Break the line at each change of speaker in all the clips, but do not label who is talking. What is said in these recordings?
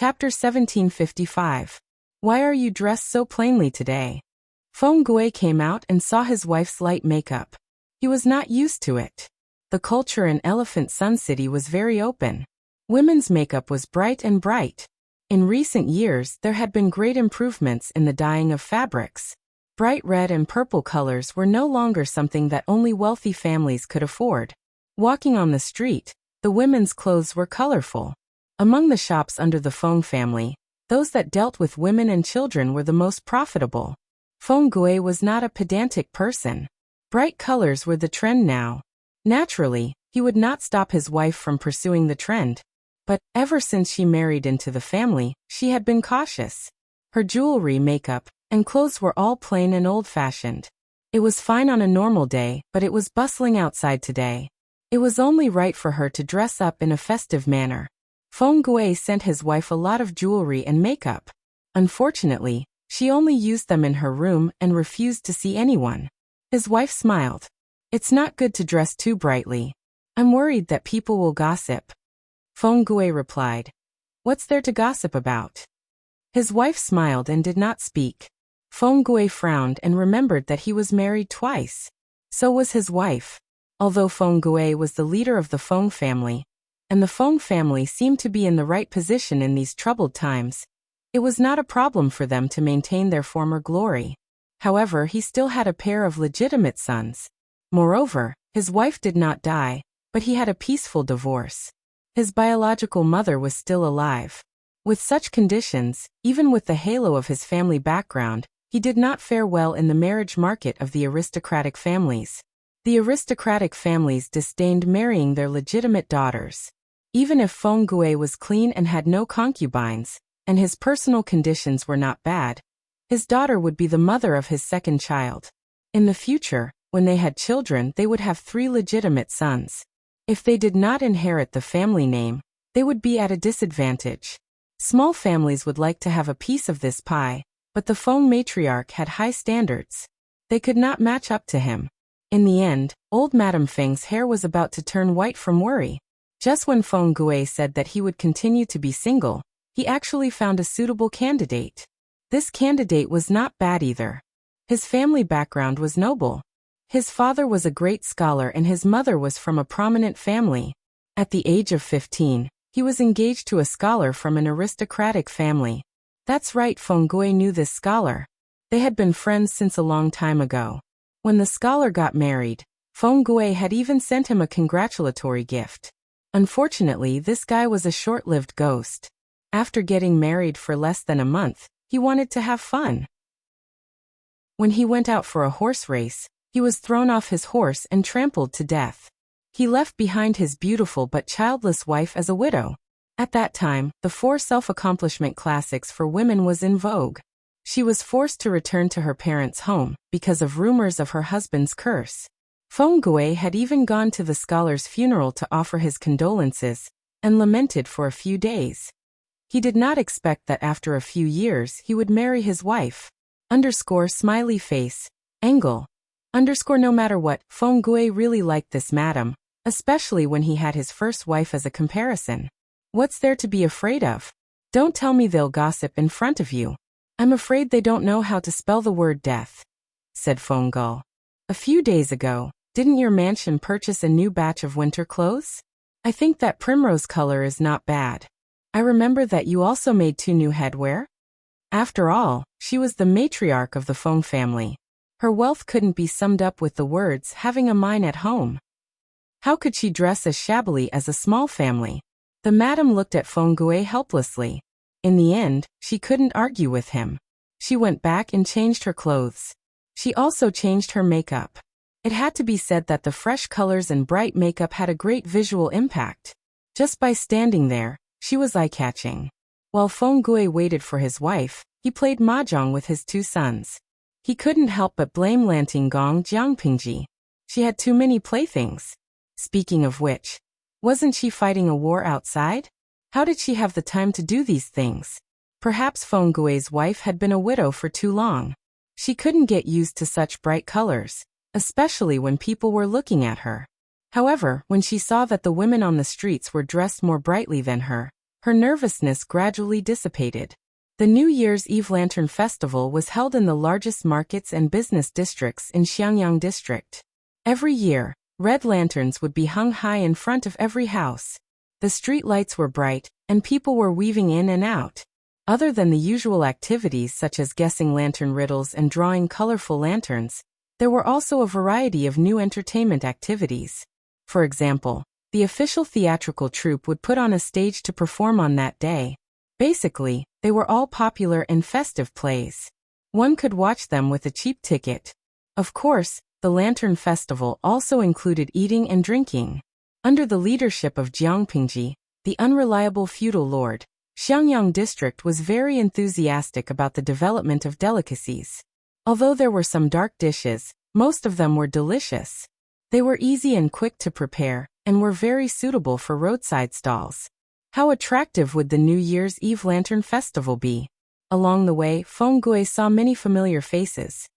Chapter 1755. Why are you dressed so plainly today? Feng Gui came out and saw his wife's light makeup. He was not used to it. The culture in Elephant Sun City was very open. Women's makeup was bright and bright. In recent years, there had been great improvements in the dyeing of fabrics. Bright red and purple colors were no longer something that only wealthy families could afford. Walking on the street, the women's clothes were colorful. Among the shops under the Feng family, those that dealt with women and children were the most profitable. Feng Gui was not a pedantic person. Bright colors were the trend now. Naturally, he would not stop his wife from pursuing the trend. But, ever since she married into the family, she had been cautious. Her jewelry, makeup, and clothes were all plain and old-fashioned. It was fine on a normal day, but it was bustling outside today. It was only right for her to dress up in a festive manner. Feng Gui sent his wife a lot of jewelry and makeup. Unfortunately, she only used them in her room and refused to see anyone. His wife smiled. It's not good to dress too brightly. I'm worried that people will gossip. Feng Gui replied. What's there to gossip about? His wife smiled and did not speak. Feng Gui frowned and remembered that he was married twice. So was his wife. Although Feng Gui was the leader of the Feng family, and the Feng family seemed to be in the right position in these troubled times, it was not a problem for them to maintain their former glory. However, he still had a pair of legitimate sons. Moreover, his wife did not die, but he had a peaceful divorce. His biological mother was still alive. With such conditions, even with the halo of his family background, he did not fare well in the marriage market of the aristocratic families. The aristocratic families disdained marrying their legitimate daughters. Even if Feng Gui was clean and had no concubines, and his personal conditions were not bad, his daughter would be the mother of his second child. In the future, when they had children, they would have 3 legitimate sons. If they did not inherit the family name, they would be at a disadvantage. Small families would like to have a piece of this pie, but the Feng matriarch had high standards. They could not match up to him. In the end, old Madame Feng's hair was about to turn white from worry. Just when Feng Gui said that he would continue to be single, he actually found a suitable candidate. This candidate was not bad either. His family background was noble. His father was a great scholar and his mother was from a prominent family. At the age of 15, he was engaged to a scholar from an aristocratic family. That's right, Feng Gui knew this scholar. They had been friends since a long time ago. When the scholar got married, Feng Gui had even sent him a congratulatory gift. Unfortunately, this guy was a short-lived ghost. After getting married for less than a month, he wanted to have fun. When he went out for a horse race, he was thrown off his horse and trampled to death. He left behind his beautiful but childless wife as a widow. At that time, the 4 self-accomplishment classics for women was in vogue. She was forced to return to her parents' home because of rumors of her husband's curse. Feng Gui had even gone to the scholar's funeral to offer his condolences, and lamented for a few days. He did not expect that after a few years he would marry his wife. Smiley face. Angle. No matter what, Feng Gui really liked this madam, especially when he had his first wife as a comparison. What's there to be afraid of? Don't tell me they'll gossip in front of you. I'm afraid they don't know how to spell the word death, said Feng Gui. A few days ago, didn't your mansion purchase a new batch of winter clothes? I think that primrose color is not bad. I remember that you also made 2 new headwear. After all, she was the matriarch of the Feng family. Her wealth couldn't be summed up with the words having a mine at home. How could she dress as shabbily as a small family? The madam looked at Feng Gui helplessly. In the end, she couldn't argue with him. She went back and changed her clothes. She also changed her makeup. It had to be said that the fresh colors and bright makeup had a great visual impact. Just by standing there, she was eye-catching. While Feng Gui waited for his wife, he played mahjong with his 2 sons. He couldn't help but blame Lantinggong Jiangpingji. She had too many playthings. Speaking of which, wasn't she fighting a war outside? How did she have the time to do these things? Perhaps Feng Gui's wife had been a widow for too long. She couldn't get used to such bright colors, especially when people were looking at her. However, when she saw that the women on the streets were dressed more brightly than her, Her nervousness gradually dissipated. The New Year's Eve Lantern Festival was held in the largest markets and business districts in Xiangyang District. Every year, red lanterns would be hung high in front of every house. The street lights were bright, and people were weaving in and out. Other than the usual activities such as guessing lantern riddles and drawing colorful lanterns, there were also a variety of new entertainment activities. For example, the official theatrical troupe would put on a stage to perform on that day. Basically, they were all popular and festive plays. One could watch them with a cheap ticket. Of course, the Lantern Festival also included eating and drinking. Under the leadership of Jiangpingji, the unreliable feudal lord, Xiangyang District was very enthusiastic about the development of delicacies. Although there were some dark dishes, most of them were delicious. They were easy and quick to prepare, and were very suitable for roadside stalls. How attractive would the New Year's Eve Lantern Festival be? Along the way, Feng Gui saw many familiar faces.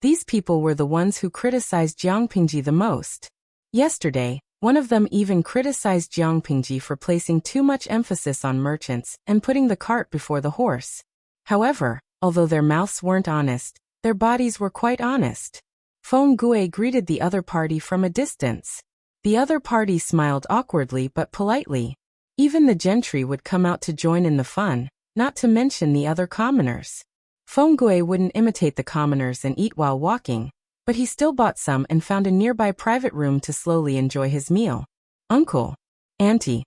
These people were the ones who criticized Jiangpingji the most. Yesterday, one of them even criticized Jiangpingji for placing too much emphasis on merchants and putting the cart before the horse. However, although their mouths weren't honest, their bodies were quite honest. Feng Gui greeted the other party from a distance. The other party smiled awkwardly but politely. Even the gentry would come out to join in the fun, not to mention the other commoners. Feng Gui wouldn't imitate the commoners and eat while walking, but he still bought some and found a nearby private room to slowly enjoy his meal. Uncle. Auntie.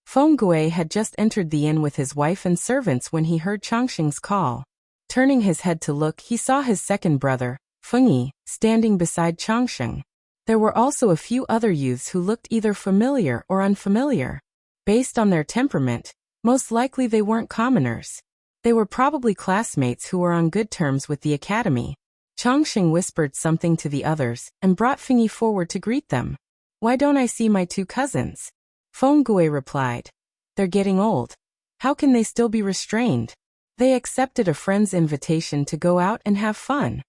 Feng Gui had just entered the inn with his wife and servants when he heard Changxing's call. Turning his head to look, he saw his second brother, Feng Yi, standing beside Changxing. There were also a few other youths who looked either familiar or unfamiliar. Based on their temperament, most likely they weren't commoners. They were probably classmates who were on good terms with the academy. Changxing whispered something to the others and brought Feng Yi forward to greet them. "Why don't I see my two cousins?" Feng Gui replied. "They're getting old. How can they still be restrained?" They accepted a friend's invitation to go out and have fun.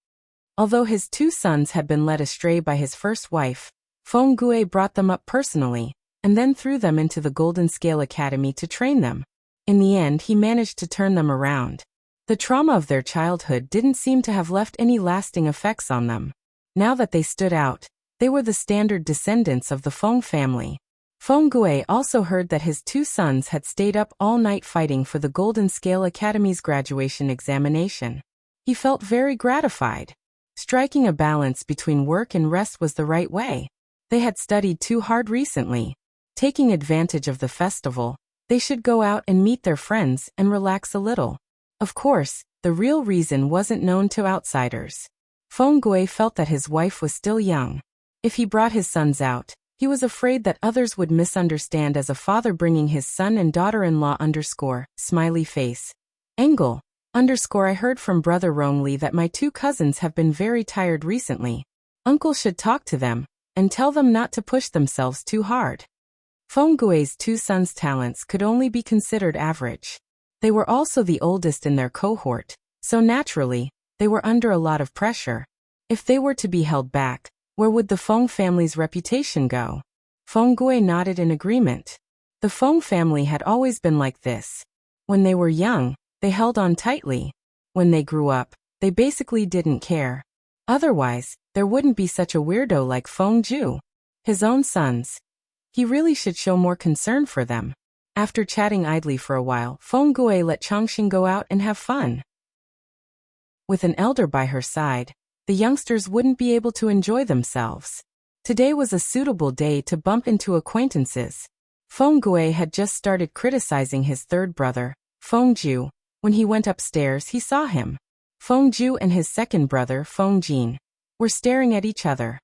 Although his two sons had been led astray by his first wife, Feng Gui brought them up personally, and then threw them into the Golden Scale Academy to train them. In the end, he managed to turn them around. The trauma of their childhood didn't seem to have left any lasting effects on them. Now that they stood out, they were the standard descendants of the Feng family. Feng Gui also heard that his two sons had stayed up all night fighting for the Golden Scale Academy's graduation examination. He felt very gratified. Striking a balance between work and rest was the right way. They had studied too hard recently. Taking advantage of the festival, they should go out and meet their friends and relax a little. Of course, the real reason wasn't known to outsiders. Feng Gui felt that his wife was still young. If he brought his sons out, he was afraid that others would misunderstand as a father bringing his son and daughter-in-law smiley face. Engel, I heard from Brother Rongli that my two cousins have been very tired recently. Uncle should talk to them, and tell them not to push themselves too hard. Feng Gui's two sons' talents could only be considered average. They were also the oldest in their cohort, so naturally, they were under a lot of pressure. If they were to be held back, where would the Feng family's reputation go? Feng Gui nodded in agreement. The Feng family had always been like this. When they were young, they held on tightly. When they grew up, they basically didn't care. Otherwise, there wouldn't be such a weirdo like Feng Ju. His own sons. He really should show more concern for them. After chatting idly for a while, Feng Gui let Changxing go out and have fun. With an elder by her side, the youngsters wouldn't be able to enjoy themselves. Today was a suitable day to bump into acquaintances. Feng Gui had just started criticizing his third brother, Feng Ju. When he went upstairs, he saw him. Feng Ju and his second brother, Feng Jin, were staring at each other.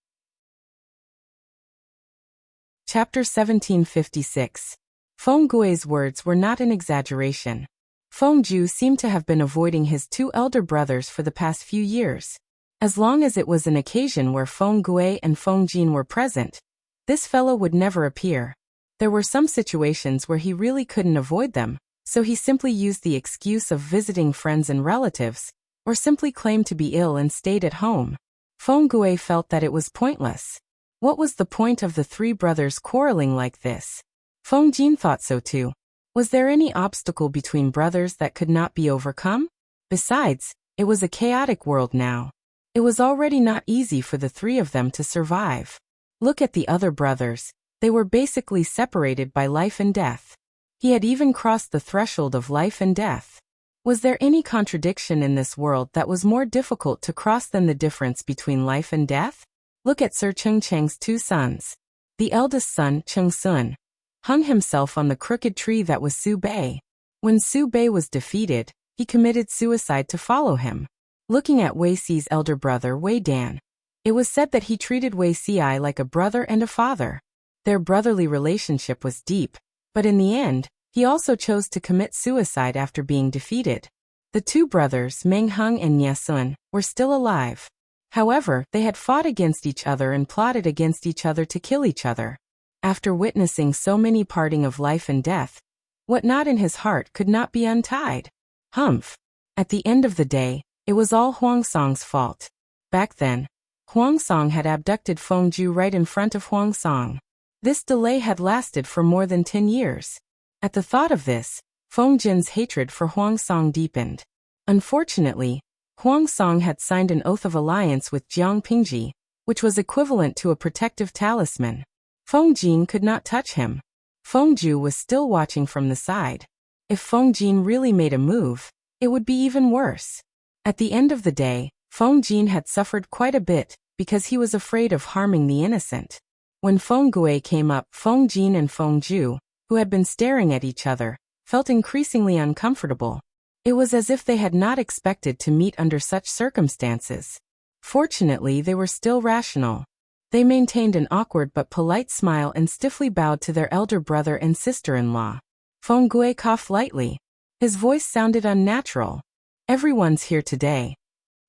Chapter 1756. Feng Gui's words were not an exaggeration. Feng Ju seemed to have been avoiding his two elder brothers for the past few years. As long as it was an occasion where Feng Gui and Feng Jin were present, this fellow would never appear. There were some situations where he really couldn't avoid them, so he simply used the excuse of visiting friends and relatives, or simply claimed to be ill and stayed at home. Feng Gui felt that it was pointless. What was the point of the three brothers quarreling like this? Feng Jin thought so too. Was there any obstacle between brothers that could not be overcome? Besides, it was a chaotic world now. It was already not easy for the three of them to survive. Look at the other brothers. They were basically separated by life and death. He had even crossed the threshold of life and death. Was there any contradiction in this world that was more difficult to cross than the difference between life and death? Look at Sir Cheng Cheng's two sons. The eldest son, Cheng Sun, hung himself on the crooked tree that was Su Bei. When Su Bei was defeated, he committed suicide to follow him. Looking at Wei Si's elder brother Wei Dan, it was said that he treated Wei Si like a brother and a father. Their brotherly relationship was deep, but in the end, he also chose to commit suicide after being defeated. The two brothers, Meng Hung and Nye Sun, were still alive. However, they had fought against each other and plotted against each other to kill each other. After witnessing so many parting of life and death, what knot in his heart could not be untied? Humph. At the end of the day, it was all Huangsong's fault. Back then, Huangsong had abducted Fengju right in front of Huangsong. This delay had lasted for more than 10 years. At the thought of this, Fengjin's hatred for Huangsong deepened. Unfortunately, Huangsong had signed an oath of alliance with Jiang Pingji, which was equivalent to a protective talisman. Fengjin could not touch him. Fengju was still watching from the side. If Fengjin really made a move, it would be even worse. At the end of the day, Fengjin had suffered quite a bit because he was afraid of harming the innocent. When Fengue came up, Fengjin and Fengju, who had been staring at each other, felt increasingly uncomfortable. It was as if they had not expected to meet under such circumstances. Fortunately, they were still rational. They maintained an awkward but polite smile and stiffly bowed to their elder brother and sister-in-law. Fengue coughed lightly. His voice sounded unnatural. Everyone's here today.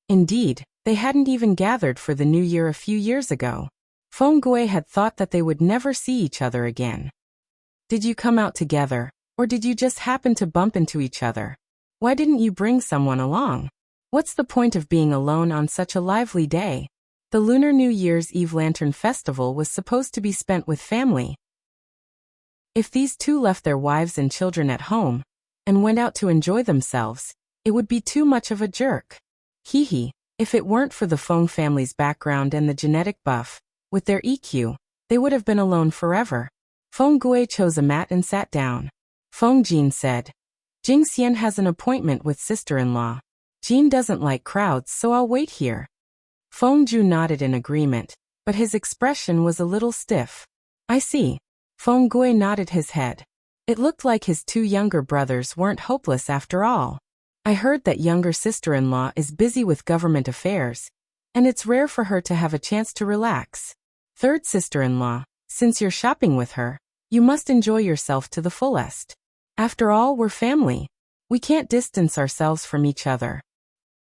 Indeed, they hadn't even gathered for the new year a few years ago. Fengue had thought that they would never see each other again. Did you come out together, or did you just happen to bump into each other? Why didn't you bring someone along? What's the point of being alone on such a lively day? The Lunar New Year's Eve Lantern Festival was supposed to be spent with family. If these two left their wives and children at home, and went out to enjoy themselves, it would be too much of a jerk. Hee, if it weren't for the Feng family's background and the genetic buff, with their EQ, they would have been alone forever. Fengue chose a mat and sat down. Fengjin said, Jingxian has an appointment with sister-in-law. Jean doesn't like crowds, so I'll wait here. Fengju nodded in agreement, but his expression was a little stiff. I see. Fengue nodded his head. It looked like his two younger brothers weren't hopeless after all. I heard that younger sister-in-law is busy with government affairs, and it's rare for her to have a chance to relax. Third sister-in-law, since you're shopping with her, you must enjoy yourself to the fullest. After all, we're family. We can't distance ourselves from each other.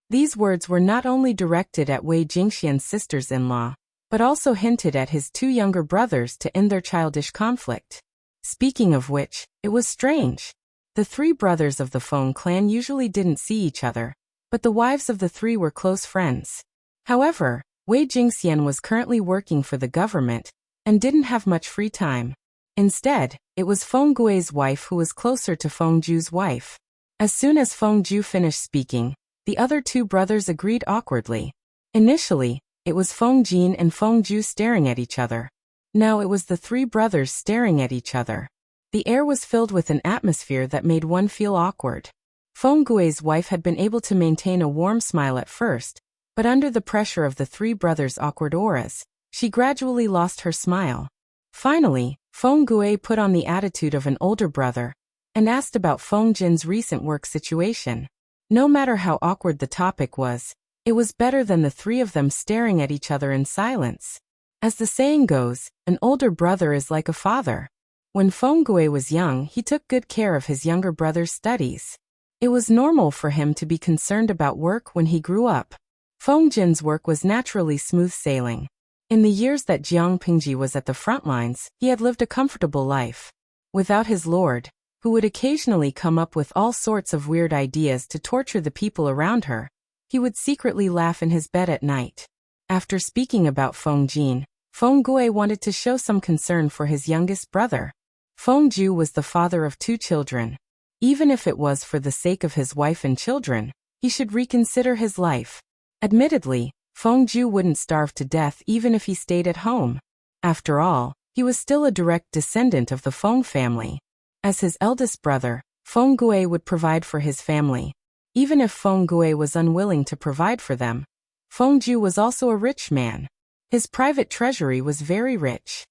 These words were not only directed at Wei Jingxian's sisters-in-law, but also hinted at his two younger brothers to end their childish conflict. Speaking of which, it was strange. The three brothers of the Feng clan usually didn't see each other, but the wives of the three were close friends. However, Wei Jingxian was currently working for the government and didn't have much free time. Instead, it was Fengue's wife who was closer to Fengju's wife. As soon as Fengju finished speaking, the other two brothers agreed awkwardly. Initially, it was Fengjin and Fengju staring at each other. Now it was the three brothers staring at each other. The air was filled with an atmosphere that made one feel awkward. Fengue's wife had been able to maintain a warm smile at first, but under the pressure of the three brothers' awkward auras, she gradually lost her smile. Finally, Fengue put on the attitude of an older brother and asked about Fengjin's recent work situation. No matter how awkward the topic was, it was better than the three of them staring at each other in silence. As the saying goes, an older brother is like a father. When Fengue was young, he took good care of his younger brother's studies. It was normal for him to be concerned about work when he grew up. Fengjin's work was naturally smooth sailing. In the years that Jiang Pingji was at the front lines, he had lived a comfortable life. Without his lord, who would occasionally come up with all sorts of weird ideas to torture the people around her, he would secretly laugh in his bed at night. After speaking about Fengjin, Fengue wanted to show some concern for his youngest brother. Feng Ju was the father of 2 children. Even if it was for the sake of his wife and children, he should reconsider his life. Admittedly, Feng Ju wouldn't starve to death even if he stayed at home. After all, he was still a direct descendant of the Feng family. As his eldest brother, Feng Gui would provide for his family. Even if Feng Gui was unwilling to provide for them, Feng Ju was also a rich man. His private treasury was very rich.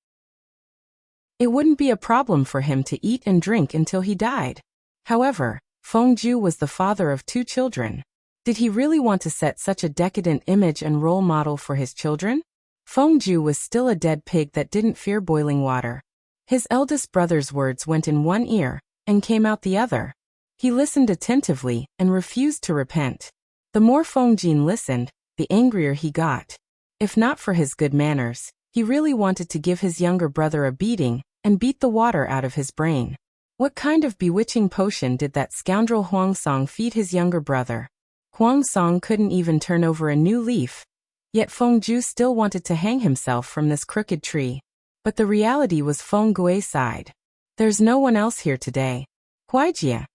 It wouldn't be a problem for him to eat and drink until he died. However, Feng Ju was the father of 2 children. Did he really want to set such a decadent image and role model for his children? Feng Ju was still a dead pig that didn't fear boiling water. His eldest brother's words went in one ear and came out the other. He listened attentively and refused to repent. The more Feng Jin listened, the angrier he got. If not for his good manners, he really wanted to give his younger brother a beating and beat the water out of his brain. What kind of bewitching potion did that scoundrel Huang Song feed his younger brother? Huang Song couldn't even turn over a new leaf. Yet Feng Ju still wanted to hang himself from this crooked tree. But the reality was Feng Gui's side. There's no one else here today. Huaijia,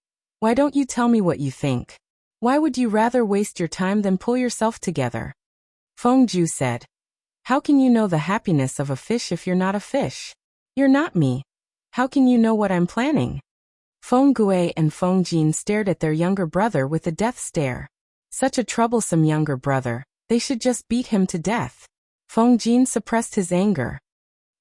why don't you tell me what you think? Why would you rather waste your time than pull yourself together? Feng Ju said. How can you know the happiness of a fish if you're not a fish? You're not me. How can you know what I'm planning? Feng Gui and Feng Jin stared at their younger brother with a death stare. Such a troublesome younger brother, they should just beat him to death. Feng Jin suppressed his anger.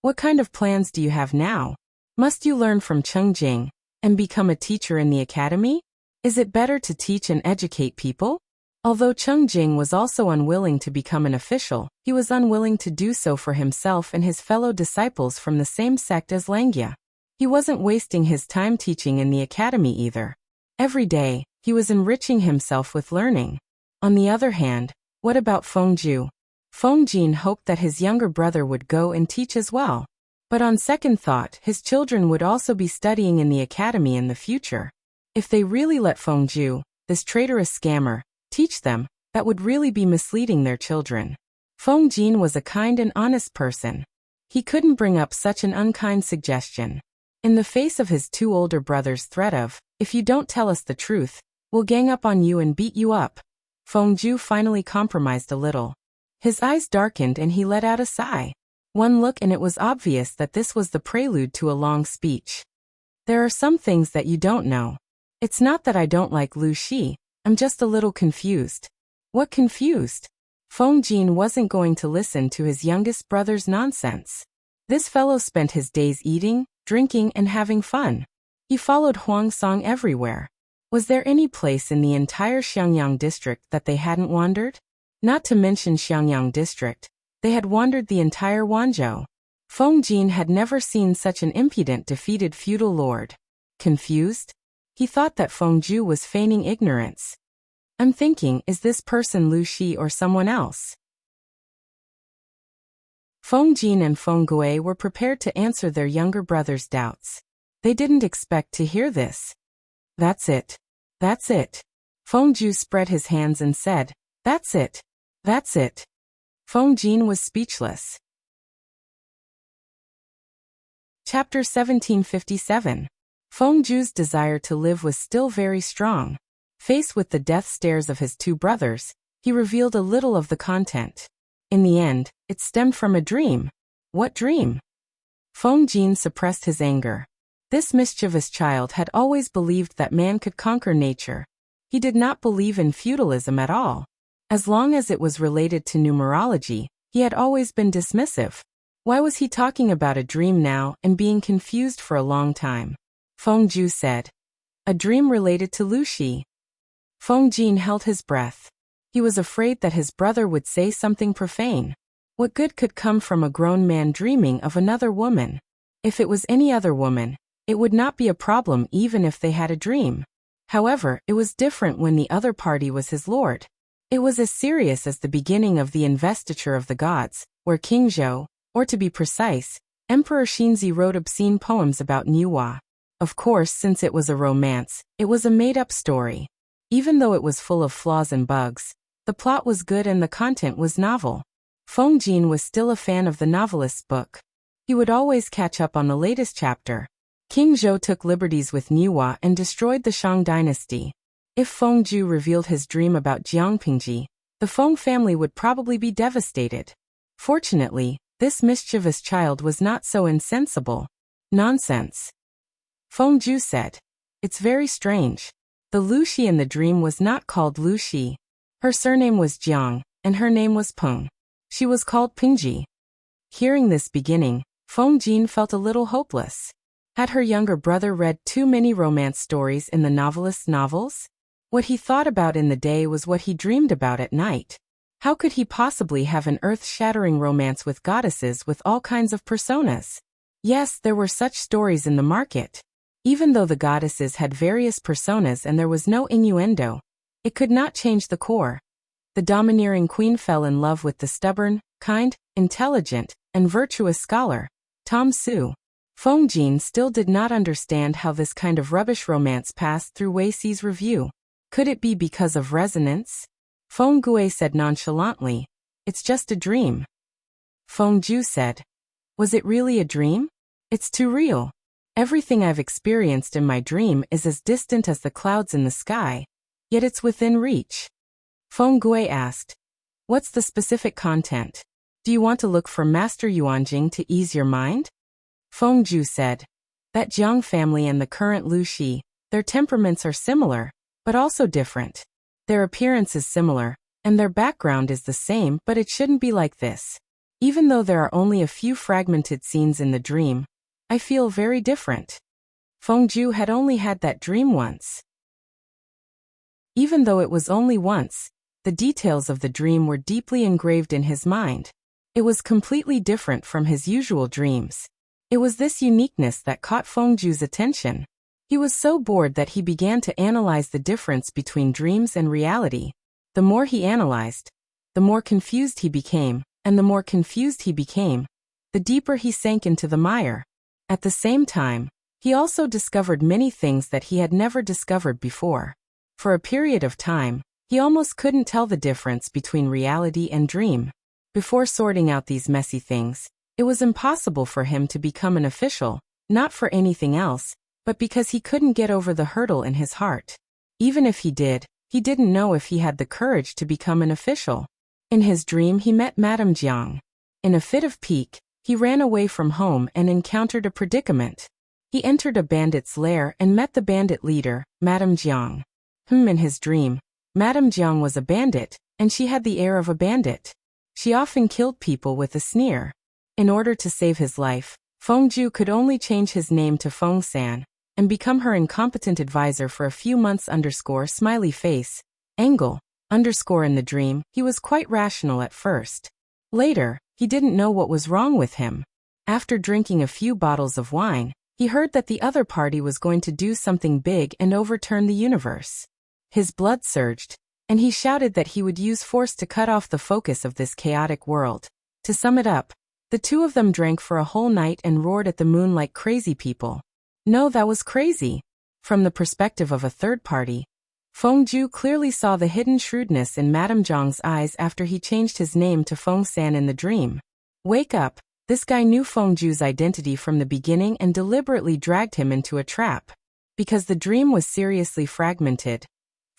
What kind of plans do you have now? Must you learn from Cheng Jing and become a teacher in the academy? Is it better to teach and educate people? Although Cheng Jing was also unwilling to become an official, he was unwilling to do so for himself and his fellow disciples from the same sect as Langia. He wasn't wasting his time teaching in the academy either. Every day, he was enriching himself with learning. On the other hand, what about Feng Ju? Feng Jin hoped that his younger brother would go and teach as well. But on second thought, his children would also be studying in the academy in the future. If they really let Feng Ju, this traitorous scammer, teach them, that would really be misleading their children. Feng Jin was a kind and honest person. He couldn't bring up such an unkind suggestion. In the face of his 2 older brothers' threat of, if you don't tell us the truth, we'll gang up on you and beat you up, Feng Ju finally compromised a little. His eyes darkened and he let out a sigh. One look and it was obvious that this was the prelude to a long speech. There are some things that you don't know. It's not that I don't like Lu Shi, I'm just a little confused. What confused? Feng Jin wasn't going to listen to his youngest brother's nonsense. This fellow spent his days eating, drinking and having fun. He followed Huang Song everywhere. Was there any place in the entire Xiangyang district that they hadn't wandered? Not to mention Xiangyang district, they had wandered the entire Wanzhou. Feng Jin had never seen such an impudent defeated feudal lord. Confused? He thought that Feng Ju was feigning ignorance. I'm thinking, is this person Lu Shi or someone else? Feng Jin and Feng Gui were prepared to answer their younger brother's doubts. They didn't expect to hear this. That's it. That's it. Feng Ju spread his hands and said, That's it. That's it. Feng Jin was speechless. Chapter 1757. Feng Ju's desire to live was still very strong. Faced with the death stares of his 2 brothers, he revealed a little of the content. In the end, it stemmed from a dream. What dream? Feng Jin suppressed his anger. This mischievous child had always believed that man could conquer nature. He did not believe in feudalism at all. As long as it was related to numerology, he had always been dismissive. Why was he talking about a dream now and being confused for a long time? Feng Ju said. A dream related to Lu Shi. Feng Jin held his breath. He was afraid that his brother would say something profane. What good could come from a grown man dreaming of another woman? If it was any other woman, it would not be a problem even if they had a dream. However, it was different when the other party was his lord. It was as serious as the beginning of the investiture of the gods, where King Zhou, or to be precise, Emperor Xinzi wrote obscene poems about Niwa. Of course, since it was a romance, it was a made-up story. Even though it was full of flaws and bugs, the plot was good and the content was novel. Feng Jin was still a fan of the novelist's book. He would always catch up on the latest chapter. King Zhou took liberties with Niwa and destroyed the Shang dynasty. If Feng Ju revealed his dream about Jiangpingji, the Feng family would probably be devastated. Fortunately, this mischievous child was not so insensible. Nonsense. Feng Ju said. It's very strange. The Lu Shi in the dream was not called Lu Shi. Her surname was Jiang, and her name was Peng. She was called Pingji. Hearing this beginning, Feng Jin felt a little hopeless. Had her younger brother read too many romance stories in the novelist's novels? What he thought about in the day was what he dreamed about at night. How could he possibly have an earth-shattering romance with goddesses with all kinds of personas? Yes, there were such stories in the market. Even though the goddesses had various personas and there was no innuendo, it could not change the core. The domineering queen fell in love with the stubborn, kind, intelligent, and virtuous scholar, Tom Su. Feng Jin still did not understand how this kind of rubbish romance passed through Wei Xi's review. Could it be because of resonance? Feng Gui said nonchalantly, "It's just a dream." Feng Ju said, "Was it really a dream? It's too real. Everything I've experienced in my dream is as distant as the clouds in the sky, yet it's within reach." Feng Gui asked, "What's the specific content? Do you want to look for Master Yuanjing to ease your mind?" Feng Ju said, "That Jiang family and the current Lu Shi, their temperaments are similar, but also different. Their appearance is similar, and their background is the same, but it shouldn't be like this. Even though there are only a few fragmented scenes in the dream, I feel very different." Feng Ju had only had that dream once. Even though it was only once, the details of the dream were deeply engraved in his mind. It was completely different from his usual dreams. It was this uniqueness that caught Feng Ju's attention. He was so bored that he began to analyze the difference between dreams and reality. The more he analyzed, the more confused he became, and the more confused he became, the deeper he sank into the mire. At the same time, he also discovered many things that he had never discovered before. For a period of time, he almost couldn't tell the difference between reality and dream. Before sorting out these messy things, it was impossible for him to become an official, not for anything else, but because he couldn't get over the hurdle in his heart. Even if he didn't know if he had the courage to become an official. In his dream he met Madame Jiang. In a fit of pique, he ran away from home and encountered a predicament. He entered a bandit's lair and met the bandit leader, Madame Jiang. In his dream, Madame Jiang was a bandit, and she had the air of a bandit. She often killed people with a sneer. In order to save his life, Feng Ju could only change his name to Feng San, and become her incompetent advisor for a few months. Smiley face, angle, in the dream, he was quite rational at first. Later, he didn't know what was wrong with him. After drinking a few bottles of wine, he heard that the other party was going to do something big and overturn the universe. His blood surged, and he shouted that he would use force to cut off the focus of this chaotic world. To sum it up, the two of them drank for a whole night and roared at the moon like crazy people. No, that was crazy. From the perspective of a third party, Feng Ju clearly saw the hidden shrewdness in Madame Jiang's eyes after he changed his name to Feng San in the dream. Wake up, this guy knew Feng Ju's identity from the beginning and deliberately dragged him into a trap. Because the dream was seriously fragmented,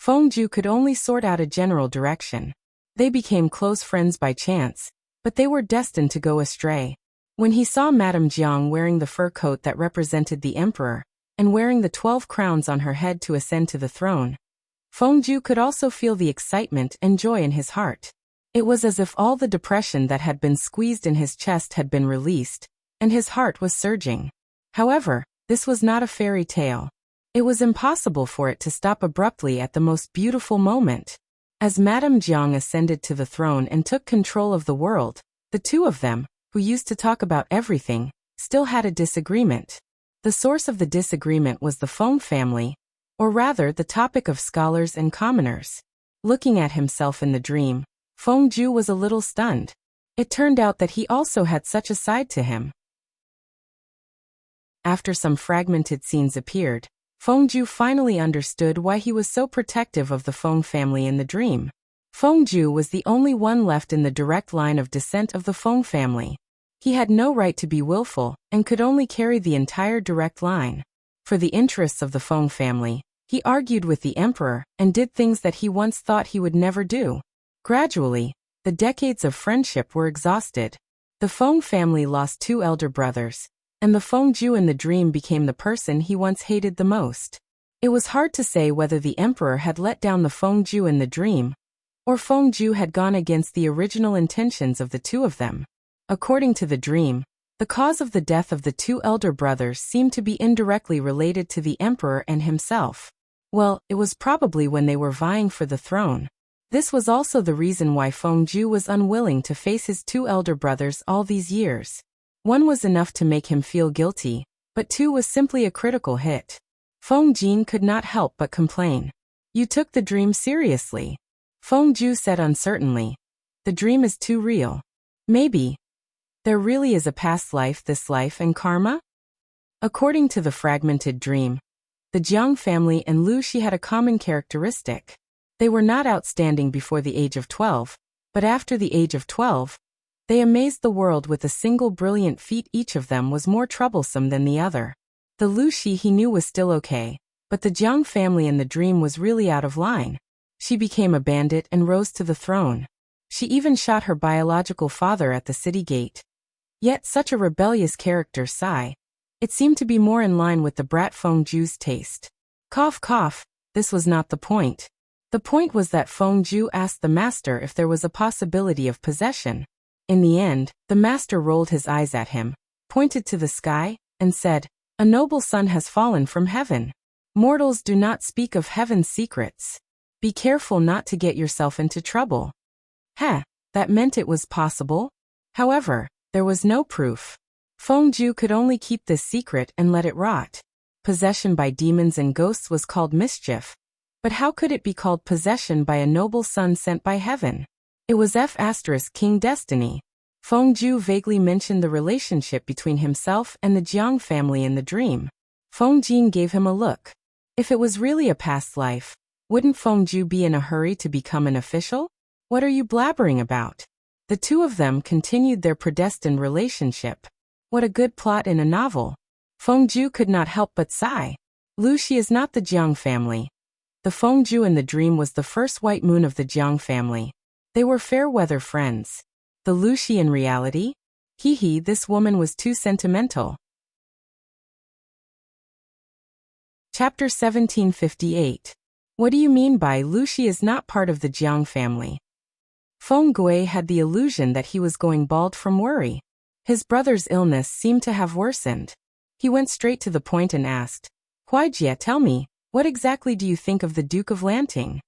Feng Ju could only sort out a general direction. They became close friends by chance, but they were destined to go astray. When he saw Madame Jiang wearing the fur coat that represented the emperor, and wearing the 12 crowns on her head to ascend to the throne, Feng Ju could also feel the excitement and joy in his heart. It was as if all the depression that had been squeezed in his chest had been released, and his heart was surging. However, this was not a fairy tale. It was impossible for it to stop abruptly at the most beautiful moment. As Madame Jiang ascended to the throne and took control of the world, the two of them, who used to talk about everything, still had a disagreement. The source of the disagreement was the Feng family, or rather the topic of scholars and commoners. Looking at himself in the dream, Feng Ju was a little stunned. It turned out that he also had such a side to him. After some fragmented scenes appeared, Feng Ju finally understood why he was so protective of the Feng family in the dream. Feng Ju was the only one left in the direct line of descent of the Feng family. He had no right to be willful, and could only carry the entire direct line. For the interests of the Feng family, he argued with the emperor, and did things that he once thought he would never do. Gradually, the decades of friendship were exhausted. The Feng family lost 2 elder brothers, and the Fengju in the dream became the person he once hated the most. It was hard to say whether the emperor had let down the Fengju in the dream, or Fengju had gone against the original intentions of the 2 of them. According to the dream, the cause of the death of the 2 elder brothers seemed to be indirectly related to the emperor and himself. Well, it was probably when they were vying for the throne. This was also the reason why Fengju was unwilling to face his 2 elder brothers all these years. 1 was enough to make him feel guilty, but 2 was simply a critical hit. Feng could not help but complain. "You took the dream seriously," Fengju said uncertainly. "The dream is too real. Maybe there really is a past life, this life, and karma?" According to the fragmented dream, the Jiang family and Lu Shi had a common characteristic. They were not outstanding before the age of 12, but after the age of 12, they amazed the world with a single brilliant feat. Each of them was more troublesome than the other. The Lu Shi he knew was still okay, but the Jiang family in the dream was really out of line. She became a bandit and rose to the throne. She even shot her biological father at the city gate. Yet such a rebellious character, sigh. It seemed to be more in line with the brat Fengju's taste. Cough cough, this was not the point. The point was that Fengju asked the master if there was a possibility of possession. In the end, the master rolled his eyes at him, pointed to the sky, and said, "A noble son has fallen from heaven. Mortals do not speak of heaven's secrets. Be careful not to get yourself into trouble." That meant it was possible? However, there was no proof. Fengju could only keep this secret and let it rot. Possession by demons and ghosts was called mischief. But how could it be called possession by a noble son sent by heaven? It was King destiny. Fengju vaguely mentioned the relationship between himself and the Jiang family in the dream. Fengjin gave him a look. If it was really a past life, wouldn't Fengju be in a hurry to become an official? What are you blabbering about? The 2 of them continued their predestined relationship. What a good plot in a novel. Fengju could not help but sigh. Lu Shi is not the Jiang family. The Fengju in the dream was the first white moon of the Jiang family. They were fair-weather friends. The Lu Shi in reality? This woman was too sentimental. Chapter 1758. What do you mean by Lu Shi is not part of the Jiang family? Feng Gui had the illusion that he was going bald from worry. His brother's illness seemed to have worsened. He went straight to the point and asked, "Huijie, tell me, what exactly do you think of the Duke of Lanting?"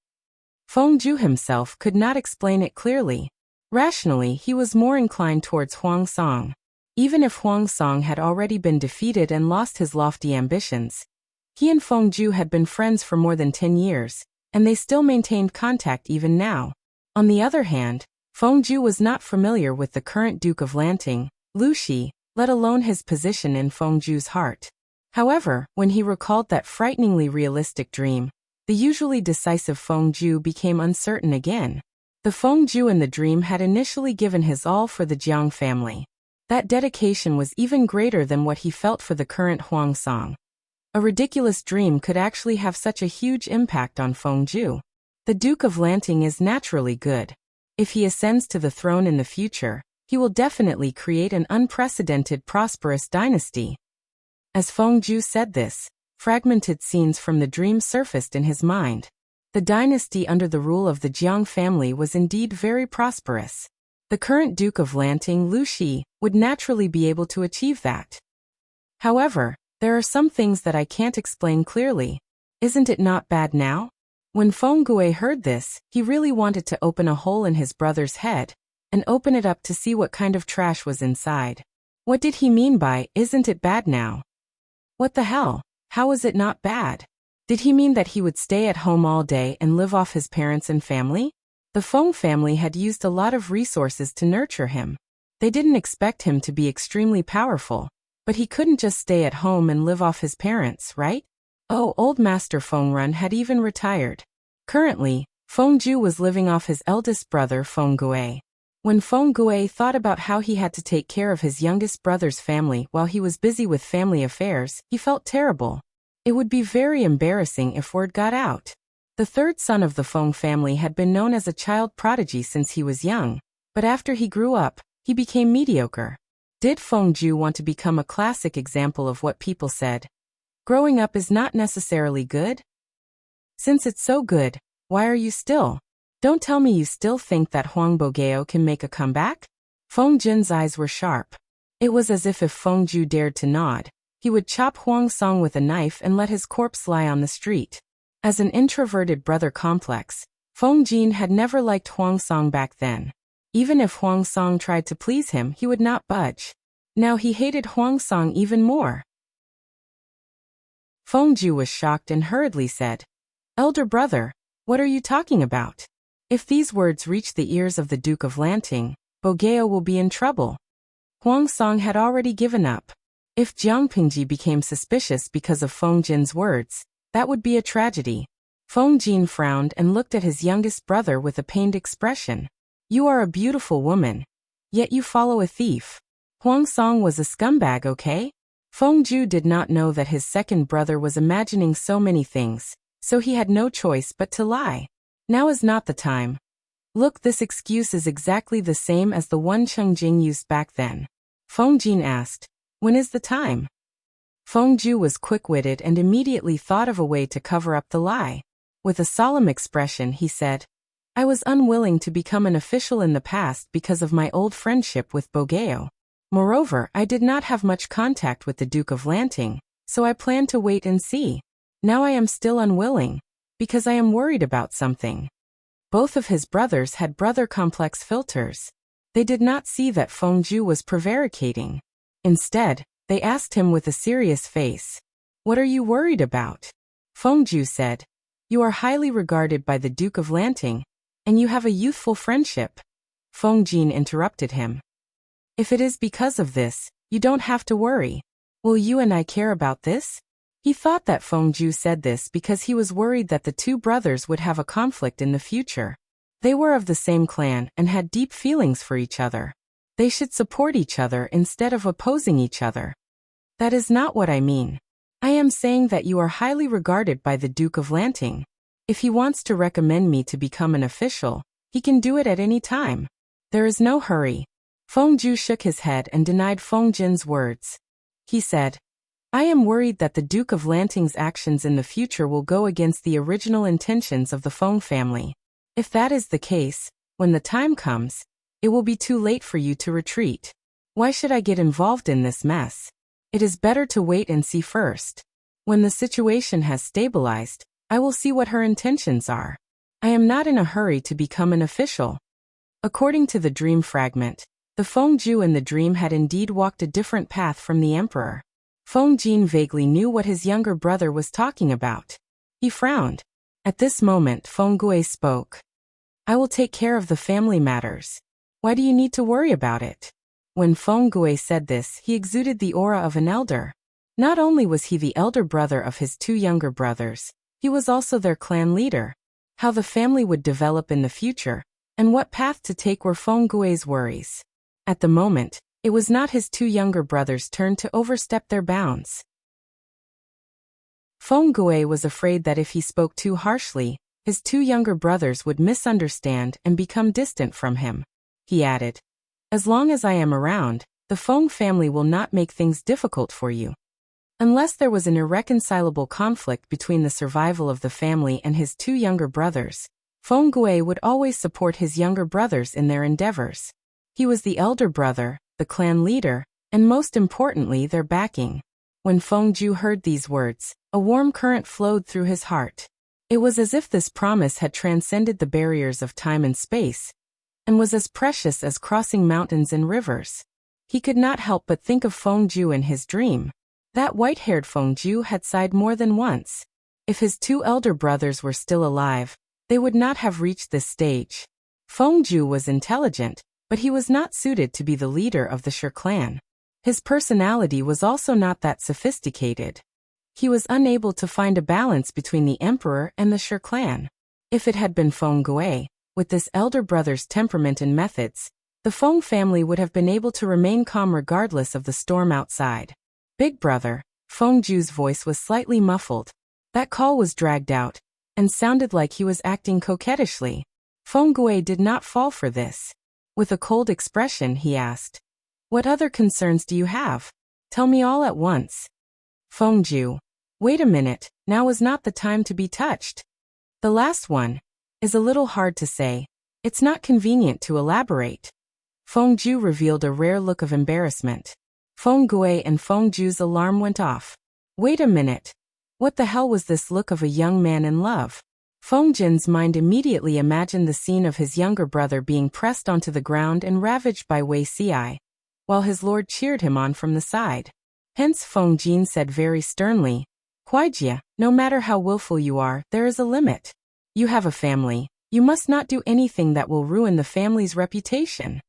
Fengju himself could not explain it clearly. Rationally, he was more inclined towards Huang Song. Even if Huang Song had already been defeated and lost his lofty ambitions, he and Fengju had been friends for more than 10 years, and they still maintained contact even now. On the other hand, Fengju was not familiar with the current Duke of Lanting, Lu Shi, let alone his position in Fengju's heart. However, when he recalled that frighteningly realistic dream, the usually decisive Fengju became uncertain again. The Fengju in the dream had initially given his all for the Jiang family. That dedication was even greater than what he felt for the current Huang Song. A ridiculous dream could actually have such a huge impact on Fengju. The Duke of Lanting is naturally good. If he ascends to the throne in the future, he will definitely create an unprecedented prosperous dynasty. As Fengju said this, fragmented scenes from the dream surfaced in his mind. The dynasty under the rule of the Jiang family was indeed very prosperous. The current Duke of Lanting, Lu Shi, would naturally be able to achieve that. However, there are some things that I can't explain clearly. Isn't it not bad now? When Feng Gui heard this, he really wanted to open a hole in his brother's head, and open it up to see what kind of trash was inside. What did he mean by, "Isn't it bad now"? What the hell? How is it not bad? Did he mean that he would stay at home all day and live off his parents and family? The Feng family had used a lot of resources to nurture him. They didn't expect him to be extremely powerful, but he couldn't just stay at home and live off his parents, right? Oh, old Master Fengrun had even retired. Currently, Fengju was living off his eldest brother Feng Gui. When Feng Gui thought about how he had to take care of his youngest brother's family while he was busy with family affairs, he felt terrible. It would be very embarrassing if word got out. The third son of the Feng family had been known as a child prodigy since he was young, but after he grew up, he became mediocre. Did Feng Ju want to become a classic example of what people said? Growing up is not necessarily good? Since it's so good, why are you still? Don't tell me you still think that Huang Bogeo can make a comeback? Feng Jin's eyes were sharp. It was as if Feng Ju dared to nod, he would chop Huang Song with a knife and let his corpse lie on the street. As an introverted brother complex, Feng Jin had never liked Huang Song back then. Even if Huang Song tried to please him, he would not budge. Now he hated Huang Song even more. Feng Ju was shocked and hurriedly said, "Elder brother, what are you talking about? If these words reach the ears of the Duke of Lanting, Bogeo will be in trouble." Huang Song had already given up. If Jiang Pingji became suspicious because of Feng Jin's words, that would be a tragedy. Feng Jin frowned and looked at his youngest brother with a pained expression. "You are a beautiful woman, yet you follow a thief. Huang Song was a scumbag, okay?" Feng Ju did not know that his second brother was imagining so many things, so he had no choice but to lie. Now is not the time. Look, this excuse is exactly the same as the one Cheng Jing used back then. Feng Jin asked, "When is the time?" Feng Ju was quick-witted and immediately thought of a way to cover up the lie. With a solemn expression, he said, "I was unwilling to become an official in the past because of my old friendship with Bogeo. Moreover, I did not have much contact with the Duke of Lanting, so I planned to wait and see. Now I am still unwilling, because I am worried about something." Both of his brothers had brother complex filters. They did not see that Feng Ju was prevaricating. Instead, they asked him with a serious face, "What are you worried about?" Feng Ju said, "You are highly regarded by the Duke of Lanting, and you have a youthful friendship." Feng Jin interrupted him. "If it is because of this, you don't have to worry. Will you and I care about this?" He thought that Feng Ju said this because he was worried that the two brothers would have a conflict in the future. They were of the same clan and had deep feelings for each other. They should support each other instead of opposing each other. "That is not what I mean. I am saying that you are highly regarded by the Duke of Lanting. If he wants to recommend me to become an official, he can do it at any time. There is no hurry." Feng Ju shook his head and denied Feng Jin's words. He said, "I am worried that the Duke of Lanting's actions in the future will go against the original intentions of the Feng family. If that is the case, when the time comes, it will be too late for you to retreat. Why should I get involved in this mess? It is better to wait and see first. When the situation has stabilized, I will see what her intentions are. I am not in a hurry to become an official." According to the dream fragment, the Feng Ju in the dream had indeed walked a different path from the emperor. Feng Jin vaguely knew what his younger brother was talking about. He frowned. At this moment, Feng Gui spoke. "I will take care of the family matters. Why do you need to worry about it?" When Feng Gui said this, he exuded the aura of an elder. Not only was he the elder brother of his two younger brothers, he was also their clan leader. How the family would develop in the future, and what path to take were Feng Gui's worries. At the moment, it was not his two younger brothers' turn to overstep their bounds. Feng Gui was afraid that if he spoke too harshly, his two younger brothers would misunderstand and become distant from him. He added, "As long as I am around, the Feng family will not make things difficult for you." Unless there was an irreconcilable conflict between the survival of the family and his two younger brothers, Feng Gui would always support his younger brothers in their endeavors. He was the elder brother, the clan leader, and most importantly their backing. When Feng Ju heard these words, a warm current flowed through his heart. It was as if this promise had transcended the barriers of time and space, and was as precious as crossing mountains and rivers. He could not help but think of Feng Ju in his dream. That white-haired Feng Ju had sighed more than once. If his two elder brothers were still alive, they would not have reached this stage. Feng Ju was intelligent, but he was not suited to be the leader of the Shi clan. His personality was also not that sophisticated. He was unable to find a balance between the emperor and the Shi clan. If it had been Feng Gui, with this elder brother's temperament and methods, the Feng family would have been able to remain calm regardless of the storm outside. Big brother, Feng Ju's voice was slightly muffled. That call was dragged out, and sounded like he was acting coquettishly. Feng Gui did not fall for this. With a cold expression, he asked, "What other concerns do you have? Tell me all at once." Feng Ju, "Wait a minute, now is not the time to be touched. The last one is a little hard to say. It's not convenient to elaborate." Feng Ju revealed a rare look of embarrassment. Feng Gui and Feng Ju's alarm went off. Wait a minute. What the hell was this look of a young man in love? Feng Jin's mind immediately imagined the scene of his younger brother being pressed onto the ground and ravaged by Wuxia, while his lord cheered him on from the side. Hence Feng Jin said very sternly, "Huaijia, no matter how willful you are, there is a limit. You have a family. You must not do anything that will ruin the family's reputation."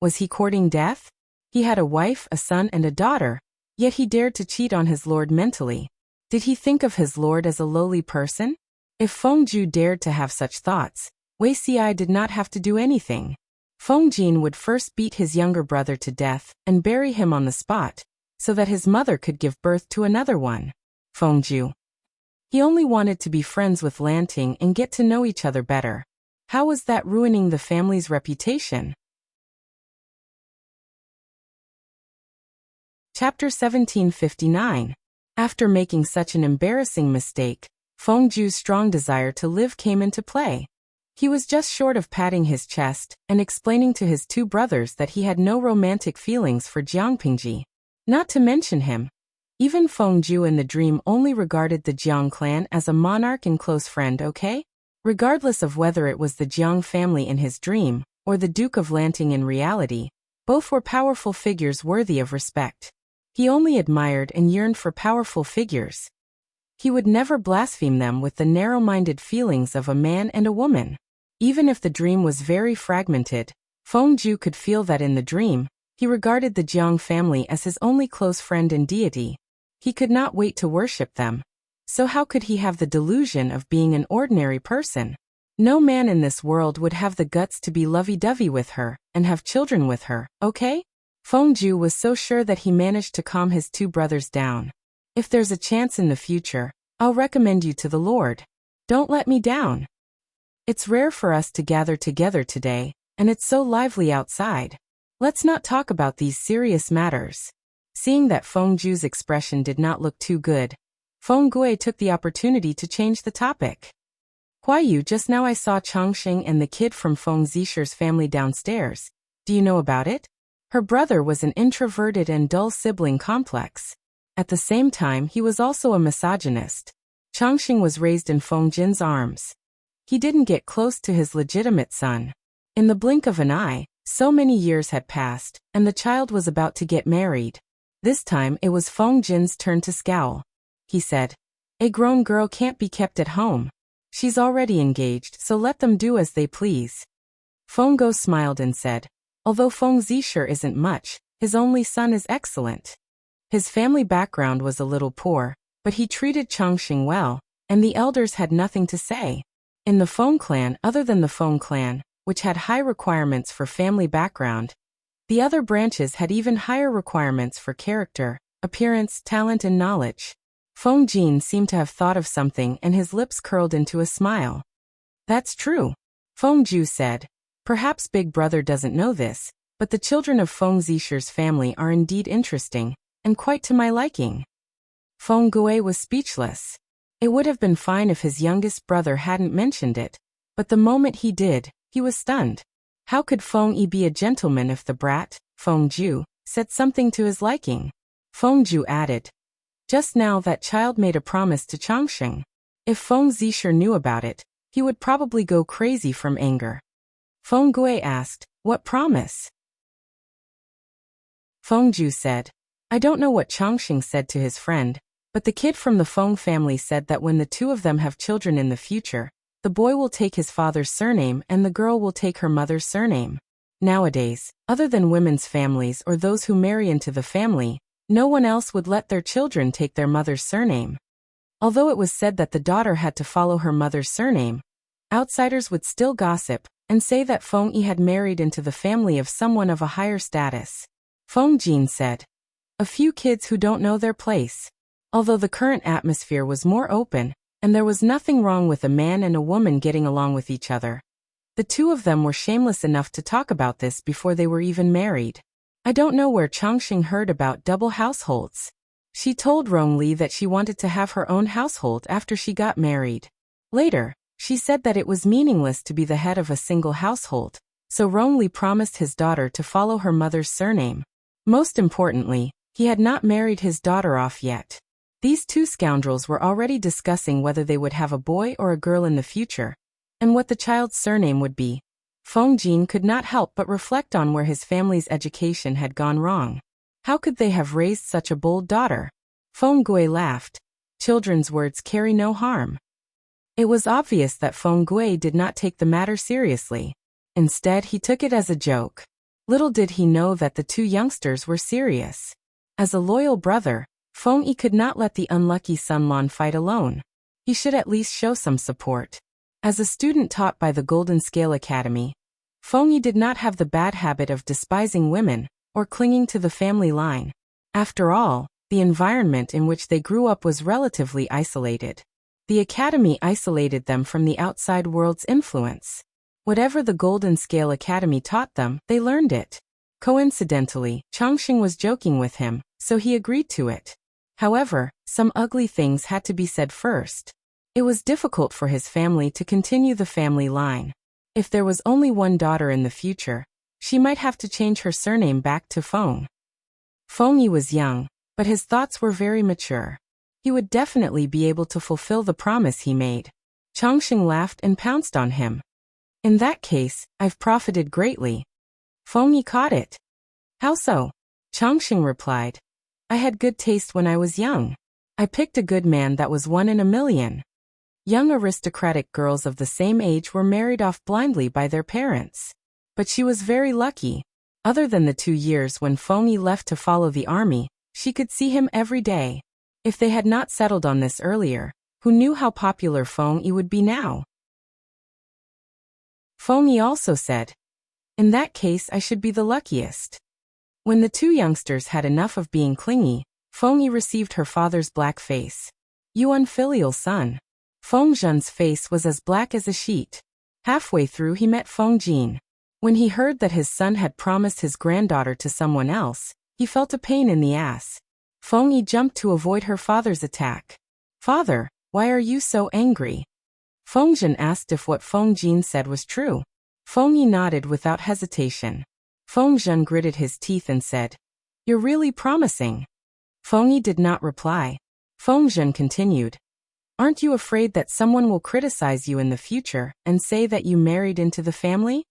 Was he courting death? He had a wife, a son, and a daughter, yet he dared to cheat on his lord mentally. Did he think of his lord as a lowly person? If Feng Ju dared to have such thoughts, Wuxia did not have to do anything. Feng Jin would first beat his younger brother to death and bury him on the spot, so that his mother could give birth to another one. Feng Ju. He only wanted to be friends with Lanting and get to know each other better. How was that ruining the family's reputation? Chapter 1759. After making such an embarrassing mistake, Feng Ju's strong desire to live came into play. He was just short of patting his chest and explaining to his two brothers that he had no romantic feelings for Jiangpingji. Not to mention him. Even Feng Ju in the dream only regarded the Jiang clan as a monarch and close friend, okay? Regardless of whether it was the Jiang family in his dream or the Duke of Lanting in reality, both were powerful figures worthy of respect. He only admired and yearned for powerful figures. He would never blaspheme them with the narrow-minded feelings of a man and a woman. Even if the dream was very fragmented, Feng Ju could feel that in the dream, he regarded the Jiang family as his only close friend and deity. He could not wait to worship them. So how could he have the delusion of being an ordinary person? No man in this world would have the guts to be lovey-dovey with her and have children with her, okay? Feng Ju was so sure that he managed to calm his two brothers down. If there's a chance in the future, I'll recommend you to the Lord. Don't let me down. It's rare for us to gather together today, and it's so lively outside. Let's not talk about these serious matters. Seeing that Feng Ju's expression did not look too good, Feng Gui took the opportunity to change the topic. Huayu, just now I saw Changxing and the kid from Feng Zisher's family downstairs. Do you know about it? Her brother was an introverted and dull sibling complex. At the same time, he was also a misogynist. Changxing was raised in Feng Jin's arms. He didn't get close to his legitimate son. In the blink of an eye, so many years had passed, and the child was about to get married. This time it was Feng Jin's turn to scowl. He said, "A grown girl can't be kept at home. She's already engaged, so let them do as they please." Feng Go smiled and said, "Although Feng Zisher isn't much, his only son is excellent." His family background was a little poor, but he treated Changxing well, and the elders had nothing to say. In the Feng clan, other than the Feng clan, which had high requirements for family background, the other branches had even higher requirements for character, appearance, talent, and knowledge. Feng Jin seemed to have thought of something and his lips curled into a smile. "That's true," Feng Ju said. "Perhaps Big Brother doesn't know this, but the children of Feng Zisher's family are indeed interesting, and quite to my liking." Feng Gui was speechless. It would have been fine if his youngest brother hadn't mentioned it, but the moment he did, he was stunned. How could Feng Yi be a gentleman if the brat, Feng Ju, said something to his liking? Feng Ju added, "Just now that child made a promise to Changxing. If Feng Zisher knew about it, he would probably go crazy from anger." Feng Gui asked, "What promise?" Feng Ju said, "I don't know what Changxing said to his friend, but the kid from the Feng family said that when the two of them have children in the future, the boy will take his father's surname and the girl will take her mother's surname. Nowadays, other than women's families or those who marry into the family, no one else would let their children take their mother's surname. Although it was said that the daughter had to follow her mother's surname, Outsiders would still gossip and say that Feng Yi had married into the family of someone of a higher status. Feng Jin said, "A few kids who don't know their place." Although the current atmosphere was more open, and there was nothing wrong with a man and a woman getting along with each other, the two of them were shameless enough to talk about this before they were even married. I don't know where Changxing heard about double households. She told Rongli that she wanted to have her own household after she got married. Later, she said that it was meaningless to be the head of a single household, so Rongli promised his daughter to follow her mother's surname. Most importantly, he had not married his daughter off yet. These two scoundrels were already discussing whether they would have a boy or a girl in the future, and what the child's surname would be. Feng Jin could not help but reflect on where his family's education had gone wrong. How could they have raised such a bold daughter? Feng Gui laughed. Children's words carry no harm. It was obvious that Feng Gui did not take the matter seriously. Instead, he took it as a joke. Little did he know that the two youngsters were serious. As a loyal brother, Feng Yi could not let the unlucky Sun Lan fight alone. He should at least show some support. As a student taught by the Golden Scale Academy, Feng Yi did not have the bad habit of despising women or clinging to the family line. After all, the environment in which they grew up was relatively isolated. The academy isolated them from the outside world's influence. Whatever the Golden Scale Academy taught them, they learned it. Coincidentally, Changxing was joking with him, so he agreed to it. However, some ugly things had to be said first. It was difficult for his family to continue the family line. If there was only one daughter in the future, she might have to change her surname back to Feng. Feng Yi was young, but his thoughts were very mature. He would definitely be able to fulfill the promise he made. Changxing laughed and pounced on him. "In that case, I've profited greatly." Feng Yi caught it. "How so?" Changxing replied, "I had good taste when I was young. I picked a good man that was 1 in a million." Young aristocratic girls of the same age were married off blindly by their parents. But she was very lucky. Other than the 2 years when Feng Yi left to follow the army, she could see him every day. If they had not settled on this earlier, who knew how popular Feng Yi would be now? Feng Yi also said, "In that case I should be the luckiest." When the two youngsters had enough of being clingy, Feng Yi received her father's black face. "You unfilial son." Feng Zhen's face was as black as a sheet. Halfway through he met Feng Jin. When he heard that his son had promised his granddaughter to someone else, he felt a pain in the ass. Feng Yi jumped to avoid her father's attack. "Father, why are you so angry?" Feng Zhen asked if what Feng Jin said was true. Feng Yi nodded without hesitation. Feng Zhen gritted his teeth and said, "You're really promising." Feng Yi did not reply. Feng Zhen continued, "Aren't you afraid that someone will criticize you in the future and say that you married into the family?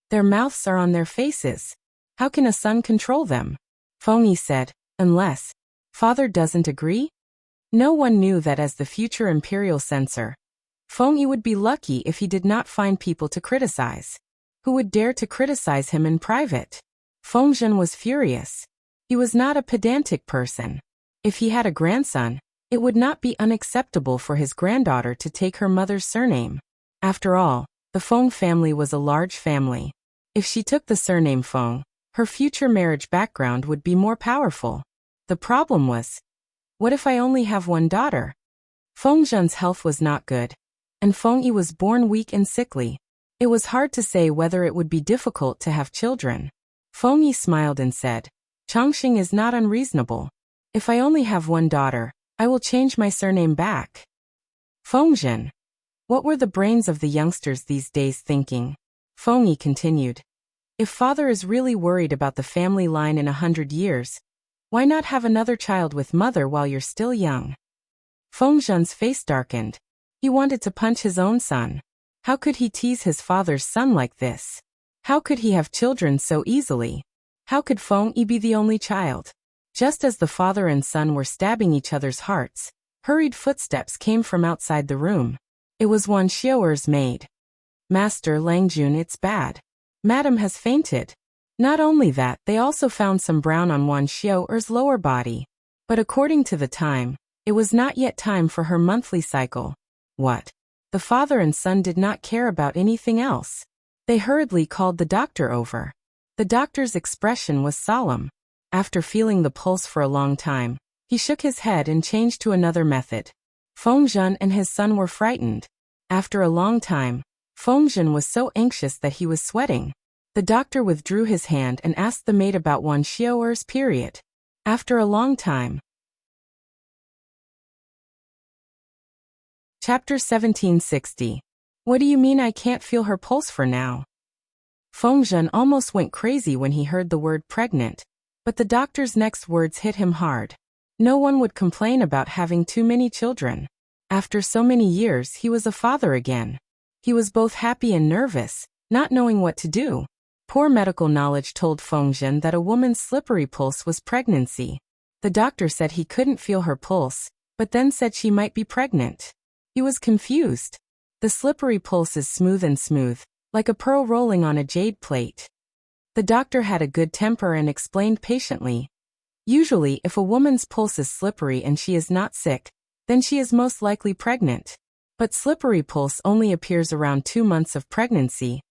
Their mouths are on their faces. How can a son control them?" Feng Yi said, "Unless father doesn't agree?" No one knew that as the future imperial censor, Feng Yi would be lucky if he did not find people to criticize. Who would dare to criticize him in private? Feng Zhen was furious. He was not a pedantic person. If he had a grandson, it would not be unacceptable for his granddaughter to take her mother's surname. After all, the Feng family was a large family. If she took the surname Feng, her future marriage background would be more powerful. The problem was, what if I only have one daughter? Feng Zhen's health was not good, and Feng Yi was born weak and sickly. It was hard to say whether it would be difficult to have children. Feng Yi smiled and said, "Changxing is not unreasonable. If I only have one daughter, I will change my surname back." Feng Zhen. What were the brains of the youngsters these days thinking? Feng Yi continued, "If father is really worried about the family line in 100 years, why not have another child with mother while you're still young?" Feng Zhen's face darkened. He wanted to punch his own son. How could he tease his father's son like this? How could he have children so easily? How could Feng Yi be the only child? Just as the father and son were stabbing each other's hearts, hurried footsteps came from outside the room. It was Wan Xiaoer's maid. "Master Langjun, it's bad. Madam has fainted." Not only that, they also found some brown on Wan Xiaoer's lower body. But according to the time, it was not yet time for her monthly cycle. What? The father and son did not care about anything else. They hurriedly called the doctor over. The doctor's expression was solemn. After feeling the pulse for a long time, he shook his head and changed to another method. Fengzhen and his son were frightened. After a long time, Fengzhen was so anxious that he was sweating. The doctor withdrew his hand and asked the maid about Wan Xiaoer's period. After a long time. Chapter 1760. What do you mean I can't feel her pulse for now? Fengzhen almost went crazy when he heard the word pregnant, but the doctor's next words hit him hard. No one would complain about having too many children. After so many years, he was a father again. He was both happy and nervous, not knowing what to do. Poor medical knowledge told Fengzhen that a woman's slippery pulse was pregnancy. The doctor said he couldn't feel her pulse, but then said she might be pregnant. He was confused. The slippery pulse is smooth, like a pearl rolling on a jade plate. The doctor had a good temper and explained patiently. Usually, if a woman's pulse is slippery and she is not sick, then she is most likely pregnant. But slippery pulse only appears around 2 months of pregnancy,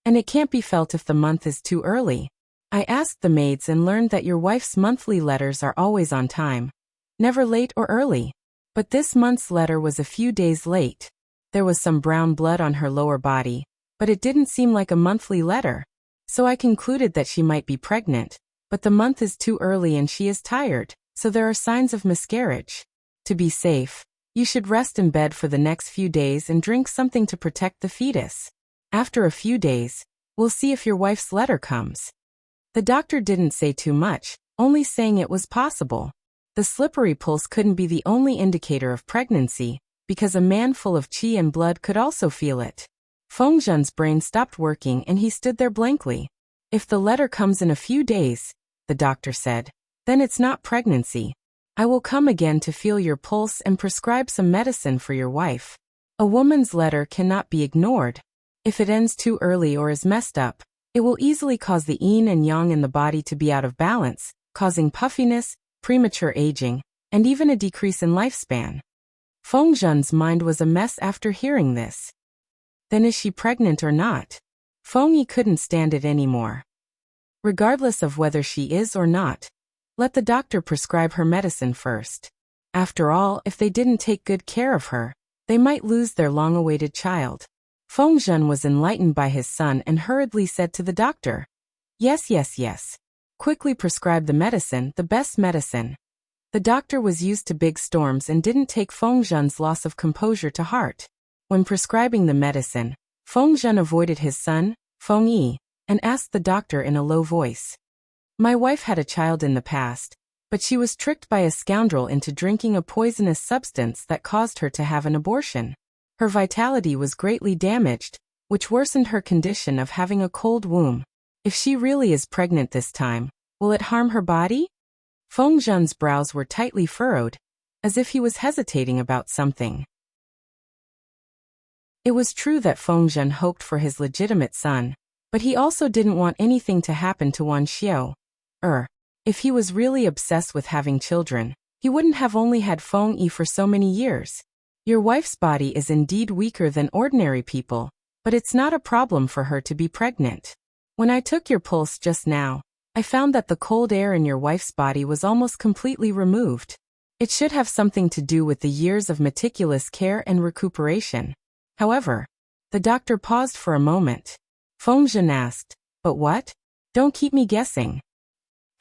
and it can't be felt if the month is too early. I asked the maids and learned that your wife's monthly letters are always on time, never late or early. But this month's letter was a few days late. There was some brown blood on her lower body, but it didn't seem like a monthly letter. So I concluded that she might be pregnant, but the month is too early and she is tired, so there are signs of miscarriage. To be safe, you should rest in bed for the next few days and drink something to protect the fetus. After a few days, we'll see if your wife's letter comes. The doctor didn't say too much, only saying it was possible. The slippery pulse couldn't be the only indicator of pregnancy, because a man full of qi and blood could also feel it. Fengzhen's brain stopped working and he stood there blankly. If the letter comes in a few days, the doctor said, then it's not pregnancy. I will come again to feel your pulse and prescribe some medicine for your wife. A woman's letter cannot be ignored. If it ends too early or is messed up, it will easily cause the yin and yang in the body to be out of balance, causing puffiness, premature aging, and even a decrease in lifespan. Fengzhen's mind was a mess after hearing this. Then is she pregnant or not? Fengyi couldn't stand it anymore. Regardless of whether she is or not, let the doctor prescribe her medicine first. After all, if they didn't take good care of her, they might lose their long-awaited child. Fengzhen was enlightened by his son and hurriedly said to the doctor, Yes. Quickly prescribe the medicine, the best medicine. The doctor was used to big storms and didn't take Fengzhen's loss of composure to heart. When prescribing the medicine, Fengzhen avoided his son, Fengyi, and asked the doctor in a low voice. My wife had a child in the past, but she was tricked by a scoundrel into drinking a poisonous substance that caused her to have an abortion. Her vitality was greatly damaged, which worsened her condition of having a cold womb. If she really is pregnant this time, will it harm her body? Fengzhen's brows were tightly furrowed, as if he was hesitating about something. It was true that Fengzhen hoped for his legitimate son, but he also didn't want anything to happen to Wan Xiao. If he was really obsessed with having children, he wouldn't have only had Fengyi for so many years. Your wife's body is indeed weaker than ordinary people, but it's not a problem for her to be pregnant. When I took your pulse just now, I found that the cold air in your wife's body was almost completely removed. It should have something to do with the years of meticulous care and recuperation. However, the doctor paused for a moment. Fengzhen asked, But what? Don't keep me guessing.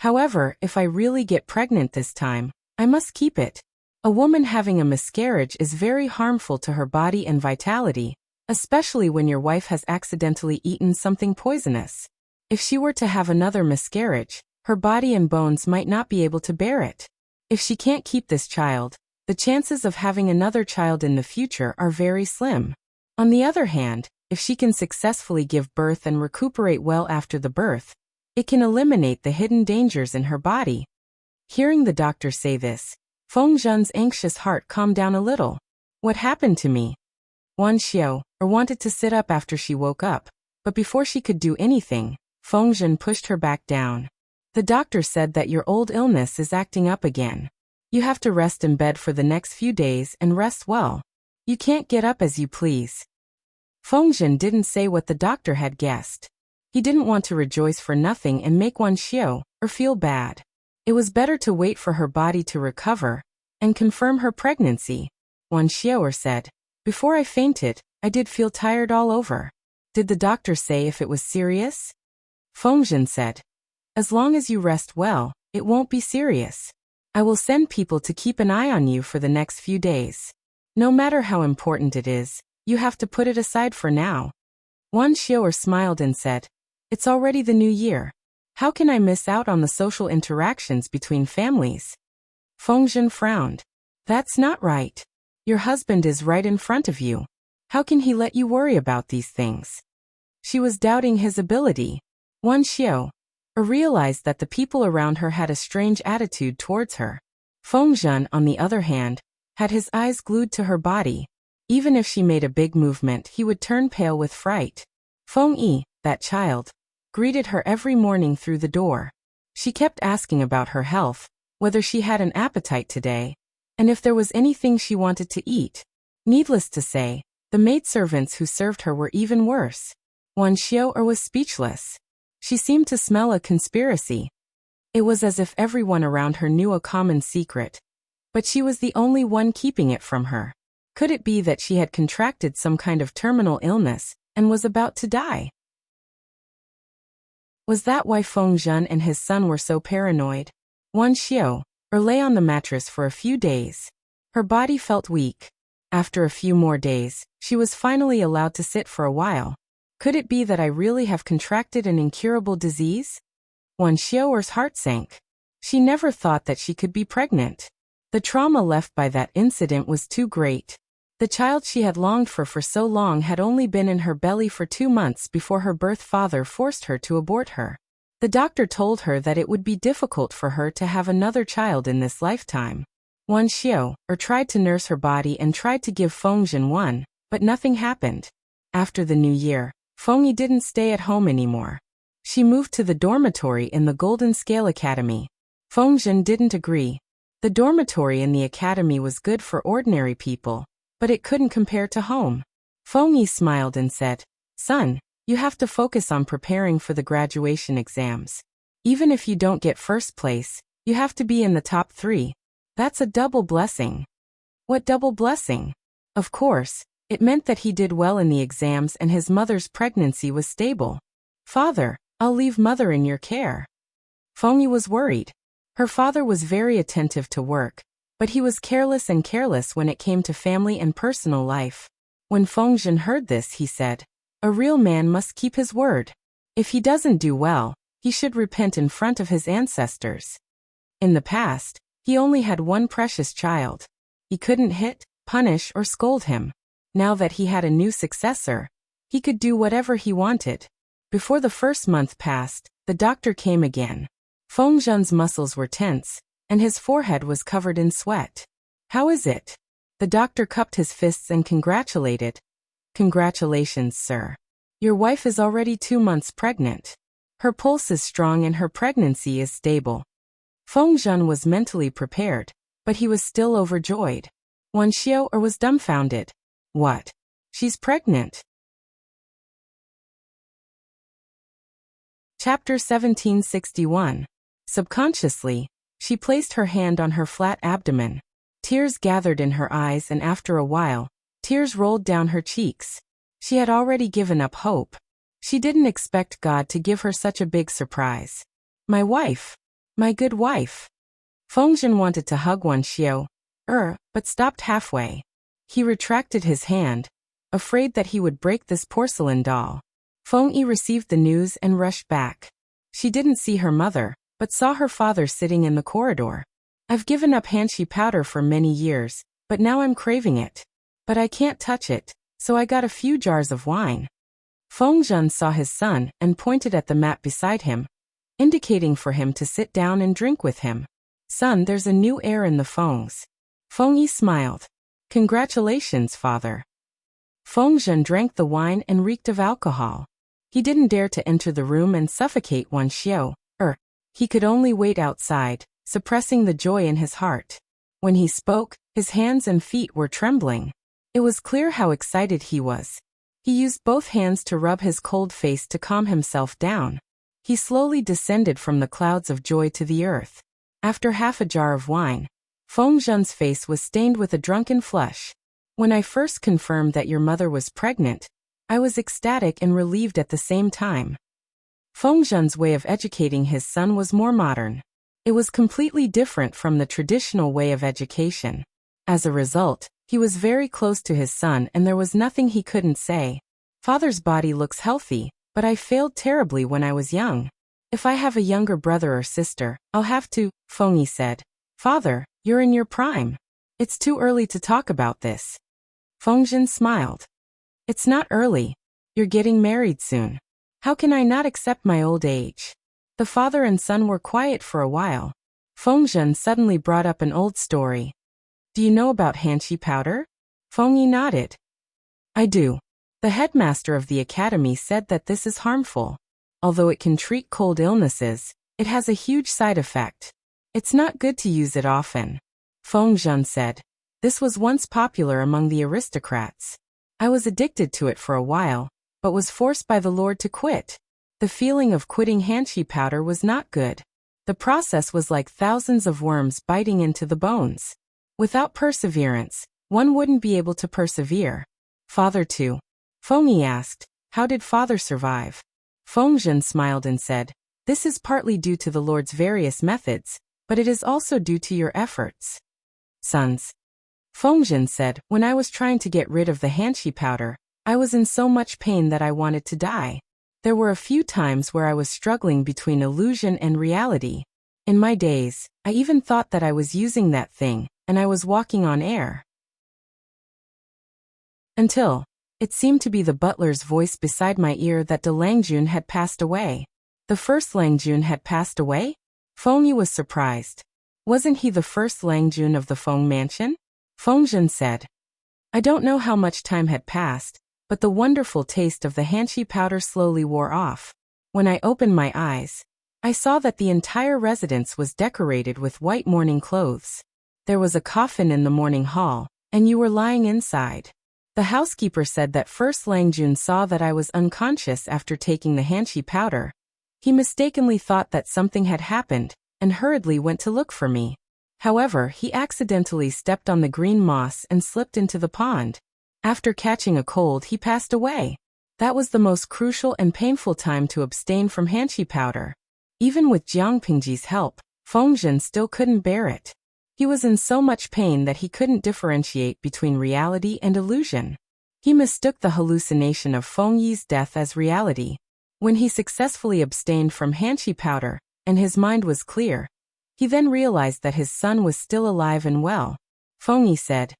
However, if I really get pregnant this time, I must keep it. A woman having a miscarriage is very harmful to her body and vitality, especially when your wife has accidentally eaten something poisonous. If she were to have another miscarriage, her body and bones might not be able to bear it. If she can't keep this child, the chances of having another child in the future are very slim. On the other hand, if she can successfully give birth and recuperate well after the birth, it can eliminate the hidden dangers in her body. Hearing the doctor say this, Fengzhen's anxious heart calmed down a little. What happened to me? Wan Xiao wanted to sit up after she woke up, but before she could do anything, Fengzhen pushed her back down. The doctor said that your old illness is acting up again. You have to rest in bed for the next few days and rest well. You can't get up as you please. Fengzhen didn't say what the doctor had guessed. He didn't want to rejoice for nothing and make Wuxia or feel bad. It was better to wait for her body to recover and confirm her pregnancy. Wuxia said, "Before I fainted, I did feel tired all over. Did the doctor say if it was serious?" Fengzhen said, "As long as you rest well, it won't be serious. I will send people to keep an eye on you for the next few days. No matter how important it is, you have to put it aside for now." Wuxia smiled and said, "It's already the new year. How can I miss out on the social interactions between families?" Fengzhen frowned. "That's not right. Your husband is right in front of you. How can he let you worry about these things?" She was doubting his ability. Wuxia realized that the people around her had a strange attitude towards her. Fengzhen, on the other hand, had his eyes glued to her body. Even if she made a big movement, he would turn pale with fright. Fengyi, that child, greeted her every morning through the door. She kept asking about her health, whether she had an appetite today, and if there was anything she wanted to eat. Needless to say, the maidservants who served her were even worse. Wuxia was speechless. She seemed to smell a conspiracy. It was as if everyone around her knew a common secret, but she was the only one keeping it from her. Could it be that she had contracted some kind of terminal illness and was about to die? Was that why Fengzhen and his son were so paranoid? Wuxia lay on the mattress for a few days. Her body felt weak. After a few more days, she was finally allowed to sit for a while. Could it be that I really have contracted an incurable disease? Wuxia's heart sank. She never thought that she could be pregnant. The trauma left by that incident was too great. The child she had longed for so long had only been in her belly for 2 months before her birth father forced her to abort her. The doctor told her that it would be difficult for her to have another child in this lifetime. Wuxia tried to nurse her body and tried to give Fengzhen one, but nothing happened. After the new year, Fengyi didn't stay at home anymore. She moved to the dormitory in the Golden Scale Academy. Fengzhen didn't agree. The dormitory in the academy was good for ordinary people, but it couldn't compare to home. Fengyi smiled and said, "Son, you have to focus on preparing for the graduation exams. Even if you don't get first place, you have to be in the top 3. That's a double blessing." What double blessing? Of course, it meant that he did well in the exams and his mother's pregnancy was stable. "Father, I'll leave mother in your care." Fengyi was worried. Her father was very attentive to work, but he was careless when it came to family and personal life. When Fengzhen heard this, he said, "A real man must keep his word. If he doesn't do well, he should repent in front of his ancestors." In the past, he only had one precious child. He couldn't hit, punish, or scold him. Now that he had a new successor, he could do whatever he wanted. Before the first month passed, the doctor came again. Fengzhen's muscles were tense, and his forehead was covered in sweat. "How is it?" The doctor cupped his fists and congratulated. "Congratulations, sir. Your wife is already 2 months pregnant. Her pulse is strong and her pregnancy is stable." Fengzhen was mentally prepared, but he was still overjoyed. Wuxia was dumbfounded. "What? She's pregnant?" Chapter 1761. Subconsciously, she placed her hand on her flat abdomen. Tears gathered in her eyes and after a while, tears rolled down her cheeks. She had already given up hope. She didn't expect God to give her such a big surprise. "My wife. My good wife." Fengzhen wanted to hug Wuxia, but stopped halfway. He retracted his hand, afraid that he would break this porcelain doll. Fengyi received the news and rushed back. She didn't see her mother, but saw her father sitting in the corridor. "I've given up hanshi powder for many years, but now I'm craving it. But I can't touch it, so I got a few jars of wine." Fengzhen saw his son and pointed at the mat beside him, indicating for him to sit down and drink with him. "Son, there's a new heir in the Fengs." Fengyi smiled. "Congratulations, father." Fengzhen drank the wine and reeked of alcohol. He didn't dare to enter the room and suffocate Wuxia. He could only wait outside, suppressing the joy in his heart. When he spoke, his hands and feet were trembling. It was clear how excited he was. He used both hands to rub his cold face to calm himself down. He slowly descended from the clouds of joy to the earth. After half a jar of wine, Feng Zhen's face was stained with a drunken flush. When I first confirmed that your mother was pregnant, I was ecstatic and relieved at the same time. Feng Zhen's way of educating his son was more modern. It was completely different from the traditional way of education. As a result, he was very close to his son and there was nothing he couldn't say. Father's body looks healthy, but I failed terribly when I was young. If I have a younger brother or sister, I'll have to, Feng Yi said. Father, you're in your prime. It's too early to talk about this. Feng Zhen smiled. It's not early. You're getting married soon. How can I not accept my old age? The father and son were quiet for a while. Feng Zhen suddenly brought up an old story. Do you know about Hanshi powder? Feng Yi nodded. I do. The headmaster of the academy said that this is harmful. Although it can treat cold illnesses, it has a huge side effect. It's not good to use it often. Feng Zhen said. This was once popular among the aristocrats. I was addicted to it for a while, but was forced by the Lord to quit. The feeling of quitting Hanshi powder was not good. The process was like thousands of worms biting into the bones. Without perseverance, one wouldn't be able to persevere. Father too? Feng Yi asked. How did father survive? Feng Zhen smiled and said, this is partly due to the Lord's various methods, but it is also due to your efforts. Sons. Feng Zhen said, when I was trying to get rid of the Hanshi powder, I was in so much pain that I wanted to die. There were a few times where I was struggling between illusion and reality. In my days, I even thought that I was using that thing, and I was walking on air. Until it seemed to be the butler's voice beside my ear that De Langjun had passed away. The first Langjun had passed away? Feng Yi was surprised. Wasn't he the first Langjun of the Feng mansion? Feng Zhen said. I don't know how much time had passed, but the wonderful taste of the Hanshi powder slowly wore off. When I opened my eyes, I saw that the entire residence was decorated with white mourning clothes. There was a coffin in the mourning hall, and you were lying inside. The housekeeper said that first Langjun saw that I was unconscious after taking the Hanshi powder. He mistakenly thought that something had happened, and hurriedly went to look for me. However, he accidentally stepped on the green moss and slipped into the pond. After catching a cold, he passed away. That was the most crucial and painful time to abstain from Hanshi powder. Even with Jiang Pingji's help, Feng Zhen still couldn't bear it. He was in so much pain that he couldn't differentiate between reality and illusion. He mistook the hallucination of Feng Yi's death as reality. When he successfully abstained from Hanshi powder, and his mind was clear, he then realized that his son was still alive and well. Feng Yi said,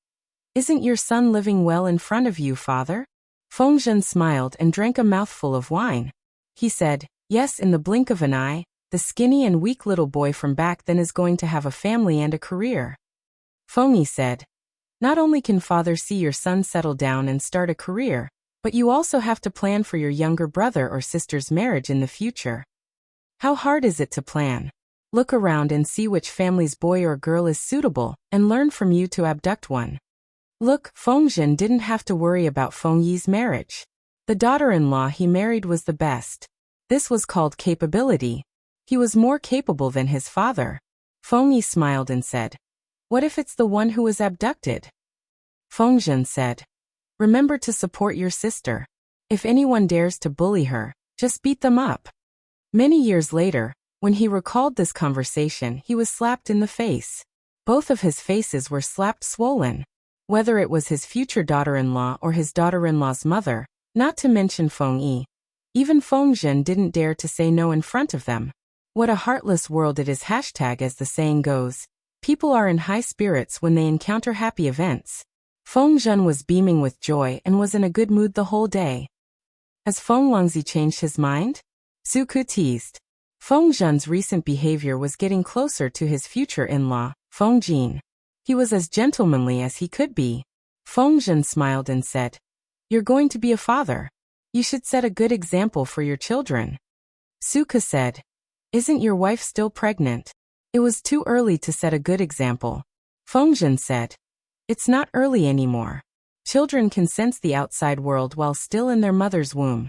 Isn't your son living well in front of you, father? Feng Zhen smiled and drank a mouthful of wine. He said, Yes, in the blink of an eye. The skinny and weak little boy from back then is going to have a family and a career. Feng Yi said, Not only can father see your son settle down and start a career, but you also have to plan for your younger brother or sister's marriage in the future. How hard is it to plan? Look around and see which family's boy or girl is suitable, and learn from you to abduct one. Look, Feng Zhen didn't have to worry about Feng Yi's marriage. The daughter-in-law he married was the best. This was called capability. He was more capable than his father. Feng Yi smiled and said, What if it's the one who was abducted? Feng Zhen said, Remember to support your sister. If anyone dares to bully her, just beat them up. Many years later, when he recalled this conversation, he was slapped in the face. Both of his faces were slapped swollen. Whether it was his future daughter-in-law or his daughter-in-law's mother, not to mention Feng Yi, even Feng Zhen didn't dare to say no in front of them. What a heartless world it is. As the saying goes, people are in high spirits when they encounter happy events. Feng Zhen was beaming with joy and was in a good mood the whole day. Has Feng Longzi changed his mind? Su Ku teased. Feng Zhen's recent behavior was getting closer to his future in-law, Feng Jin. He was as gentlemanly as he could be. Feng Zhen smiled and said, You're going to be a father. You should set a good example for your children. Suka said, Isn't your wife still pregnant? It was too early to set a good example. Feng Zhen said, It's not early anymore. Children can sense the outside world while still in their mother's womb.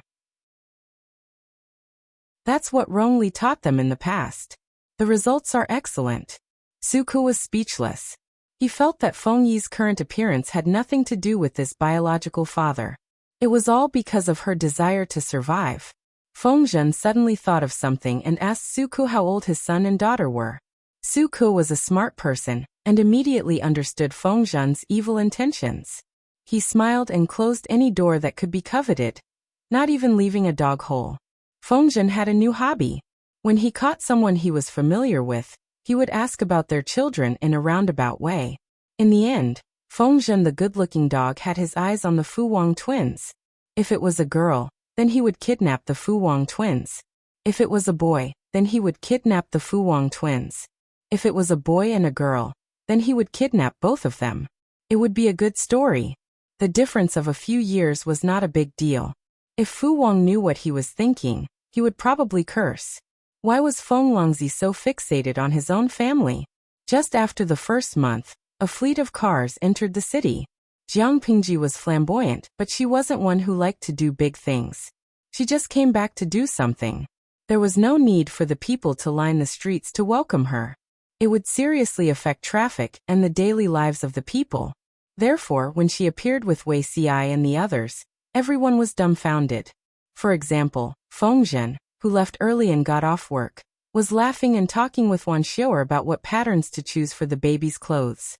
That's what Rongli taught them in the past. The results are excellent. Suku was speechless. He felt that Feng Yi's current appearance had nothing to do with this biological father. It was all because of her desire to survive. Feng Zhen suddenly thought of something and asked Suku how old his son and daughter were. Suku was a smart person and immediately understood Feng Zhen's evil intentions. He smiled and closed any door that could be coveted, not even leaving a dog hole. Feng Zhen had a new hobby. When he caught someone he was familiar with, he would ask about their children in a roundabout way. In the end, Feng Zhen the good-looking dog had his eyes on the Fu Wang twins. If it was a girl, then he would kidnap the Fu Wang twins. If it was a boy, then he would kidnap the Fu Wang twins. If it was a boy and a girl, then he would kidnap both of them. It would be a good story. The difference of a few years was not a big deal. If Fu Wang knew what he was thinking, he would probably curse. Why was Feng Longzi so fixated on his own family? Just after the first month, a fleet of cars entered the city. Jiang Pingji was flamboyant, but she wasn't one who liked to do big things. She just came back to do something. There was no need for the people to line the streets to welcome her. It would seriously affect traffic and the daily lives of the people. Therefore, when she appeared with Wei Xi and the others, everyone was dumbfounded. For example, Feng Zhen, who left early and got off work, was laughing and talking with Wan Xiaoer about what patterns to choose for the baby's clothes.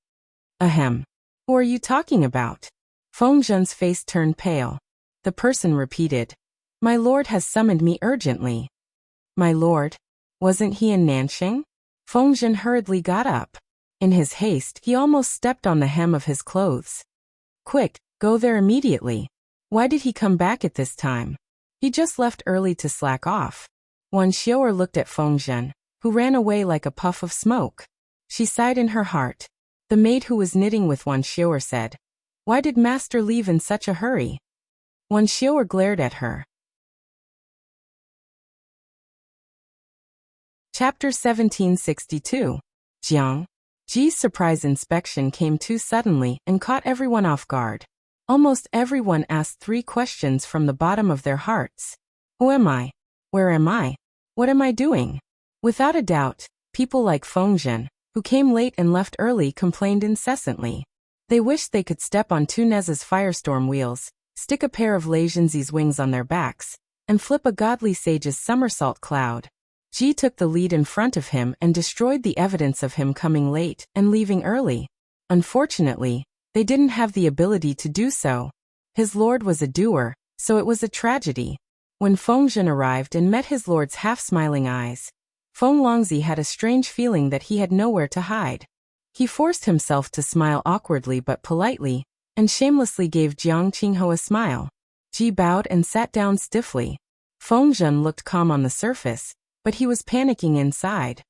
Ahem. Who are you talking about? Feng Zhen's face turned pale. The person repeated, "My lord has summoned me urgently." My lord? Wasn't he in Nanxing? Feng Zhen hurriedly got up. In his haste, he almost stepped on the hem of his clothes. Quick, go there immediately. Why did he come back at this time? He just left early to slack off. Wan Xiaoer looked at Feng Zhen, who ran away like a puff of smoke. She sighed in her heart. The maid who was knitting with Wan Xiaoer said, "Why did master leave in such a hurry?" Wan Xiaoer glared at her. Chapter 1762. Jiang. Ji's surprise inspection came too suddenly and caught everyone off guard. Almost everyone asked 3 questions from the bottom of their hearts. Who am I? Where am I? What am I doing? Without a doubt, people like Feng Zhen, who came late and left early, complained incessantly. They wished they could step on Tunez's firestorm wheels, stick a pair of Lei Zhenzi's wings on their backs, and flip a godly sage's somersault cloud. Ji took the lead in front of him and destroyed the evidence of him coming late and leaving early. Unfortunately, they didn't have the ability to do so. His lord was a doer, so it was a tragedy. When Feng Zhen arrived and met his lord's half-smiling eyes, Feng Longzi had a strange feeling that he had nowhere to hide. He forced himself to smile awkwardly but politely, and shamelessly gave Jiang Qingho a smile. Ji bowed and sat down stiffly. Feng Zhen looked calm on the surface, but he was panicking inside.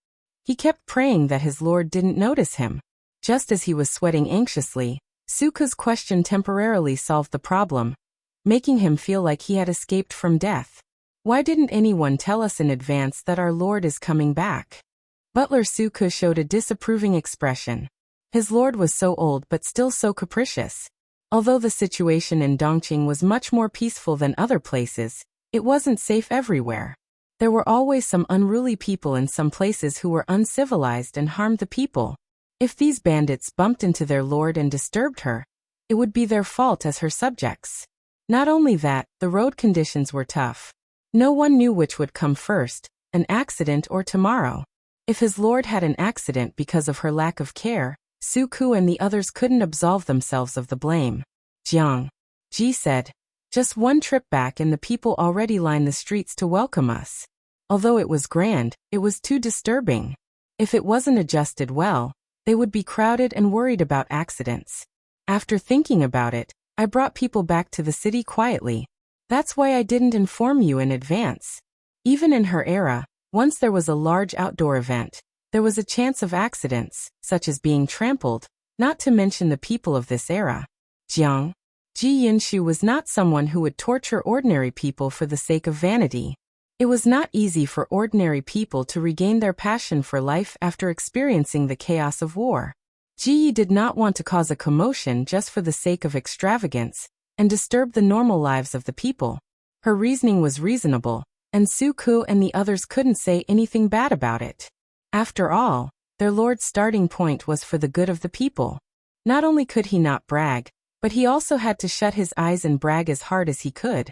He kept praying that his lord didn't notice him. Just as he was sweating anxiously, Suku's question temporarily solved the problem, making him feel like he had escaped from death. Why didn't anyone tell us in advance that our lord is coming back? Butler Suku showed a disapproving expression. His lord was so old but still so capricious. Although the situation in Dongqing was much more peaceful than other places, it wasn't safe everywhere. There were always some unruly people in some places who were uncivilized and harmed the people. If these bandits bumped into their lord and disturbed her, it would be their fault as her subjects. Not only that, the road conditions were tough. No one knew which would come first, an accident or tomorrow. If his lord had an accident because of her lack of care, Suku and the others couldn't absolve themselves of the blame. Jiang. Ji said, "Just one trip back and the people already lined the streets to welcome us. Although it was grand, it was too disturbing. If it wasn't adjusted well, they would be crowded and worried about accidents. After thinking about it, I brought people back to the city quietly. That's why I didn't inform you in advance." Even in her era, once there was a large outdoor event, there was a chance of accidents, such as being trampled, not to mention the people of this era. Jiang. Ji Yinshu was not someone who would torture ordinary people for the sake of vanity. It was not easy for ordinary people to regain their passion for life after experiencing the chaos of war. Ji did not want to cause a commotion just for the sake of extravagance and disturb the normal lives of the people. Her reasoning was reasonable, and Suku and the others couldn't say anything bad about it. After all, their lord's starting point was for the good of the people. Not only could he not brag, but he also had to shut his eyes and brag as hard as he could.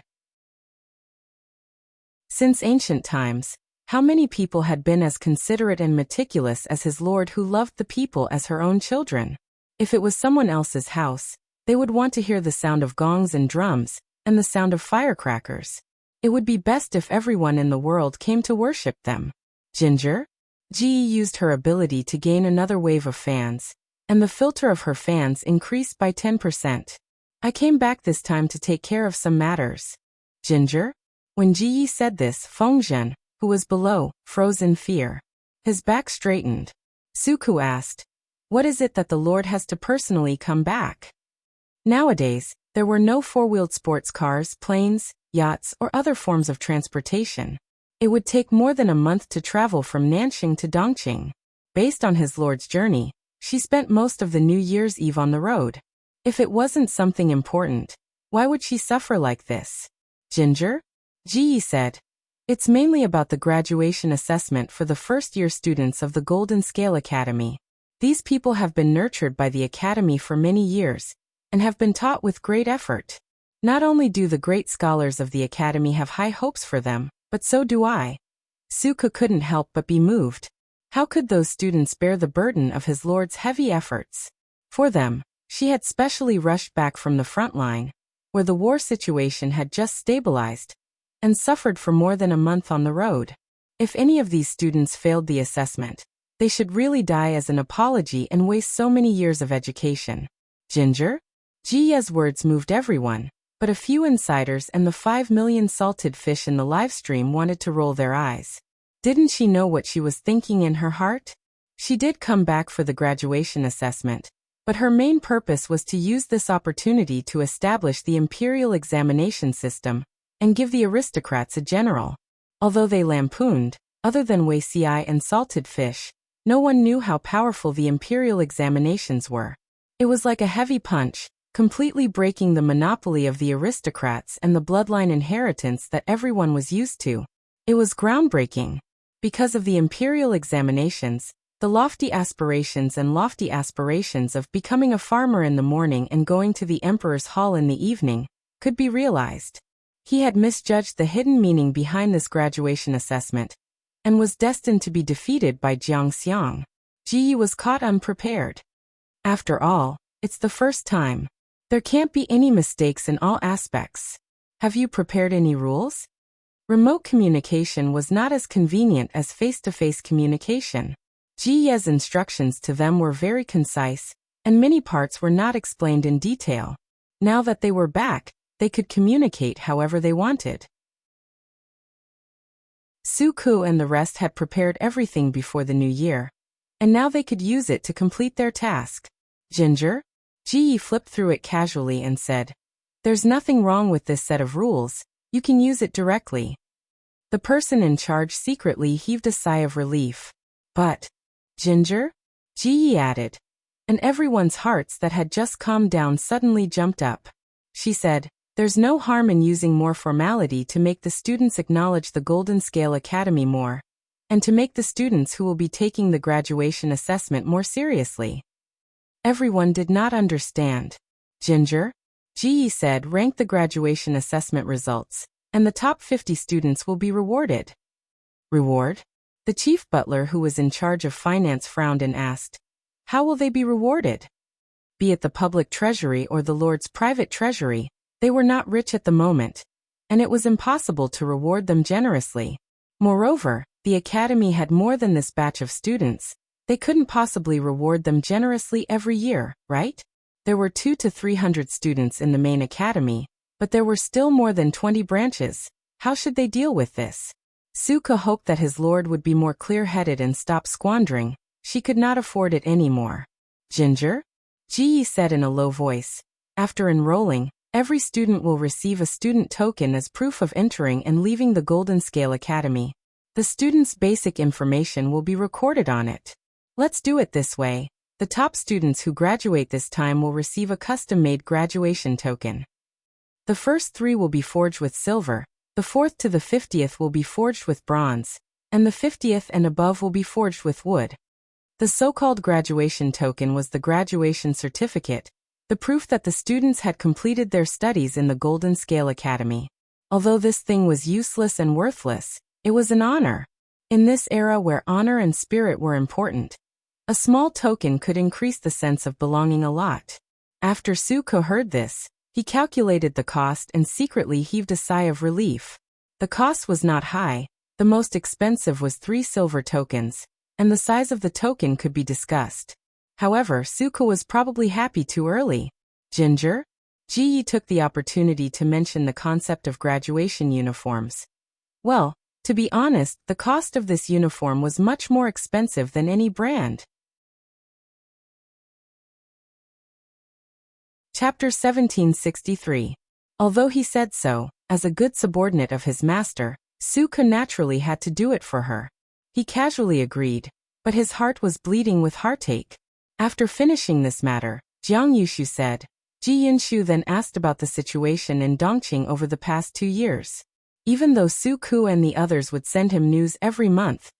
Since ancient times, how many people had been as considerate and meticulous as his lord who loved the people as her own children? If it was someone else's house, they would want to hear the sound of gongs and drums, and the sound of firecrackers. It would be best if everyone in the world came to worship them. Ginger? Ji used her ability to gain another wave of fans, and the filter of her fans increased by 10%. I came back this time to take care of some matters. Ginger? When Ji said this, Fengzhen, who was below, froze in fear. His back straightened. Suku asked, "What is it that the Lord has to personally come back?" Nowadays, there were no four-wheeled sports cars, planes, yachts, or other forms of transportation. It would take more than a month to travel from Nanxing to Dongqing. Based on his lord's journey, she spent most of the New Year's Eve on the road. If it wasn't something important, why would she suffer like this? Ginger? Ji said, "It's mainly about the graduation assessment for the first-year students of the Golden Scale Academy. These people have been nurtured by the academy for many years, and have been taught with great effort. Not only do the great scholars of the academy have high hopes for them, but so do I." Suku couldn't help but be moved. How could those students bear the burden of his lord's heavy efforts? For them, she had specially rushed back from the front line, where the war situation had just stabilized, and suffered for more than a month on the road. If any of these students failed the assessment, they should really die as an apology and waste so many years of education. Ginger? Ji's words moved everyone, but a few insiders and the 5 million salted fish in the livestream wanted to roll their eyes. Didn't she know what she was thinking in her heart? She did come back for the graduation assessment, but her main purpose was to use this opportunity to establish the imperial examination system and give the aristocrats a general. Although they lampooned, other than Wuxia and salted fish, no one knew how powerful the imperial examinations were. It was like a heavy punch, completely breaking the monopoly of the aristocrats and the bloodline inheritance that everyone was used to. It was groundbreaking. Because of the imperial examinations, the lofty aspirations of becoming a farmer in the morning and going to the emperor's hall in the evening could be realized. He had misjudged the hidden meaning behind this graduation assessment, and was destined to be defeated by Jiang Xiang. Ji was caught unprepared. After all, it's the first time. There can't be any mistakes in all aspects. Have you prepared any rules? Remote communication was not as convenient as face-to-face communication. Ji's instructions to them were very concise, and many parts were not explained in detail. Now that they were back, they could communicate however they wanted. Suku and the rest had prepared everything before the new year, and now they could use it to complete their task. Ginger? Ji flipped through it casually and said, "There's nothing wrong with this set of rules, you can use it directly." The person in charge secretly heaved a sigh of relief. But, Ginger? Ji added, and everyone's hearts that had just calmed down suddenly jumped up. She said, "There's no harm in using more formality to make the students acknowledge the Golden Scale Academy more, and to make the students who will be taking the graduation assessment more seriously." Everyone did not understand. Ginger? Ji said, "Rank the graduation assessment results, and the top 50 students will be rewarded." Reward? The chief butler who was in charge of finance frowned and asked, "How will they be rewarded?" Be it the public treasury or the Lord's private treasury, they were not rich at the moment, and it was impossible to reward them generously. Moreover, the academy had more than this batch of students. They couldn't possibly reward them generously every year, right? There were 200 to 300 students in the main academy, but there were still more than 20 branches. How should they deal with this? Suka hoped that his lord would be more clear-headed and stop squandering. She could not afford it anymore. Ginger? Ji said in a low voice. After enrolling, every student will receive a student token as proof of entering and leaving the Golden Scale Academy. The student's basic information will be recorded on it. Let's do it this way. The top students who graduate this time will receive a custom-made graduation token. The first 3 will be forged with silver, the 4th to the 50th will be forged with bronze, and the 50th and above will be forged with wood. The so-called graduation token was the graduation certificate, the proof that the students had completed their studies in the Golden Scale Academy. Although this thing was useless and worthless, it was an honor. In this era where honor and spirit were important, a small token could increase the sense of belonging a lot. After Suko heard this, he calculated the cost and secretly heaved a sigh of relief. The cost was not high, the most expensive was 3 silver tokens, and the size of the token could be discussed. However, Suko was probably happy too early. Ginger? Ji Yi took the opportunity to mention the concept of graduation uniforms. Well, to be honest, the cost of this uniform was much more expensive than any brand. Chapter 1763. Although he said so, as a good subordinate of his master, Suko naturally had to do it for her. He casually agreed, but his heart was bleeding with heartache. After finishing this matter, Jiang Yushu said. Ji Yinshu then asked about the situation in Dongqing over the past 2 years. Even though Suko and the others would send him news every month,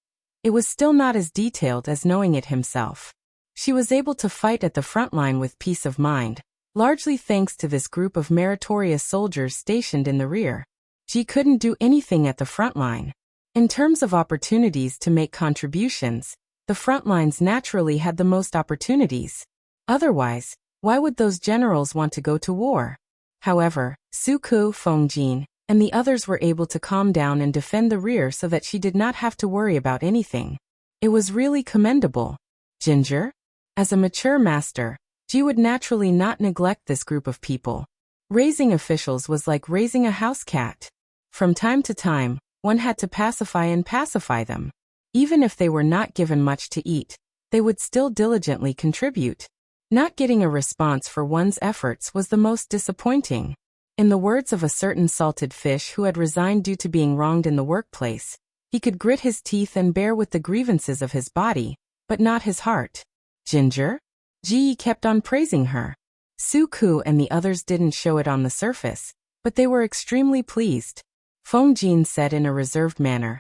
it was still not as detailed as knowing it himself. She was able to fight at the front line with peace of mind, largely thanks to this group of meritorious soldiers stationed in the rear. Ji couldn't do anything at the front line. In terms of opportunities to make contributions, the front lines naturally had the most opportunities. Otherwise, why would those generals want to go to war? However, Suko, Fengjin, and the others were able to calm down and defend the rear so that she did not have to worry about anything. It was really commendable. Ginger? As a mature master, Ji would naturally not neglect this group of people. Raising officials was like raising a house cat. From time to time, one had to pacify them. Even if they were not given much to eat, they would still diligently contribute. Not getting a response for one's efforts was the most disappointing. In the words of a certain salted fish who had resigned due to being wronged in the workplace, he could grit his teeth and bear with the grievances of his body, but not his heart. Ginger? Ji kept on praising her. Suko and the others didn't show it on the surface, but they were extremely pleased. Fengjin said in a reserved manner,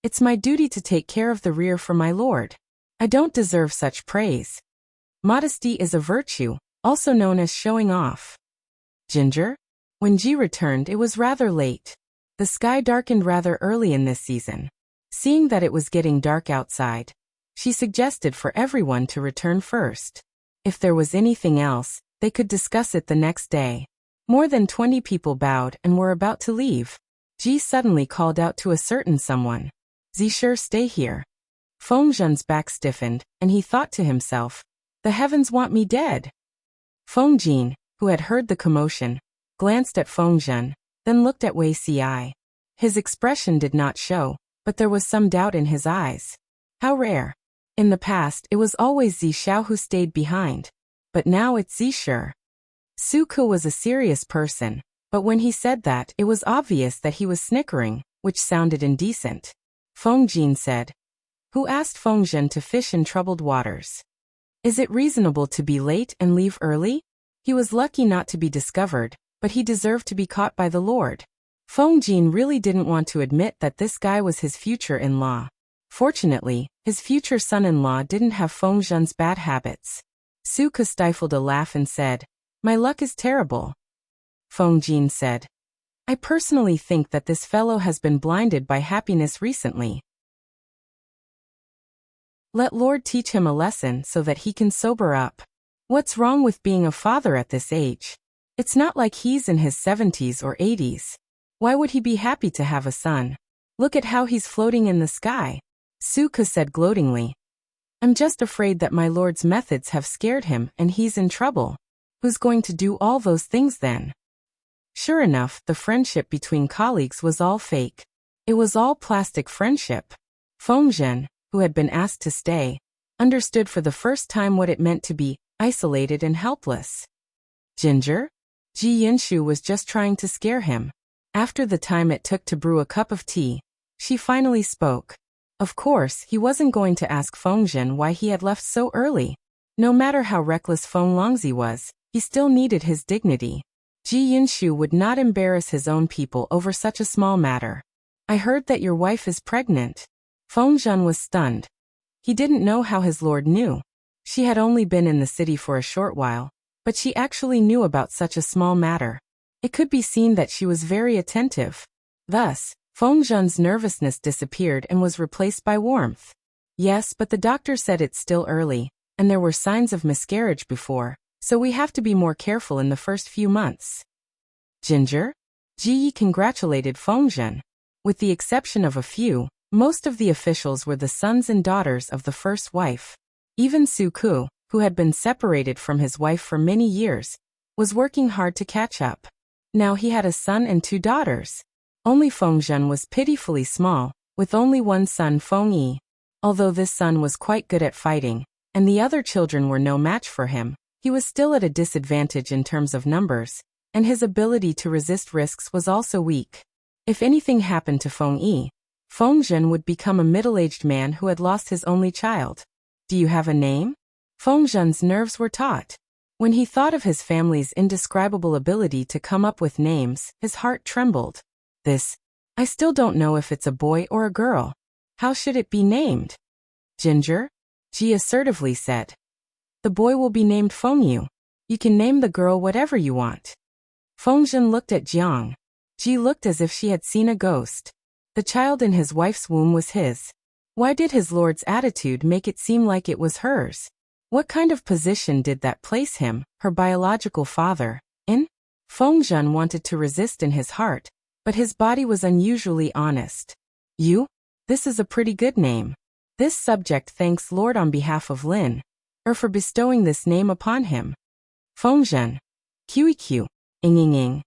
"It's my duty to take care of the rear for my lord. I don't deserve such praise. Modesty is a virtue, also known as showing off." Ginger? When Ji returned, it was rather late. The sky darkened rather early in this season. Seeing that it was getting dark outside, she suggested for everyone to return first. If there was anything else, they could discuss it the next day. More than 20 people bowed and were about to leave. Ji suddenly called out to a certain someone. "Zisher, stay here." Fengjin's back stiffened, and he thought to himself, "The heavens want me dead." Fengjin, who had heard the commotion, glanced at Fengjin, then looked at Wei Ci. His expression did not show, but there was some doubt in his eyes. How rare. In the past, it was always Zishao who stayed behind. But now it's Zisher. Suko was a serious person, but when he said that, it was obvious that he was snickering, which sounded indecent. Fengjin said, "Who asked Fengjin to fish in troubled waters? Is it reasonable to be late and leave early? He was lucky not to be discovered, but he deserved to be caught by the Lord." Fengjin really didn't want to admit that this guy was his future-in-law. Fortunately, his future son-in-law didn't have Fengjin's bad habits. Suko stifled a laugh and said, "My luck is terrible." Fengjin said, "I personally think that this fellow has been blinded by happiness recently. Let Lord teach him a lesson so that he can sober up. What's wrong with being a father at this age? It's not like he's in his 70s or 80s. Why would he be happy to have a son? Look at how he's floating in the sky." Suko said gloatingly, "I'm just afraid that my lord's methods have scared him and he's in trouble. Who's going to do all those things then?" Sure enough, the friendship between colleagues was all fake. It was all plastic friendship. Fengjin, who had been asked to stay, understood for the first time what it meant to be isolated and helpless. Ginger? Ji Yinshu was just trying to scare him. After the time it took to brew a cup of tea, she finally spoke. Of course, he wasn't going to ask Fengjin why he had left so early. No matter how reckless Feng Longzi was, he still needed his dignity. Ji Yinshu would not embarrass his own people over such a small matter. I heard that your wife is pregnant. Feng Zhen was stunned. He didn't know how his lord knew. She had only been in the city for a short while, but she actually knew about such a small matter. It could be seen that she was very attentive. Thus, Feng Zhen's nervousness disappeared and was replaced by warmth. Yes, but the doctor said it's still early, and there were signs of miscarriage before, so we have to be more careful in the first few months. Ginger? Ji Yi congratulated Feng Zhen. With the exception of a few, most of the officials were the sons and daughters of the first wife. Even Su Ku, who had been separated from his wife for many years, was working hard to catch up. Now he had a son and 2 daughters. Only Feng Zhen was pitifully small, with only one son, Feng Yi. Although this son was quite good at fighting, and the other children were no match for him, he was still at a disadvantage in terms of numbers, and his ability to resist risks was also weak. If anything happened to Feng Yi, Feng Zhen would become a middle-aged man who had lost his only child. Do you have a name? Feng Zhen's nerves were taut. When he thought of his family's indescribable ability to come up with names, his heart trembled. I still don't know if it's a boy or a girl. How should it be named? Ginger? Ji assertively said. The boy will be named Feng Yu. You can name the girl whatever you want. Feng Zhen looked at Jiang. Ji looked as if she had seen a ghost. The child in his wife's womb was his. Why did his lord's attitude make it seem like it was hers? What kind of position did that place him, her biological father, in? Feng Zhen wanted to resist in his heart, but his body was unusually honest. You? This is a pretty good name. This subject thanks Lord on behalf of Lin, for bestowing this name upon him. Feng Zhen. QEQ. Ing.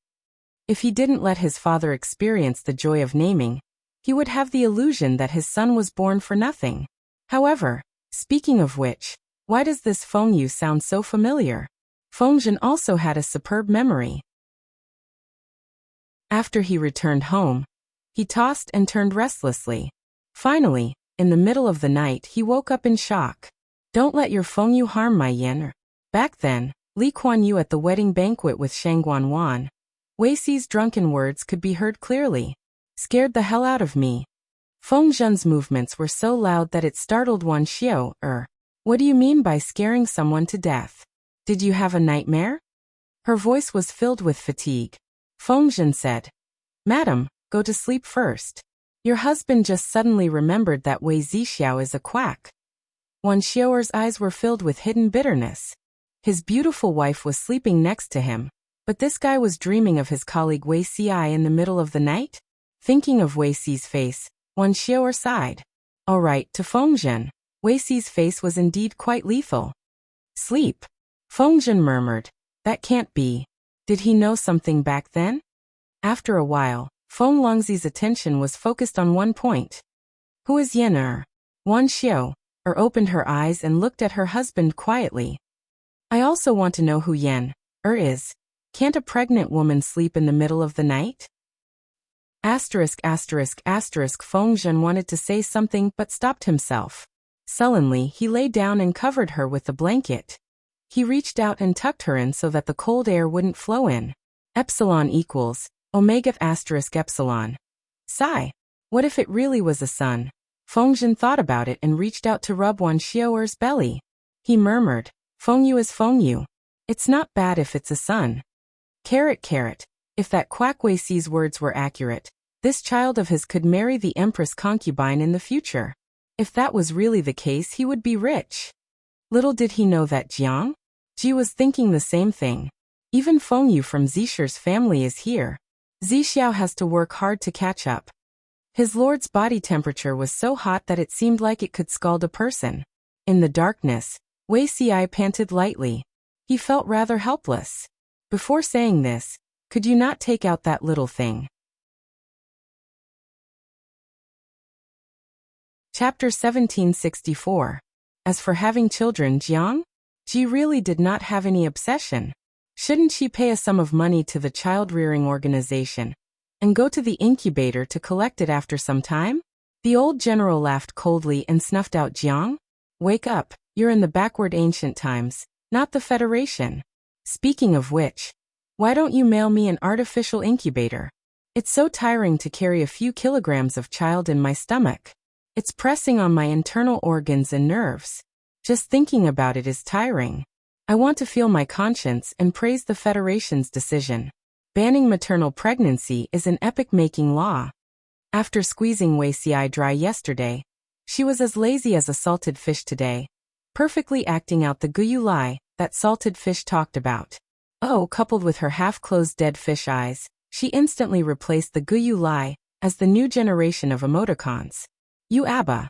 If he didn't let his father experience the joy of naming, he would have the illusion that his son was born for nothing. However, speaking of which, why does this Feng Yu sound so familiar? Feng Zhen also had a superb memory. After he returned home, he tossed and turned restlessly. Finally, in the middle of the night he woke up in shock. Don't let your Feng Yu harm my yin. Back then, Li Kuan Yu at the wedding banquet with Shangguan Wan. Wei Xi's drunken words could be heard clearly. Scared the hell out of me. Feng Zhen's movements were so loud that it startled Wan Xiao. What do you mean by scaring someone to death? Did you have a nightmare? Her voice was filled with fatigue. Feng Zhen said, Madam, go to sleep first. Your husband just suddenly remembered that Wei Zixiao is a quack. Wan Xiaoer's eyes were filled with hidden bitterness. His beautiful wife was sleeping next to him, but this guy was dreaming of his colleague Wei Xi in the middle of the night? Thinking of Wei Xi's face, Wan Xiaoer sighed. All right, to Feng Zhen. Wei Xi's face was indeed quite lethal. Sleep. Feng Zhen murmured. That can't be. Did he know something back then? After a while, Feng Longzi's attention was focused on one point. Who is Yen? Wan Xiao opened her eyes and looked at her husband quietly. I also want to know who Yen is. Can't a pregnant woman sleep in the middle of the night? Feng Zhen wanted to say something but stopped himself. Sullenly, he lay down and covered her with the blanket. He reached out and tucked her in so that the cold air wouldn't flow in. Epsilon equals omega asterisk epsilon. Sigh. What if it really was a son? Feng Zhen thought about it and reached out to rub Wan Xiaoer's belly. He murmured, Feng Yu is Feng Yu. It's not bad if it's a son. Carrot. If that quack Wei Xi's words were accurate, this child of his could marry the Empress concubine in the future. If that was really the case, he would be rich. Little did he know that Jiang? Ji was thinking the same thing. Even Feng Yu from Zisher's family is here. Zixiao has to work hard to catch up. His lord's body temperature was so hot that it seemed like it could scald a person. In the darkness, Wei Xi panted lightly. He felt rather helpless. Before saying this, could you not take out that little thing? Chapter 1764. As for having children, Jiang? Ji really did not have any obsession. Shouldn't she pay a sum of money to the child-rearing organization and go to the incubator to collect it after some time? The old general laughed coldly and snuffed out Jiang. Wake up, You're in the backward ancient times, not the Federation. Speaking of which, why don't you mail me an artificial incubator? It's so tiring to carry a few kilograms of child in my stomach. It's pressing on my internal organs and nerves. Just thinking about it is tiring. I want to feel my conscience and praise the Federation's decision. Banning maternal pregnancy is an epoch-making law. After squeezing Wuxia dry yesterday, she was as lazy as a salted fish today, perfectly acting out the guyu lie that salted fish talked about. Oh, coupled with her half-closed dead fish eyes, she instantly replaced the guyu lie as the new generation of emoticons. You abba.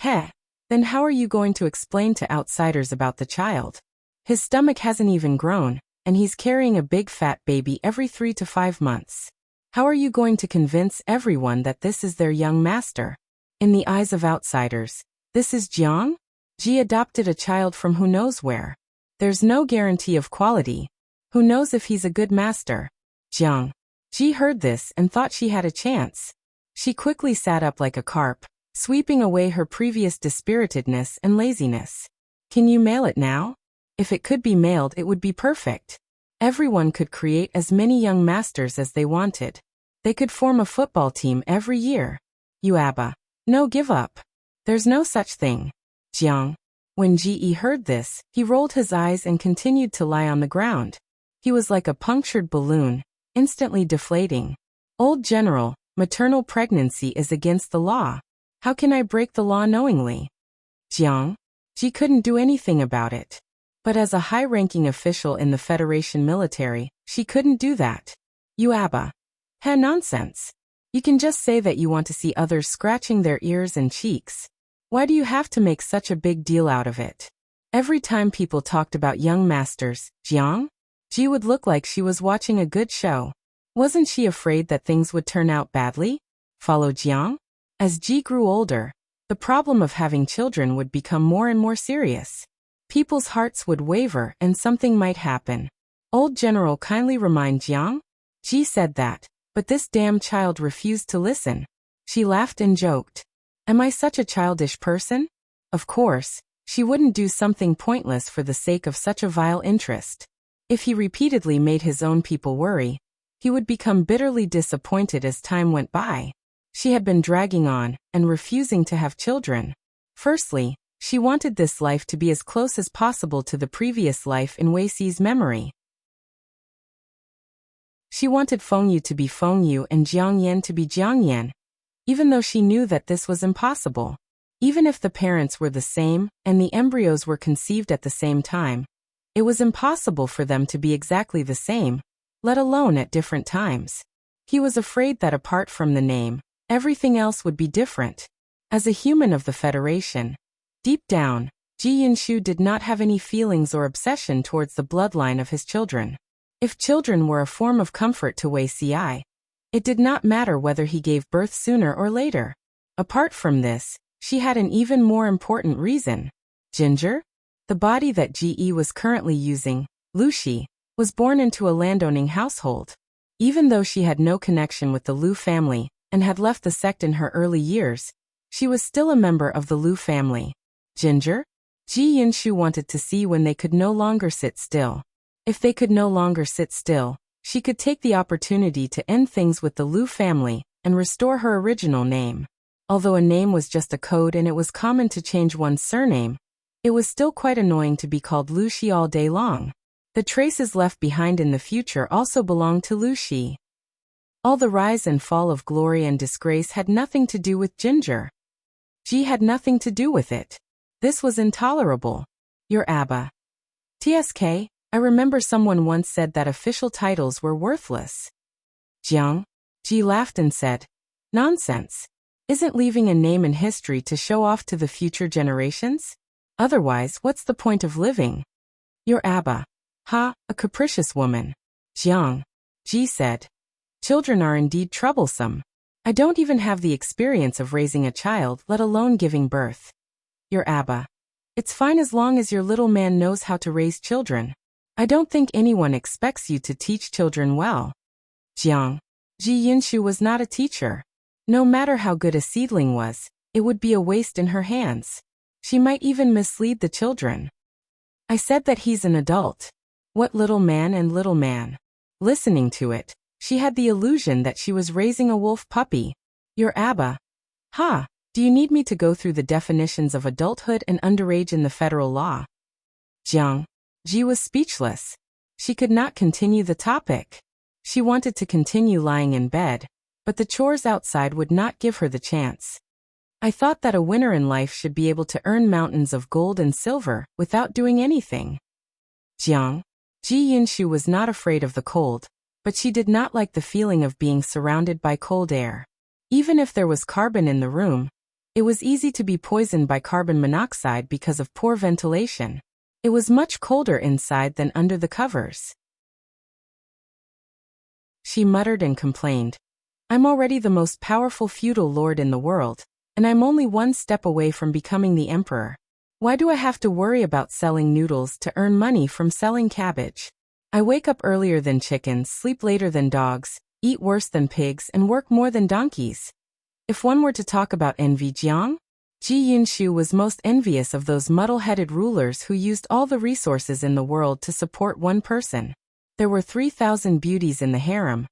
Heh. Then how are you going to explain to outsiders about the child? His stomach hasn't even grown, and he's carrying a big fat baby every 3 to 5 months. How are you going to convince everyone that this is their young master? In the eyes of outsiders, this is Jiang? Ji adopted a child from who knows where. There's no guarantee of quality. Who knows if he's a good master? Jiang. Ji heard this and thought she had a chance. She quickly sat up like a carp, sweeping away her previous dispiritedness and laziness. Can you mail it now? If it could be mailed, it would be perfect. Everyone could create as many young masters as they wanted. They could form a football team every year. You abba. No, give up. There's no such thing. Jiang. When Ji heard this, he rolled his eyes and continued to lie on the ground. He was like a punctured balloon, instantly deflating. Old General, maternal pregnancy is against the law. How can I break the law knowingly? Jiang. Ji couldn't do anything about it. But as a high-ranking official in the Federation military, she couldn't do that. You abba. Heh, nonsense. You can just say that you want to see others scratching their ears and cheeks. Why do you have to make such a big deal out of it? Every time people talked about young masters, Jiang, Ji would look like she was watching a good show. Wasn't she afraid that things would turn out badly? Follow Jiang? As Ji grew older, the problem of having children would become more and more serious. People's hearts would waver and something might happen. Old General, kindly remind Jiang? Ji said that, but this damn child refused to listen. She laughed and joked. Am I such a childish person? Of course, she wouldn't do something pointless for the sake of such a vile interest. If he repeatedly made his own people worry, he would become bitterly disappointed as time went by. She had been dragging on and refusing to have children. Firstly, she wanted this life to be as close as possible to the previous life in Wuxia's memory. She wanted Fengyu to be Fengyu and Jiangyan to be Jiangyan, even though she knew that this was impossible. Even if the parents were the same and the embryos were conceived at the same time, it was impossible for them to be exactly the same, let alone at different times. He was afraid that apart from the name, everything else would be different. As a human of the Federation, deep down, Ji Yinshu did not have any feelings or obsession towards the bloodline of his children. If children were a form of comfort to Wuxia, it did not matter whether he gave birth sooner or later. Apart from this, she had an even more important reason. Ginger? The body that Ji was currently using, Lushi, was born into a landowning household. Even though she had no connection with the Lu family and had left the sect in her early years, she was still a member of the Lu family. Ginger? Ji Yinshu wanted to see when they could no longer sit still. If they could no longer sit still, she could take the opportunity to end things with the Lu family and restore her original name. Although a name was just a code and it was common to change one's surname, it was still quite annoying to be called Lushi all day long. The traces left behind in the future also belonged to Lushi. All the rise and fall of glory and disgrace had nothing to do with Ginger. Ji had nothing to do with it. This was intolerable. Your Abba. TSK, I remember someone once said that official titles were worthless. Jiang. Ji laughed and said, nonsense. Isn't leaving a name in history to show off to the future generations? Otherwise, what's the point of living? Your Abba. Ha, a capricious woman. Jiang. Ji said, children are indeed troublesome. I don't even have the experience of raising a child, let alone giving birth. Your Abba. It's fine as long as your little man knows how to raise children. I don't think anyone expects you to teach children well. Jiang. Ji Yinshu was not a teacher. No matter how good a seedling was, it would be a waste in her hands. She might even mislead the children. I said that he's an adult. What little man and little man? Listening to it, she had the illusion that she was raising a wolf puppy. Your Abba. Ha! Do you need me to go through the definitions of adulthood and underage in the federal law? Jiang. Ji was speechless. She could not continue the topic. She wanted to continue lying in bed, but the chores outside would not give her the chance. I thought that a winner in life should be able to earn mountains of gold and silver without doing anything. Jiang. Ji Yinshu was not afraid of the cold, but she did not like the feeling of being surrounded by cold air. Even if there was carbon in the room, it was easy to be poisoned by carbon monoxide because of poor ventilation. It was much colder inside than under the covers. She muttered and complained. I'm already the most powerful feudal lord in the world, and I'm only one step away from becoming the emperor. Why do I have to worry about selling noodles to earn money from selling cabbage? I wake up earlier than chickens, sleep later than dogs, eat worse than pigs, and work more than donkeys. If one were to talk about envy, Jiang? Ji Yinshu was most envious of those muddle-headed rulers who used all the resources in the world to support one person. There were 3,000 beauties in the harem,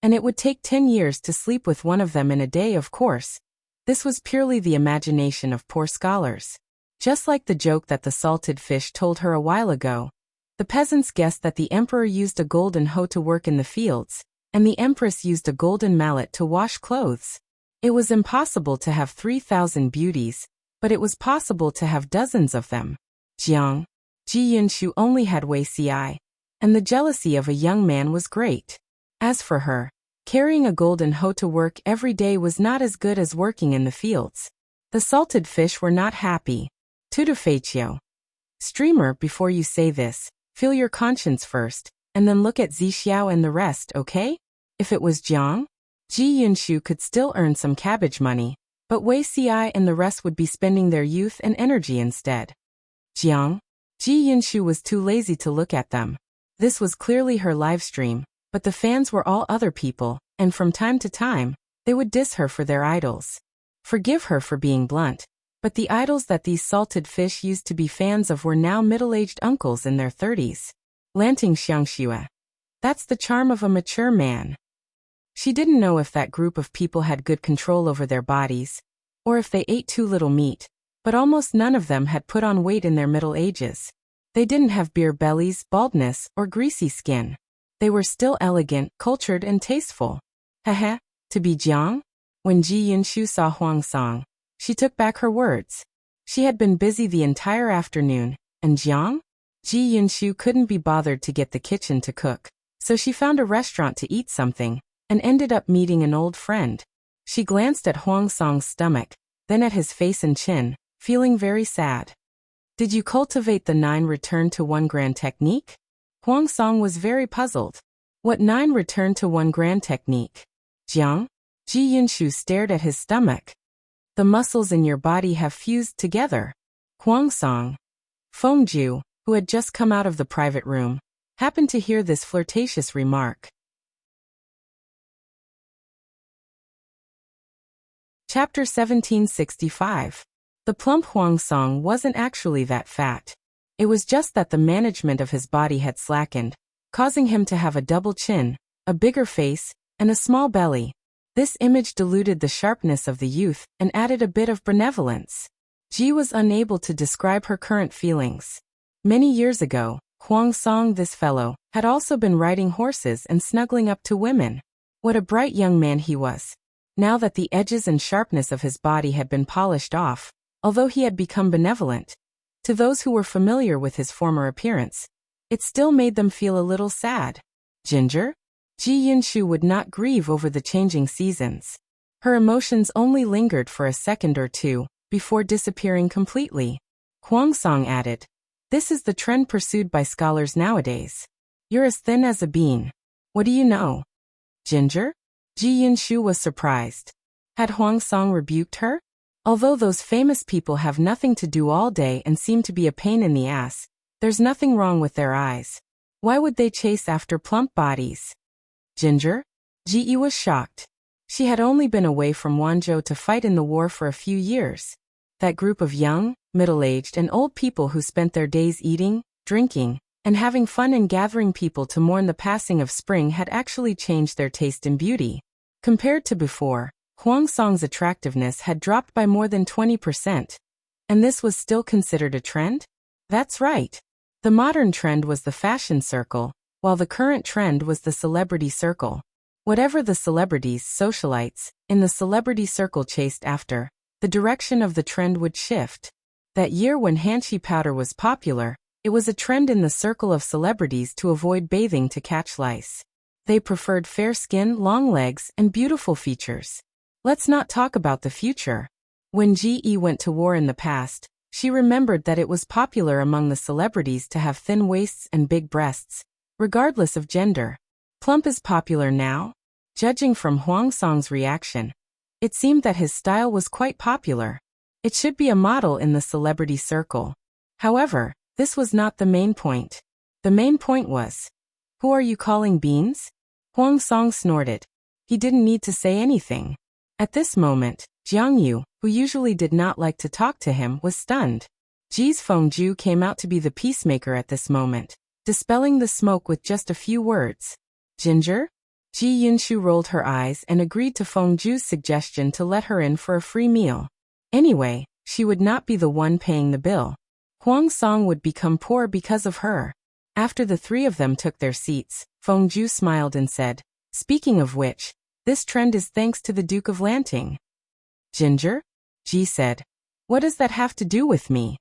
and it would take 10 years to sleep with one of them in a day, of course. This was purely the imagination of poor scholars. Just like the joke that the salted fish told her a while ago, the peasants guessed that the emperor used a golden hoe to work in the fields, and the empress used a golden mallet to wash clothes. It was impossible to have 3,000 beauties, but it was possible to have dozens of them. Jiang. Ji Yinshu only had Wuxia, and the jealousy of a young man was great. As for her, carrying a golden hoe to work every day was not as good as working in the fields. The salted fish were not happy. Tudofecio. Streamer, before you say this, feel your conscience first, and then look at Zixiao and the rest, okay? If it was Jiang, Ji Yinshu could still earn some cabbage money, but Wuxia and the rest would be spending their youth and energy instead. Jiang. Ji Yinshu was too lazy to look at them. This was clearly her live stream, but the fans were all other people, and from time to time, they would diss her for their idols. Forgive her for being blunt, but the idols that these salted fish used to be fans of were now middle-aged uncles in their 30s. Lanting Xiangxue. That's the charm of a mature man. She didn't know if that group of people had good control over their bodies, or if they ate too little meat, but almost none of them had put on weight in their middle ages. They didn't have beer bellies, baldness, or greasy skin. They were still elegant, cultured, and tasteful. Heh, to be Jiang? When Ji Yinshu saw Huang Song, she took back her words. She had been busy the entire afternoon, and Jiang? Ji Yinshu couldn't be bothered to get the kitchen to cook, so she found a restaurant to eat something, and ended up meeting an old friend. She glanced at Huang Song's stomach, then at his face and chin, feeling very sad. Did you cultivate the 9 return to 1 grand technique? Huang Song was very puzzled. What 9 return to 1 grand technique? Jiang? Ji Yinshu stared at his stomach. The muscles in your body have fused together. Huang Song. Fengju, who had just come out of the private room, happened to hear this flirtatious remark. Chapter 1765. The plump Huang Song wasn't actually that fat. It was just that the management of his body had slackened, causing him to have a double chin, a bigger face, and a small belly. This image diluted the sharpness of the youth and added a bit of benevolence. Ji was unable to describe her current feelings. Many years ago, Huang Song, this fellow, had also been riding horses and snuggling up to women. What a bright young man he was. Now that the edges and sharpness of his body had been polished off, although he had become benevolent, to those who were familiar with his former appearance, it still made them feel a little sad. Ginger? Ji Yinshu would not grieve over the changing seasons. Her emotions only lingered for a second or two, before disappearing completely. Huang Song added, "This is the trend pursued by scholars nowadays. You're as thin as a bean. What do you know?" Ginger? Ji Yinshu was surprised. Had Huang Song rebuked her? Although those famous people have nothing to do all day and seem to be a pain in the ass, there's nothing wrong with their eyes. Why would they chase after plump bodies? Ginger? Ji Yi was shocked. She had only been away from Wanzhou to fight in the war for a few years. That group of young, middle-aged and old people who spent their days eating, drinking, and having fun and gathering people to mourn the passing of spring had actually changed their taste in beauty. Compared to before, Huang Song's attractiveness had dropped by more than 20%. And this was still considered a trend? That's right. The modern trend was the fashion circle, while the current trend was the celebrity circle. Whatever the celebrities, socialites, in the celebrity circle chased after, the direction of the trend would shift. That year when Hanshi powder was popular, it was a trend in the circle of celebrities to avoid bathing to catch lice. They preferred fair skin, long legs, and beautiful features. Let's not talk about the future. When GE went to war in the past, she remembered that it was popular among the celebrities to have thin waists and big breasts, regardless of gender. Plump is popular now? Judging from Huang Song's reaction, it seemed that his style was quite popular. It should be a model in the celebrity circle. However, this was not the main point. The main point was, who are you calling beans? Huang Song snorted. He didn't need to say anything. At this moment, Jiang Yu, who usually did not like to talk to him, was stunned. Ji's Fengju came out to be the peacemaker at this moment, dispelling the smoke with just a few words. Ginger? Ji Yunshu rolled her eyes and agreed to Fengju's suggestion to let her in for a free meal. Anyway, she would not be the one paying the bill. Huang Song would become poor because of her. After the three of them took their seats, Fengju smiled and said, "Speaking of which, this trend is thanks to the Duke of Lanting." Ginger? Ji said. What does that have to do with me?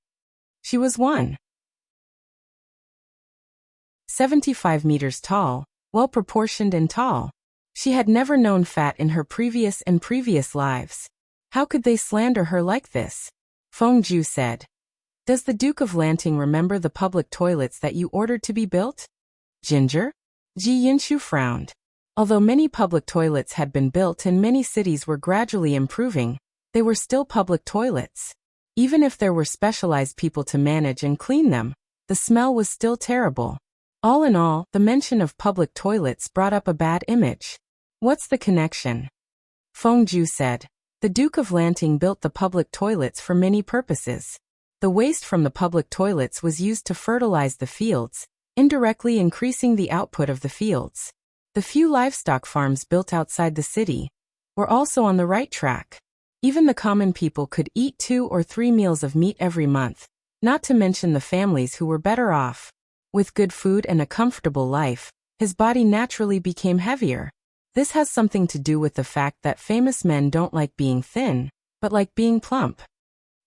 She was 1.75 meters tall, well-proportioned and tall. She had never known fat in her previous lives. How could they slander her like this? Fengju said. Does the Duke of Lanting remember the public toilets that you ordered to be built? Ginger? Ji Yunshu frowned. Although many public toilets had been built and many cities were gradually improving, they were still public toilets. Even if there were specialized people to manage and clean them, the smell was still terrible. All in all, the mention of public toilets brought up a bad image. What's the connection? Fengju said. The Duke of Lanting built the public toilets for many purposes. The waste from the public toilets was used to fertilize the fields, indirectly increasing the output of the fields. The few livestock farms built outside the city were also on the right track. Even the common people could eat 2 or 3 meals of meat every month, not to mention the families who were better off. With good food and a comfortable life, his body naturally became heavier. This has something to do with the fact that famous men don't like being thin, but like being plump.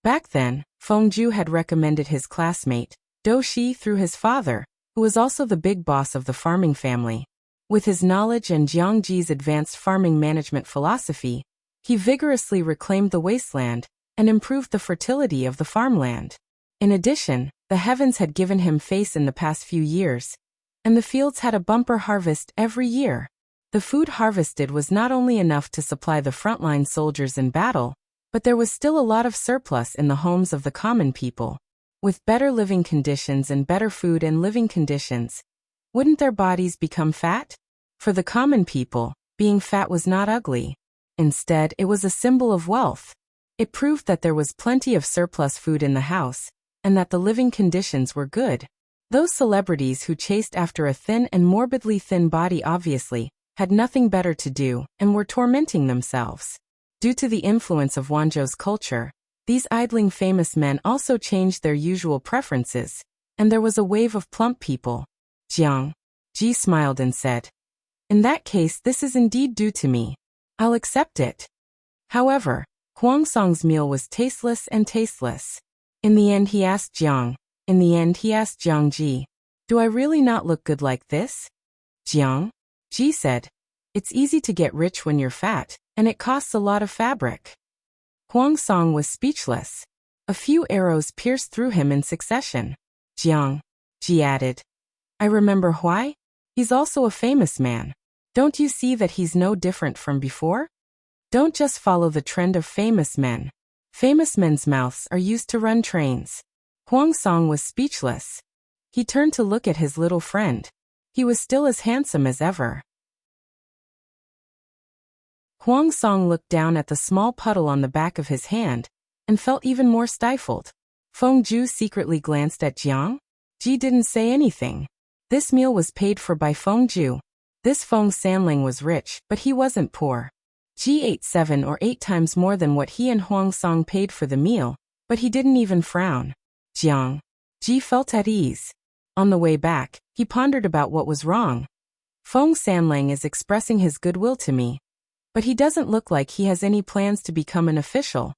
Back then, Fengju had recommended his classmate, Do Shi, through his father, who was also the big boss of the farming family. With his knowledge and Jiang Ji's advanced farming management philosophy, he vigorously reclaimed the wasteland and improved the fertility of the farmland. In addition, the heavens had given him face in the past few years, and the fields had a bumper harvest every year. The food harvested was not only enough to supply the frontline soldiers in battle, but there was still a lot of surplus in the homes of the common people. With better living conditions and better food and living conditions, wouldn't their bodies become fat? For the common people, being fat was not ugly. Instead, it was a symbol of wealth. It proved that there was plenty of surplus food in the house, and that the living conditions were good. Those celebrities who chased after a thin and morbidly thin body obviously had nothing better to do and were tormenting themselves. Due to the influence of Wanzhou's culture, these idling famous men also changed their usual preferences, and there was a wave of plump people. Jiang. Ji smiled and said, "In that case, this is indeed due to me. I'll accept it." However, Huang Song's meal was tasteless. In the end he asked Jiang Ji, "Do I really not look good like this?" Jiang? Ji said, "It's easy to get rich when you're fat, and it costs a lot of fabric." Huang Song was speechless. A few arrows pierced through him in succession. Jiang. Ji added, "I remember why? He's also a famous man. Don't you see that he's no different from before? Don't just follow the trend of famous men. Famous men's mouths are used to run trains." Huang Song was speechless. He turned to look at his little friend. He was still as handsome as ever. Huang Song looked down at the small puddle on the back of his hand and felt even more stifled. Feng Ju secretly glanced at Jiang. Ji didn't say anything. This meal was paid for by Feng Ju. This Feng Sanling was rich, but he wasn't poor. Ji ate 7 or 8 times more than what he and Huang Song paid for the meal, but he didn't even frown. Jiang. Ji felt at ease. On the way back, he pondered about what was wrong. Feng Sanling is expressing his goodwill to me, but he doesn't look like he has any plans to become an official.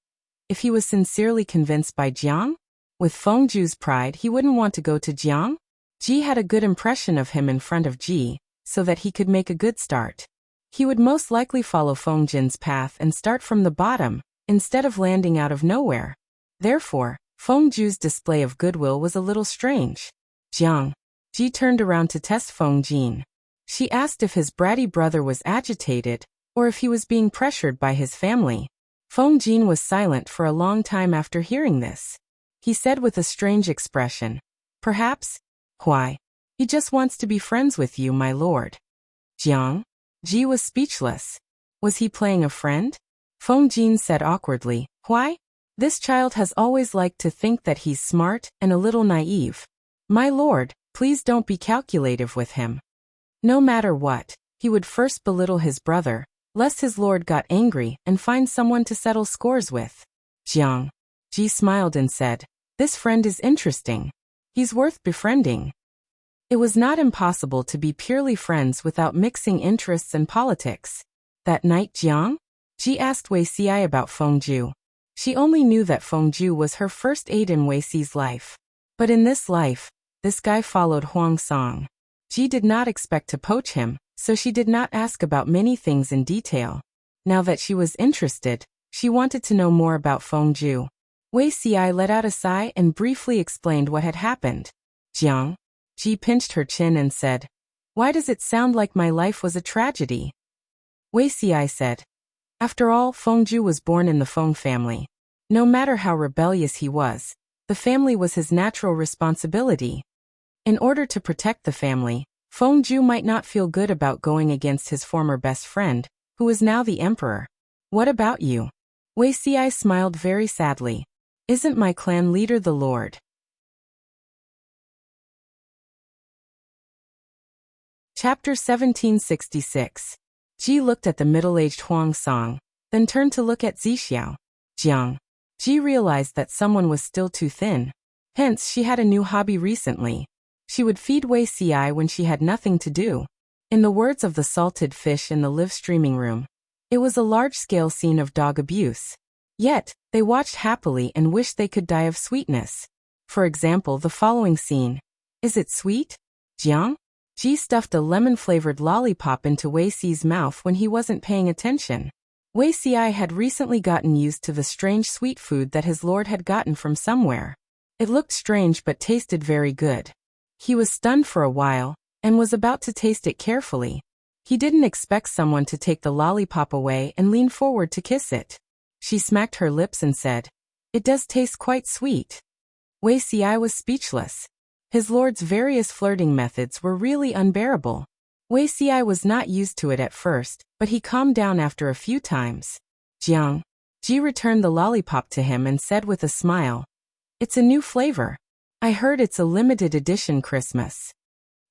If he was sincerely convinced by Jiang, with Feng Ju's pride he wouldn't want to go to Jiang. Ji had a good impression of him in front of Ji, so that he could make a good start. He would most likely follow Feng Jin's path and start from the bottom, instead of landing out of nowhere. Therefore, Feng Ju's display of goodwill was a little strange. Jiang. Ji turned around to test Feng Jin. She asked if his bratty brother was agitated, or if he was being pressured by his family. Feng Jin was silent for a long time after hearing this. He said with a strange expression, "Perhaps? Why? He just wants to be friends with you, my lord." Jiang? Ji was speechless. Was he playing a friend? Feng Jin said awkwardly, "Why? This child has always liked to think that he's smart and a little naive. My lord, please don't be calculative with him." No matter what, he would first belittle his brother, lest his lord got angry and find someone to settle scores with. Jiang. Ji smiled and said, "This friend is interesting. He's worth befriending." It was not impossible to be purely friends without mixing interests and politics. That night Jiang? Ji asked Wei Xi about Feng Ju. She only knew that Feng Ju was her first aid in Wei Xi's life. But in this life, this guy followed Huang Song. Ji did not expect to poach him, so she did not ask about many things in detail. Now that she was interested, she wanted to know more about Feng Ju. Wei Xi let out a sigh and briefly explained what had happened. Jiang. Ji pinched her chin and said, "Why does it sound like my life was a tragedy?" Wei Xi said, "After all, Feng Ju was born in the Feng family. No matter how rebellious he was, the family was his natural responsibility. In order to protect the family, Feng Ju might not feel good about going against his former best friend, who is now the emperor. What about you?" Wei Xi smiled very sadly. "Isn't my clan leader the lord?" Chapter 1766. Ji looked at the middle-aged Huang Song, then turned to look at Zixiao. Jiang. Ji realized that someone was still too thin. Hence, she had a new hobby recently. She would feed Wei Xi when she had nothing to do. In the words of the salted fish in the live streaming room, it was a large-scale scene of dog abuse. Yet, they watched happily and wished they could die of sweetness. For example, the following scene. "Is it sweet?" Jiang? Ji stuffed a lemon-flavored lollipop into Wei Xi's mouth when he wasn't paying attention. Wei Xi had recently gotten used to the strange sweet food that his lord had gotten from somewhere. It looked strange but tasted very good. He was stunned for a while, and was about to taste it carefully. He didn't expect someone to take the lollipop away and lean forward to kiss it. She smacked her lips and said, "It does taste quite sweet." Wei Xi was speechless. His lord's various flirting methods were really unbearable. Wei Xi was not used to it at first, but he calmed down after a few times. Jiang. Ji returned the lollipop to him and said with a smile, "It's a new flavor. I heard it's a limited edition Christmas."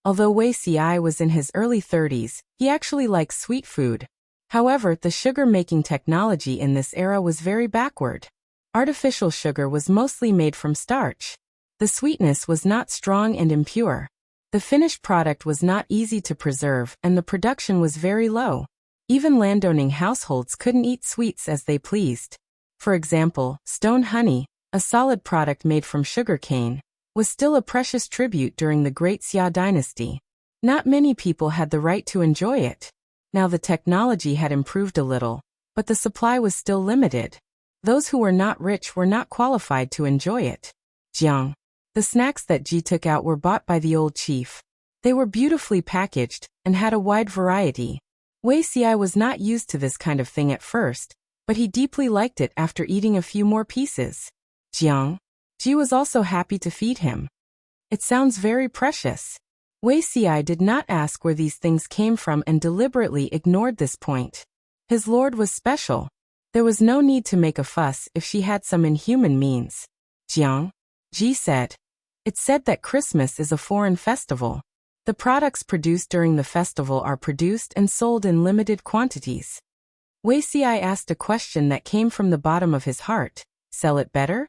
Although Wei Xi was in his early 30s, he actually likes sweet food. However, the sugar-making technology in this era was very backward. Artificial sugar was mostly made from starch. The sweetness was not strong and impure. The finished product was not easy to preserve and the production was very low. Even landowning households couldn't eat sweets as they pleased. For example, stone honey, a solid product made from sugarcane, was still a precious tribute during the Great Xia dynasty. Not many people had the right to enjoy it. Now the technology had improved a little, but the supply was still limited. Those who were not rich were not qualified to enjoy it. Jiang. The snacks that Ji took out were bought by the old chief. They were beautifully packaged and had a wide variety. Wei Xi was not used to this kind of thing at first, but he deeply liked it after eating a few more pieces. Jiang. Ji was also happy to feed him. "It sounds very precious." Wei Xi did not ask where these things came from and deliberately ignored this point. His lord was special. There was no need to make a fuss if she had some inhuman means. Jiang. Ji said. It's said that Christmas is a foreign festival. The products produced during the festival are produced and sold in limited quantities. Wuxia asked a question that came from the bottom of his heart. Sell it better?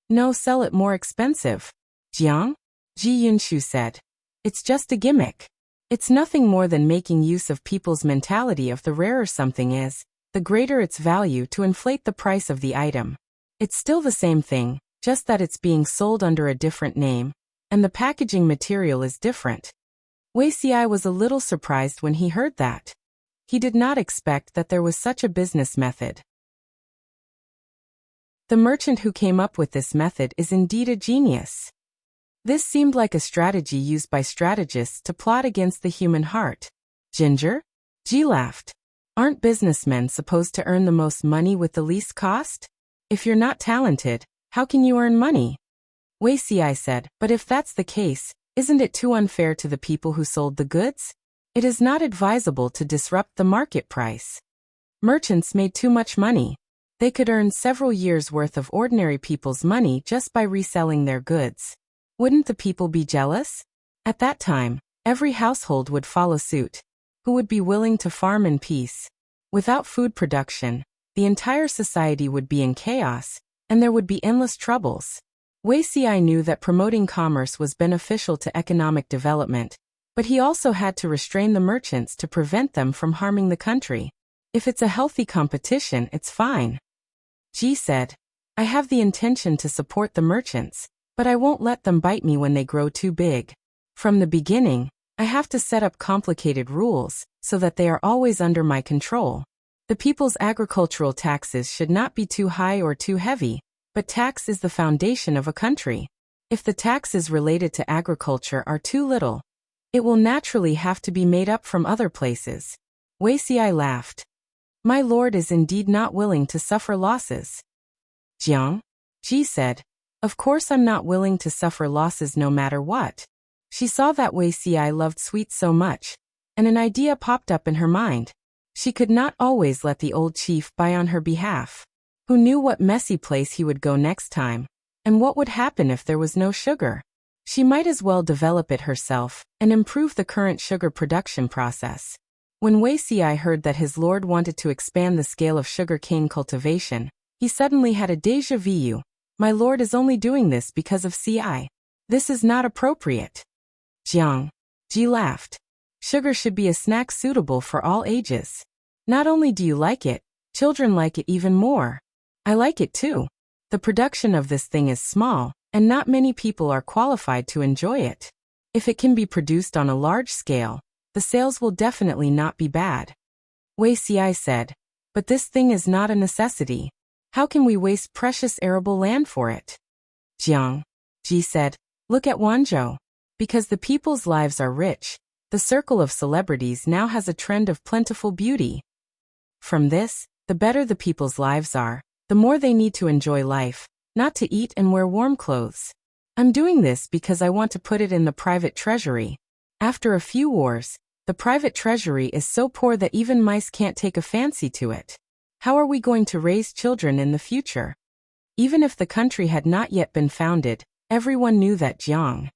No, sell it more expensive. Jiang? Ji Yunshu said. It's just a gimmick. It's nothing more than making use of people's mentality of the rarer something is, the greater its value to inflate the price of the item. It's still the same thing, just that it's being sold under a different name, and the packaging material is different. Wuxia was a little surprised when he heard that. He did not expect that there was such a business method. The merchant who came up with this method is indeed a genius. This seemed like a strategy used by strategists to plot against the human heart. Ginger? Ji laughed. Aren't businessmen supposed to earn the most money with the least cost? If you're not talented, how can you earn money? Wuxia said, but if that's the case, isn't it too unfair to the people who sold the goods? It is not advisable to disrupt the market price. Merchants made too much money. They could earn several years' worth of ordinary people's money just by reselling their goods. Wouldn't the people be jealous? At that time, every household would follow suit. Who would be willing to farm in peace? Without food production, the entire society would be in chaos, and there would be endless troubles. Wuxia knew that promoting commerce was beneficial to economic development, but he also had to restrain the merchants to prevent them from harming the country. If it's a healthy competition, it's fine. Ji said, I have the intention to support the merchants, but I won't let them bite me when they grow too big. From the beginning, I have to set up complicated rules, so that they are always under my control. The people's agricultural taxes should not be too high or too heavy, but tax is the foundation of a country. If the taxes related to agriculture are too little, it will naturally have to be made up from other places. Wuxia laughed. My lord is indeed not willing to suffer losses. Jiang? Ji said, of course I'm not willing to suffer losses no matter what. She saw that Wuxia loved sweets so much, and an idea popped up in her mind. She could not always let the old chief buy on her behalf. Who knew what messy place he would go next time, and what would happen if there was no sugar? She might as well develop it herself and improve the current sugar production process. When Wuxia heard that his lord wanted to expand the scale of sugar cane cultivation, he suddenly had a déjà vu. My lord is only doing this because of CI. This is not appropriate. Jiang. Ji laughed. Sugar should be a snack suitable for all ages. Not only do you like it, children like it even more. I like it too. The production of this thing is small, and not many people are qualified to enjoy it. If it can be produced on a large scale, the sales will definitely not be bad. Wuxia said, but this thing is not a necessity. How can we waste precious arable land for it? Jiang. Ji said, look at Wanzhou. Because the people's lives are rich, the circle of celebrities now has a trend of plentiful beauty. From this, the better the people's lives are, the more they need to enjoy life, not to eat and wear warm clothes. I'm doing this because I want to put it in the private treasury. After a few wars, the private treasury is so poor that even mice can't take a fancy to it. How are we going to raise children in the future? Even if the country had not yet been founded, everyone knew that Jiang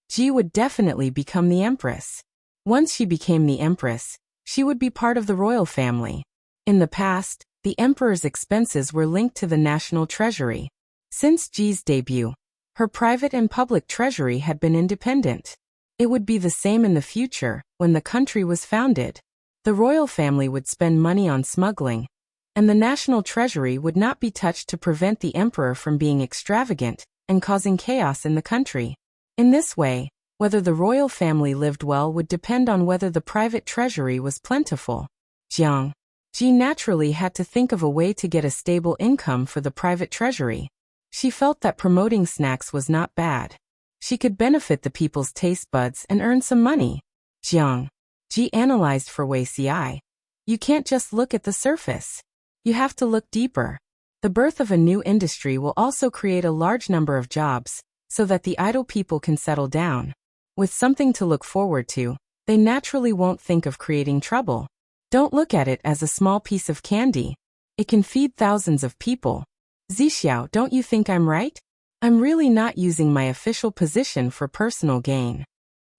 Ji would definitely become the empress. Once she became the empress, she would be part of the royal family. In the past, the emperor's expenses were linked to the national treasury. Since Ji's debut, her private and public treasury had been independent. It would be the same in the future, when the country was founded. The royal family would spend money on smuggling, and the national treasury would not be touched to prevent the emperor from being extravagant and causing chaos in the country. In this way, whether the royal family lived well would depend on whether the private treasury was plentiful. Jiang Ji naturally had to think of a way to get a stable income for the private treasury. She felt that promoting snacks was not bad. She could benefit the people's taste buds and earn some money. Jiang Ji analyzed for Wuxia. You can't just look at the surface. You have to look deeper. The birth of a new industry will also create a large number of jobs, so that the idle people can settle down. With something to look forward to, they naturally won't think of creating trouble. Don't look at it as a small piece of candy. It can feed thousands of people. Zixiao, don't you think I'm right? I'm really not using my official position for personal gain.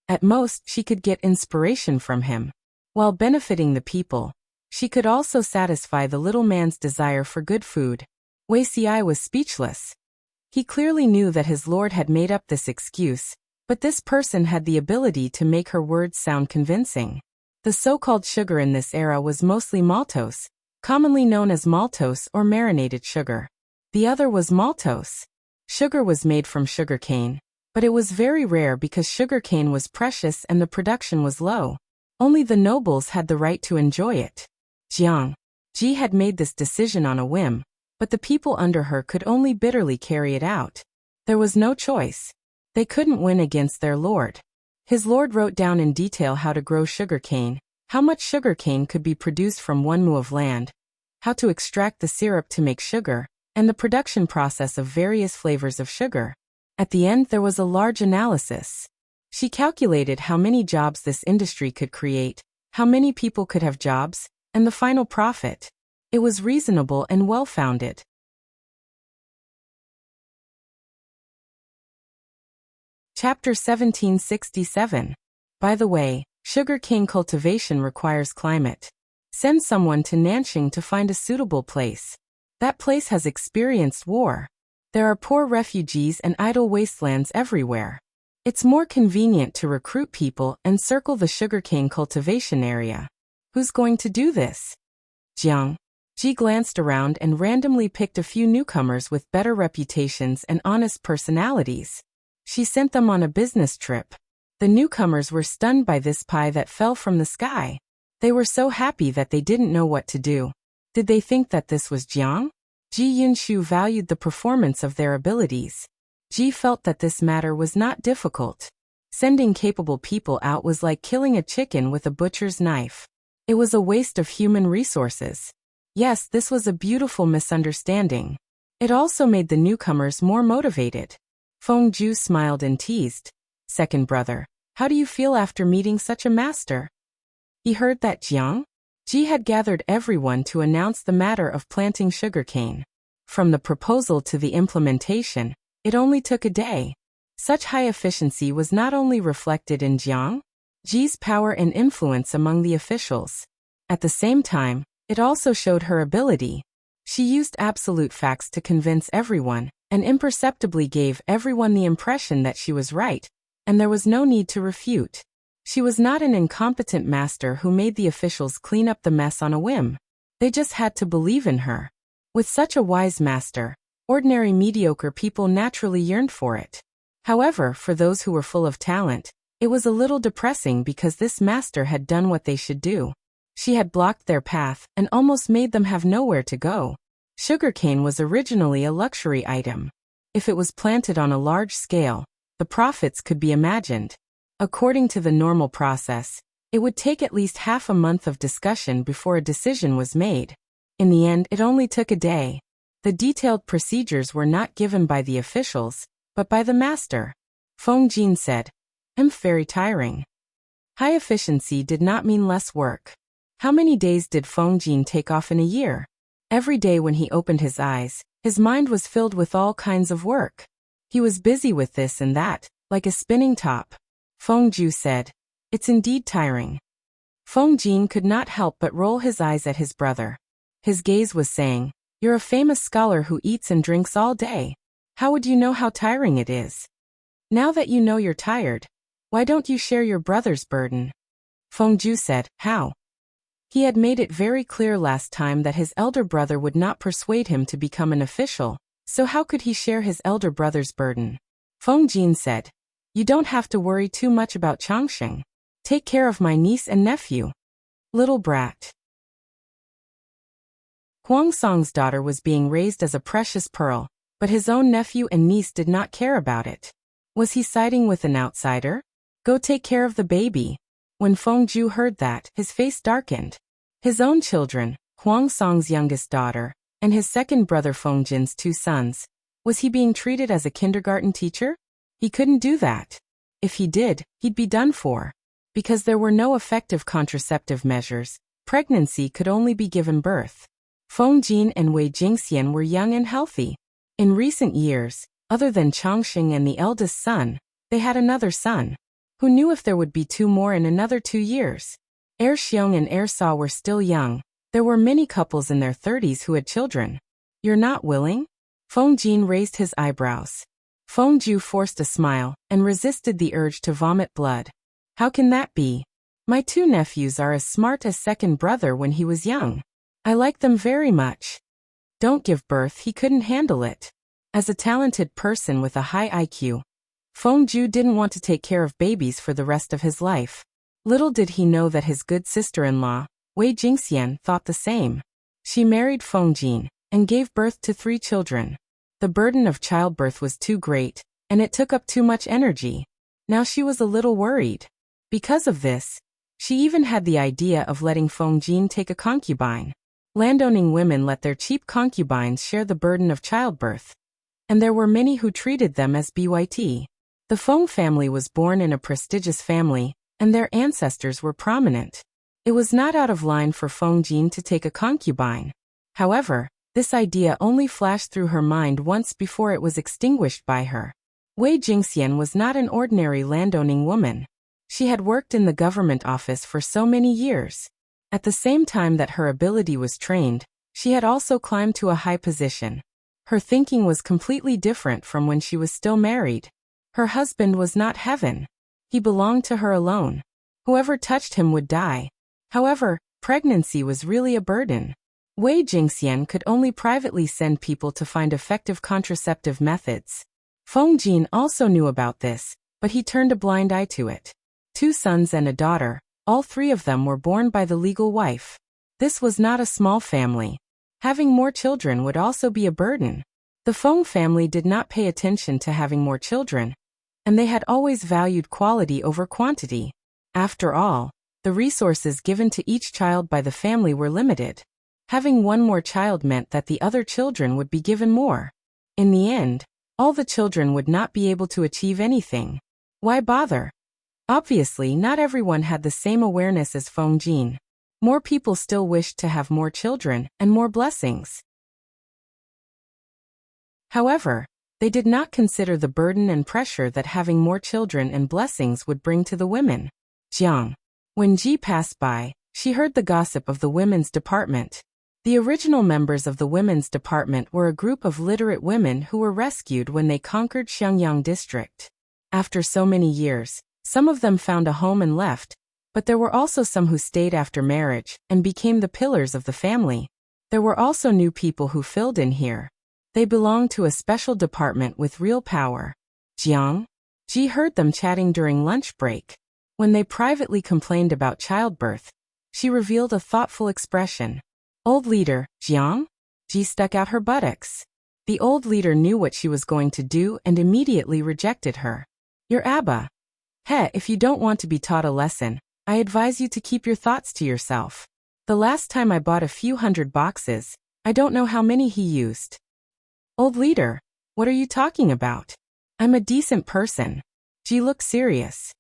At most, she could get inspiration from him. While benefiting the people, she could also satisfy the little man's desire for good food. Wei Xi was speechless. He clearly knew that his lord had made up this excuse, but this person had the ability to make her words sound convincing. The so-called sugar in this era was mostly maltose, commonly known as maltose or marinated sugar. The other was maltose. Sugar was made from sugarcane, but it was very rare because sugarcane was precious and the production was low. Only the nobles had the right to enjoy it. Jiang Ji had made this decision on a whim, but the people under her could only bitterly carry it out. There was no choice. They couldn't win against their lord. His lord wrote down in detail how to grow sugarcane, how much sugarcane could be produced from 1 mu of land, how to extract the syrup to make sugar, and the production process of various flavors of sugar. At the end there was a large analysis. She calculated how many jobs this industry could create, how many people could have jobs, and the final profit. It was reasonable and well-founded. Chapter 1767. By the way, sugarcane cultivation requires climate. Send someone to Nanxing to find a suitable place. That place has experienced war. There are poor refugees and idle wastelands everywhere. It's more convenient to recruit people and circle the sugarcane cultivation area. Who's going to do this? Jiang Ji glanced around and randomly picked a few newcomers with better reputations and honest personalities. She sent them on a business trip. The newcomers were stunned by this pie that fell from the sky. They were so happy that they didn't know what to do. Did they think that this was Jiang? Ji Yunshu valued the performance of their abilities. Ji felt that this matter was not difficult. Sending capable people out was like killing a chicken with a butcher's knife. It was a waste of human resources. Yes, this was a beautiful misunderstanding. It also made the newcomers more motivated. Feng Ju smiled and teased. Second brother, how do you feel after meeting such a master? He heard that Jiang Ji had gathered everyone to announce the matter of planting sugarcane. From the proposal to the implementation, it only took a day. Such high efficiency was not only reflected in Jiang Ji's power and influence among the officials. At the same time, it also showed her ability. She used absolute facts to convince everyone, and imperceptibly gave everyone the impression that she was right, and there was no need to refute. She was not an incompetent master who made the officials clean up the mess on a whim. They just had to believe in her. With such a wise master, ordinary mediocre people naturally yearned for it. However, for those who were full of talent, it was a little depressing because this master had done what they should do. She had blocked their path and almost made them have nowhere to go. Sugarcane was originally a luxury item. If it was planted on a large scale, the profits could be imagined. According to the normal process, it would take at least half a month of discussion before a decision was made. In the end, it only took a day. The detailed procedures were not given by the officials, but by the master. Feng Jin said, "I'm very tiring." High efficiency did not mean less work. How many days did Feng Jin take off in a year? Every day when he opened his eyes, his mind was filled with all kinds of work. He was busy with this and that, like a spinning top. Feng Ju said, "It's indeed tiring." Feng Jin could not help but roll his eyes at his brother. His gaze was saying, "You're a famous scholar who eats and drinks all day. How would you know how tiring it is? Now that you know you're tired, why don't you share your brother's burden?" Feng Ju said, "How?" He had made it very clear last time that his elder brother would not persuade him to become an official, so how could he share his elder brother's burden? Feng Jin said, "You don't have to worry too much about Changsheng. Take care of my niece and nephew." Little brat. Huang Song's daughter was being raised as a precious pearl, but his own nephew and niece did not care about it. Was he siding with an outsider? Go take care of the baby. When Feng Ju heard that, his face darkened. His own children, Huang Song's youngest daughter, and his second brother Feng Jin's 2 sons, was he being treated as a kindergarten teacher? He couldn't do that. If he did, he'd be done for. Because there were no effective contraceptive measures, pregnancy could only be given birth. Feng Jin and Wei Jingxian were young and healthy. In recent years, other than Changxing and the eldest son, they had another son. Who knew if there would be two more in another 2 years? Heir Xiong and Heir Sa were still young. There were many couples in their 30s who had children. You're not willing? Feng Jin raised his eyebrows. Feng Ju forced a smile and resisted the urge to vomit blood. How can that be? My 2 nephews are as smart as second brother when he was young. I like them very much. Don't give birth, he couldn't handle it. As a talented person with a high IQ, Feng Ju didn't want to take care of babies for the rest of his life. Little did he know that his good sister-in-law, Wei Jingxian, thought the same. She married Feng Jin and gave birth to 3 children. The burden of childbirth was too great, and it took up too much energy. Now she was a little worried. Because of this, she even had the idea of letting Feng Jin take a concubine. Landowning women let their cheap concubines share the burden of childbirth. And there were many who treated them as BYT. The Feng family was born in a prestigious family, and their ancestors were prominent. It was not out of line for Feng Jin to take a concubine. However, this idea only flashed through her mind once before it was extinguished by her. Wei Jingxian was not an ordinary landowning woman. She had worked in the government office for so many years. At the same time that her ability was trained, she had also climbed to a high position. Her thinking was completely different from when she was still married. Her husband was not heaven. He belonged to her alone. Whoever touched him would die. However, pregnancy was really a burden. Wei Jingxian could only privately send people to find effective contraceptive methods. Feng Jin also knew about this, but he turned a blind eye to it. 2 sons and a daughter, all 3 of them were born by the legal wife. This was not a small family. Having more children would also be a burden. The Feng family did not pay attention to having more children, and they had always valued quality over quantity. After all, the resources given to each child by the family were limited. Having one more child meant that the other children would be given more. In the end, all the children would not be able to achieve anything. Why bother? Obviously, not everyone had the same awareness as Feng Jin. More people still wished to have more children and more blessings. However, they did not consider the burden and pressure that having more children and blessings would bring to the women. Jiang. When Ji passed by, she heard the gossip of the women's department. The original members of the women's department were a group of literate women who were rescued when they conquered Xiangyang district. After so many years, some of them found a home and left, but there were also some who stayed after marriage and became the pillars of the family. There were also new people who filled in here. They belonged to a special department with real power. Jiang? Ji heard them chatting during lunch break. When they privately complained about childbirth, she revealed a thoughtful expression. Old leader, Jiang? Ji stuck out her buttocks. The old leader knew what she was going to do and immediately rejected her. Your Abba. If you don't want to be taught a lesson, I advise you to keep your thoughts to yourself. The last time I bought a few hundred boxes, I don't know how many he used. Old leader, what are you talking about? I'm a decent person. Ji looked serious.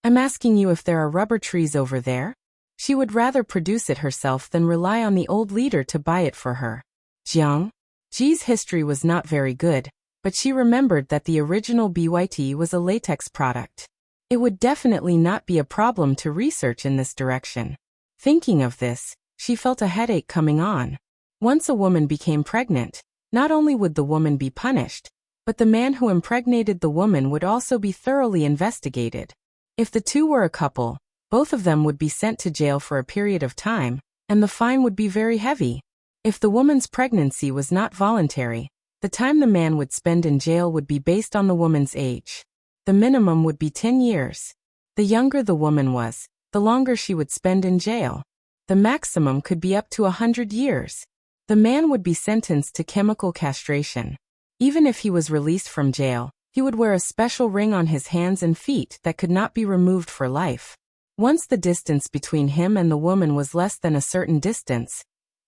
I'm asking you if there are rubber trees over there? She would rather produce it herself than rely on the old leader to buy it for her. Jiang? Ji's history was not very good, but she remembered that the original BYT was a latex product. It would definitely not be a problem to research in this direction. Thinking of this, she felt a headache coming on. Once a woman became pregnant, not only would the woman be punished, but the man who impregnated the woman would also be thoroughly investigated. If the two were a couple, both of them would be sent to jail for a period of time, and the fine would be very heavy. If the woman's pregnancy was not voluntary, the time the man would spend in jail would be based on the woman's age. The minimum would be 10 years. The younger the woman was, the longer she would spend in jail. The maximum could be up to 100 years. The man would be sentenced to chemical castration. Even if he was released from jail, he would wear a special ring on his hands and feet that could not be removed for life. Once the distance between him and the woman was less than a certain distance,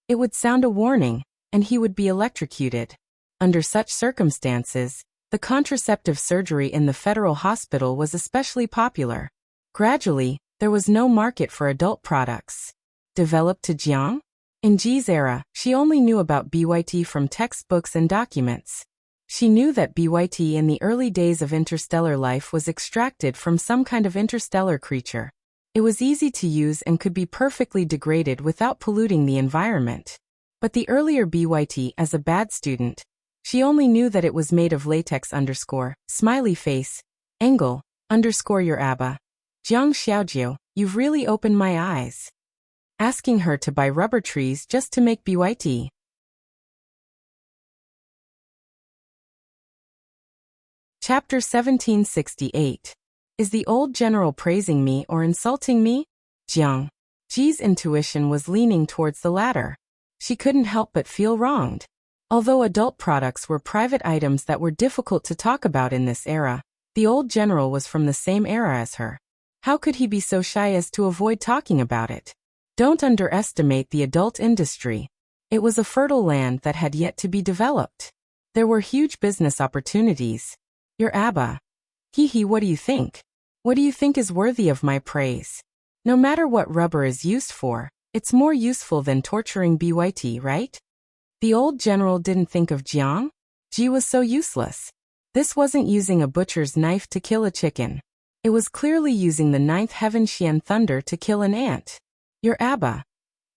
it would sound a warning, and he would be electrocuted. Under such circumstances, the contraceptive surgery in the federal hospital was especially popular. Gradually, there was no market for adult products. Developed to Jiang? In Ji's era, she only knew about BYT from textbooks and documents. She knew that BYT in the early days of interstellar life was extracted from some kind of interstellar creature. It was easy to use and could be perfectly degraded without polluting the environment. But the earlier BYT, as a bad student, she only knew that it was made of latex _ smiley face, angle, _ your ABBA. Jiang Xiaojiu, you've really opened my eyes. Asking her to buy rubber trees just to make BYT. Chapter 1768. Is the old general praising me or insulting me? Ji's intuition was leaning towards the latter. She couldn't help but feel wronged. Although adult products were private items that were difficult to talk about in this era, the old general was from the same era as her. How could he be so shy as to avoid talking about it? Don't underestimate the adult industry. It was a fertile land that had yet to be developed. There were huge business opportunities. Your ABBA. What do you think? What do you think is worthy of my praise? No matter what rubber is used for, it's more useful than torturing BYT, right? The old general didn't think of Jiang. Ji was so useless. This wasn't using a butcher's knife to kill a chicken. It was clearly using the ninth heaven Xian thunder to kill an ant. Your ABBA.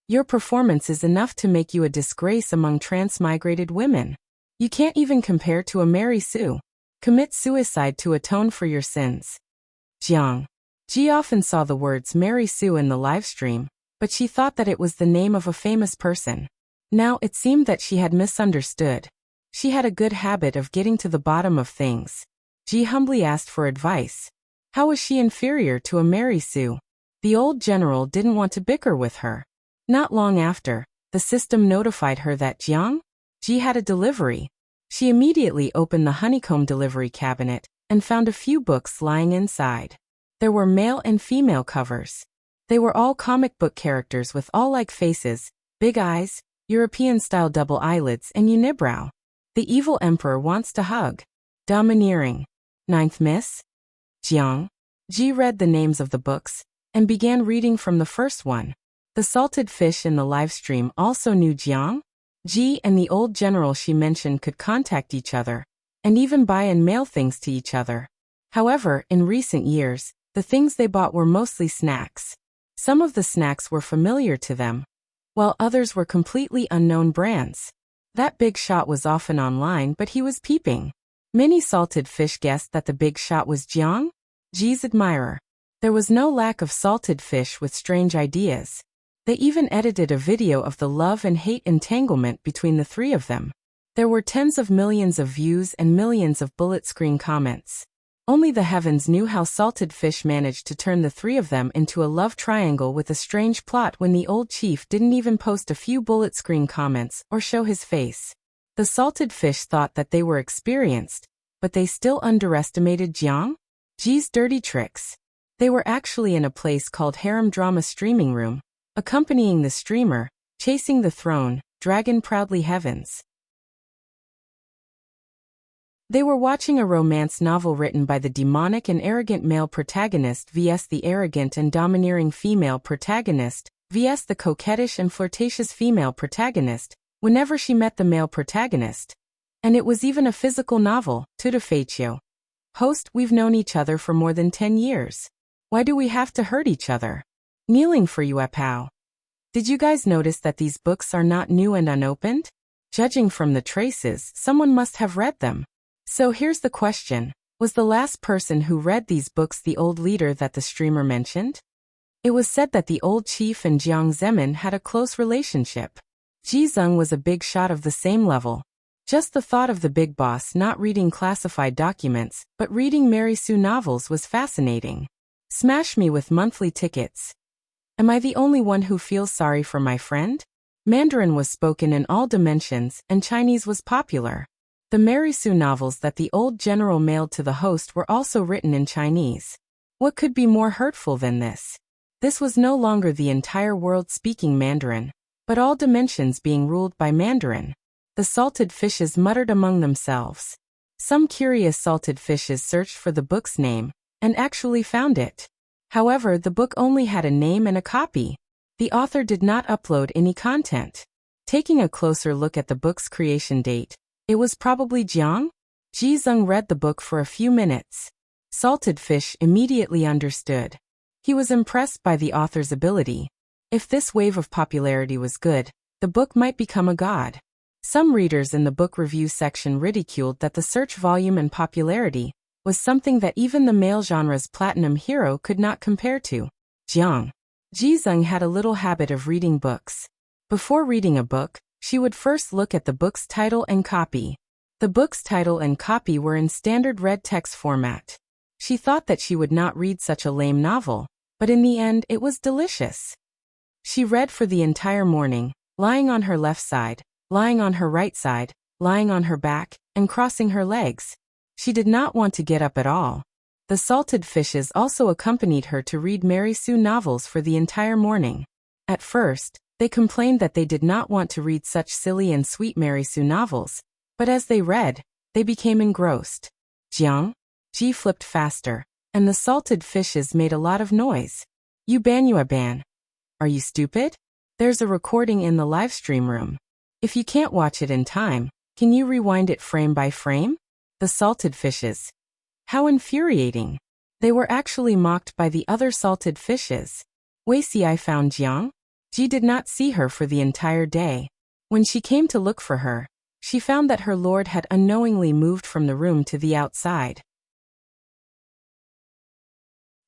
Your performance is enough to make you a disgrace among transmigrated women. You can't even compare to a Mary Sue. Commit suicide to atone for your sins. Ji often saw the words Mary Sue in the livestream, but she thought that it was the name of a famous person. Now it seemed that she had misunderstood. She had a good habit of getting to the bottom of things. Ji humbly asked for advice. How was she inferior to a Mary Sue? The old general didn't want to bicker with her. Not long after, the system notified her that Ji had a delivery. She immediately opened the honeycomb delivery cabinet and found a few books lying inside. There were male and female covers. They were all comic book characters with all-like faces, big eyes, European-style double eyelids and unibrow. The evil emperor wants to hug. Domineering. Ninth Miss? Ji read the names of the books and began reading from the first one. The salted fish in the livestream also knew Ji and the old general she mentioned could contact each other and even buy and mail things to each other. However, in recent years, the things they bought were mostly snacks. Some of the snacks were familiar to them, while others were completely unknown brands. That big shot was often online, but he was peeping. Many salted fish guessed that the big shot was Ji's admirer. There was no lack of salted fish with strange ideas. They even edited a video of the love and hate entanglement between the three of them. There were tens of millions of views and millions of bullet screen comments. Only the heavens knew how salted fish managed to turn the three of them into a love triangle with a strange plot when the old chief didn't even post a few bullet screen comments or show his face. The salted fish thought that they were experienced, but they still underestimated Ji's dirty tricks. They were actually in a place called Harem Drama Streaming Room, accompanying the streamer, chasing the throne, dragon proudly heavens. They were watching a romance novel written by the demonic and arrogant male protagonist vs the arrogant and domineering female protagonist vs the coquettish and flirtatious female protagonist whenever she met the male protagonist. And it was even a physical novel, Tuta Feitio. Host, we've known each other for more than 10 years. Why do we have to hurt each other? Kneeling for you, Apao. Did you guys notice that these books are not new and unopened? Judging from the traces, someone must have read them. So here's the question. Was the last person who read these books the old leader that the streamer mentioned? It was said that the old chief and Jiang Zemin had a close relationship. Ji Zeng was a big shot of the same level. Just the thought of the big boss not reading classified documents, but reading Mary Sue novels was fascinating. Smash me with monthly tickets. Am I the only one who feels sorry for my friend? Mandarin was spoken in all dimensions, and Chinese was popular. The Mary Sue novels that the old general mailed to the host were also written in Chinese. What could be more hurtful than this? This was no longer the entire world speaking Mandarin, but all dimensions being ruled by Mandarin. The salted fishes muttered among themselves. Some curious salted fishes searched for the book's name, and actually found it. However, the book only had a name and a copy. The author did not upload any content. Taking a closer look at the book's creation date, it was probably Jiang? Ji Zeng read the book for a few minutes. Salted Fish immediately understood. He was impressed by the author's ability. If this wave of popularity was good, the book might become a god. Some readers in the book review section ridiculed that the search volume and popularity was something that even the male genre's platinum hero could not compare to. Jiang. Ji Zeng had a little habit of reading books. Before reading a book, she would first look at the book's title and copy. The book's title and copy were in standard red text format. She thought that she would not read such a lame novel, but in the end it was delicious. She read for the entire morning, lying on her left side, lying on her right side, lying on her back, and crossing her legs. She did not want to get up at all. The Salted Fishes also accompanied her to read Mary Sue novels for the entire morning. At first, they complained that they did not want to read such silly and sweet Mary Sue novels, but as they read, they became engrossed. Jiang? Ji flipped faster, and the Salted Fishes made a lot of noise. You ban. Are you stupid? There's a recording in the livestream room. If you can't watch it in time, can you rewind it frame by frame? The Salted Fishes. How infuriating. They were actually mocked by the other Salted Fishes. Wuxia found Jiang. Ji did not see her for the entire day. When she came to look for her, she found that her lord had unknowingly moved from the room to the outside.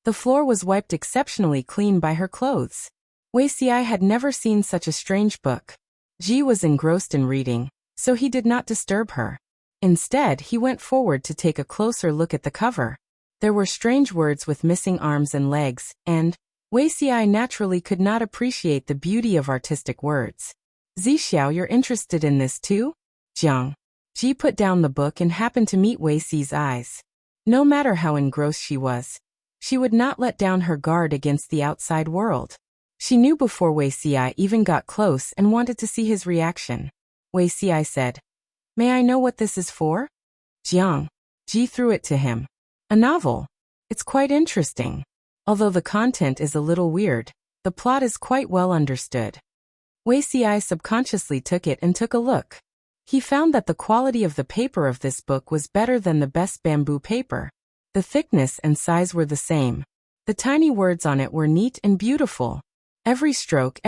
The floor was wiped exceptionally clean by her clothes. Wuxia had never seen such a strange book. Ji was engrossed in reading, so he did not disturb her. Instead, he went forward to take a closer look at the cover. There were strange words with missing arms and legs, and Wuxia naturally could not appreciate the beauty of artistic words. Zixiao, you're interested in this too? Jiang. Ji put down the book and happened to meet Wuxi's eyes. No matter how engrossed she would not let down her guard against the outside world. She knew before Wuxia even got close and wanted to see his reaction. Wuxia said, May I know what this is for? Jiang. Ji threw it to him. A novel. It's quite interesting. Although the content is a little weird, the plot is quite well understood. Wuxia subconsciously took it and took a look. He found that the quality of the paper of this book was better than the best bamboo paper. The thickness and size were the same. The tiny words on it were neat and beautiful. Every stroke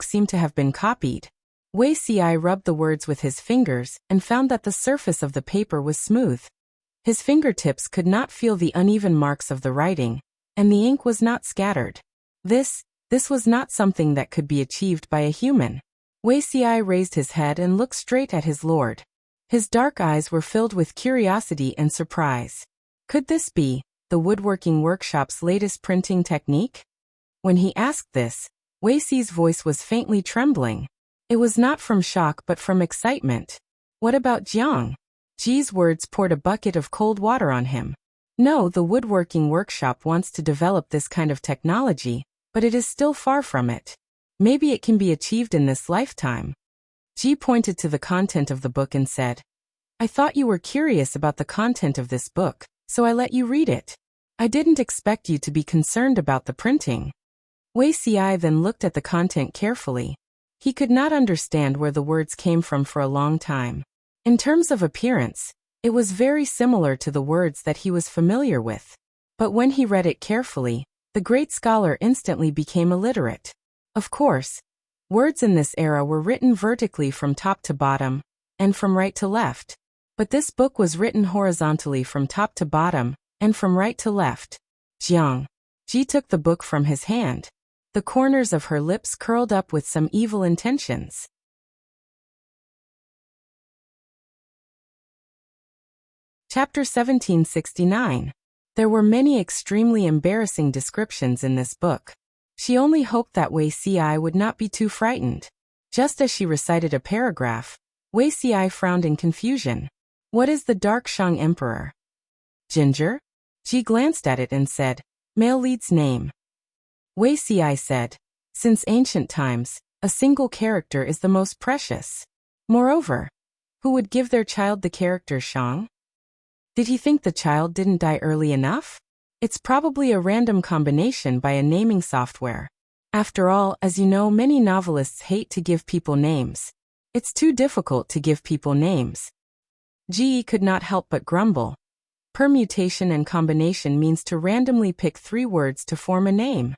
seemed to have been copied. Wuxia rubbed the words with his fingers and found that the surface of the paper was smooth. His fingertips could not feel the uneven marks of the writing, and the ink was not scattered. This was not something that could be achieved by a human. Wuxia raised his head and looked straight at his lord. His dark eyes were filled with curiosity and surprise. Could this be the woodworking workshop's latest printing technique? When he asked this, Wuxi's voice was faintly trembling. It was not from shock but from excitement. What about Jiang? Ji's words poured a bucket of cold water on him. No, the woodworking workshop wants to develop this kind of technology, but it is still far from it. Maybe it can be achieved in this lifetime. Ji pointed to the content of the book and said, I thought you were curious about the content of this book, so I let you read it. I didn't expect you to be concerned about the printing. Wuxia then looked at the content carefully. He could not understand where the words came from for a long time. In terms of appearance, it was very similar to the words that he was familiar with. But when he read it carefully, the great scholar instantly became illiterate. Of course, words in this era were written vertically from top to bottom, and from right to left. But this book was written horizontally from top to bottom, and from right to left. Jiang. Ji took the book from his hand. The corners of her lips curled up with some evil intentions. Chapter 1769. There were many extremely embarrassing descriptions in this book. She only hoped that Wuxia would not be too frightened. Just as she recited a paragraph, Wuxia frowned in confusion. What is the Dark Shang Emperor? Ginger? Ji glanced at it and said, Male lead's name. Wuxia said, Since ancient times, a single character is the most precious. Moreover, who would give their child the character Shang? Did he think the child didn't die early enough? It's probably a random combination by a naming software. After all, as you know, many novelists hate to give people names. It's too difficult to give people names. Ji could not help but grumble. Permutation and combination means to randomly pick 3 words to form a name.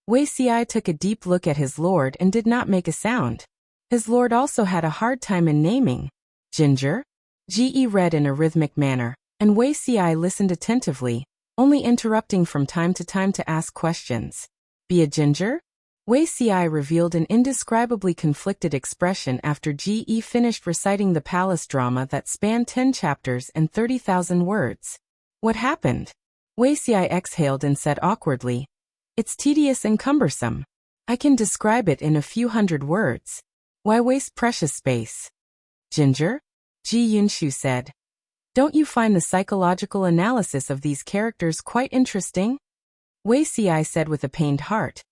Wuxia took a deep look at his lord and did not make a sound. His lord also had a hard time in naming. Ginger? Ji read in a rhythmic manner, and Wuxia listened attentively, only interrupting from time to time to ask questions. Be a ginger? Wuxia revealed an indescribably conflicted expression after Ji finished reciting the palace drama that spanned 10 chapters and 30,000 words. What happened? Wuxia exhaled and said awkwardly, "It's tedious and cumbersome. I can describe it in a few hundred words. Why waste precious space?" Ginger? Ji Yunshu said. "Don't you find the psychological analysis of these characters quite interesting?" Wuxia said with a pained heart.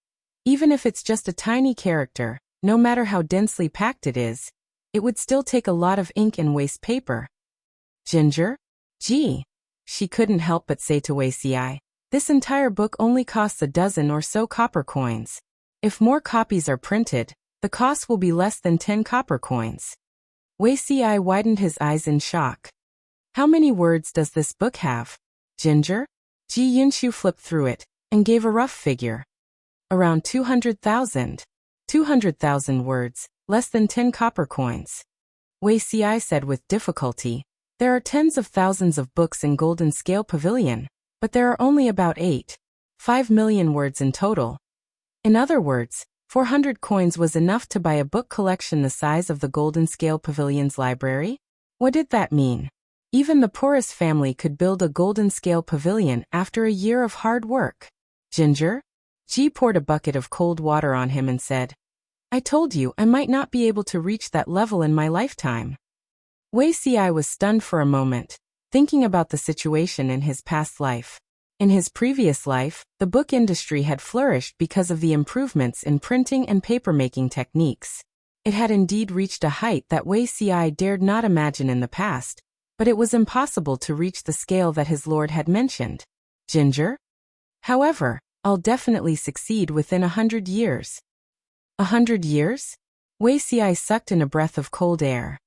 Even if it's just a tiny character, no matter how densely packed it is, it would still take a lot of ink and waste paper. Ginger? Gee. She couldn't help but say to Wuxia, "This entire book only costs a dozen or so copper coins. If more copies are printed, the cost will be less than 10 copper coins." Wuxia widened his eyes in shock. "How many words does this book have, Ginger?" Ji Yunshu flipped through it and gave a rough figure. "Around 200,000. 200,000 words, less than 10 copper coins." Wuxia said with difficulty, "There are tens of thousands of books in Golden Scale Pavilion, but there are only about 5 million words in total. In other words, 400 coins was enough to buy a book collection the size of the Golden Scale Pavilion's library? What did that mean? Even the poorest family could build a Golden Scale Pavilion after a year of hard work." Ginger? Ji poured a bucket of cold water on him and said, "I told you I might not be able to reach that level in my lifetime." Wuxia was stunned for a moment, thinking about the situation in his past life. In his previous life, the book industry had flourished because of the improvements in printing and papermaking techniques. It had indeed reached a height that Wuxia dared not imagine in the past, but it was impossible to reach the scale that his lord had mentioned. Ginger? However, I'll definitely succeed within 100 years. 100 years? Wuxia sucked in a breath of cold air.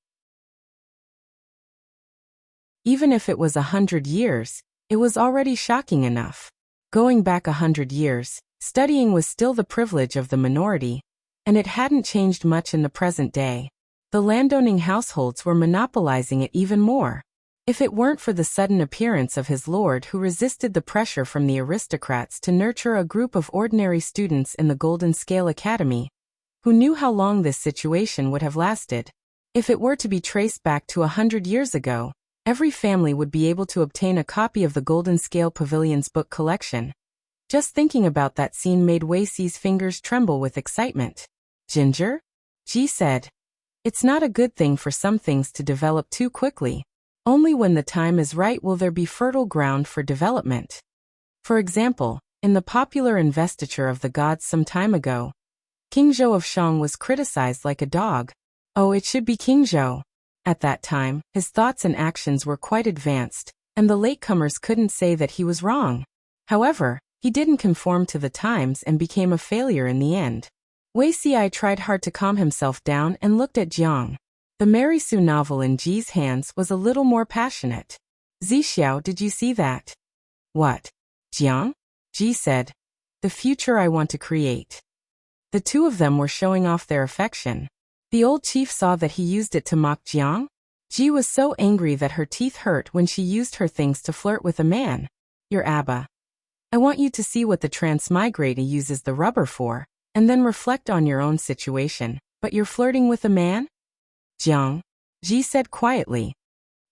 Even if it was 100 years, it was already shocking enough. Going back 100 years, studying was still the privilege of the minority, and it hadn't changed much in the present day. The landowning households were monopolizing it even more. If it weren't for the sudden appearance of his lord who resisted the pressure from the aristocrats to nurture a group of ordinary students in the Golden Scale Academy, who knew how long this situation would have lasted? If it were to be traced back to 100 years ago, every family would be able to obtain a copy of the Golden Scale Pavilion's book collection. Just thinking about that scene made Wuxia's fingers tremble with excitement. Ginger? Ji said. "It's not a good thing for some things to develop too quickly. Only when the time is right will there be fertile ground for development. For example, in the popular investiture of the gods some time ago, King Zhou of Shang was criticized like a dog. Oh, it should be King Zhou. At that time, his thoughts and actions were quite advanced, and the latecomers couldn't say that he was wrong. However, he didn't conform to the times and became a failure in the end." Wuxia tried hard to calm himself down and looked at Jiang. The Mary Sue novel in Ji's hands was a little more passionate. "Zixiao, did you see that?" "What?" "Jiang?" Ji said. "The future I want to create." The two of them were showing off their affection. The old chief saw that he used it to mock Jiang. Ji was so angry that her teeth hurt when she used her things to flirt with a man. "Your Abba. I want you to see what the transmigrata uses the rubber for, and then reflect on your own situation, but you're flirting with a man?" "Jiang," Ji said quietly.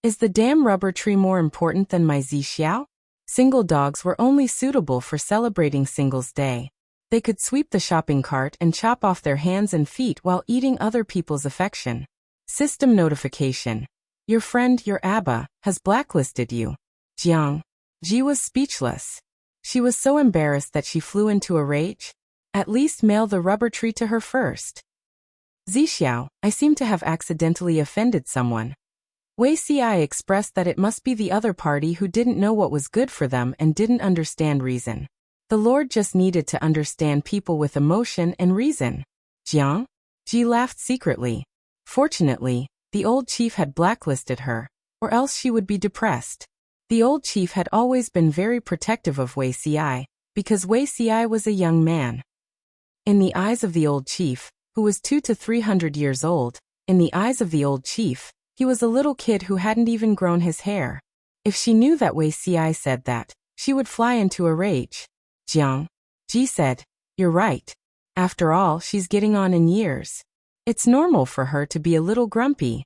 "Is the damn rubber tree more important than my Zixiao?" Single dogs were only suitable for celebrating Singles' Day. They could sweep the shopping cart and chop off their hands and feet while eating other people's affection. System notification. Your friend, your Abba, has blacklisted you. Jiang. Ji was speechless. She was so embarrassed that she flew into a rage. At least mail the rubber tree to her first. "Zixiao, I seem to have accidentally offended someone." Wuxia expressed that it must be the other party who didn't know what was good for them and didn't understand reason. The Lord just needed to understand people with emotion and reason. Jiang? Ji laughed secretly. Fortunately, the old chief had blacklisted her, or else she would be depressed. The old chief had always been very protective of Wei Ci, because Wei Ci was a young man. In the eyes of the old chief, who was 200 to 300 years old, in the eyes of the old chief, he was a little kid who hadn't even grown his hair. If she knew that Wei Ci said that, she would fly into a rage. Jiang. Ji said, "You're right. After all, she's getting on in years. It's normal for her to be a little grumpy."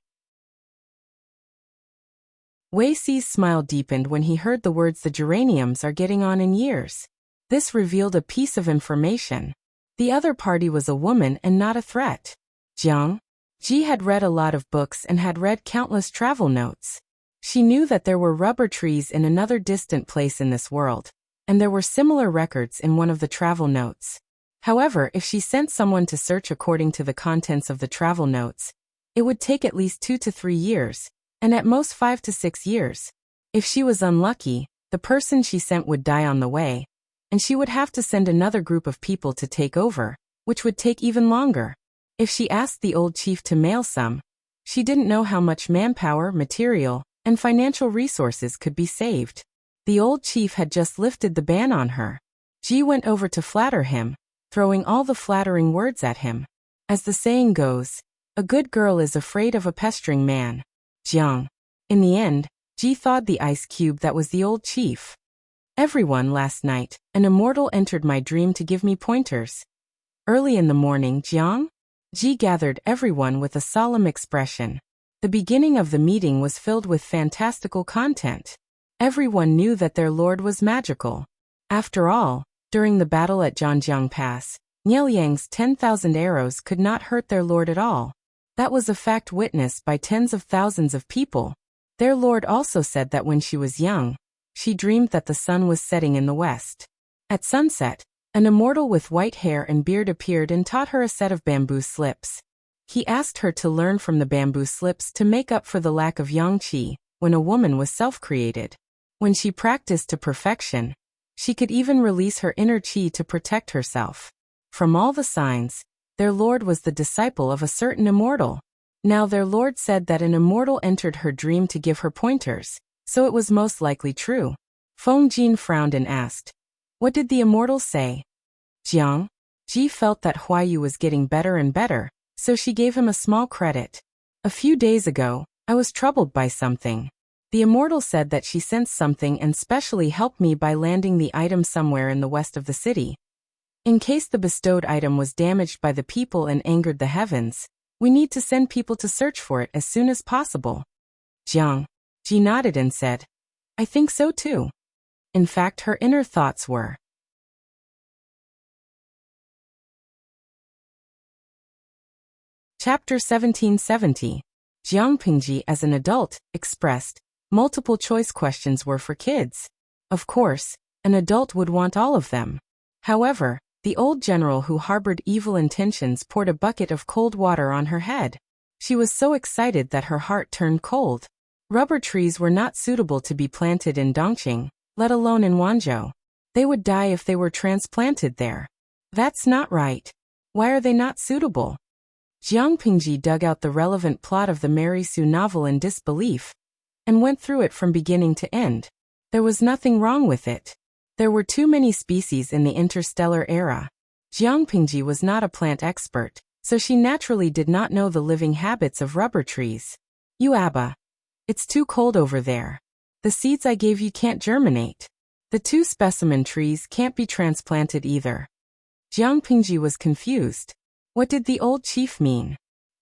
Wei Ci's smile deepened when he heard the words "the geraniums are getting on in years." This revealed a piece of information. The other party was a woman and not a threat. Jiang. Ji had read a lot of books and had read countless travel notes. She knew that there were rubber trees in another distant place in this world, and there were similar records in one of the travel notes. However, if she sent someone to search according to the contents of the travel notes, it would take at least 2 to 3 years, and at most 5 to 6 years. If she was unlucky, the person she sent would die on the way, and she would have to send another group of people to take over, which would take even longer. If she asked the old chief to mail some, she didn't know how much manpower, material, and financial resources could be saved. The old chief had just lifted the ban on her. Ji went over to flatter him, throwing all the flattering words at him. As the saying goes, a good girl is afraid of a pestering man. Jiang. In the end, Ji thawed the ice cube that was the old chief. "Everyone, last night, an immortal entered my dream to give me pointers." Early in the morning, Jiang? Ji gathered everyone with a solemn expression. The beginning of the meeting was filled with fantastical content. Everyone knew that their lord was magical. After all, during the battle at Zhanjiang Pass, Nielyang's 10,000 arrows could not hurt their lord at all. That was a fact witnessed by tens of thousands of people. Their lord also said that when she was young, she dreamed that the sun was setting in the west. At sunset, an immortal with white hair and beard appeared and taught her a set of bamboo slips. He asked her to learn from the bamboo slips to make up for the lack of yang qi, when a woman was self-created. When she practiced to perfection, she could even release her inner qi to protect herself. From all the signs, their lord was the disciple of a certain immortal. Now their lord said that an immortal entered her dream to give her pointers, so it was most likely true. Feng Jin frowned and asked, "What did the immortal say?" Jiang. Ji felt that Huayu was getting better and better, so she gave him a small credit. "A few days ago, I was troubled by something. The immortal said that she sensed something and specially helped me by landing the item somewhere in the west of the city. In case the bestowed item was damaged by the people and angered the heavens, we need to send people to search for it as soon as possible." Jiang. Ji nodded and said, "I think so too." In fact, her inner thoughts were, Chapter 1770. Jiang Pingji as an adult, expressed, multiple choice questions were for kids. Of course, an adult would want all of them. However, the old general who harbored evil intentions poured a bucket of cold water on her head. She was so excited that her heart turned cold. Rubber trees were not suitable to be planted in Dongqing, let alone in Wanzhou. They would die if they were transplanted there. That's not right. Why are they not suitable? Jiang Pingji dug out the relevant plot of the Mary Sue novel in disbelief, and went through it from beginning to end. There was nothing wrong with it. There were too many species in the interstellar era. Jiang Pingji was not a plant expert, so she naturally did not know the living habits of rubber trees. "You Abba. It's too cold over there. The seeds I gave you can't germinate. The 2 specimen trees can't be transplanted either." Jiang Pingji was confused. What did the old chief mean?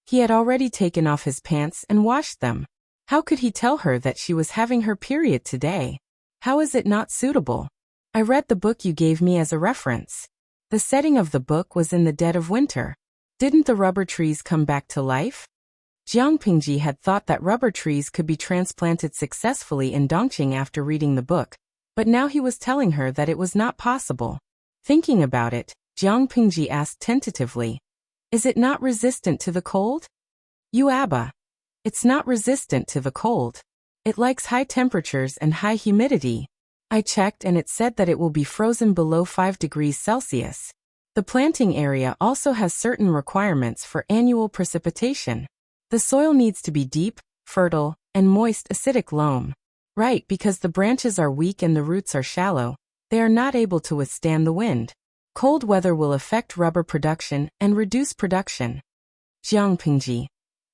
He had already taken off his pants and washed them. How could he tell her that she was having her period today? How is it not suitable? I read the book you gave me as a reference. The setting of the book was in the dead of winter. Didn't the rubber trees come back to life? Jiang Pingji had thought that rubber trees could be transplanted successfully in Dongqing after reading the book, but now he was telling her that it was not possible. Thinking about it, Jiang Pingji asked tentatively, "Is it not resistant to the cold?" "You Abba. It's not resistant to the cold. It likes high temperatures and high humidity. I checked and it said that it will be frozen below 5 degrees Celsius. The planting area also has certain requirements for annual precipitation. The soil needs to be deep, fertile, and moist acidic loam. Right, because the branches are weak and the roots are shallow, they are not able to withstand the wind. Cold weather will affect rubber production and reduce production. Jiang Pingji.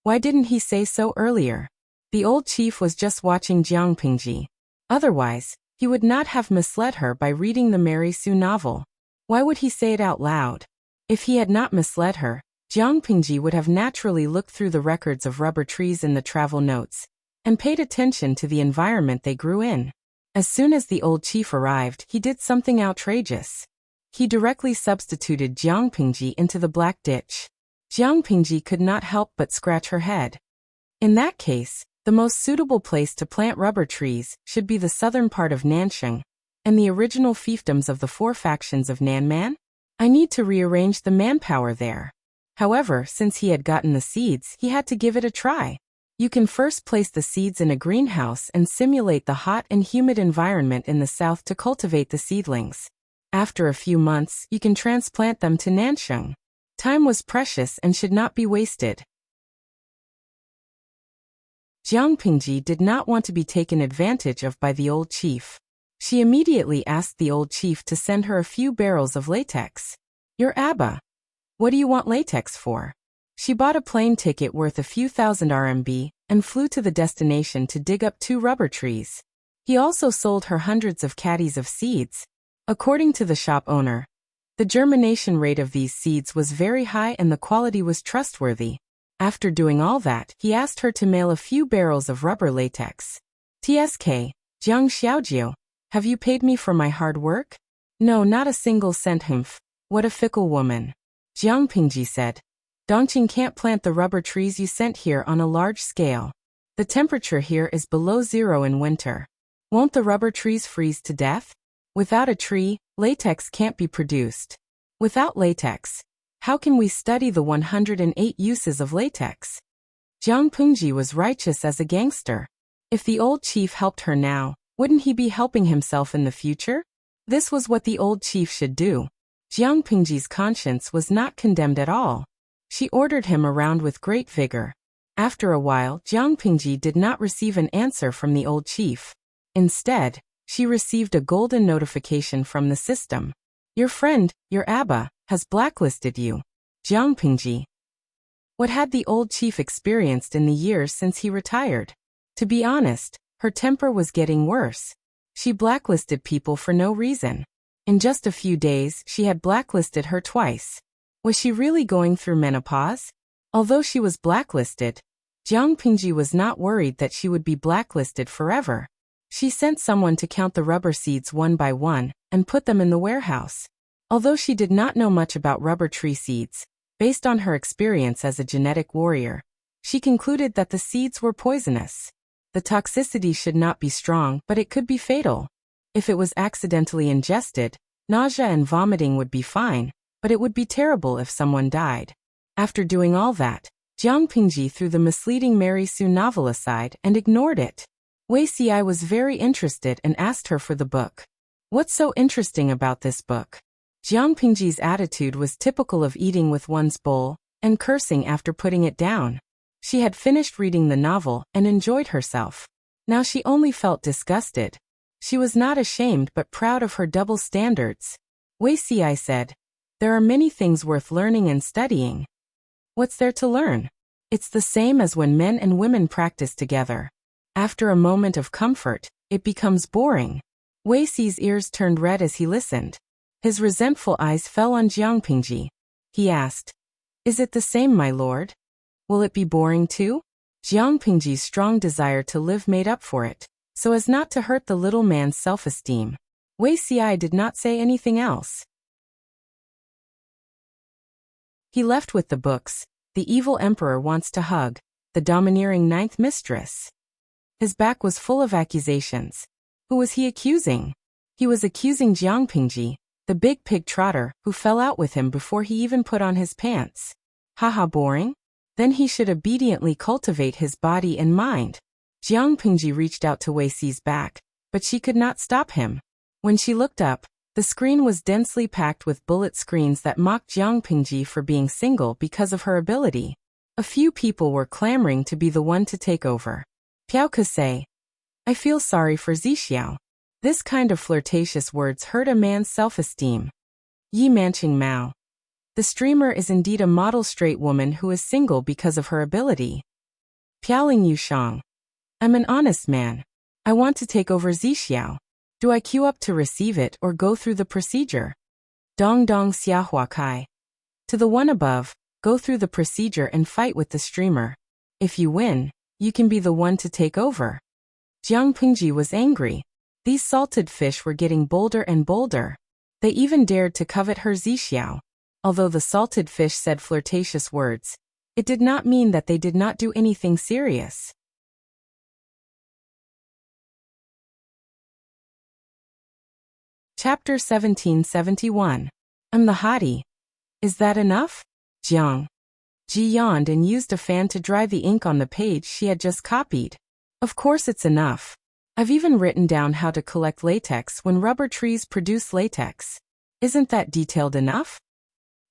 Why didn't he say so earlier? The old chief was just watching Jiang Pingji. Otherwise, he would not have misled her by reading the Mary Sue novel. Why would he say it out loud? If he had not misled her, Jiang Pingji would have naturally looked through the records of rubber trees in the travel notes and paid attention to the environment they grew in. As soon as the old chief arrived, he did something outrageous. He directly substituted Jiang Pingji into the black ditch. Jiang Pingji could not help but scratch her head. In that case, the most suitable place to plant rubber trees should be the southern part of Nansheng, and the original fiefdoms of the 4 factions of Nanman. I need to rearrange the manpower there. However, since he had gotten the seeds, he had to give it a try. You can first place the seeds in a greenhouse and simulate the hot and humid environment in the south to cultivate the seedlings. After a few months, you can transplant them to Nansheng. Time was precious and should not be wasted. Jiang Pingji did not want to be taken advantage of by the old chief. She immediately asked the old chief to send her a few barrels of latex. Your Abba. What do you want latex for? She bought a plane ticket worth a few thousand RMB and flew to the destination to dig up 2 rubber trees. He also sold her hundreds of caddies of seeds. According to the shop owner, the germination rate of these seeds was very high and the quality was trustworthy. After doing all that, he asked her to mail a few barrels of rubber latex. TSK, Jiang Xiaojiu, have you paid me for my hard work? No, not a single cent. Humph. What a fickle woman. Jiang Pingji said. Dongqing can't plant the rubber trees you sent here on a large scale. The temperature here is below 0 in winter. Won't the rubber trees freeze to death? Without a tree, latex can't be produced. Without latex, how can we study the 108 uses of latex? Jiang Pingji was righteous as a gangster. If the old chief helped her now, wouldn't he be helping himself in the future? This was what the old chief should do. Jiang Pingji's conscience was not condemned at all. She ordered him around with great vigor. After a while, Jiang Pingji did not receive an answer from the old chief. Instead, she received a golden notification from the system. Your friend, your Abba, has blacklisted you. Jiang Pingji. What had the old chief experienced in the years since he retired? To be honest, her temper was getting worse. She blacklisted people for no reason. In just a few days, she had blacklisted her twice. Was she really going through menopause? Although she was blacklisted, Jiang Pingji was not worried that she would be blacklisted forever. She sent someone to count the rubber seeds one by one and put them in the warehouse. Although she did not know much about rubber tree seeds, based on her experience as a genetic warrior, she concluded that the seeds were poisonous. The toxicity should not be strong, but it could be fatal. If it was accidentally ingested, nausea and vomiting would be fine, but it would be terrible if someone died. After doing all that, Jiang Pingji threw the misleading Mary Sue novel aside and ignored it. Wuxia was very interested and asked her for the book. What's so interesting about this book? Jiang Pingji's attitude was typical of eating with one's bowl and cursing after putting it down. She had finished reading the novel and enjoyed herself. Now she only felt disgusted. She was not ashamed but proud of her double standards. Wuxia said, there are many things worth learning and studying. What's there to learn? It's the same as when men and women practice together. After a moment of comfort, it becomes boring. Wuxi's ears turned red as he listened. His resentful eyes fell on Jiang Pingji. He asked, is it the same, my lord? Will it be boring too? Jiang Pingji's strong desire to live made up for it, so as not to hurt the little man's self-esteem. Wuxia did not say anything else. He left with the books. The evil emperor wants to hug the domineering ninth mistress. His back was full of accusations. Who was he accusing? He was accusing Jiang Pingji, the big pig trotter who fell out with him before he even put on his pants. Haha, boring? Then he should obediently cultivate his body and mind. Jiang Pingji reached out to Wuxi's back, but she could not stop him. When she looked up, the screen was densely packed with bullet screens that mocked Jiang Pingji for being single because of her ability. A few people were clamoring to be the one to take over. Piao could say, "I feel sorry for Zixiao." This kind of flirtatious words hurt a man's self-esteem. Yi Manqing Mao. The streamer is indeed a model straight woman who is single because of her ability. Piaoling Yushang. I'm an honest man. I want to take over Zixiao. Do I queue up to receive it or go through the procedure? Dong Dong Xiahua Kai. To the one above, go through the procedure and fight with the streamer. If you win, you can be the one to take over. Jiang Pingji was angry. These salted fish were getting bolder and bolder. They even dared to covet her Zixiao. Although the salted fish said flirtatious words, it did not mean that they did not do anything serious. Chapter 1771. I'm the hottie. Is that enough? Jiang. Ji yawned and used a fan to dry the ink on the page she had just copied. Of course it's enough. I've even written down how to collect latex when rubber trees produce latex. Isn't that detailed enough?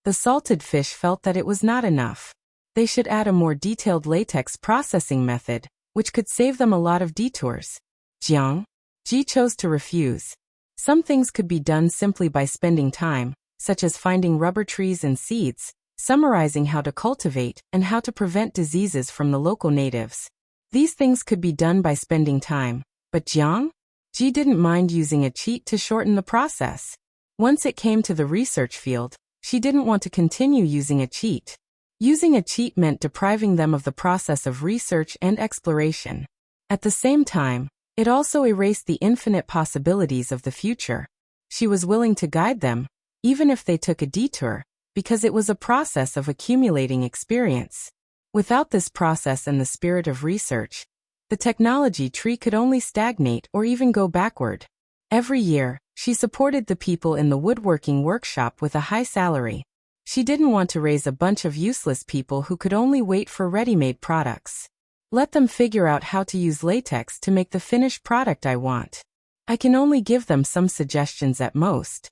The salted fish felt that it was not enough. They should add a more detailed latex processing method, which could save them a lot of detours. Jiang. Ji chose to refuse. Some things could be done simply by spending time, such as finding rubber trees and seeds, summarizing how to cultivate, and how to prevent diseases from the local natives. These things could be done by spending time, but Jiang? Ji didn't mind using a cheat to shorten the process. Once it came to the research field, she didn't want to continue using a cheat. Using a cheat meant depriving them of the process of research and exploration. At the same time, it also erased the infinite possibilities of the future. She was willing to guide them, even if they took a detour, because it was a process of accumulating experience. Without this process and the spirit of research, the technology tree could only stagnate or even go backward. Every year, she supported the people in the woodworking workshop with a high salary. She didn't want to raise a bunch of useless people who could only wait for ready-made products. Let them figure out how to use latex to make the finished product I want. I can only give them some suggestions at most.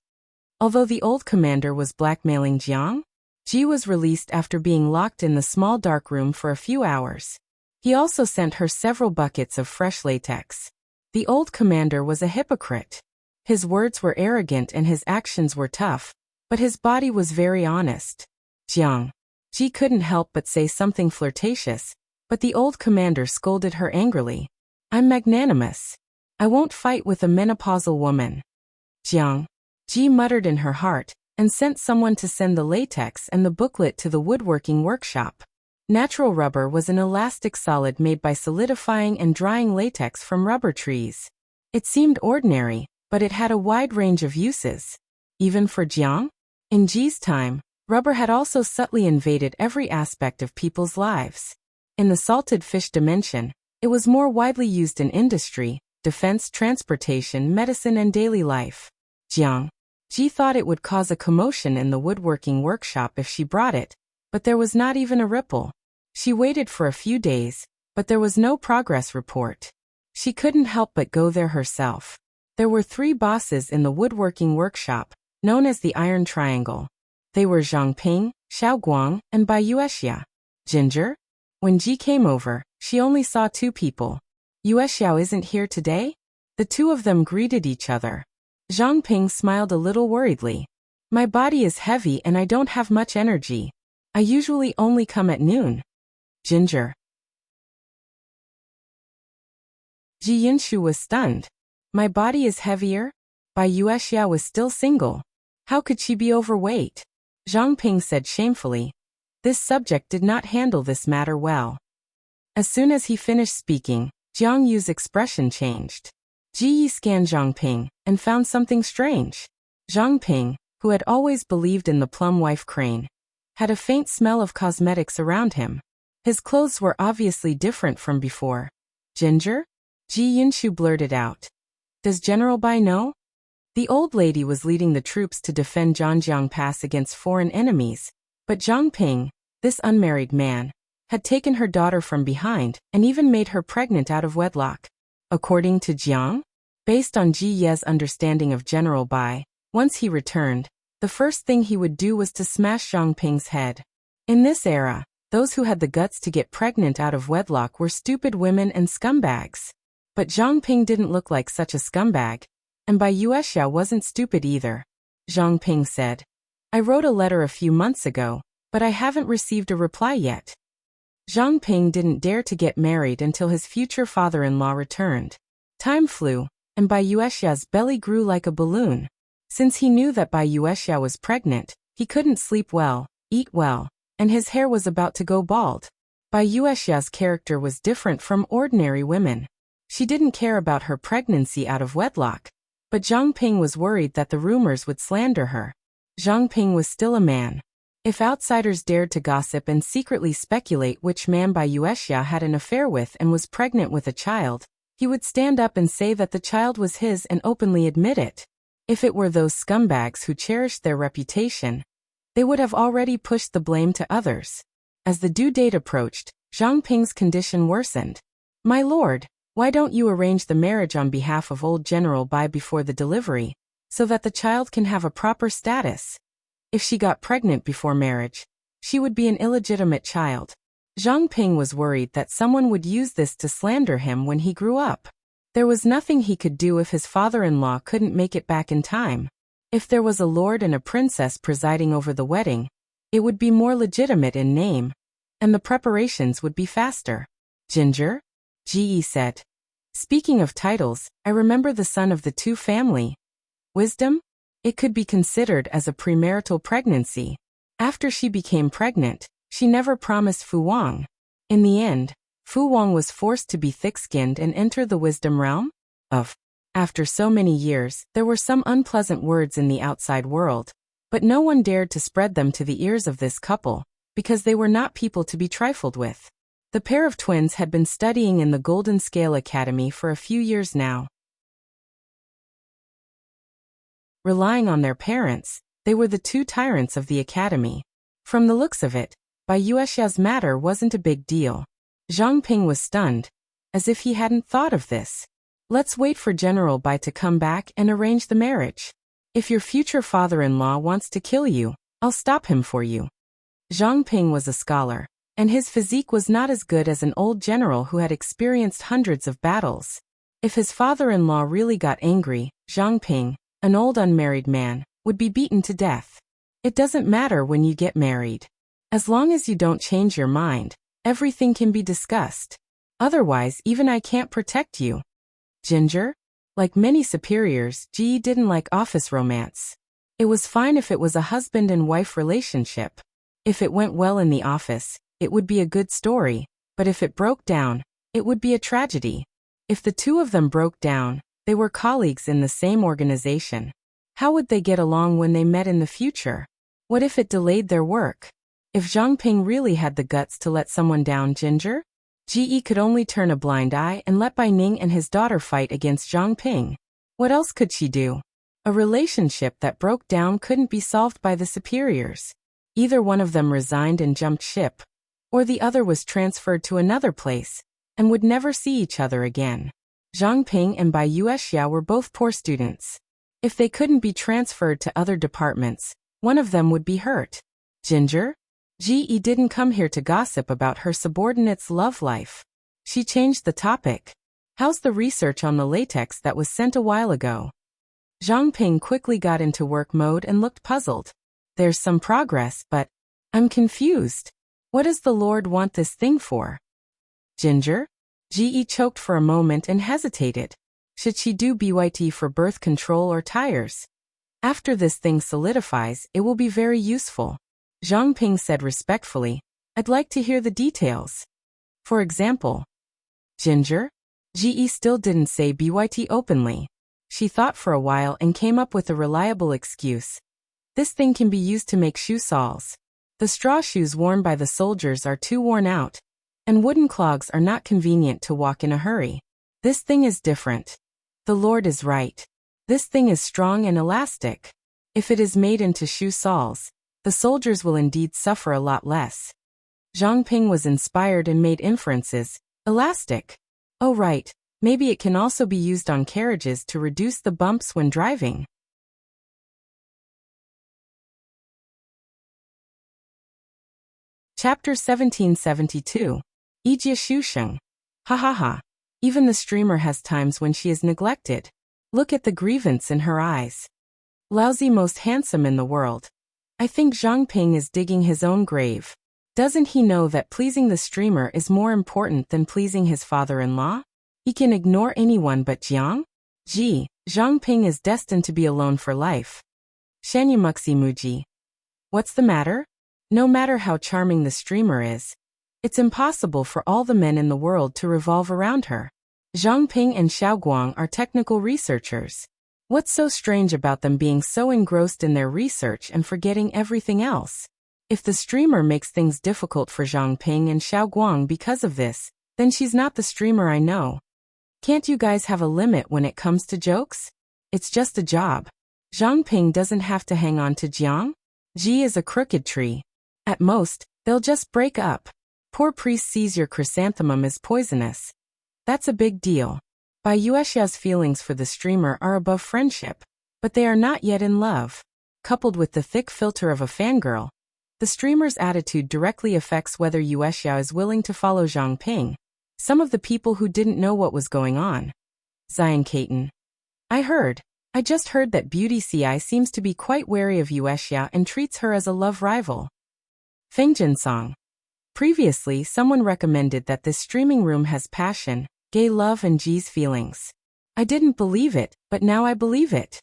Although the old commander was blackmailing Jiang, Ji was released after being locked in the small dark room for a few hours. He also sent her several buckets of fresh latex. The old commander was a hypocrite. His words were arrogant and his actions were tough, but his body was very honest. Jiang. Ji couldn't help but say something flirtatious, but the old commander scolded her angrily. I'm magnanimous. I won't fight with a menopausal woman. Jiang. Ji muttered in her heart, and sent someone to send the latex and the booklet to the woodworking workshop. Natural rubber was an elastic solid made by solidifying and drying latex from rubber trees. It seemed ordinary, but it had a wide range of uses. Even for Jiang? In Ji's time, rubber had also subtly invaded every aspect of people's lives. In the salted fish dimension, it was more widely used in industry, defense, transportation, medicine, and daily life. Jiang. Ji thought it would cause a commotion in the woodworking workshop if she brought it, but there was not even a ripple. She waited for a few days, but there was no progress report. She couldn't help but go there herself. There were 3 bosses in the woodworking workshop, known as the Iron Triangle. They were Zhang Ping, Xiao Guang, and Bai Yuexia. Ginger? When Ji came over, she only saw 2 people. Yuexiao isn't here today? The 2 of them greeted each other. Zhang Ping smiled a little worriedly. My body is heavy and I don't have much energy. I usually only come at noon. Ginger. Ji Yinshu was stunned. My body is heavier? Bai Yuexia was still single. How could she be overweight? Zhang Ping said shamefully. This subject did not handle this matter well. As soon as he finished speaking, Jiang Yu's expression changed. Ji Yi scanned Zhang Ping and found something strange. Zhang Ping, who had always believed in the plum wife crane, had a faint smell of cosmetics around him. His clothes were obviously different from before. Ginger? Ji Yinshu blurted out. Does General Bai know? The old lady was leading the troops to defend Zhangjiang Pass against foreign enemies, but Zhang Ping, this unmarried man, had taken her daughter from behind and even made her pregnant out of wedlock. According to Jiang? Based on Ji Ye's understanding of General Bai, once he returned, the first thing he would do was to smash Zhang Ping's head. In this era, those who had the guts to get pregnant out of wedlock were stupid women and scumbags. But Zhang Ping didn't look like such a scumbag, and Bai Yuexia wasn't stupid either. Zhang Ping said, "I wrote a letter a few months ago, but I haven't received a reply yet." Zhang Ping didn't dare to get married until his future father-in-law returned. Time flew, and Bai Yuexia's belly grew like a balloon. Since he knew that Bai Yuexia was pregnant, he couldn't sleep well, eat well, and his hair was about to go bald. Bai Yuexia's character was different from ordinary women. She didn't care about her pregnancy out of wedlock, but Zhang Ping was worried that the rumors would slander her. Zhang Ping was still a man. If outsiders dared to gossip and secretly speculate which man Bai Yuexia had an affair with and was pregnant with a child, he would stand up and say that the child was his and openly admit it. If it were those scumbags who cherished their reputation, they would have already pushed the blame to others. As the due date approached, Zhang Ping's condition worsened. "My lord, why don't you arrange the marriage on behalf of old General Bai before the delivery, so that the child can have a proper status? If she got pregnant before marriage, she would be an illegitimate child." Zhang Ping was worried that someone would use this to slander him when he grew up. There was nothing he could do if his father-in-law couldn't make it back in time. If there was a lord and a princess presiding over the wedding, it would be more legitimate in name, and the preparations would be faster. "Ginger?" Ji Yi said. "Speaking of titles, I remember the son of the two family. Wisdom? It could be considered as a premarital pregnancy. After she became pregnant, she never promised Fu Wang. In the end, Fu Wang was forced to be thick-skinned and enter the wisdom realm? After so many years, there were some unpleasant words in the outside world, but no one dared to spread them to the ears of this couple, because they were not people to be trifled with. The pair of twins had been studying in the Golden Scale Academy for a few years now. Relying on their parents, they were the two tyrants of the academy. From the looks of it, Bai Yuexia's matter wasn't a big deal. Zhang Ping was stunned, as if he hadn't thought of this. "Let's wait for General Bai to come back and arrange the marriage. If your future father-in-law wants to kill you, I'll stop him for you." Zhang Ping was a scholar, and his physique was not as good as an old general who had experienced hundreds of battles. If his father-in-law really got angry, Zhang Ping, an old unmarried man, would be beaten to death. It doesn't matter when you get married. As long as you don't change your mind, everything can be discussed. Otherwise, even I can't protect you. Ginger? Like many superiors, Ji didn't like office romance. It was fine if it was a husband and wife relationship. If it went well in the office, it would be a good story, but if it broke down, it would be a tragedy. If the two of them broke down, they were colleagues in the same organization. How would they get along when they met in the future? What if it delayed their work? If Zhang Ping really had the guts to let someone down, Ginger? Ji could only turn a blind eye and let Bai Ning and his daughter fight against Zhang Ping. What else could she do? A relationship that broke down couldn't be solved by the superiors. Either one of them resigned and jumped ship, or the other was transferred to another place, and would never see each other again. Zhang Ping and Bai Yuexia were both poor students. If they couldn't be transferred to other departments, one of them would be hurt. Ginger? Ji didn't come here to gossip about her subordinate's love life. She changed the topic. "How's the research on the latex that was sent a while ago?" Zhang Ping quickly got into work mode and looked puzzled. "There's some progress, but I'm confused. What does the Lord want this thing for?" Ginger? Ji choked for a moment and hesitated. Should she do BYT for birth control or tires? After this thing solidifies, it will be very useful. Zhang Ping said respectfully, "I'd like to hear the details. For example." Ginger? Ji still didn't say BYT openly. She thought for a while and came up with a reliable excuse. "This thing can be used to make shoe soles. The straw shoes worn by the soldiers are too worn out, and wooden clogs are not convenient to walk in a hurry. This thing is different. The Lord is right. This thing is strong and elastic. If it is made into shoe soles, the soldiers will indeed suffer a lot less." Zhang Ping was inspired and made inferences. "Elastic. Oh right, Maybe it can also be used on carriages to reduce the bumps when driving. Chapter 1772. Ijia Shusheng. Ha ha ha. Even the streamer has times when she is neglected. Look at the grievance in her eyes. Lousy, most handsome in the world. I think Zhang Ping is digging his own grave. Doesn't he know that pleasing the streamer is more important than pleasing his father-in-law? He can ignore anyone but Jiang? Gee, Zhang Ping is destined to be alone for life. Shanyamuxi Muji. What's the matter? No matter how charming the streamer is, it's impossible for all the men in the world to revolve around her. Zhang Ping and Xiao Guang are technical researchers. What's so strange about them being so engrossed in their research and forgetting everything else? If the streamer makes things difficult for Zhang Ping and Xiao Guang because of this, then she's not the streamer I know. Can't you guys have a limit when it comes to jokes? It's just a job. Zhang Ping doesn't have to hang on to Jiang. Ji is a crooked tree. At most, they'll just break up. Poor priest sees your chrysanthemum is poisonous. That's a big deal. Bai Yuexia's feelings for the streamer are above friendship, but they are not yet in love. Coupled with the thick filter of a fangirl, the streamer's attitude directly affects whether Yuexia is willing to follow Zhang Ping. Some of the people who didn't know what was going on. Zion Caton. I just heard that Beauty Ci seems to be quite wary of Yuexia and treats her as a love rival. Fengjin Song. Previously, someone recommended that this streaming room has passion, gay love and Ji's feelings. I didn't believe it, but now I believe it.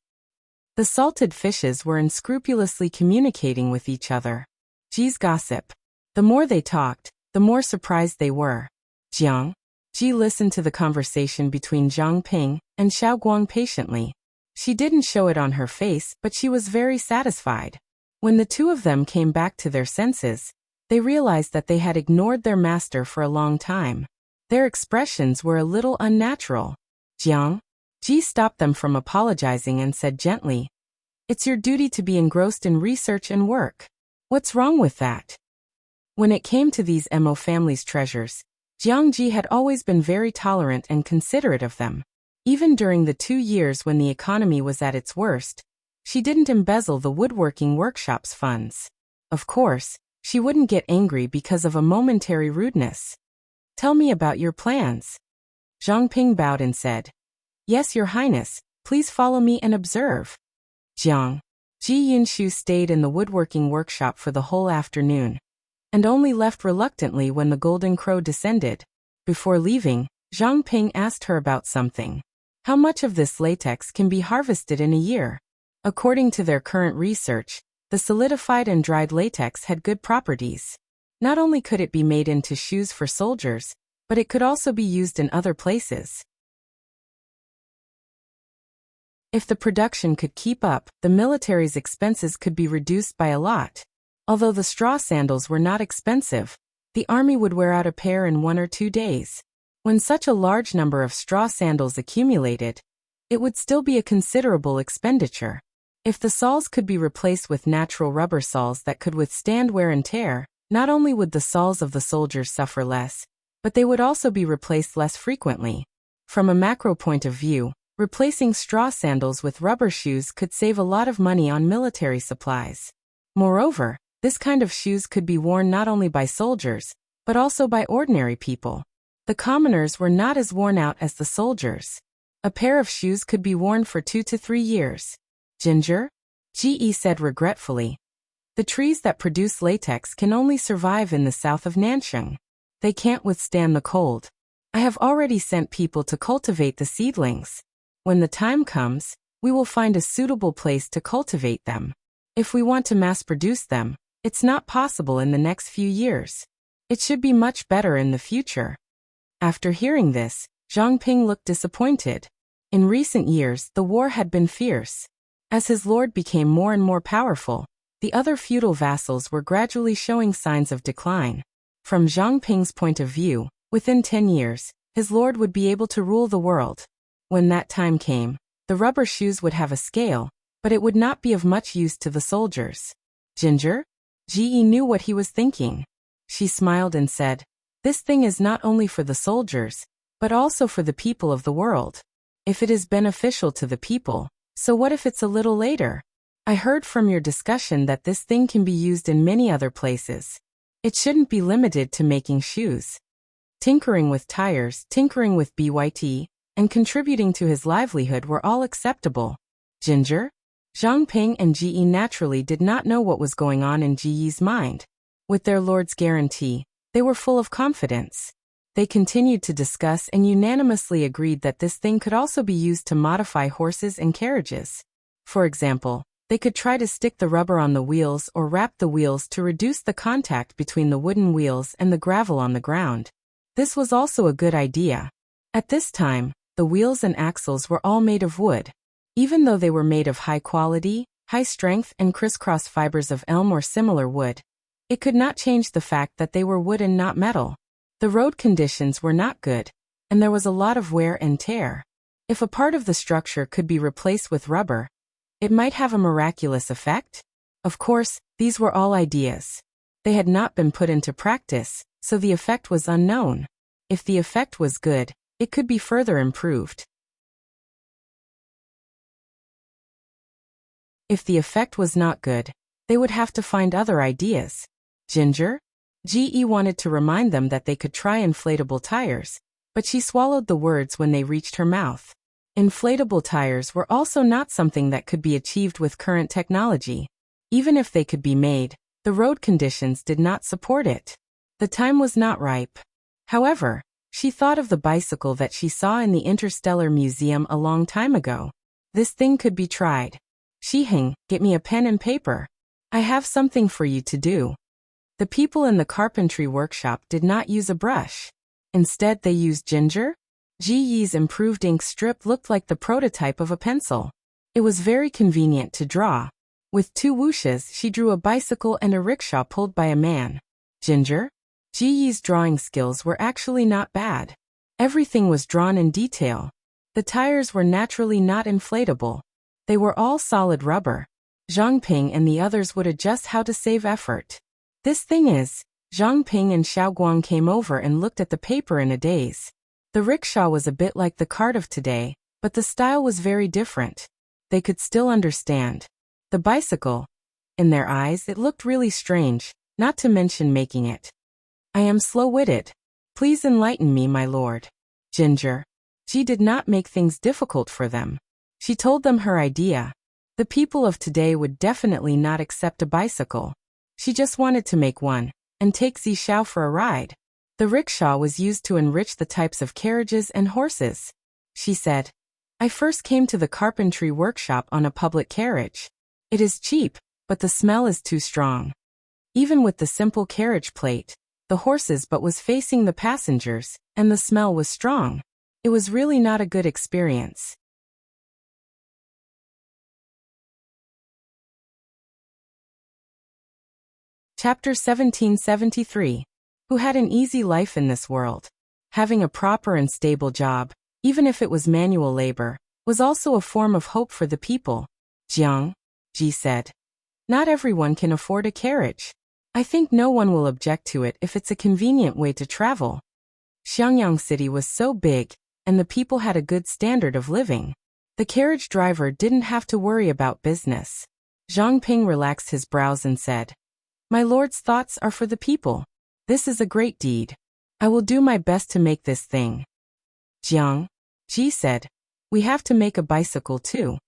The salted fishes were unscrupulously communicating with each other. Ji's gossip. The more they talked, the more surprised they were. Jiang. Ji listened to the conversation between Zhang Ping and Xiao Guang patiently. She didn't show it on her face, but she was very satisfied. When the two of them came back to their senses, they realized that they had ignored their master for a long time. Their expressions were a little unnatural. Jiang. Ji stopped them from apologizing and said gently, "It's your duty to be engrossed in research and work. What's wrong with that?" When it came to these Mo family's treasures, Jiang Ji had always been very tolerant and considerate of them. Even during the 2 years when the economy was at its worst, she didn't embezzle the woodworking workshop's funds. Of course, she wouldn't get angry because of a momentary rudeness. "Tell me about your plans." Zhang Ping bowed and said, "Yes, Your Highness, please follow me and observe." Jiang. Ji Yunshu stayed in the woodworking workshop for the whole afternoon, and only left reluctantly when the golden crow descended. Before leaving, Zhang Ping asked her about something. How much of this latex can be harvested in a year? According to their current research, the solidified and dried latex had good properties. Not only could it be made into shoes for soldiers, but it could also be used in other places. If the production could keep up, the military's expenses could be reduced by a lot. Although the straw sandals were not expensive, the army would wear out a pair in 1 or 2 days. When such a large number of straw sandals accumulated, it would still be a considerable expenditure. If the soles could be replaced with natural rubber soles that could withstand wear and tear, not only would the soles of the soldiers suffer less, but they would also be replaced less frequently. From a macro point of view, replacing straw sandals with rubber shoes could save a lot of money on military supplies. Moreover, this kind of shoes could be worn not only by soldiers, but also by ordinary people. The commoners were not as worn out as the soldiers. A pair of shoes could be worn for 2 to 3 years. Ginger? Ji said regretfully. The trees that produce latex can only survive in the south of Nansheng. They can't withstand the cold. I have already sent people to cultivate the seedlings. When the time comes, we will find a suitable place to cultivate them. If we want to mass produce them, it's not possible in the next few years. It should be much better in the future. After hearing this, Zhang Ping looked disappointed. In recent years, the war had been fierce. As his lord became more and more powerful, the other feudal vassals were gradually showing signs of decline. From Zhang Ping's point of view, within 10 years, his lord would be able to rule the world. When that time came, the rubber shoes would have a scale, but it would not be of much use to the soldiers. Ginger? Ji knew what he was thinking. She smiled and said, "This thing is not only for the soldiers, but also for the people of the world. If it is beneficial to the people, so what if it's a little later? I heard from your discussion that this thing can be used in many other places. It shouldn't be limited to making shoes. Tinkering with tires, tinkering with BYT, and contributing to his livelihood were all acceptable. Ginger? Zhang Ping and Ji Yi naturally did not know what was going on in Ji Yi's mind. With their lord's guarantee, they were full of confidence. They continued to discuss and unanimously agreed that this thing could also be used to modify horses and carriages. For example, they could try to stick the rubber on the wheels or wrap the wheels to reduce the contact between the wooden wheels and the gravel on the ground. This was also a good idea. At this time, the wheels and axles were all made of wood. Even though they were made of high quality, high strength and crisscross fibers of elm or similar wood, it could not change the fact that they were wood and not metal. The road conditions were not good, and there was a lot of wear and tear. If a part of the structure could be replaced with rubber, it might have a miraculous effect. Of course, these were all ideas. They had not been put into practice, so the effect was unknown. If the effect was good, it could be further improved. If the effect was not good, they would have to find other ideas. Ginger? Ji wanted to remind them that they could try inflatable tires, but she swallowed the words when they reached her mouth. Inflatable tires were also not something that could be achieved with current technology. Even if they could be made, the road conditions did not support it. The time was not ripe. However, she thought of the bicycle that she saw in the Interstellar Museum a long time ago. This thing could be tried. Shiheng, get me a pen and paper. I have something for you to do. The people in the carpentry workshop did not use a brush. Instead, they used ginger. Ji Yi's improved ink strip looked like the prototype of a pencil. It was very convenient to draw. With 2 whooshes, she drew a bicycle and a rickshaw pulled by a man. Ginger? Ji Yi's drawing skills were actually not bad. Everything was drawn in detail. The tires were naturally not inflatable. They were all solid rubber. Zhang Ping and the others would adjust how to save effort. This thing is, Zhang Ping and Xiao Guang came over and looked at the paper in a daze. The rickshaw was a bit like the cart of today, but the style was very different. They could still understand. The bicycle. In their eyes, it looked really strange, not to mention making it. I am slow-witted. Please enlighten me, my lord. Ginger. She did not make things difficult for them. She told them her idea. The people of today would definitely not accept a bicycle. She just wanted to make one, and take Zi Xiao for a ride. The rickshaw was used to enrich the types of carriages and horses. She said, I first came to the carpentry workshop on a public carriage. It is cheap, but the smell is too strong. Even with the simple carriage plate, the horses but was facing the passengers, and the smell was strong. It was really not a good experience. Chapter 1773. Who had an easy life in this world. Having a proper and stable job, even if it was manual labor, was also a form of hope for the people. Jiang, Ji said. Not everyone can afford a carriage. I think no one will object to it if it's a convenient way to travel. Xiangyang City was so big, and the people had a good standard of living. The carriage driver didn't have to worry about business. Zhang Ping relaxed his brows and said, My lord's thoughts are for the people. This is a great deed. I will do my best to make this thing. Jiang, Ji said, we have to make a bicycle too.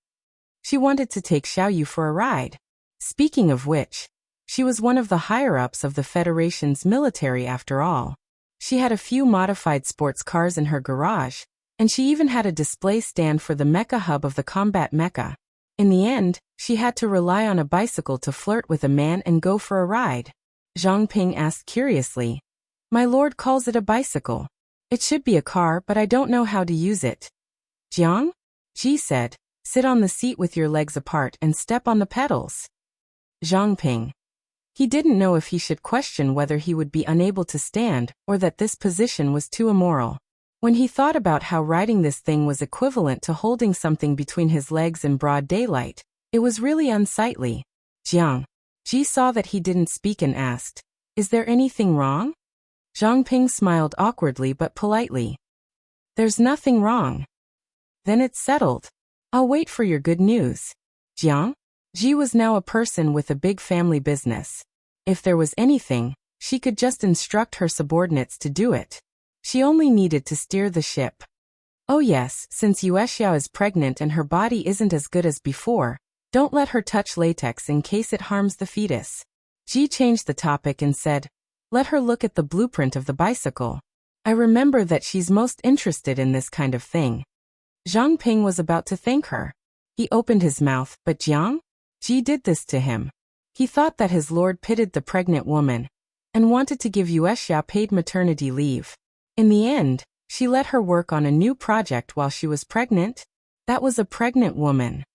She wanted to take Xiaoyu for a ride. Speaking of which, she was one of the higher-ups of the Federation's military after all. She had a few modified sports cars in her garage, and she even had a display stand for the mecha hub of the combat mecha. In the end, she had to rely on a bicycle to flirt with a man and go for a ride. Zhang Ping asked curiously. My lord calls it a bicycle. It should be a car, but I don't know how to use it. Jiang? Ji said, sit on the seat with your legs apart and step on the pedals. Zhang Ping. He didn't know if he should question whether he would be unable to stand or that this position was too immoral. When he thought about how riding this thing was equivalent to holding something between his legs in broad daylight, it was really unsightly. Jiang. Ji saw that he didn't speak and asked, Is there anything wrong? Zhang Ping smiled awkwardly but politely. There's nothing wrong. Then it's settled. I'll wait for your good news. Jiang? Ji was now a person with a big family business. If there was anything, she could just instruct her subordinates to do it. She only needed to steer the ship. Oh yes, since Wuxia is pregnant and her body isn't as good as before, don't let her touch latex in case it harms the fetus. Ji changed the topic and said, let her look at the blueprint of the bicycle. I remember that she's most interested in this kind of thing. Zhang Ping was about to thank her. He opened his mouth, but Jiang? Ji did this to him. He thought that his lord pitied the pregnant woman and wanted to give Wuxia paid maternity leave. In the end, she let her work on a new project while she was pregnant. That was a pregnant woman.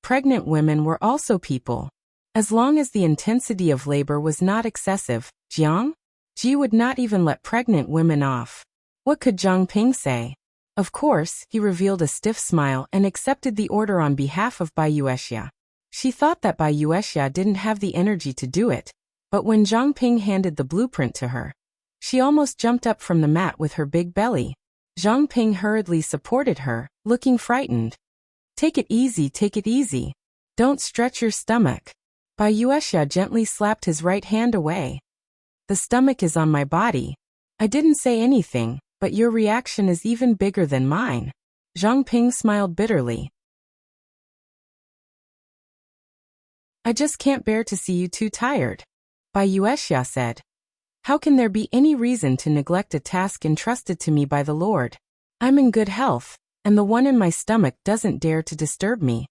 Pregnant women were also people. As long as the intensity of labor was not excessive, Jiang? Ji would not even let pregnant women off. What could Zhang Ping say? Of course, he revealed a stiff smile and accepted the order on behalf of Bai Wuxia. She thought that Bai Wuxia didn't have the energy to do it, but when Zhang Ping handed the blueprint to her, she almost jumped up from the mat with her big belly. Zhang Ping hurriedly supported her, looking frightened. Take it easy, take it easy. Don't stretch your stomach. Bai Wuxia gently slapped his right hand away. The stomach is on my body. I didn't say anything, but your reaction is even bigger than mine. Zhang Ping smiled bitterly. I just can't bear to see you too tired. Bai Wuxia said. How can there be any reason to neglect a task entrusted to me by the Lord? I'm in good health, and the one in my stomach doesn't dare to disturb me.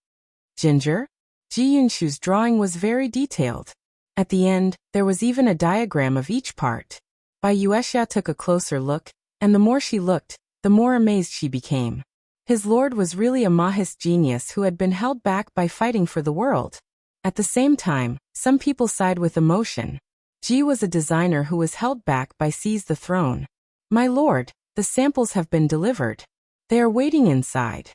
Ginger? Ji Yunshu's drawing was very detailed. At the end, there was even a diagram of each part. Bai Wuxia took a closer look, and the more she looked, the more amazed she became. His lord was really a Mahist genius who had been held back by fighting for the world. At the same time, some people sighed with emotion. Ji was a designer who was held back by seize the throne. My lord, the samples have been delivered. They are waiting inside.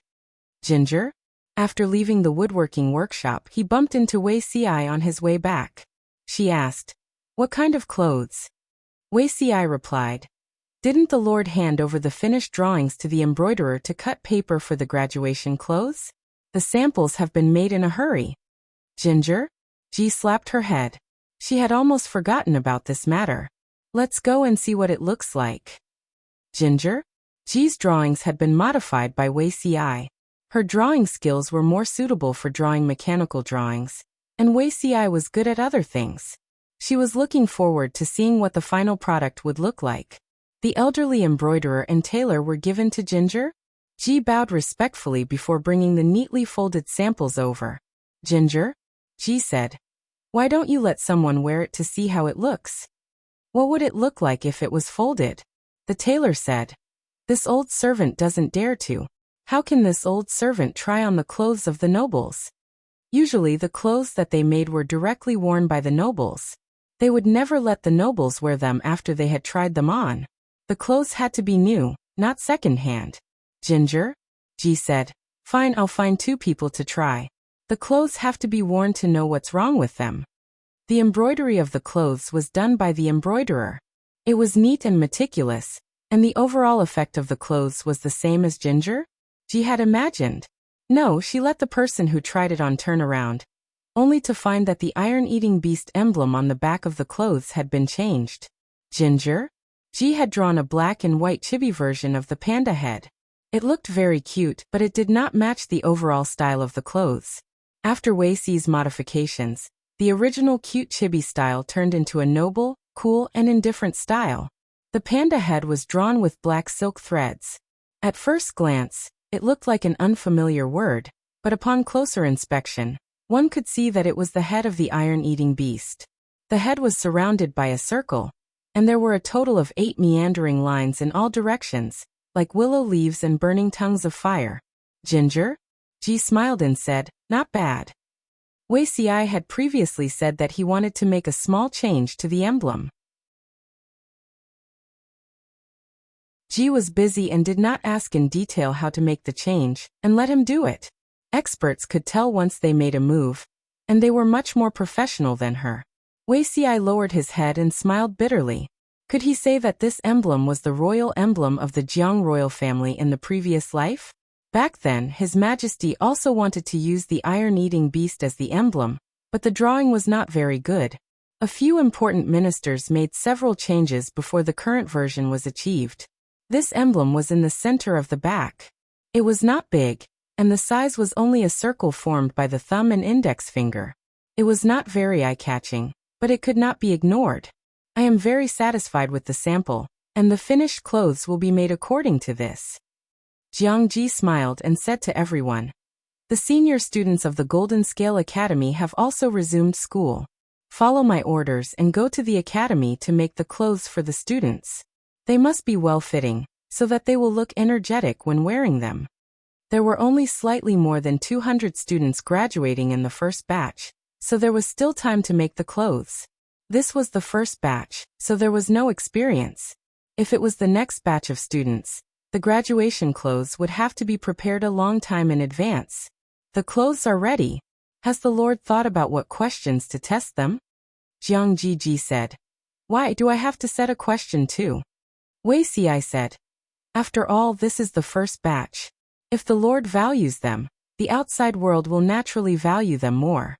Ginger? After leaving the woodworking workshop, he bumped into Wei Ci on his way back. She asked, what kind of clothes? Wei Ci replied, didn't the lord hand over the finished drawings to the embroiderer to cut paper for the graduation clothes? The samples have been made in a hurry. Ginger? Ji slapped her head. She had almost forgotten about this matter. Let's go and see what it looks like. Ginger? Ji's drawings had been modified by Wei Ci. Her drawing skills were more suitable for drawing mechanical drawings, and Wei Ci was good at other things. She was looking forward to seeing what the final product would look like. The elderly embroiderer and tailor were given to Ginger. Ji bowed respectfully before bringing the neatly folded samples over. Ginger? Ji said. Why don't you let someone wear it to see how it looks? What would it look like if it was folded? The tailor said. This old servant doesn't dare to. How can this old servant try on the clothes of the nobles? Usually the clothes that they made were directly worn by the nobles. They would never let the nobles wear them after they had tried them on. The clothes had to be new, not second-hand. Ginger? Ji said. Fine, I'll find 2 people to try. The clothes have to be worn to know what's wrong with them. The embroidery of the clothes was done by the embroiderer. It was neat and meticulous, and the overall effect of the clothes was the same as Ginger? Ji had imagined. No, she let the person who tried it on turn around, only to find that the iron-eating beast emblem on the back of the clothes had been changed. Ginger? Ji had drawn a black and white chibi version of the panda head. It looked very cute, but it did not match the overall style of the clothes. After Wei Ci's modifications, the original cute chibi style turned into a noble, cool, and indifferent style. The panda head was drawn with black silk threads. At first glance, it looked like an unfamiliar word, but upon closer inspection, one could see that it was the head of the iron-eating beast. The head was surrounded by a circle, and there were a total of 8 meandering lines in all directions, like willow leaves and burning tongues of fire. Ginger? Ji smiled and said, not bad. Wei Ci had previously said that he wanted to make a small change to the emblem. Ji was busy and did not ask in detail how to make the change, and let him do it. Experts could tell once they made a move, and they were much more professional than her. Wei Ci lowered his head and smiled bitterly. Could he say that this emblem was the royal emblem of the Jiang royal family in the previous life? Back then, His Majesty also wanted to use the iron-eating beast as the emblem, but the drawing was not very good. A few important ministers made several changes before the current version was achieved. This emblem was in the center of the back. It was not big, and the size was only a circle formed by the thumb and index finger. It was not very eye-catching, but it could not be ignored. I am very satisfied with the sample, and the finished clothes will be made according to this. Jiang Ji smiled and said to everyone, "The senior students of the Golden Scale Academy have also resumed school. Follow my orders and go to the academy to make the clothes for the students. They must be well-fitting, so that they will look energetic when wearing them." There were only slightly more than 200 students graduating in the first batch, so there was still time to make the clothes. This was the first batch, so there was no experience. If it was the next batch of students, the graduation clothes would have to be prepared a long time in advance. The clothes are ready. Has the Lord thought about what questions to test them? Jiang Ji said. Why do I have to set a question too? Wuxia said. After all, this is the first batch. If the Lord values them, the outside world will naturally value them more.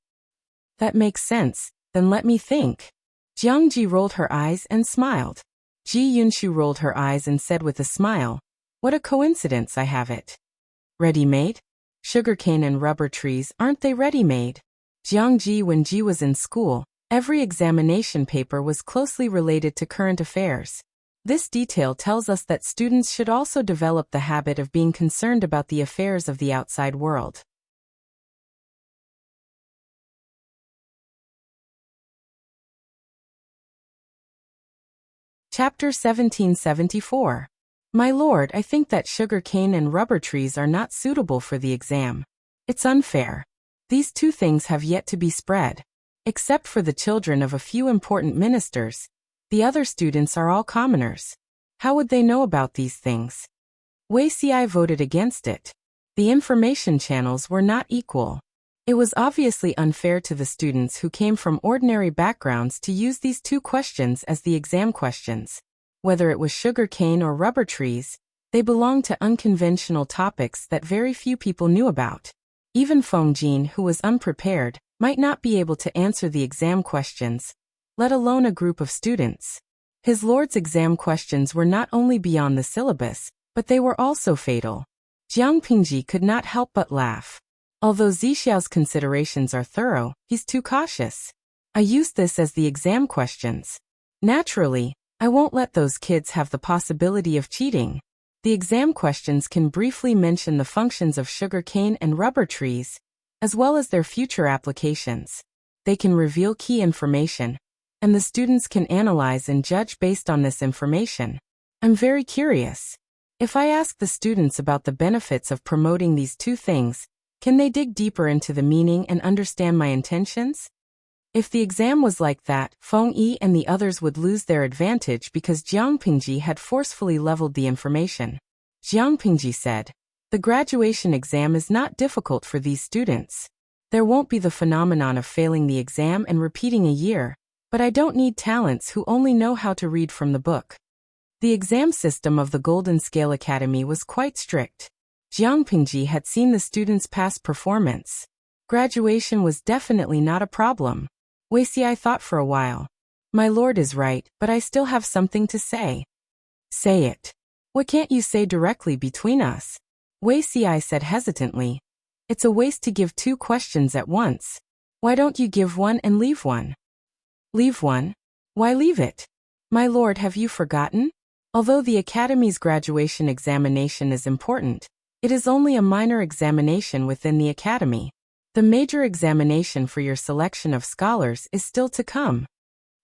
That makes sense, then let me think. Jiang Ji rolled her eyes and smiled. Ji Yunshu rolled her eyes and said with a smile, "What a coincidence I have it." Ready-made? Sugarcane and rubber trees, aren't they ready-made? Jiang Ji, when Ji was in school, every examination paper was closely related to current affairs. This detail tells us that students should also develop the habit of being concerned about the affairs of the outside world. Chapter 1774. My lord, I think that sugar cane and rubber trees are not suitable for the exam. It's unfair. These two things have yet to be spread. Except for the children of a few important ministers, the other students are all commoners. How would they know about these things? Wuxia voted against it. The information channels were not equal. It was obviously unfair to the students who came from ordinary backgrounds to use these two questions as the exam questions. Whether it was sugar cane or rubber trees, they belonged to unconventional topics that very few people knew about. Even Feng Jin, who was unprepared, might not be able to answer the exam questions, let alone a group of students. His lord's exam questions were not only beyond the syllabus, but they were also fatal. Jiang Pingji could not help but laugh. Although Zixiao's considerations are thorough, he's too cautious. I used this as the exam questions. Naturally, I won't let those kids have the possibility of cheating. The exam questions can briefly mention the functions of sugar cane and rubber trees, as well as their future applications. They can reveal key information, and the students can analyze and judge based on this information. I'm very curious. If I ask the students about the benefits of promoting these two things, can they dig deeper into the meaning and understand my intentions? If the exam was like that, Feng Yi and the others would lose their advantage because Jiang Pingji had forcefully leveled the information. Jiang Pingji said, "The graduation exam is not difficult for these students. There won't be the phenomenon of failing the exam and repeating a year, but I don't need talents who only know how to read from the book." The exam system of the Golden Scale Academy was quite strict. Jiang Pingji had seen the students' past performance. Graduation was definitely not a problem. Wuxia thought for a while. My lord is right, but I still have something to say. Say it. What can't you say directly between us? Wuxia said hesitantly. It's a waste to give two questions at once. Why don't you give one and leave one? Leave one? Why leave it? My lord, have you forgotten? Although the Academy's graduation examination is important, it is only a minor examination within the Academy. The major examination for your selection of scholars is still to come.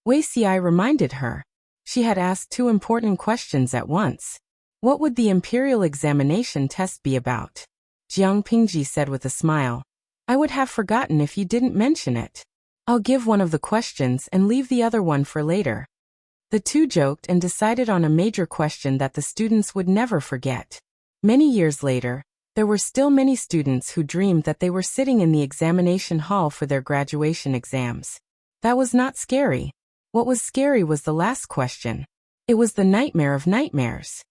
Wuxia reminded her. She had asked two important questions at once. What would the imperial examination test be about? Jiang Pingji said with a smile. I would have forgotten if you didn't mention it. I'll give one of the questions and leave the other one for later. The two joked and decided on a major question that the students would never forget. Many years later, there were still many students who dreamed that they were sitting in the examination hall for their graduation exams. That was not scary. What was scary was the last question. It was the nightmare of nightmares.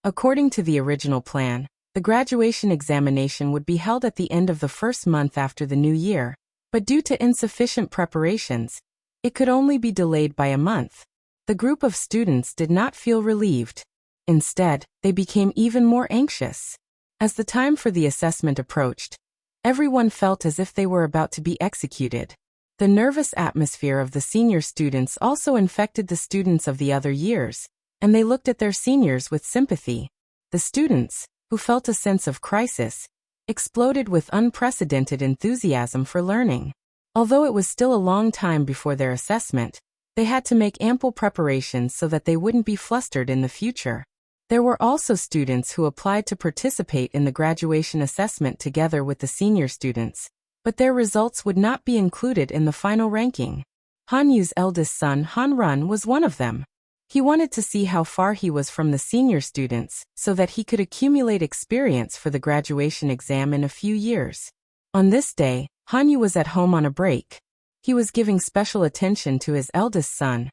According to the original plan, the graduation examination would be held at the end of the first month after the new year, but due to insufficient preparations, it could only be delayed by a month. The group of students did not feel relieved. Instead, they became even more anxious. As the time for the assessment approached, everyone felt as if they were about to be executed. The nervous atmosphere of the senior students also infected the students of the other years, and they looked at their seniors with sympathy. The students, who felt a sense of crisis, exploded with unprecedented enthusiasm for learning. Although it was still a long time before their assessment, they had to make ample preparations so that they wouldn't be flustered in the future. There were also students who applied to participate in the graduation assessment together with the senior students, but their results would not be included in the final ranking. Han Yu's eldest son Han Run was one of them. He wanted to see how far he was from the senior students so that he could accumulate experience for the graduation exam in a few years. On this day, Han Yu was at home on a break. He was giving special attention to his eldest son,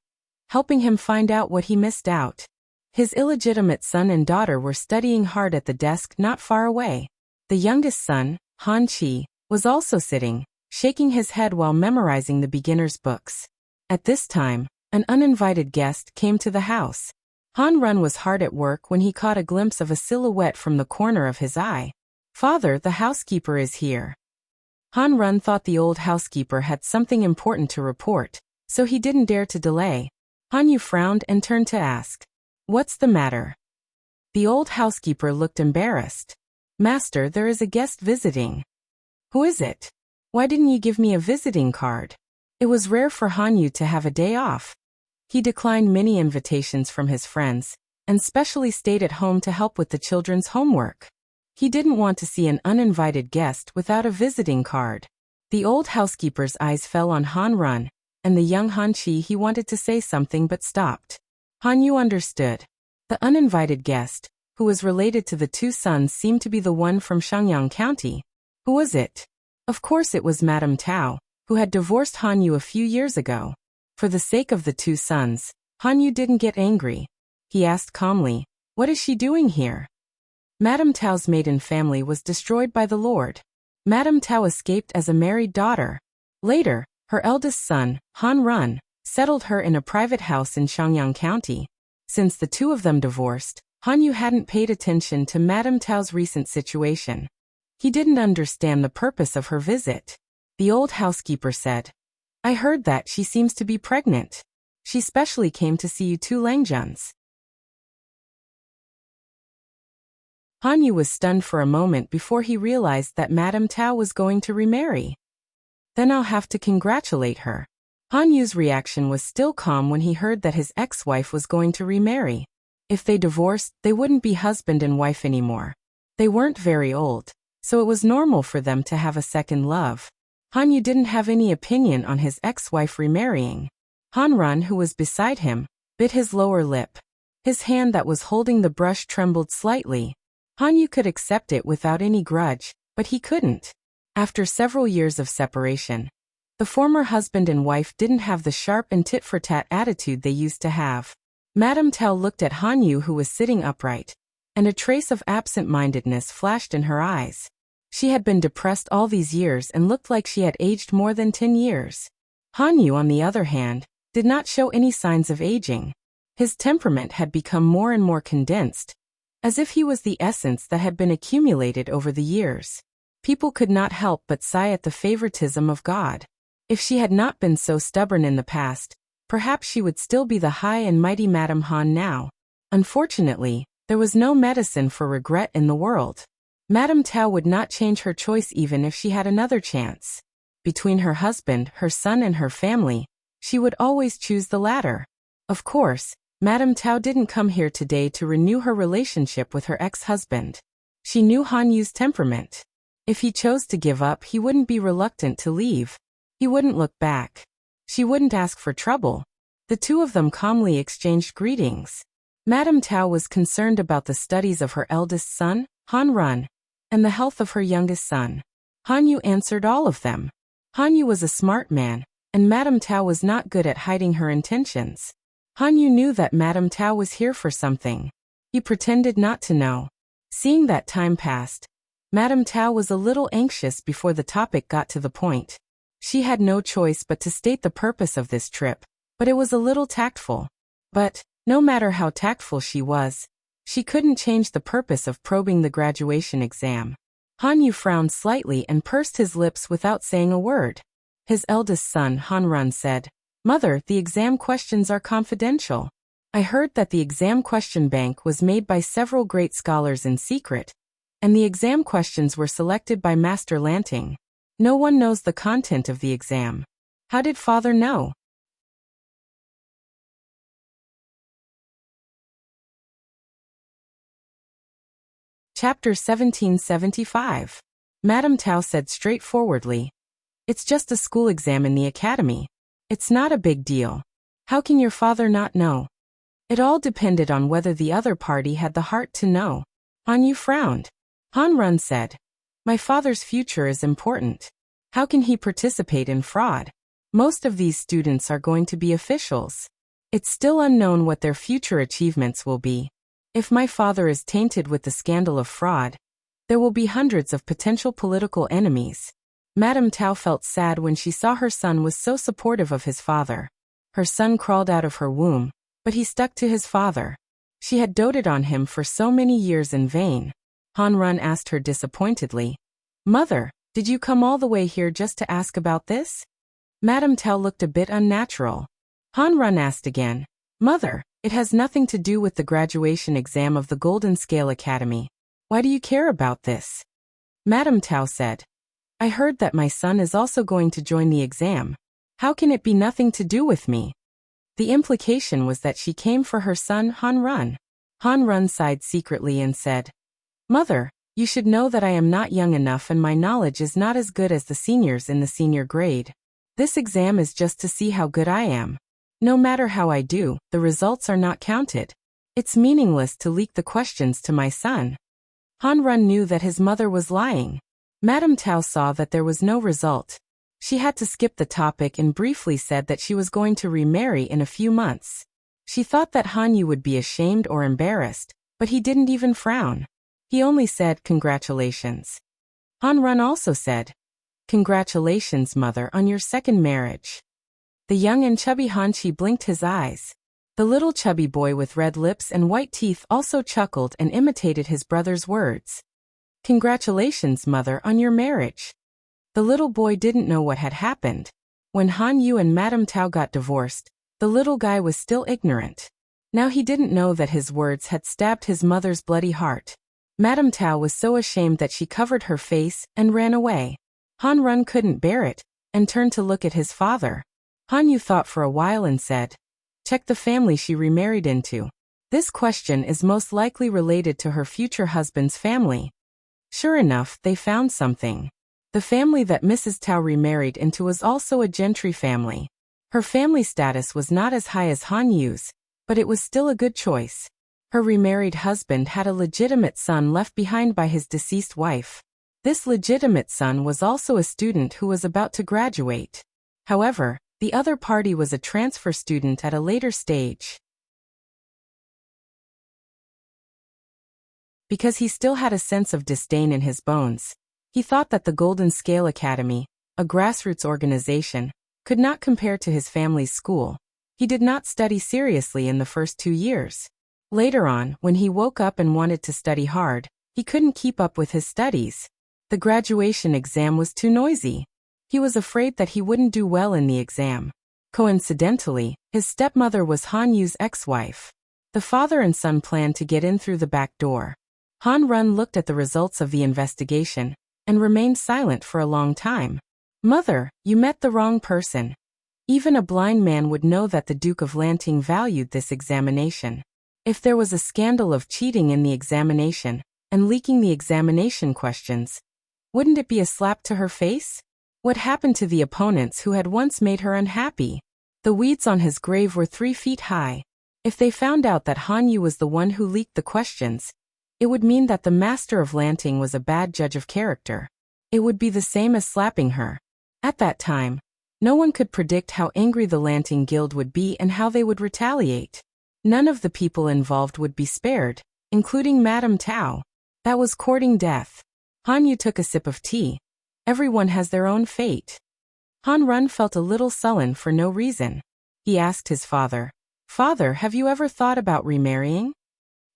helping him find out what he missed out. His illegitimate son and daughter were studying hard at the desk not far away. The youngest son, Han Chi, was also sitting, shaking his head while memorizing the beginner's books. At this time, an uninvited guest came to the house. Han Run was hard at work when he caught a glimpse of a silhouette from the corner of his eye. "Father, the housekeeper is here." Han Run thought the old housekeeper had something important to report, so he didn't dare to delay. Han Yu frowned and turned to ask, "What's the matter?" The old housekeeper looked embarrassed. "Master, there is a guest visiting." "Who is it? Why didn't you give me a visiting card?" It was rare for Han Yu to have a day off. He declined many invitations from his friends, and specially stayed at home to help with the children's homework. He didn't want to see an uninvited guest without a visiting card. The old housekeeper's eyes fell on Han Run, and the young Han Chi. He wanted to say something but stopped. Han Yu understood. The uninvited guest, who was related to the two sons, seemed to be the one from Shangyang County. Who was it? Of course it was Madame Tao, who had divorced Han Yu a few years ago. For the sake of the two sons, Han Yu didn't get angry. He asked calmly, "What is she doing here?" Madame Tao's maiden family was destroyed by the Lord. Madame Tao escaped as a married daughter. Later, her eldest son, Han Run, settled her in a private house in Shangyang County. Since the two of them divorced, Han Yu hadn't paid attention to Madame Tao's recent situation. He didn't understand the purpose of her visit. The old housekeeper said, "I heard that she seems to be pregnant. She specially came to see you two Langjuns." Han Yu was stunned for a moment before he realized that Madame Tao was going to remarry. "Then I'll have to congratulate her." Han Yu's reaction was still calm when he heard that his ex-wife was going to remarry. If they divorced, they wouldn't be husband and wife anymore. They weren't very old, so it was normal for them to have a second love. Han Yu didn't have any opinion on his ex-wife remarrying. Han Run, who was beside him, bit his lower lip. His hand that was holding the brush trembled slightly. Han Yu could accept it without any grudge, but he couldn't. After several years of separation, the former husband and wife didn't have the sharp and tit-for-tat attitude they used to have. Madame Tao looked at Han Yu, who was sitting upright, and a trace of absent-mindedness flashed in her eyes. She had been depressed all these years and looked like she had aged more than 10 years. Han Yu, on the other hand, did not show any signs of aging. His temperament had become more and more condensed, as if he was the essence that had been accumulated over the years. People could not help but sigh at the favoritism of God. If she had not been so stubborn in the past, perhaps she would still be the high and mighty Madame Han now. Unfortunately, there was no medicine for regret in the world. Madame Tao would not change her choice even if she had another chance. Between her husband, her son and her family, she would always choose the latter. Of course, Madame Tao didn't come here today to renew her relationship with her ex-husband. She knew Han Yu's temperament. If he chose to give up, he wouldn't be reluctant to leave. He wouldn't look back. She wouldn't ask for trouble. The two of them calmly exchanged greetings. Madame Tao was concerned about the studies of her eldest son, Han Run, and the health of her youngest son. Han Yu answered all of them. Han Yu was a smart man, and Madame Tao was not good at hiding her intentions. Han Yu knew that Madame Tao was here for something. He pretended not to know. Seeing that time passed, Madame Tao was a little anxious before the topic got to the point. She had no choice but to state the purpose of this trip, but it was a little tactful. But, no matter how tactful she was, she couldn't change the purpose of probing the graduation exam. Han Yu frowned slightly and pursed his lips without saying a word. His eldest son, Han Run, said, "Mother, the exam questions are confidential. I heard that the exam question bank was made by several great scholars in secret, and the exam questions were selected by Master Lanting. No one knows the content of the exam. How did father know?" Chapter 1775. Madame Tao said straightforwardly, "It's just a school exam in the academy. It's not a big deal. How can your father not know?" It all depended on whether the other party had the heart to know. Han Yu frowned. Han Run said, "My father's future is important. How can he participate in fraud? Most of these students are going to be officials. It's still unknown what their future achievements will be. If my father is tainted with the scandal of fraud, there will be hundreds of potential political enemies." Madame Tao felt sad when she saw her son was so supportive of his father. Her son crawled out of her womb, but he stuck to his father. She had doted on him for so many years in vain. Han Run asked her disappointedly, "Mother, did you come all the way here just to ask about this?" Madame Tao looked a bit unnatural. Han Run asked again, "Mother, it has nothing to do with the graduation exam of the Golden Scale Academy. Why do you care about this?" Madame Tao said, "I heard that my son is also going to join the exam. How can it be nothing to do with me?" The implication was that she came for her son Han Run. Han Run sighed secretly and said, "Mother, you should know that I am not young enough and my knowledge is not as good as the seniors in the senior grade. This exam is just to see how good I am. No matter how I do, the results are not counted. It's meaningless to leak the questions to my son." Han Run knew that his mother was lying. Madame Tao saw that there was no result. She had to skip the topic and briefly said that she was going to remarry in a few months. She thought that Han Yu would be ashamed or embarrassed, but he didn't even frown. He only said, "Congratulations." Han Run also said, "Congratulations, mother, on your second marriage." The young and chubby Han Chi blinked his eyes. The little chubby boy with red lips and white teeth also chuckled and imitated his brother's words. "Congratulations, mother, on your marriage." The little boy didn't know what had happened. When Han Yu and Madame Tao got divorced, the little guy was still ignorant. Now he didn't know that his words had stabbed his mother's bloody heart. Madame Tao was so ashamed that she covered her face and ran away. Han Run couldn't bear it, and turned to look at his father. Han Yu thought for a while and said, "Check the family she remarried into. This question is most likely related to her future husband's family." Sure enough, they found something. The family that Mrs. Tao remarried into was also a gentry family. Her family status was not as high as Han Yu's, but it was still a good choice. Her remarried husband had a legitimate son left behind by his deceased wife. This legitimate son was also a student who was about to graduate. However, the other party was a transfer student at a later stage. Because he still had a sense of disdain in his bones, he thought that the Golden Scale Academy, a grassroots organization, could not compare to his family's school. He did not study seriously in the first 2 years. Later on, when he woke up and wanted to study hard, he couldn't keep up with his studies. The graduation exam was too noisy. He was afraid that he wouldn't do well in the exam. Coincidentally, his stepmother was Han Yu's ex-wife. The father and son planned to get in through the back door. Han Run looked at the results of the investigation and remained silent for a long time. "Mother, you met the wrong person. Even a blind man would know that the Duke of Lanting valued this examination. If there was a scandal of cheating in the examination and leaking the examination questions, wouldn't it be a slap to her face? What happened to the opponents who had once made her unhappy? The weeds on his grave were 3 feet high. If they found out that Han Yu was the one who leaked the questions, it would mean that the Master of Lanting was a bad judge of character. It would be the same as slapping her. At that time, No one could predict how angry the Lanting Guild would be and how they would retaliate. None of the people involved would be spared, including Madame Tao. That was courting death. Han Yu took a sip of tea. Everyone has their own fate. Han Run felt a little sullen for no reason. He asked his father, "Father, have you ever thought about remarrying?"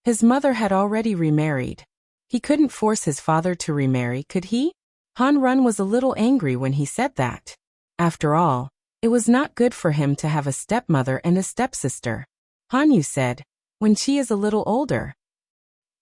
His mother had already remarried. He couldn't force his father to remarry, could he? Han Run was a little angry when he said that. After all, it was not good for him to have a stepmother and a stepsister. Han Yu said, "When she is a little older."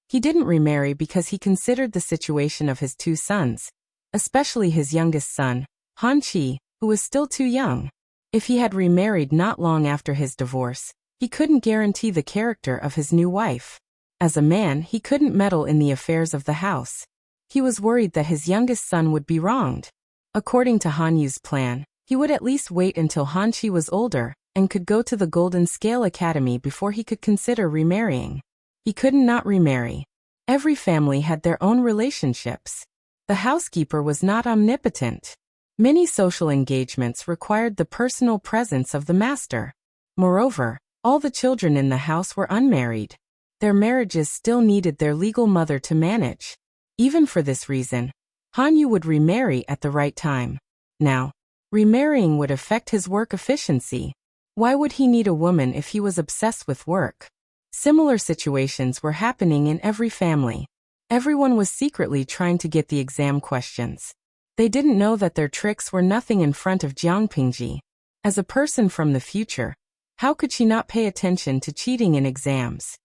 He didn't remarry because he considered the situation of his two sons, especially his youngest son, Han Chi, who was still too young. If he had remarried not long after his divorce, he couldn't guarantee the character of his new wife. As a man, he couldn't meddle in the affairs of the house. He was worried that his youngest son would be wronged. According to Han Yu's plan, he would at least wait until Han Chi was older and could go to the Golden Scale Academy before he could consider remarrying. He couldn't not remarry. Every family had their own relationships. The housekeeper was not omnipotent. Many social engagements required the personal presence of the master. Moreover, all the children in the house were unmarried. Their marriages still needed their legal mother to manage. Even for this reason, Han Yu would remarry at the right time. Now, remarrying would affect his work efficiency. Why would he need a woman if he was obsessed with work? Similar situations were happening in every family. Everyone was secretly trying to get the exam questions. They didn't know that their tricks were nothing in front of Jiang Pingji. As a person from the future, how could she not pay attention to cheating in exams?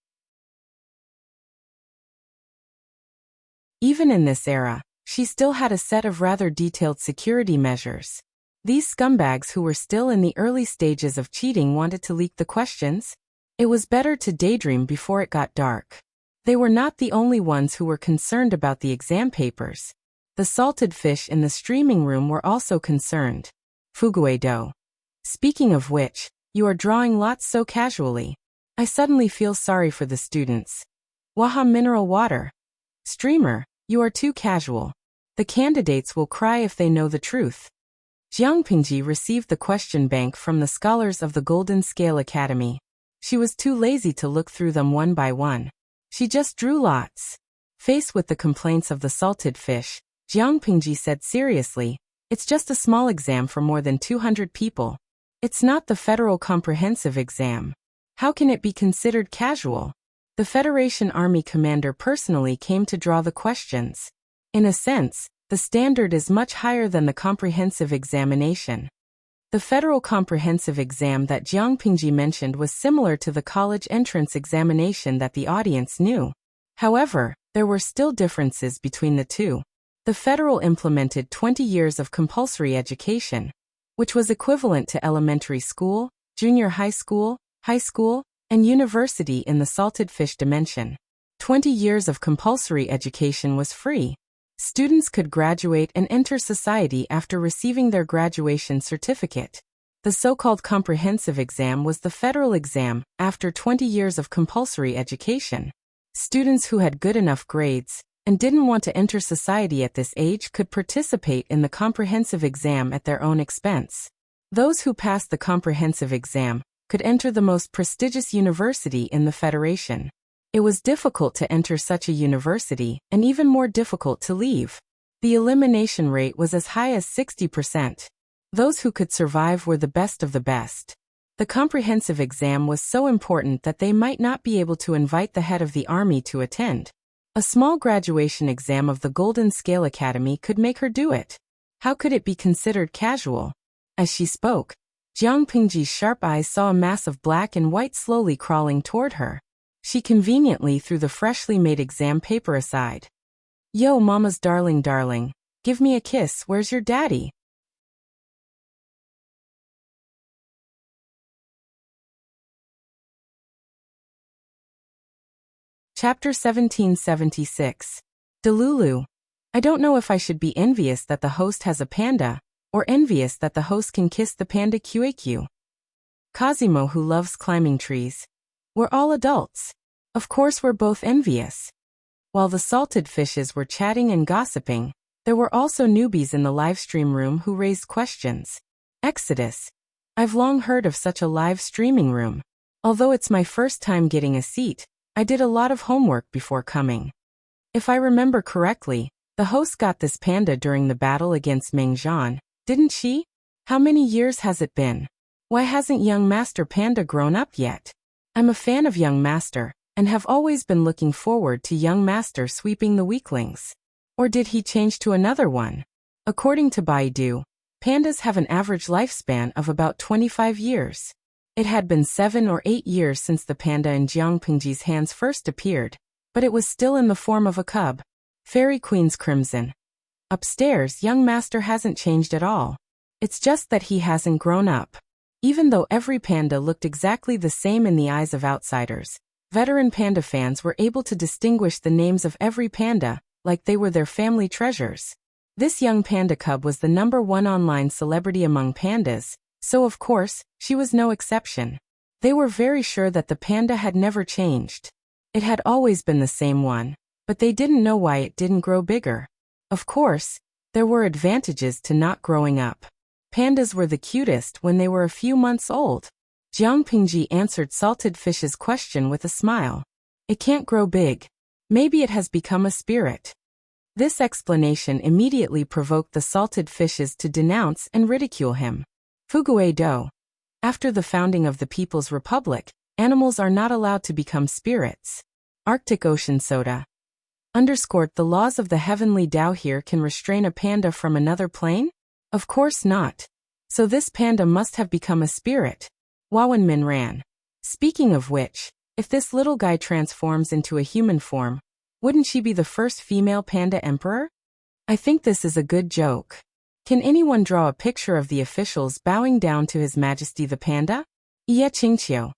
Even in this era, she still had a set of rather detailed security measures. These scumbags who were still in the early stages of cheating wanted to leak the questions. It was better to daydream before it got dark. They were not the only ones who were concerned about the exam papers. The salted fish in the streaming room were also concerned. Fuguedo. Speaking of which, you are drawing lots so casually. I suddenly feel sorry for the students. Waha mineral water. Streamer, you are too casual. The candidates will cry if they know the truth. Jiang Pingji received the question bank from the scholars of the Golden Scale Academy. She was too lazy to look through them one by one. She just drew lots. Faced with the complaints of the salted fish, Jiang Pingji said seriously, "It's just a small exam for more than 200 people. It's not the federal comprehensive exam. How can it be considered casual?" The Federation Army commander personally came to draw the questions. In a sense, the standard is much higher than the comprehensive examination. The federal comprehensive exam that Jiang Pingji mentioned was similar to the college entrance examination that the audience knew. However, there were still differences between the two. The federal implemented 20 years of compulsory education, which was equivalent to elementary school, junior high school, and university in the salted fish dimension. 20 years of compulsory education was free. Students could graduate and enter society after receiving their graduation certificate. The so-called comprehensive exam was the federal exam after 20 years of compulsory education. Students who had good enough grades and didn't want to enter society at this age could participate in the comprehensive exam at their own expense. Those who passed the comprehensive exam could enter the most prestigious university in the Federation. It was difficult to enter such a university, and even more difficult to leave. The elimination rate was as high as 60%. Those who could survive were the best of the best. The comprehensive exam was so important that they might not be able to invite the head of the army to attend. A small graduation exam of the Golden Scale Academy could make her do it. How could it be considered casual? As she spoke, Jiang Pingji's sharp eyes saw a mass of black and white slowly crawling toward her. She conveniently threw the freshly made exam paper aside. "Yo, mama's darling, give me a kiss, where's your daddy?" Chapter 1776. Delulu. I don't know if I should be envious that the host has a panda, or envious that the host can kiss the panda QAQ. Kazimo, who loves climbing trees. We're all adults. Of course we're both envious. While the salted fishes were chatting and gossiping, there were also newbies in the livestream room who raised questions. Exodus. I've long heard of such a live streaming room. Although it's my first time getting a seat, I did a lot of homework before coming. If I remember correctly, the host got this panda during the battle against Meng Zhan, didn't she? How many years has it been? Why hasn't young Master Panda grown up yet? I'm a fan of young Master, and have always been looking forward to young Master sweeping the weaklings. Or did he change to another one? According to Baidu, pandas have an average lifespan of about 25 years. It had been 7 or 8 years since the panda in Jiang Pingji's hands first appeared, but it was still in the form of a cub. Fairy Queen's Crimson. Upstairs, young Master hasn't changed at all. It's just that he hasn't grown up. Even though every panda looked exactly the same in the eyes of outsiders, veteran panda fans were able to distinguish the names of every panda, like they were their family treasures. This young panda cub was the #1 online celebrity among pandas, so of course, she was no exception. They were very sure that the panda had never changed. It had always been the same one, but they didn't know why it didn't grow bigger. Of course, there were advantages to not growing up. Pandas were the cutest when they were a few months old. Jiang Pingji answered Salted Fish's question with a smile. It can't grow big. Maybe it has become a spirit. This explanation immediately provoked the Salted Fishes to denounce and ridicule him. Fugue Do. After the founding of the People's Republic, animals are not allowed to become spirits. Arctic Ocean Soda. Underscored, the laws of the heavenly Tao here can restrain a panda from another plane? Of course not. So this panda must have become a spirit. Wawenmin ran. Speaking of which, if this little guy transforms into a human form, wouldn't she be the first female panda emperor? I think this is a good joke. Can anyone draw a picture of the officials bowing down to His Majesty the panda? Ye Qingqiu.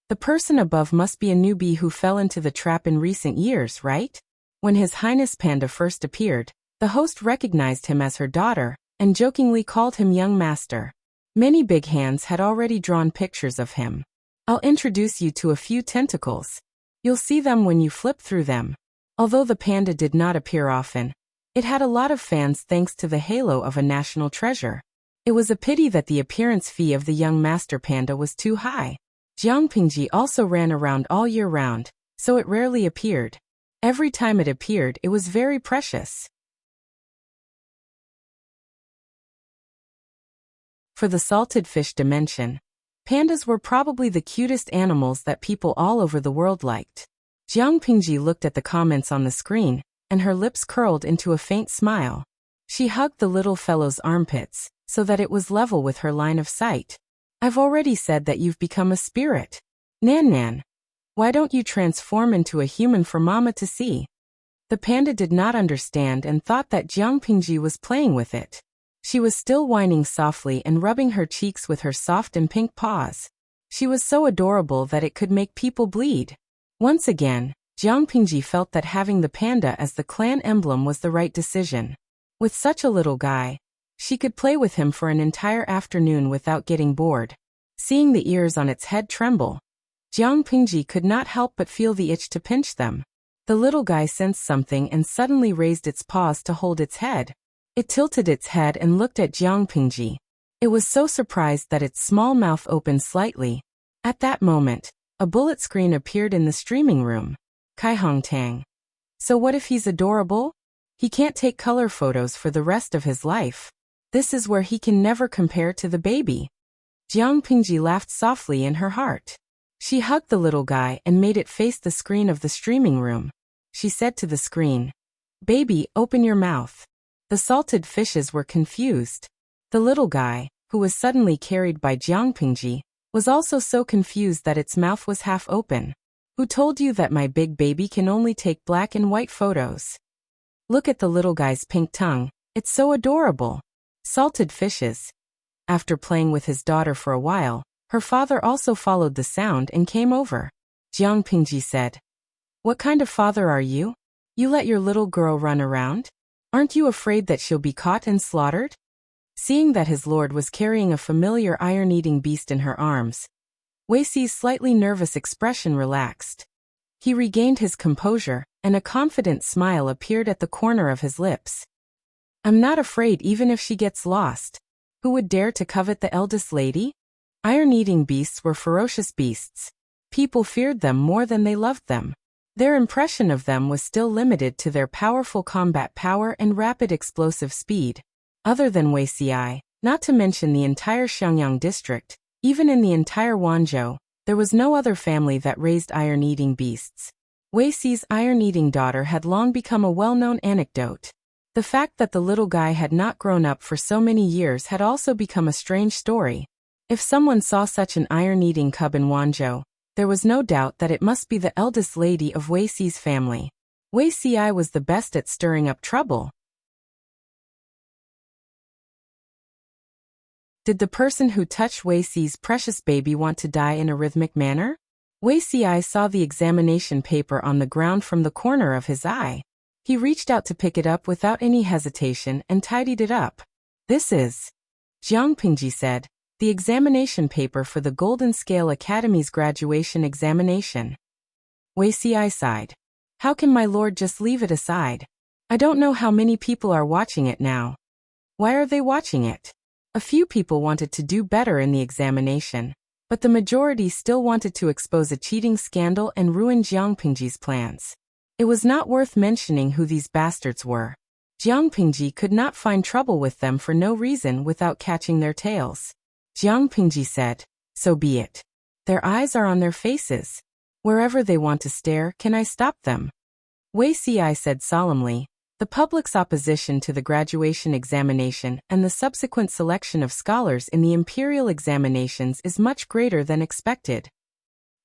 The person above must be a newbie who fell into the trap in recent years, right? When His Highness Panda first appeared, the host recognized him as her daughter, and jokingly called him young master. Many big hands had already drawn pictures of him. I'll introduce you to a few tentacles. You'll see them when you flip through them. Although the panda did not appear often, it had a lot of fans thanks to the halo of a national treasure. It was a pity that the appearance fee of the young master panda was too high. Jiang Pingji also ran around all year round, so it rarely appeared. Every time it appeared, it was very precious. For the salted fish dimension, pandas were probably the cutest animals that people all over the world liked. Jiang Pingji looked at the comments on the screen, and her lips curled into a faint smile. She hugged the little fellow's armpits, so that it was level with her line of sight. I've already said that you've become a spirit. Nan Nan. Why don't you transform into a human for Mama to see? The panda did not understand and thought that Jiang Pingji was playing with it. She was still whining softly and rubbing her cheeks with her soft and pink paws. She was so adorable that it could make people bleed. Once again, Jiang Pingji felt that having the panda as the clan emblem was the right decision. With such a little guy, she could play with him for an entire afternoon without getting bored. Seeing the ears on its head tremble, Jiang Pingji could not help but feel the itch to pinch them. The little guy sensed something and suddenly raised its paws to hold its head. It tilted its head and looked at Jiang Pingji. It was so surprised that its small mouth opened slightly. At that moment, a bullet screen appeared in the streaming room. Kai Hong Tang. So what if he's adorable? He can't take color photos for the rest of his life. This is where he can never compare to the baby. Jiang Pingji laughed softly in her heart. She hugged the little guy and made it face the screen of the streaming room. She said to the screen, "Baby, open your mouth." The salted fishes were confused. The little guy, who was suddenly carried by Jiang Pingji, was also so confused that its mouth was half open. Who told you that my big baby can only take black and white photos? Look at the little guy's pink tongue. It's so adorable. Salted fishes. After playing with his daughter for a while, her father also followed the sound and came over. Jiang Pingji said, "What kind of father are you? You let your little girl run around? Aren't you afraid that she'll be caught and slaughtered?" Seeing that his lord was carrying a familiar iron-eating beast in her arms, Wei Si's slightly nervous expression relaxed. He regained his composure, and a confident smile appeared at the corner of his lips. "I'm not afraid even if she gets lost. Who would dare to covet the eldest lady? Iron-eating beasts were ferocious beasts. People feared them more than they loved them. Their impression of them was still limited to their powerful combat power and rapid explosive speed. Other than Wuxia, not to mention the entire Xiangyang district, even in the entire Wanzhou, there was no other family that raised iron-eating beasts. Wuxia's iron-eating daughter had long become a well-known anecdote. The fact that the little guy had not grown up for so many years had also become a strange story. If someone saw such an iron-eating cub in Wanzhou, there was no doubt that it must be the eldest lady of Wuxia's family. Wuxia was the best at stirring up trouble. Did the person who touched Wuxia's precious baby want to die in a rhythmic manner? Wuxia saw the examination paper on the ground from the corner of his eye. He reached out to pick it up without any hesitation and tidied it up. This is, Jiang Pingji said, the examination paper for the Golden Scale Academy's graduation examination. Wuxia sighed. How can my lord just leave it aside? I don't know how many people are watching it now. Why are they watching it? A few people wanted to do better in the examination, but the majority still wanted to expose a cheating scandal and ruin Jiang Pingji's plans. It was not worth mentioning who these bastards were. Jiang Pingji could not find trouble with them for no reason without catching their tails. Jiang Pingji said, so be it. Their eyes are on their faces. Wherever they want to stare, can I stop them? Wuxia said solemnly, the public's opposition to the graduation examination and the subsequent selection of scholars in the imperial examinations is much greater than expected.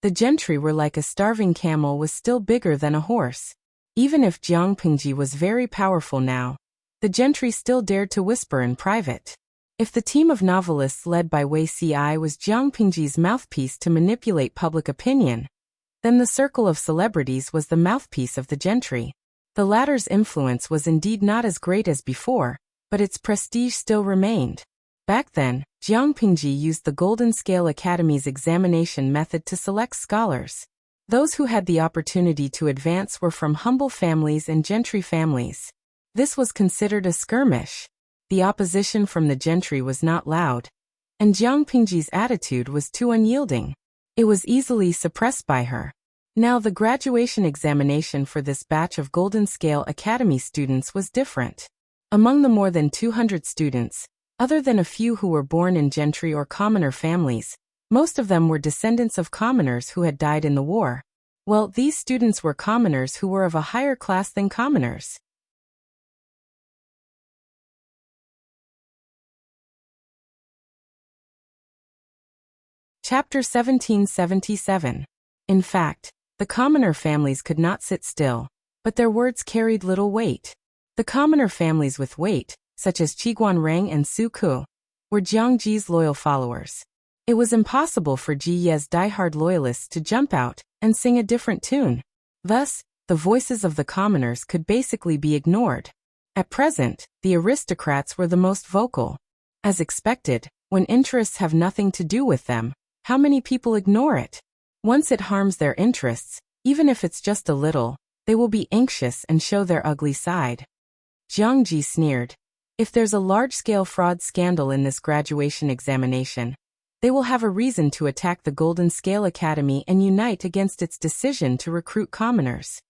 The gentry were like a starving camel was still bigger than a horse. Even if Jiang Pingji was very powerful now, the gentry still dared to whisper in private. If the team of novelists led by Wuxia was Jiang Pingji's mouthpiece to manipulate public opinion, then the circle of celebrities was the mouthpiece of the gentry. The latter's influence was indeed not as great as before, but its prestige still remained. Back then, Jiang Pingji used the Golden Scale Academy's examination method to select scholars. Those who had the opportunity to advance were from humble families and gentry families. This was considered a skirmish. The opposition from the gentry was not loud, and Jiang Pingji's attitude was too unyielding. It was easily suppressed by her. Now the graduation examination for this batch of Golden Scale Academy students was different. Among the more than 200 students, other than a few who were born in gentry or commoner families, most of them were descendants of commoners who had died in the war. Well, these students were commoners who were of a higher class than commoners. Chapter 1777. In fact, the commoner families could not sit still, but their words carried little weight. The commoner families with weight, such as Qiguanrang and Su Ku, were Jiang Ji's loyal followers. It was impossible for Ji Ye's diehard loyalists to jump out and sing a different tune. Thus, the voices of the commoners could basically be ignored. At present, the aristocrats were the most vocal. As expected, when interests have nothing to do with them, how many people ignore it? Once it harms their interests, even if it's just a little, they will be anxious and show their ugly side. Jiang Ji sneered. If there's a large-scale fraud scandal in this graduation examination, they will have a reason to attack the Golden Scale Academy and unite against its decision to recruit commoners.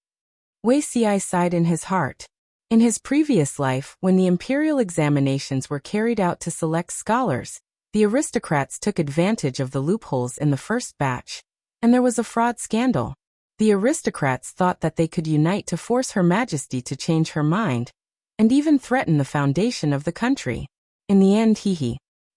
Wuxia sighed in his heart. In his previous life, when the imperial examinations were carried out to select scholars, the aristocrats took advantage of the loopholes in the first batch, and there was a fraud scandal. The aristocrats thought that they could unite to force Her Majesty to change her mind, and even threaten the foundation of the country. In the end,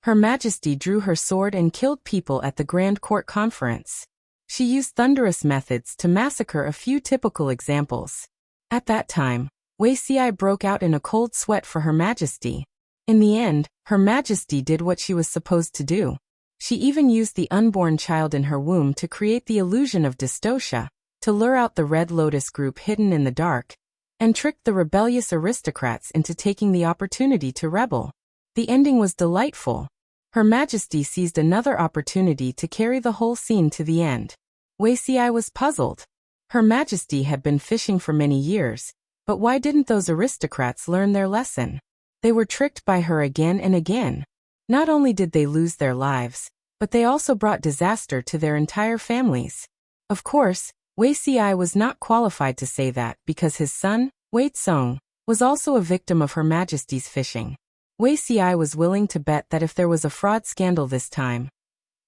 Her Majesty drew her sword and killed people at the Grand Court Conference. She used thunderous methods to massacre a few typical examples. At that time, Wuxia broke out in a cold sweat for Her Majesty. In the end, Her Majesty did what she was supposed to do. She even used the unborn child in her womb to create the illusion of dystocia, to lure out the Red Lotus group hidden in the dark, and tricked the rebellious aristocrats into taking the opportunity to rebel. The ending was delightful. Her Majesty seized another opportunity to carry the whole scene to the end. Wuxia was puzzled. Her Majesty had been fishing for many years, but why didn't those aristocrats learn their lesson? They were tricked by her again and again. Not only did they lose their lives, but they also brought disaster to their entire families. Of course, Wuxia was not qualified to say that because his son, Wei Tsong, was also a victim of Her Majesty's fishing. Wuxia was willing to bet that if there was a fraud scandal this time.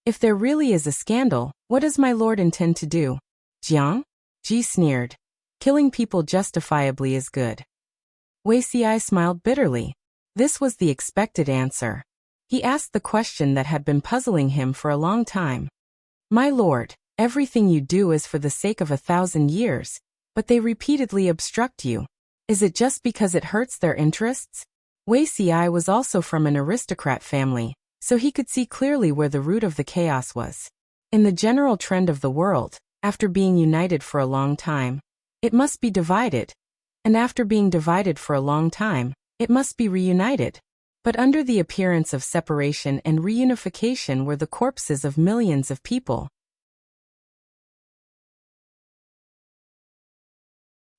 If there really is a scandal, what does my lord intend to do? Jiang? Ji sneered. Killing people justifiably is good. Wuxia smiled bitterly. This was the expected answer. He asked the question that had been puzzling him for a long time. My lord, everything you do is for the sake of 1,000 years, but they repeatedly obstruct you. Is it just because it hurts their interests? Wuxia was also from an aristocrat family, so he could see clearly where the root of the chaos was. In the general trend of the world, after being united for a long time, it must be divided. And after being divided for a long time, it must be reunited. But under the appearance of separation and reunification were the corpses of millions of people.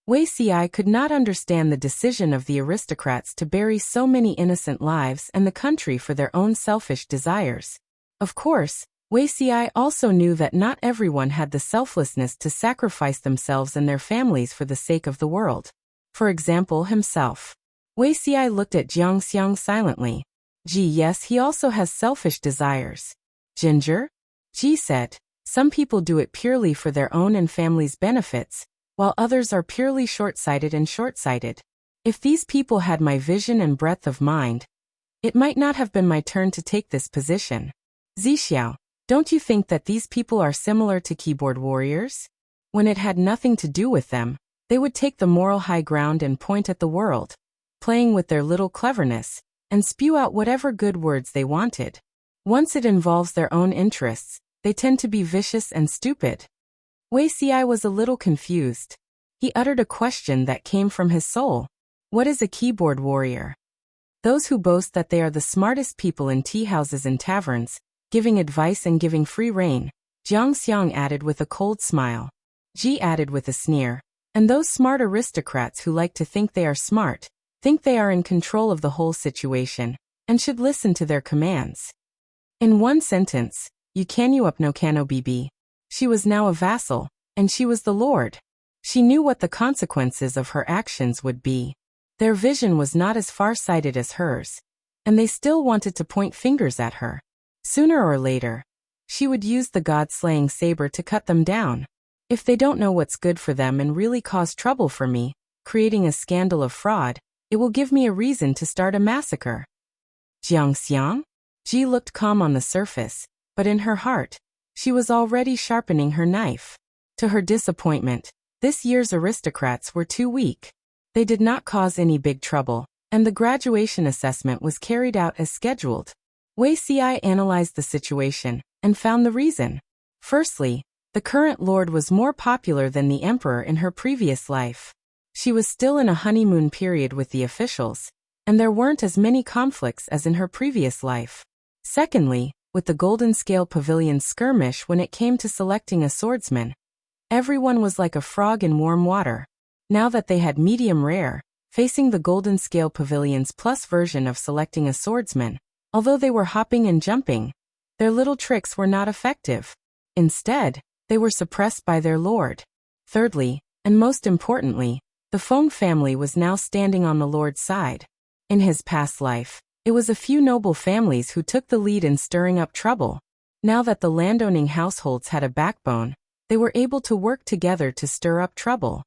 Wuxia could not understand the decision of the aristocrats to bury so many innocent lives and the country for their own selfish desires. Of course, Wuxia also knew that not everyone had the selflessness to sacrifice themselves and their families for the sake of the world. For example, himself. Wuxia looked at Jiang Xiang silently. Gee, yes, he also has selfish desires. Ginger? Ji said, some people do it purely for their own and family's benefits, while others are purely short-sighted and short-sighted. If these people had my vision and breadth of mind, it might not have been my turn to take this position. Zixiao, don't you think that these people are similar to keyboard warriors? When it had nothing to do with them, they would take the moral high ground and point at the world, playing with their little cleverness, and spew out whatever good words they wanted. Once it involves their own interests, they tend to be vicious and stupid. Wuxia was a little confused. He uttered a question that came from his soul. What is a keyboard warrior? Those who boast that they are the smartest people in tea houses and taverns, giving advice and giving free rein, Jiang Xiang added with a cold smile. Ji added with a sneer. And those smart aristocrats who like to think they are smart, think they are in control of the whole situation, and should listen to their commands. In one sentence, you up no cano bb. She was now a vassal, and she was the lord. She knew what the consequences of her actions would be. Their vision was not as far-sighted as hers, and they still wanted to point fingers at her. Sooner or later, she would use the god-slaying saber to cut them down. If they don't know what's good for them and really cause trouble for me, creating a scandal of fraud, it will give me a reason to start a massacre. Jiang Xiang? Ji looked calm on the surface, but in her heart, she was already sharpening her knife. To her disappointment, this year's aristocrats were too weak. They did not cause any big trouble, and the graduation assessment was carried out as scheduled. Wuxia analyzed the situation and found the reason. Firstly, the current lord was more popular than the emperor in her previous life. She was still in a honeymoon period with the officials, and there weren't as many conflicts as in her previous life. Secondly, with the Golden Scale Pavilion's skirmish when it came to selecting a swordsman, everyone was like a frog in warm water. Now that they had medium rare, facing the Golden Scale Pavilion's plus version of selecting a swordsman, although they were hopping and jumping, their little tricks were not effective. Instead, they were suppressed by their lord. Thirdly, and most importantly, the Feng family was now standing on the lord's side. In his past life, it was a few noble families who took the lead in stirring up trouble. Now that the landowning households had a backbone, they were able to work together to stir up trouble.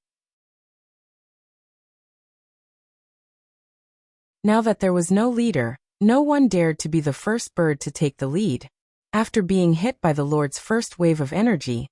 Now that there was no leader, no one dared to be the first bird to take the lead. After being hit by the lord's first wave of energy,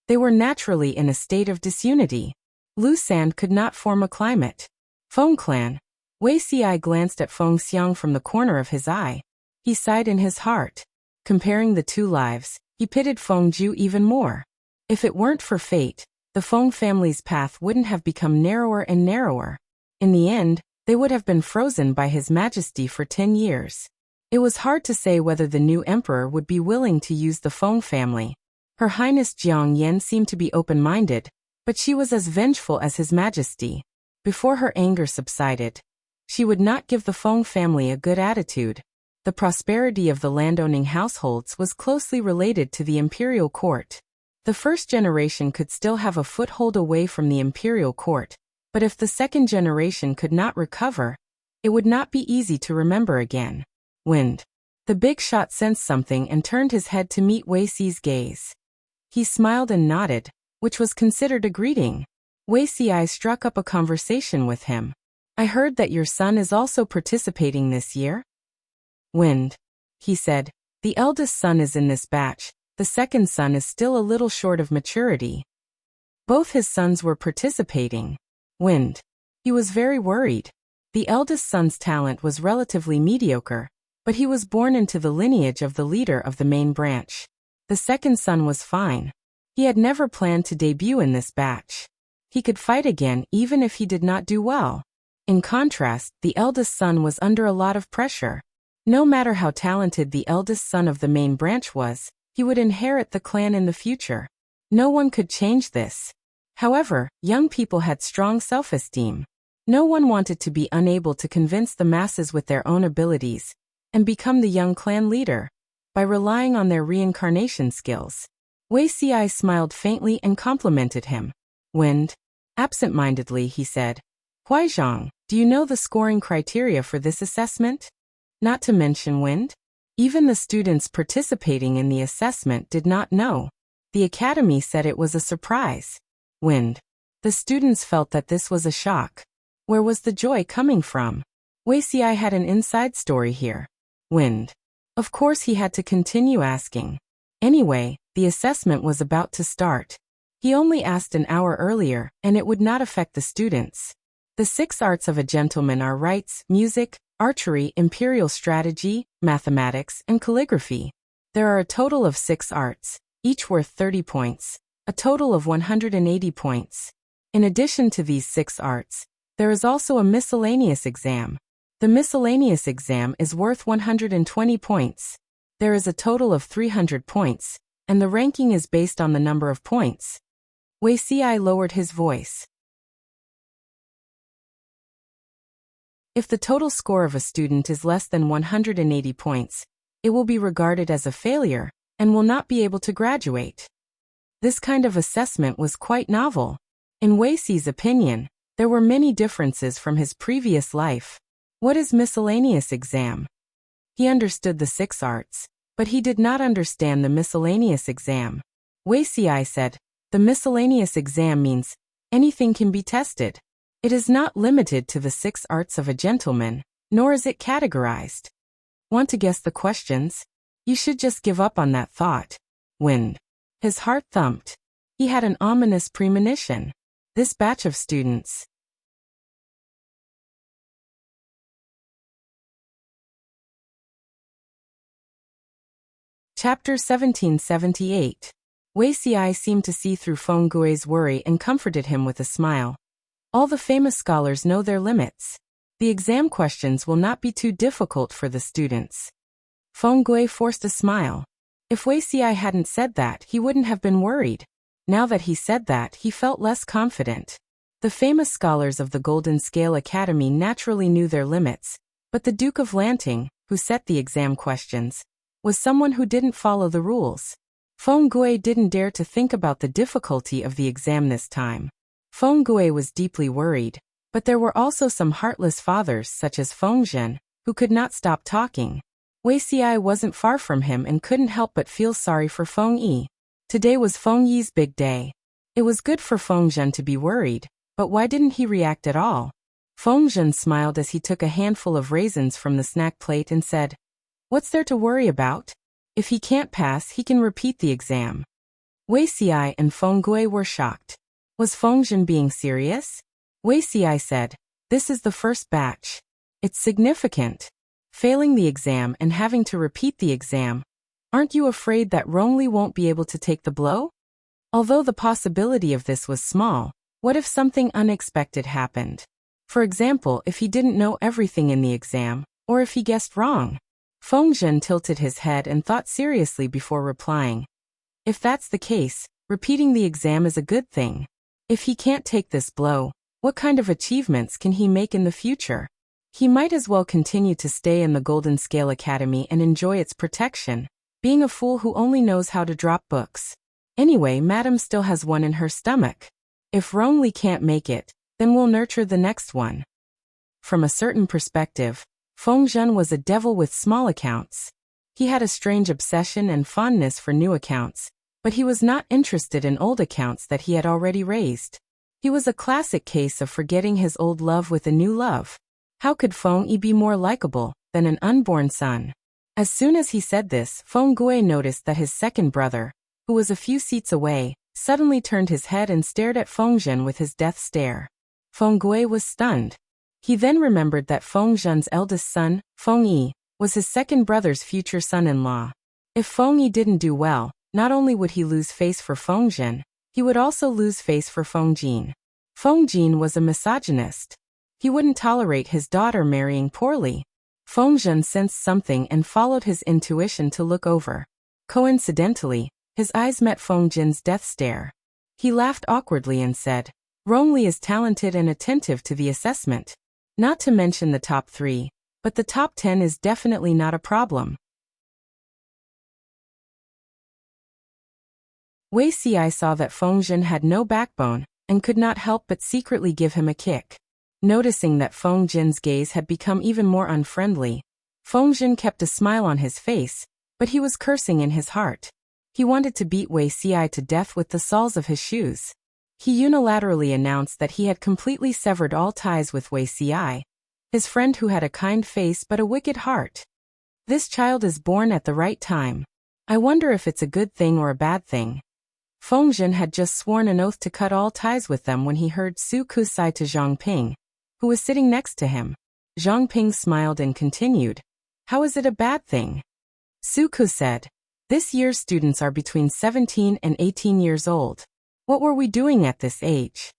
they were naturally in a state of disunity. Loose sand could not form a climate. Feng clan. Wuxia glanced at Feng Xiang from the corner of his eye. He sighed in his heart. Comparing the two lives, he pitied Feng Ju even more. If it weren't for fate, the Feng family's path wouldn't have become narrower and narrower. In the end, they would have been frozen by His Majesty for 10 years. It was hard to say whether the new emperor would be willing to use the Feng family. Her Highness Jiang Yan seemed to be open-minded, but she was as vengeful as His Majesty. Before her anger subsided, she would not give the Feng family a good attitude. the prosperity of the landowning households was closely related to the imperial court. The first generation could still have a foothold away from the imperial court, but if the second generation could not recover, it would not be easy to remember again. Wind. The big shot sensed something and turned his head to meet Wuxia's gaze. He smiled and nodded, which was considered a greeting. Wuxia struck up a conversation with him. I heard that your son is also participating this year? Wind. He said, the eldest son is in this batch, the second son is still a little short of maturity. Both his sons were participating. Wind. He was very worried. The eldest son's talent was relatively mediocre, but he was born into the lineage of the leader of the main branch. The second son was fine. He had never planned to debut in this batch. He could fight again even if he did not do well. In contrast, the eldest son was under a lot of pressure. No matter how talented the eldest son of the main branch was, he would inherit the clan in the future. No one could change this. However, young people had strong self-esteem. No one wanted to be unable to convince the masses with their own abilities and become the young clan leader by relying on their reincarnation skills. Wuxia smiled faintly and complimented him. Wind. Absent-mindedly, he said, Huaizhang, do you know the scoring criteria for this assessment? Not to mention Wind. Even the students participating in the assessment did not know. The academy said it was a surprise. Wind. The students felt that this was a shock. Where was the joy coming from? Wuxia had an inside story here. Wind. Of course he had to continue asking. Anyway, the assessment was about to start. He only asked an hour earlier, and it would not affect the students. The 6 arts of a gentleman are rites, music, archery, imperial strategy, mathematics, and calligraphy. There are a total of 6 arts, each worth 30 points, a total of 180 points. In addition to these 6 arts, there is also a miscellaneous exam. The miscellaneous exam is worth 120 points. There is a total of 300 points, and the ranking is based on the number of points. Wuxia lowered his voice. If the total score of a student is less than 180 points, it will be regarded as a failure and will not be able to graduate. This kind of assessment was quite novel. In Wuxia's opinion, there were many differences from his previous life. What is miscellaneous exam? He understood the 6 arts, but he did not understand the miscellaneous exam. Wuxia said, the miscellaneous exam means anything can be tested. It is not limited to the 6 arts of a gentleman, nor is it categorized. Want to guess the questions? You should just give up on that thought. Wind. His heart thumped. He had an ominous premonition. This batch of students. Chapter 1778. Wuxia seemed to see through Feng Gui's worry and comforted him with a smile. All the famous scholars know their limits. The exam questions will not be too difficult for the students. Feng Gui forced a smile. If Wuxia hadn't said that, he wouldn't have been worried. Now that he said that, he felt less confident. The famous scholars of the Golden Scale Academy naturally knew their limits, but the Duke of Lanting, who set the exam questions, was someone who didn't follow the rules. Feng Gui didn't dare to think about the difficulty of the exam this time. Feng Gui was deeply worried, but there were also some heartless fathers such as Feng Zhen, who could not stop talking. Wuxia wasn't far from him and couldn't help but feel sorry for Feng Yi. Today was Feng Yi's big day. It was good for Feng Zhen to be worried, but why didn't he react at all? Feng Zhen smiled as he took a handful of raisins from the snack plate and said, "What's there to worry about? If he can't pass, he can repeat the exam." Wuxia and Feng Gui were shocked. Was Feng Zhen being serious? Wuxia said, "This is the first batch. It's significant. Failing the exam and having to repeat the exam. Aren't you afraid that Rongli won't be able to take the blow? Although the possibility of this was small, what if something unexpected happened? For example, if he didn't know everything in the exam, or if he guessed wrong?" Feng Zhen tilted his head and thought seriously before replying. If that's the case, repeating the exam is a good thing. If he can't take this blow, what kind of achievements can he make in the future? He might as well continue to stay in the Golden Scale Academy and enjoy its protection, being a fool who only knows how to drop books. Anyway, Madam still has one in her stomach. If Rongli can't make it, then we'll nurture the next one. From a certain perspective, Feng Zhen was a devil with small accounts. He had a strange obsession and fondness for new accounts, but he was not interested in old accounts that he had already raised. He was a classic case of forgetting his old love with a new love. How could Feng Yi be more likable than an unborn son? As soon as he said this, Feng Gui noticed that his second brother, who was a few seats away, suddenly turned his head and stared at Feng Zhen with his death stare. Feng Gui was stunned. He then remembered that Feng Zhen's eldest son, Feng Yi, was his second brother's future son-in-law. If Feng Yi didn't do well, not only would he lose face for Feng Zhen, he would also lose face for Feng Jin. Feng Jin was a misogynist. He wouldn't tolerate his daughter marrying poorly. Feng Zhen sensed something and followed his intuition to look over. Coincidentally, his eyes met Feng Jin's death stare. He laughed awkwardly and said, "Rongli is talented and attentive to the assessment. Not to mention the top 3, but the top 10 is definitely not a problem." Wei Xi saw that Feng Zhen had no backbone and could not help but secretly give him a kick. Noticing that Feng Jin's gaze had become even more unfriendly, Feng Zhen kept a smile on his face, but he was cursing in his heart. He wanted to beat Wei Xi to death with the soles of his shoes. He unilaterally announced that he had completely severed all ties with Wei Xi, his friend who had a kind face but a wicked heart. This child is born at the right time. I wonder if it's a good thing or a bad thing. Feng Zhen had just sworn an oath to cut all ties with them when he heard Su Ku say to Zhang Ping, who was sitting next to him. Zhang Ping smiled and continued, "How is it a bad thing?" Su Ku said, "This year's students are between 17 and 18 years old. What were we doing at this age?"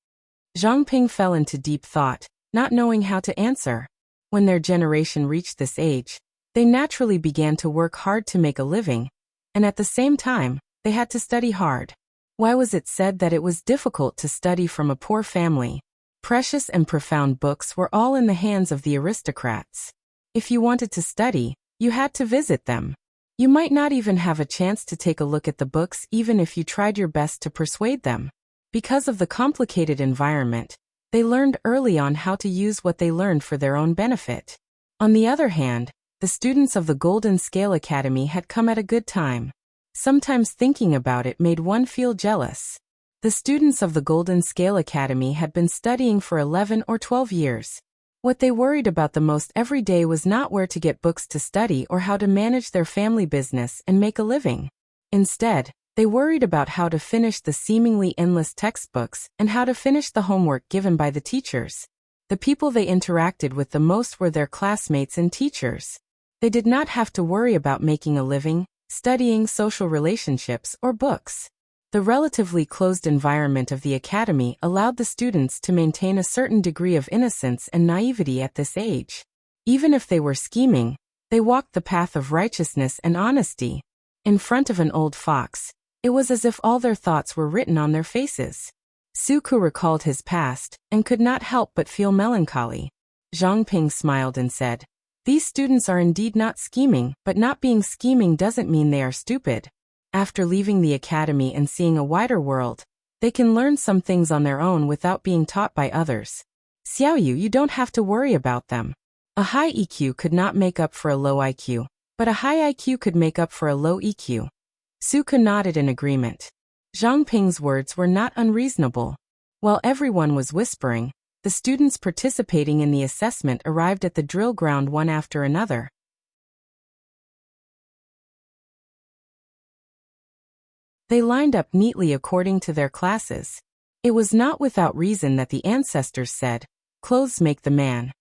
Zhang Ping fell into deep thought, not knowing how to answer. When their generation reached this age, they naturally began to work hard to make a living, and at the same time, they had to study hard. Why was it said that it was difficult to study from a poor family? Precious and profound books were all in the hands of the aristocrats. If you wanted to study, you had to visit them. You might not even have a chance to take a look at the books even if you tried your best to persuade them. Because of the complicated environment, they learned early on how to use what they learned for their own benefit. On the other hand, the students of the Golden Scale Academy had come at a good time. Sometimes thinking about it made one feel jealous. The students of the Golden Scale Academy had been studying for 11 or 12 years. What they worried about the most every day was not where to get books to study or how to manage their family business and make a living. Instead, they worried about how to finish the seemingly endless textbooks and how to finish the homework given by the teachers. The people they interacted with the most were their classmates and teachers. They did not have to worry about making a living, studying social relationships, or books. The relatively closed environment of the academy allowed the students to maintain a certain degree of innocence and naivety at this age. Even if they were scheming, they walked the path of righteousness and honesty. In front of an old fox, it was as if all their thoughts were written on their faces. Su Ku recalled his past and could not help but feel melancholy. Zhang Ping smiled and said, "These students are indeed not scheming, but not being scheming doesn't mean they are stupid. After leaving the academy and seeing a wider world, they can learn some things on their own without being taught by others. Xiaoyu, you don't have to worry about them. A high EQ could not make up for a low IQ, but a high IQ could make up for a low EQ." Su Ku nodded in agreement. Zhang Ping's words were not unreasonable. While everyone was whispering, the students participating in the assessment arrived at the drill ground one after another. They lined up neatly according to their classes. It was not without reason that the ancestors said, "Clothes make the man."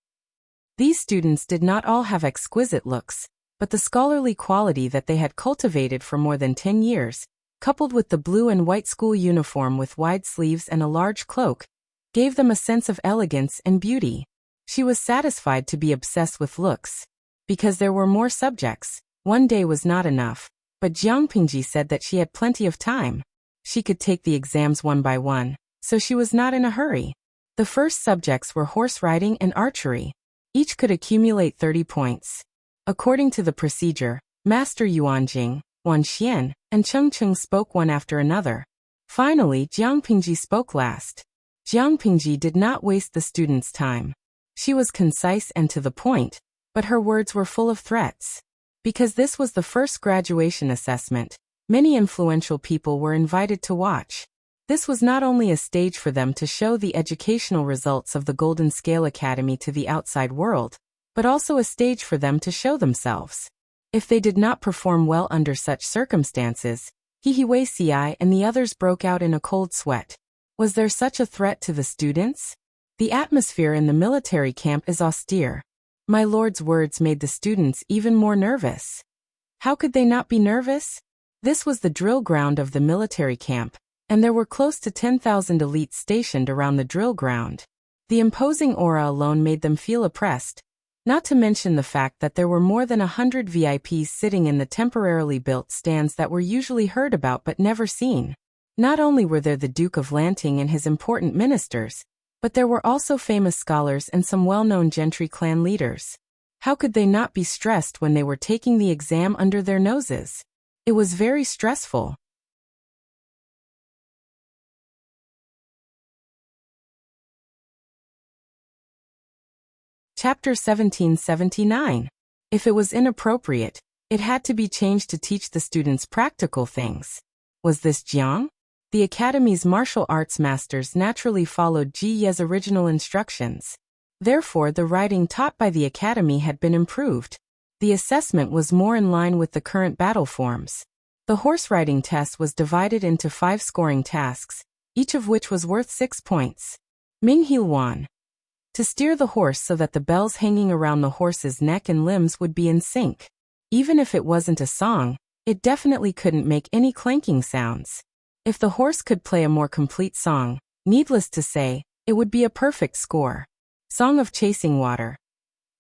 These students did not all have exquisite looks, but the scholarly quality that they had cultivated for more than 10 years, coupled with the blue and white school uniform with wide sleeves and a large cloak, gave them a sense of elegance and beauty. She was satisfied to be obsessed with looks. Because there were more subjects, one day was not enough. But Jiang Pingji said that she had plenty of time. She could take the exams one by one, so she was not in a hurry. The first subjects were horse riding and archery. Each could accumulate 30 points. According to the procedure, Master Yuanjing, Wan Xian, and Cheng Cheng spoke one after another. Finally, Jiang Pingji spoke last. Jiang Pingji did not waste the students' time. She was concise and to the point, but her words were full of threats. Because this was the first graduation assessment, many influential people were invited to watch. This was not only a stage for them to show the educational results of the Golden Scale Academy to the outside world, but also a stage for them to show themselves. If they did not perform well under such circumstances, Wuxia and the others broke out in a cold sweat. Was there such a threat to the students? The atmosphere in the military camp is austere. My lord's words made the students even more nervous. How could they not be nervous? This was the drill ground of the military camp, and there were close to 10,000 elites stationed around the drill ground. The imposing aura alone made them feel oppressed, not to mention the fact that there were more than 100 VIPs sitting in the temporarily built stands that were usually heard about but never seen. Not only were there the Duke of Lanting and his important ministers, but there were also famous scholars and some well-known gentry clan leaders. How could they not be stressed when they were taking the exam under their noses? It was very stressful. Chapter 1779. If it was inappropriate, it had to be changed to teach the students practical things. Was this Jiang? The Academy's martial arts masters naturally followed Ji Ye's original instructions. Therefore, the writing taught by the Academy had been improved. The assessment was more in line with the current battle forms. The horse riding test was divided into 5 scoring tasks, each of which was worth 6 points. Ming Hilwan. To steer the horse so that the bells hanging around the horse's neck and limbs would be in sync. Even if it wasn't a song, it definitely couldn't make any clanking sounds. If the horse could play a more complete song, needless to say, it would be a perfect score. Song of Chasing Water.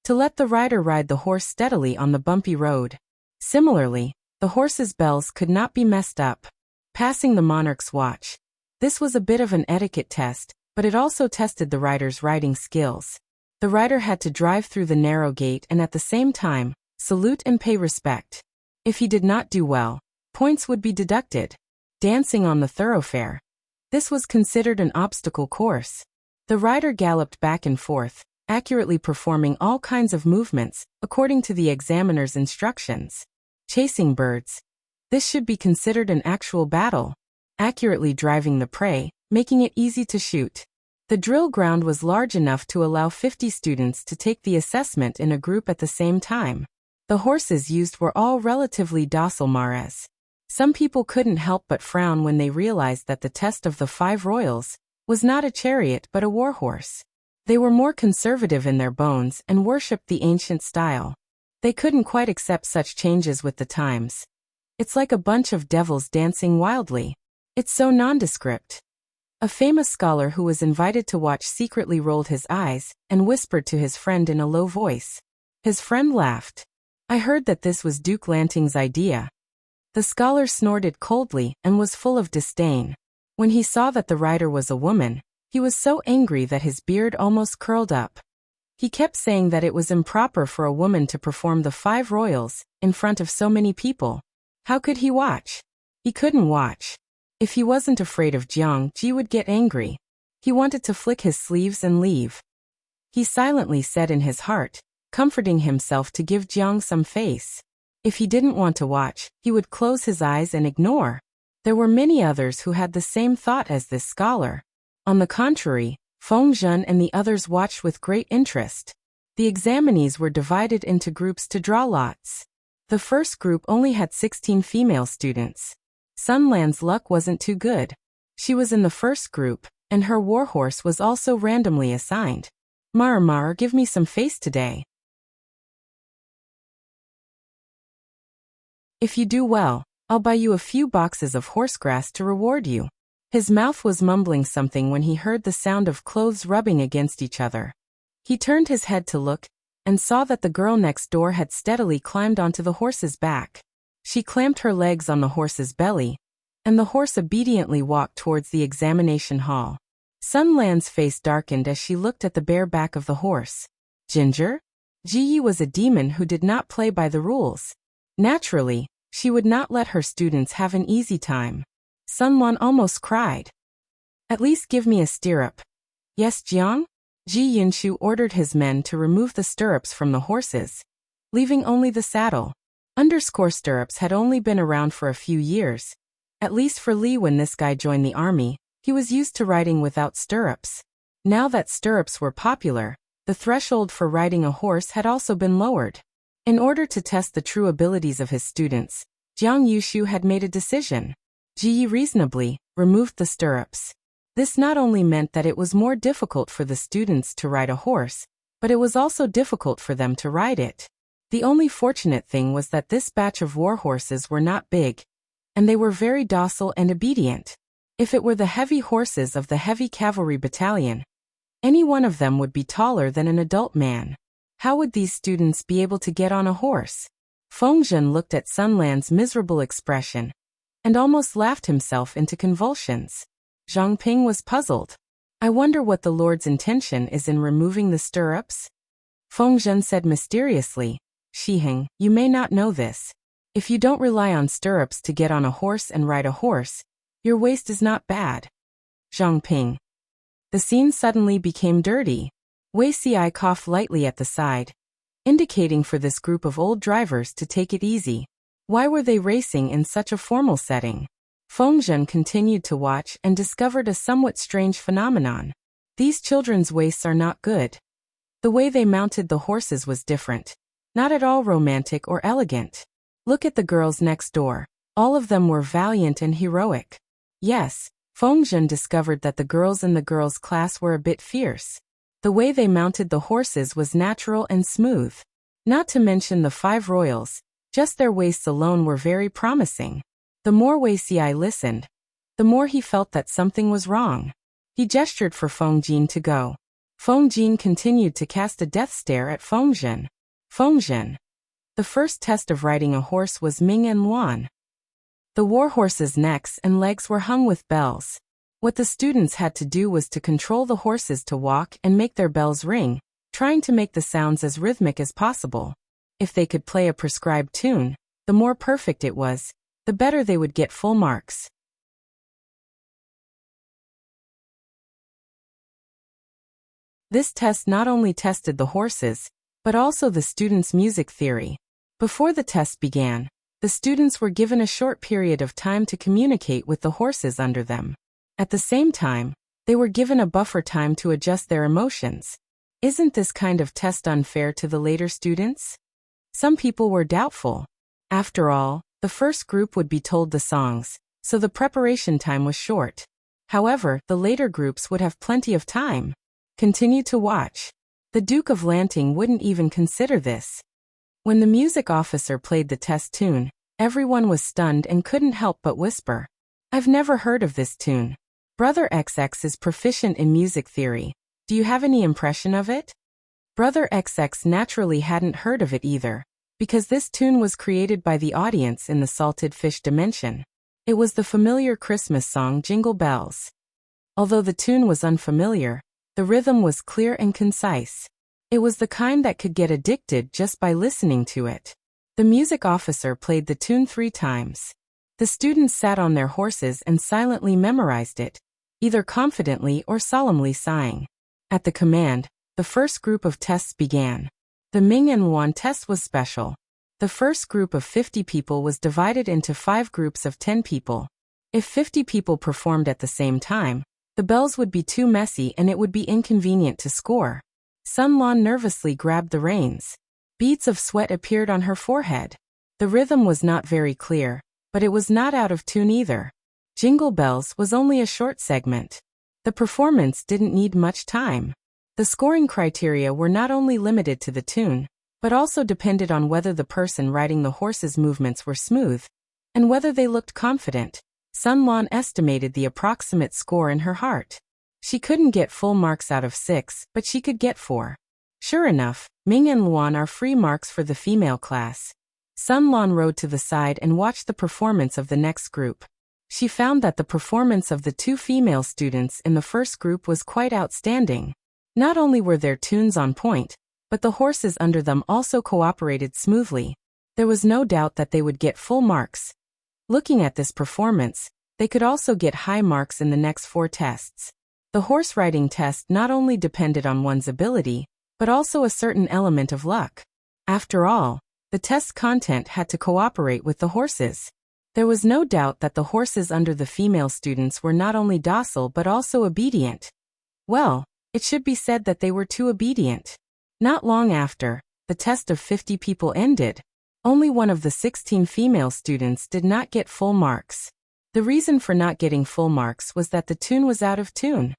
To let the rider ride the horse steadily on the bumpy road. Similarly, the horse's bells could not be messed up. Passing the monarch's watch. This was a bit of an etiquette test, but it also tested the rider's riding skills. The rider had to drive through the narrow gate and at the same time, salute and pay respect. If he did not do well, points would be deducted. Dancing on the thoroughfare. This was considered an obstacle course. The rider galloped back and forth, accurately performing all kinds of movements, according to the examiner's instructions. Chasing birds. This should be considered an actual battle. Accurately driving the prey, making it easy to shoot. The drill ground was large enough to allow 50 students to take the assessment in a group at the same time. The horses used were all relatively docile mares. Some people couldn't help but frown when they realized that the test of the 5 royals was not a chariot but a warhorse. They were more conservative in their bones and worshipped the ancient style. They couldn't quite accept such changes with the times. It's like a bunch of devils dancing wildly. It's so nondescript. A famous scholar who was invited to watch secretly rolled his eyes and whispered to his friend in a low voice. His friend laughed. I heard that this was Duke Lanting's idea. The scholar snorted coldly and was full of disdain. When he saw that the rider was a woman, he was so angry that his beard almost curled up. He kept saying that it was improper for a woman to perform the 5 royals in front of so many people. How could he watch? He couldn't watch. If he wasn't afraid of Jiang Ji would get angry. He wanted to flick his sleeves and leave. He silently said in his heart, comforting himself to give Jiang some face. If he didn't want to watch, he would close his eyes and ignore. There were many others who had the same thought as this scholar. On the contrary, Feng Zhen and the others watched with great interest. The examinees were divided into groups to draw lots. The first group only had 16 female students. Sun Lan's luck wasn't too good. She was in the first group, and her warhorse was also randomly assigned. Mar, give me some face today. If you do well, I'll buy you a few boxes of horsegrass to reward you. His mouth was mumbling something when he heard the sound of clothes rubbing against each other. He turned his head to look, and saw that the girl next door had steadily climbed onto the horse's back. She clamped her legs on the horse's belly, and the horse obediently walked towards the examination hall. Sun Lan's face darkened as she looked at the bare back of the horse. Ginger? Ji was a demon who did not play by the rules. Naturally, she would not let her students have an easy time. Sun Lan almost cried. At least give me a stirrup. Yes, Jiang? Ji Yunshu ordered his men to remove the stirrups from the horses, leaving only the saddle. Stirrups had only been around for a few years. At least for Li, when this guy joined the army, he was used to riding without stirrups. Now that stirrups were popular, the threshold for riding a horse had also been lowered. In order to test the true abilities of his students, Jiang Yushu had made a decision. Ji reasonably removed the stirrups. This not only meant that it was more difficult for the students to ride a horse, but it was also difficult for them to ride it. The only fortunate thing was that this batch of war horses were not big, and they were very docile and obedient. If it were the heavy horses of the heavy cavalry battalion, any one of them would be taller than an adult man. How would these students be able to get on a horse? Fengzhen looked at Sun Lan's miserable expression and almost laughed himself into convulsions. Zhang Ping was puzzled. I wonder what the Lord's intention is in removing the stirrups? Fengzhen said mysteriously, Shiheng, you may not know this. If you don't rely on stirrups to get on a horse and ride a horse, your waist is not bad. Zhang Ping. The scene suddenly became dirty. Wei Xi coughed lightly at the side, indicating for this group of old drivers to take it easy. Why were they racing in such a formal setting? Fengzhen continued to watch and discovered a somewhat strange phenomenon. These children's waists are not good. The way they mounted the horses was different. Not at all romantic or elegant. Look at the girls next door. All of them were valiant and heroic. Yes, Fengzhen discovered that the girls in the girls' class were a bit fierce. The way they mounted the horses was natural and smooth. Not to mention the 5 royals, just their waists alone were very promising. The more Wei Xi listened, the more he felt that something was wrong. He gestured for Fengzhen to go. Fengzhen continued to cast a death stare at Fengzhen. Fengzhen. The first test of riding a horse was Ming and Luan. The war horses' necks and legs were hung with bells. What the students had to do was to control the horses to walk and make their bells ring, trying to make the sounds as rhythmic as possible. If they could play a prescribed tune, the more perfect it was, the better they would get full marks. This test not only tested the horses, but also the students' music theory. Before the test began, the students were given a short period of time to communicate with the horses under them. At the same time, they were given a buffer time to adjust their emotions. Isn't this kind of test unfair to the later students? Some people were doubtful. After all, the first group would be told the songs, so the preparation time was short. However, the later groups would have plenty of time. Continue to watch. The Duke of Lanting wouldn't even consider this. When the music officer played the test tune, everyone was stunned and couldn't help but whisper, I've never heard of this tune. Brother XX is proficient in music theory. Do you have any impression of it? Brother XX naturally hadn't heard of it either, because this tune was created by the audience in the salted fish dimension. It was the familiar Christmas song Jingle Bells. Although the tune was unfamiliar, the rhythm was clear and concise. It was the kind that could get addicted just by listening to it. The music officer played the tune 3 times. The students sat on their horses and silently memorized it, either confidently or solemnly sighing. At the command, the first group of tests began. The Ming and Luan test was special. The first group of 50 people was divided into 5 groups of 10 people. If 50 people performed at the same time, the bells would be too messy and it would be inconvenient to score. Sun Lan nervously grabbed the reins. Beads of sweat appeared on her forehead. The rhythm was not very clear, but it was not out of tune either. Jingle Bells was only a short segment. The performance didn't need much time. The scoring criteria were not only limited to the tune, but also depended on whether the person riding the horse's movements were smooth, and whether they looked confident. Sun Lan estimated the approximate score in her heart. She couldn't get full marks out of 6, but she could get 4. Sure enough, Ming and Luan are free marks for the female class. Sun Lan rode to the side and watched the performance of the next group. She found that the performance of the 2 female students in the first group was quite outstanding. Not only were their tunes on point, but the horses under them also cooperated smoothly. There was no doubt that they would get full marks. Looking at this performance, they could also get high marks in the next 4 tests. The horse riding test not only depended on one's ability, but also a certain element of luck. After all, the test content had to cooperate with the horses. There was no doubt that the horses under the female students were not only docile but also obedient. Well, it should be said that they were too obedient. Not long after, the test of 50 people ended. Only one of the 16 female students did not get full marks. The reason for not getting full marks was that the tune was out of tune.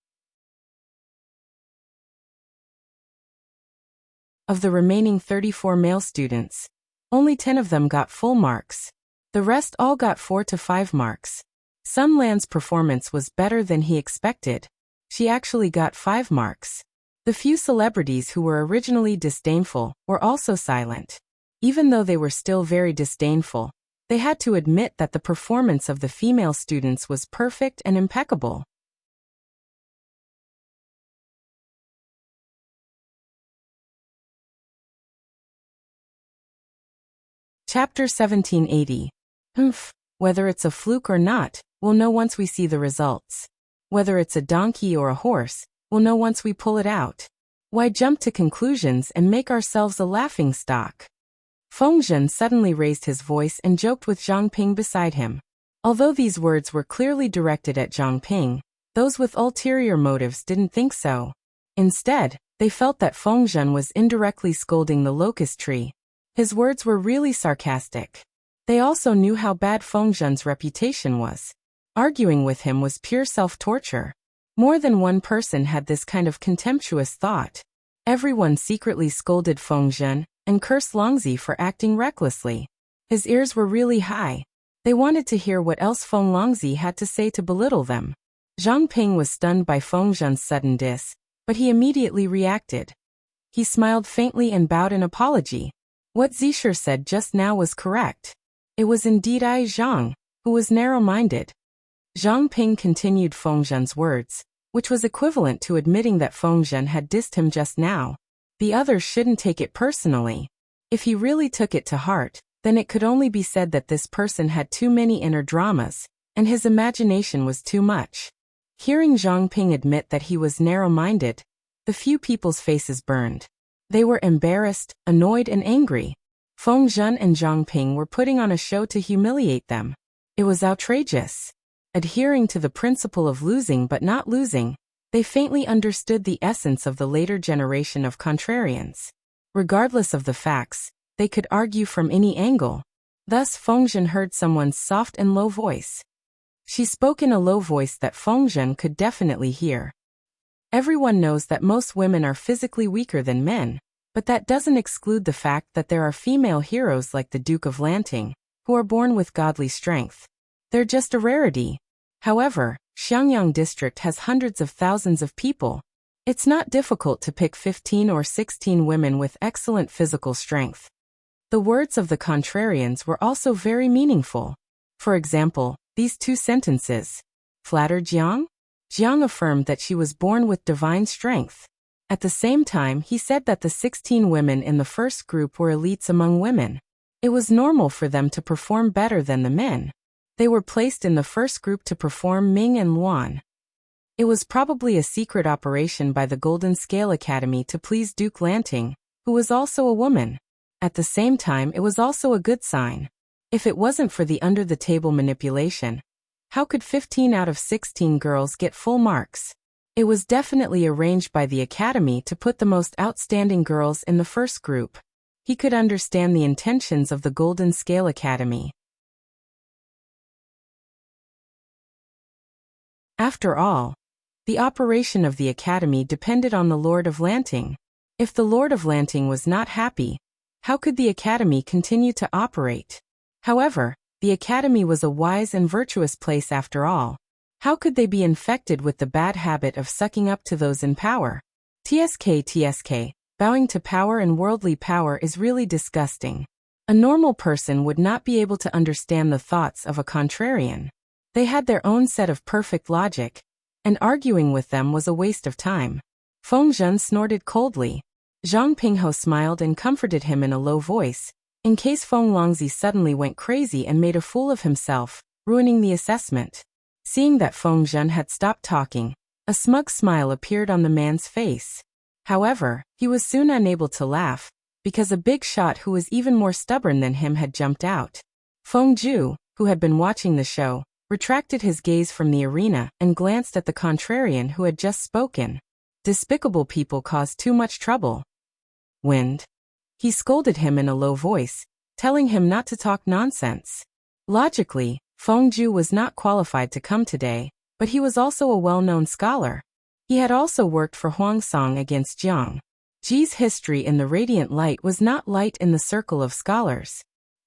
Of the remaining 34 male students, only 10 of them got full marks. The rest all got 4 to 5 marks. Sun Lan's performance was better than he expected. She actually got 5 marks. The few celebrities who were originally disdainful were also silent. Even though they were still very disdainful, they had to admit that the performance of the female students was perfect and impeccable. Chapter 1780. Whether it's a fluke or not, we'll know once we see the results. Whether it's a donkey or a horse, we'll know once we pull it out. Why jump to conclusions and make ourselves a laughingstock? Feng Zhen suddenly raised his voice and joked with Zhang Ping beside him. Although these words were clearly directed at Zhang Ping, those with ulterior motives didn't think so. Instead, they felt that Feng Zhen was indirectly scolding the locust tree. His words were really sarcastic. They also knew how bad Feng Zhen's reputation was. Arguing with him was pure self-torture. More than one person had this kind of contemptuous thought. Everyone secretly scolded Feng Zhen and cursed Longzi for acting recklessly. His ears were really high. They wanted to hear what else Feng Longzi had to say to belittle them. Zhang Ping was stunned by Feng Zhen's sudden diss, but he immediately reacted. He smiled faintly and bowed in apology. What Zisher said just now was correct. It was indeed I, Zhang, who was narrow-minded. Zhang Ping continued Feng Zhen's words, which was equivalent to admitting that Feng Zhen had dissed him just now. The others shouldn't take it personally. If he really took it to heart, then it could only be said that this person had too many inner dramas, and his imagination was too much. Hearing Zhang Ping admit that he was narrow-minded, the few people's faces burned. They were embarrassed, annoyed and angry. Feng Zhen and Zhang Ping were putting on a show to humiliate them. It was outrageous. Adhering to the principle of losing but not losing, they faintly understood the essence of the later generation of contrarians. Regardless of the facts, they could argue from any angle. Thus Feng Zhen heard someone's soft and low voice. She spoke in a low voice that Feng Zhen could definitely hear. Everyone knows that most women are physically weaker than men, but that doesn't exclude the fact that there are female heroes like the Duke of Lanting, who are born with godly strength. They're just a rarity. However, Xiangyang district has hundreds of thousands of people. It's not difficult to pick 15 or 16 women with excellent physical strength. The words of the contrarians were also very meaningful. For example, these 2 sentences. Flatter Jiang? Jiang affirmed that she was born with divine strength. At the same time, he said that the 16 women in the first group were elites among women. It was normal for them to perform better than the men. They were placed in the first group to perform Ming and Luan. It was probably a secret operation by the Golden Scale Academy to please Duke Lanting, who was also a woman. At the same time, it was also a good sign. If it wasn't for the under-the-table manipulation, how could 15 out of 16 girls get full marks? It was definitely arranged by the academy to put the most outstanding girls in the first group. He could understand the intentions of the Golden Scale Academy. After all, the operation of the academy depended on the Lord of Lanting. If the Lord of Lanting was not happy, how could the academy continue to operate? However, the academy was a wise and virtuous place after all. How could they be infected with the bad habit of sucking up to those in power? TSK, bowing to power and worldly power is really disgusting. A normal person would not be able to understand the thoughts of a contrarian. They had their own set of perfect logic, and arguing with them was a waste of time. Feng Zhen snorted coldly. Zhang Pingho smiled and comforted him in a low voice, in case Feng Longzi suddenly went crazy and made a fool of himself, ruining the assessment. Seeing that Feng Zhen had stopped talking, a smug smile appeared on the man's face. However, he was soon unable to laugh, because a big shot who was even more stubborn than him had jumped out. Feng Zhu, who had been watching the show, retracted his gaze from the arena and glanced at the contrarian who had just spoken. Despicable people cause too much trouble. Wind. He scolded him in a low voice, telling him not to talk nonsense. Logically, Feng Zhu was not qualified to come today, but he was also a well-known scholar. He had also worked for Huangsong against Jiang. Ji's history in the Radiant Light was not light in the circle of scholars.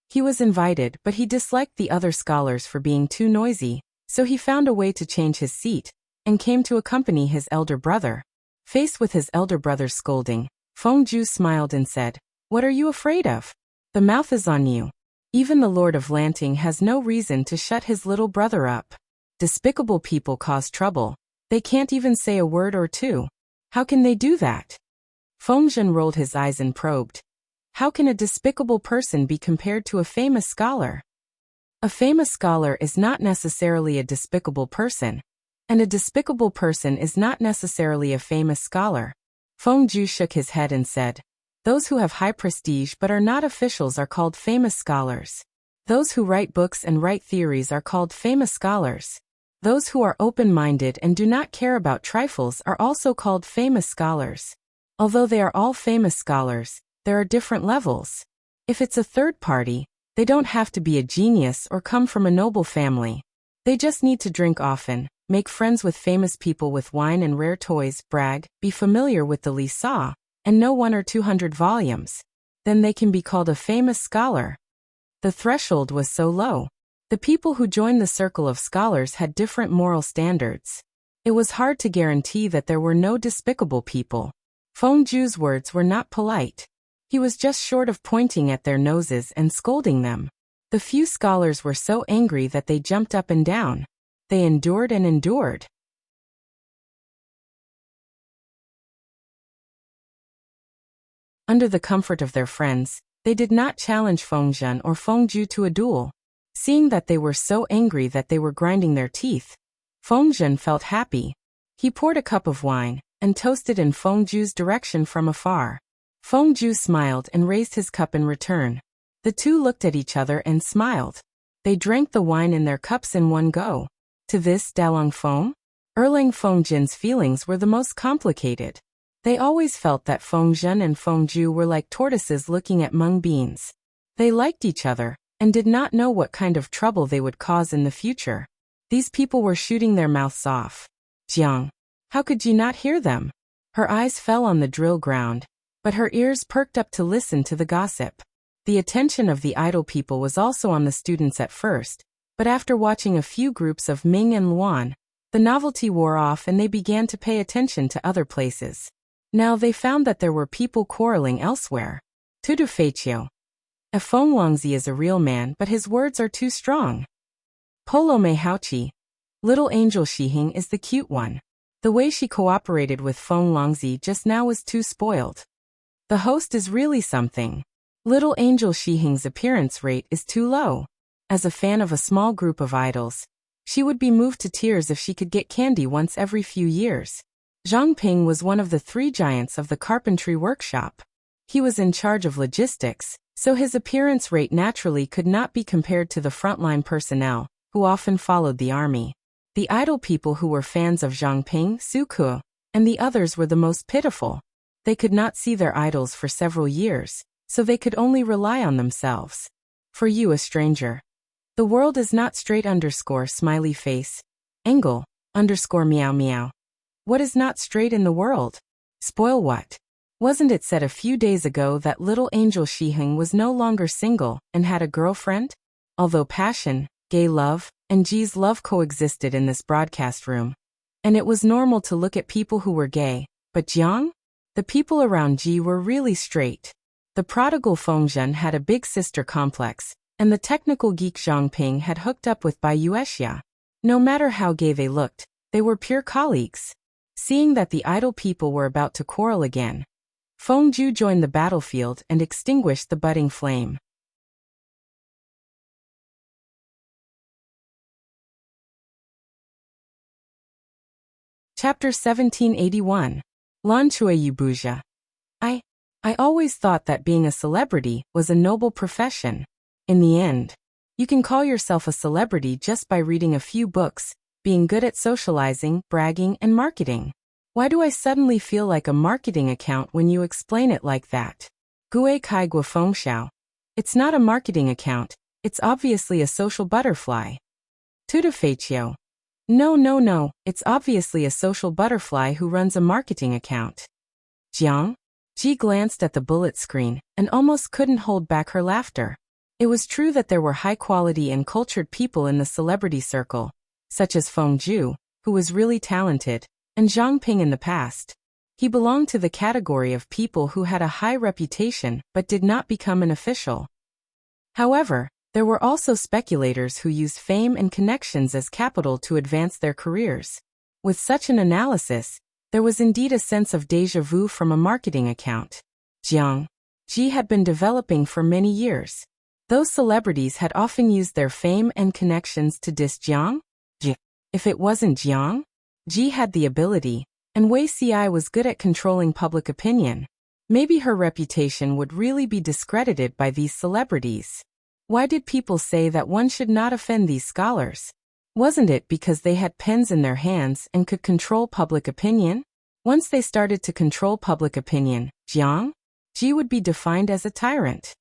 He was invited, but he disliked the other scholars for being too noisy, so he found a way to change his seat, and came to accompany his elder brother. Faced with his elder brother's scolding, Feng Zhu smiled and said, "What are you afraid of? The mouth is on you. Even the Lord of Lanting has no reason to shut his little brother up. Despicable people cause trouble. They can't even say a word or two. How can they do that?" Feng Zhen rolled his eyes and probed. How can a despicable person be compared to a famous scholar? A famous scholar is not necessarily a despicable person, and a despicable person is not necessarily a famous scholar. Feng Zhu shook his head and said, "Those who have high prestige but are not officials are called famous scholars. Those who write books and write theories are called famous scholars. Those who are open-minded and do not care about trifles are also called famous scholars. Although they are all famous scholars, there are different levels. If it's a third party, they don't have to be a genius or come from a noble family. They just need to drink often, make friends with famous people with wine and rare toys, brag, be familiar with the Li Sa, and know 100 or 200 volumes. Then they can be called a famous scholar." The threshold was so low. The people who joined the circle of scholars had different moral standards. It was hard to guarantee that there were no despicable people. Feng Zhu's words were not polite. He was just short of pointing at their noses and scolding them. The few scholars were so angry that they jumped up and down. They endured and endured. Under the comfort of their friends, they did not challenge Feng Zhen or Feng Zhu to a duel. Seeing that they were so angry that they were grinding their teeth, Feng Zhen felt happy. He poured a cup of wine and toasted in Feng Zhu's direction from afar. Feng Zhu smiled and raised his cup in return. The two looked at each other and smiled. They drank the wine in their cups in one go. To this Dalong Feng? Erlang Feng Zhen's feelings were the most complicated. They always felt that Feng Zhen and Feng Zhu were like tortoises looking at mung beans. They liked each other, and did not know what kind of trouble they would cause in the future. These people were shooting their mouths off. Jiang, how could you not hear them? Her eyes fell on the drill ground, but her ears perked up to listen to the gossip. The attention of the idle people was also on the students at first, but after watching a few groups of Ming and Luan, the novelty wore off and they began to pay attention to other places. Now they found that there were people quarreling elsewhere. Tudu Feiqiu. A Feng Longzi is a real man, but his words are too strong. Polo Mei Haoqi. Little Angel Shihing is the cute one. The way she cooperated with Feng Longzi just now was too spoiled. The host is really something. Little Angel Shihing's appearance rate is too low. As a fan of a small group of idols, she would be moved to tears if she could get candy once every few years. Zhang Ping was one of the 3 giants of the carpentry workshop. He was in charge of logistics, so his appearance rate naturally could not be compared to the frontline personnel, who often followed the army. The idle people who were fans of Zhang Ping, Su Ke, and the others were the most pitiful. They could not see their idols for several years, so they could only rely on themselves. For you, a stranger. The world is not straight _ smiley face. Angle _ meow meow. What is not straight in the world? Spoil what? Wasn't it said a few days ago that little Angel Shihing was no longer single and had a girlfriend? Although passion, gay love, and Ji's love coexisted in this broadcast room. And it was normal to look at people who were gay, but Jiang? The people around Ji were really straight. The prodigal Feng Zhen had a big sister complex, and the technical geek Zhang Ping had hooked up with Bai Yuexia. No matter how gay they looked, they were pure colleagues. Seeing that the idle people were about to quarrel again, Feng Ju joined the battlefield and extinguished the budding flame. Chapter 1781. Lan Chui Yubuja. I always thought that being a celebrity was a noble profession. In the end, you can call yourself a celebrity just by reading a few books, being good at socializing, bragging, and marketing. Why do I suddenly feel like a marketing account when you explain it like that? Gui Kai Gua Fengxiao. It's not a marketing account, it's obviously a social butterfly. Tuda Feiqiu. No, it's obviously a social butterfly who runs a marketing account. Jiang? Ji glanced at the bullet screen and almost couldn't hold back her laughter. It was true that there were high-quality and cultured people in the celebrity circle, such as Feng Ju, who was really talented, and Zhang Ping in the past. He belonged to the category of people who had a high reputation but did not become an official. However, there were also speculators who used fame and connections as capital to advance their careers. With such an analysis, there was indeed a sense of déjà vu from a marketing account. Jiang Ji had been developing for many years. Those celebrities had often used their fame and connections to diss Jiang Ji. If it wasn't Jiang Ji had the ability, and Wei Ci was good at controlling public opinion, maybe her reputation would really be discredited by these celebrities. Why did people say that one should not offend these scholars? Wasn't it because they had pens in their hands and could control public opinion? Once they started to control public opinion, Jiang Ji would be defined as a tyrant.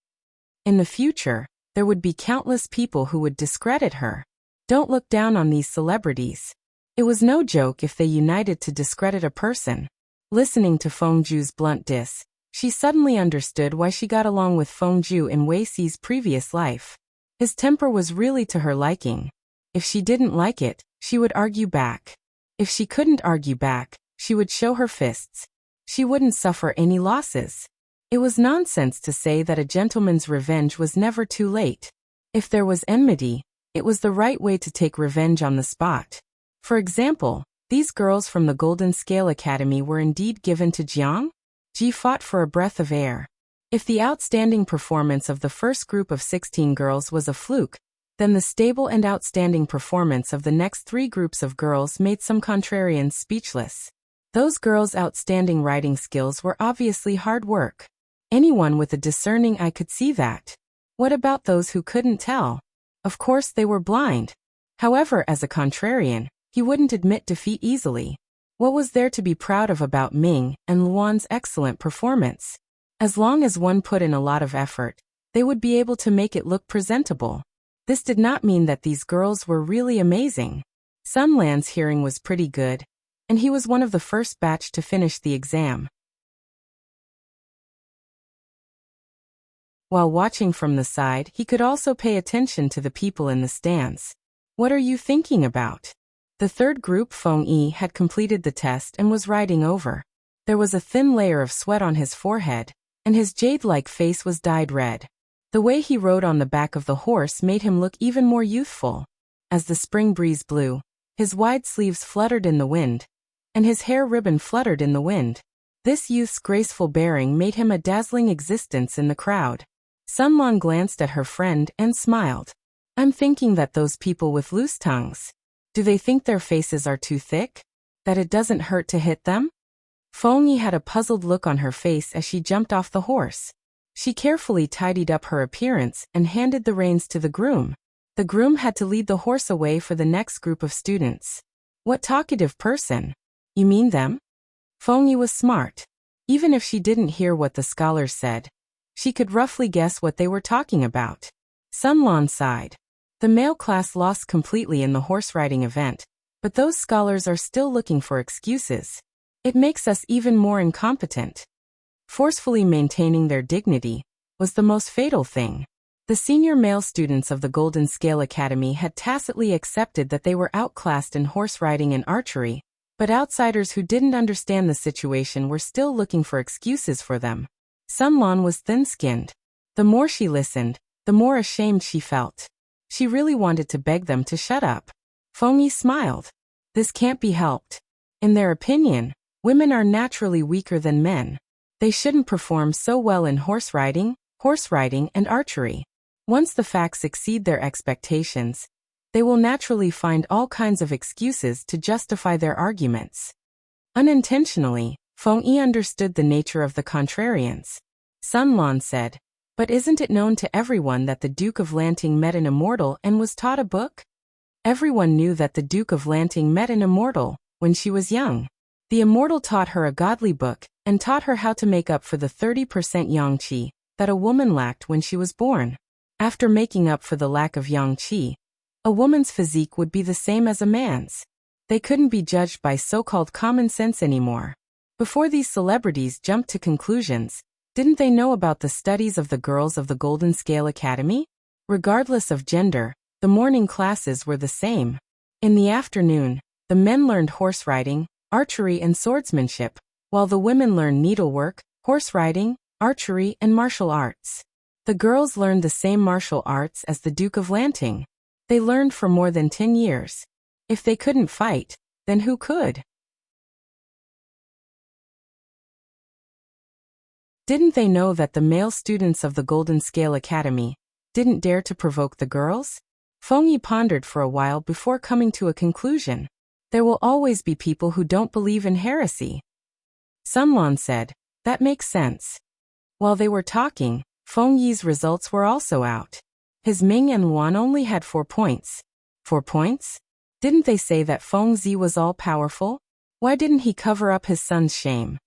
In the future, there would be countless people who would discredit her. Don't look down on these celebrities. It was no joke if they united to discredit a person. Listening to Feng Ju's blunt diss, she suddenly understood why she got along with Feng Ju in Wei Ci's previous life. His temper was really to her liking. If she didn't like it, she would argue back. If she couldn't argue back, she would show her fists. She wouldn't suffer any losses. It was nonsense to say that a gentleman's revenge was never too late. If there was enmity, it was the right way to take revenge on the spot. For example, these girls from the Golden Scale Academy were indeed given to Jiang Ji fought for a breath of air. If the outstanding performance of the first group of 16 girls was a fluke, then the stable and outstanding performance of the next 3 groups of girls made some contrarians speechless. Those girls' outstanding writing skills were obviously hard work. Anyone with a discerning eye could see that. What about those who couldn't tell? Of course they were blind. However, as a contrarian, he wouldn't admit defeat easily. What was there to be proud of about Ming and Luan's excellent performance? As long as one put in a lot of effort, they would be able to make it look presentable. This did not mean that these girls were really amazing. Sun Lan's hearing was pretty good, and he was one of the first batch to finish the exam. While watching from the side, he could also pay attention to the people in the stands. What are you thinking about? The third group, Feng Yi, had completed the test and was riding over. There was a thin layer of sweat on his forehead, and his jade-like face was dyed red. The way he rode on the back of the horse made him look even more youthful. As the spring breeze blew, his wide sleeves fluttered in the wind, and his hair ribbon fluttered in the wind. This youth's graceful bearing made him a dazzling existence in the crowd. Sun Lan glanced at her friend and smiled. I'm thinking that those people with loose tongues, do they think their faces are too thick? That it doesn't hurt to hit them? Feng Yi had a puzzled look on her face as she jumped off the horse. She carefully tidied up her appearance and handed the reins to the groom. The groom had to lead the horse away for the next group of students. What talkative person? You mean them? Feng Yi was smart. Even if she didn't hear what the scholars said, she could roughly guess what they were talking about. Sun Lan sighed. The male class lost completely in the horse riding event, but those scholars are still looking for excuses. It makes us even more incompetent. Forcefully maintaining their dignity was the most fatal thing. The senior male students of the Golden Scale Academy had tacitly accepted that they were outclassed in horse riding and archery, but outsiders who didn't understand the situation were still looking for excuses for them. Sun Lan was thin-skinned. The more she listened, the more ashamed she felt. She really wanted to beg them to shut up. Feng Yi smiled. This can't be helped. In their opinion, women are naturally weaker than men. They shouldn't perform so well in horse riding, and archery. Once the facts exceed their expectations, they will naturally find all kinds of excuses to justify their arguments. Unintentionally, Feng Yi understood the nature of the contrarians. Sun Lan said, "But isn't it known to everyone that the Duke of Lanting met an immortal and was taught a book?" Everyone knew that the Duke of Lanting met an immortal when she was young. The immortal taught her a godly book and taught her how to make up for the 30% yang qi that a woman lacked when she was born. After making up for the lack of yang qi, a woman's physique would be the same as a man's. They couldn't be judged by so-called common sense anymore. Before these celebrities jumped to conclusions, didn't they know about the studies of the girls of the Golden Scale Academy? Regardless of gender, the morning classes were the same. In the afternoon, the men learned horse riding, archery and swordsmanship, while the women learned needlework, horse riding, archery and martial arts. The girls learned the same martial arts as the Duke of Lanting. They learned for more than 10 years. If they couldn't fight, then who could? Didn't they know that the male students of the Golden Scale Academy didn't dare to provoke the girls? Feng Yi pondered for a while before coming to a conclusion. There will always be people who don't believe in heresy. Sun Lan said, "That makes sense." While they were talking, Feng Yi's results were also out. His Ming and Luan only had 4 points. 4 points? Didn't they say that Feng Zi was all-powerful? Why didn't he cover up his son's shame?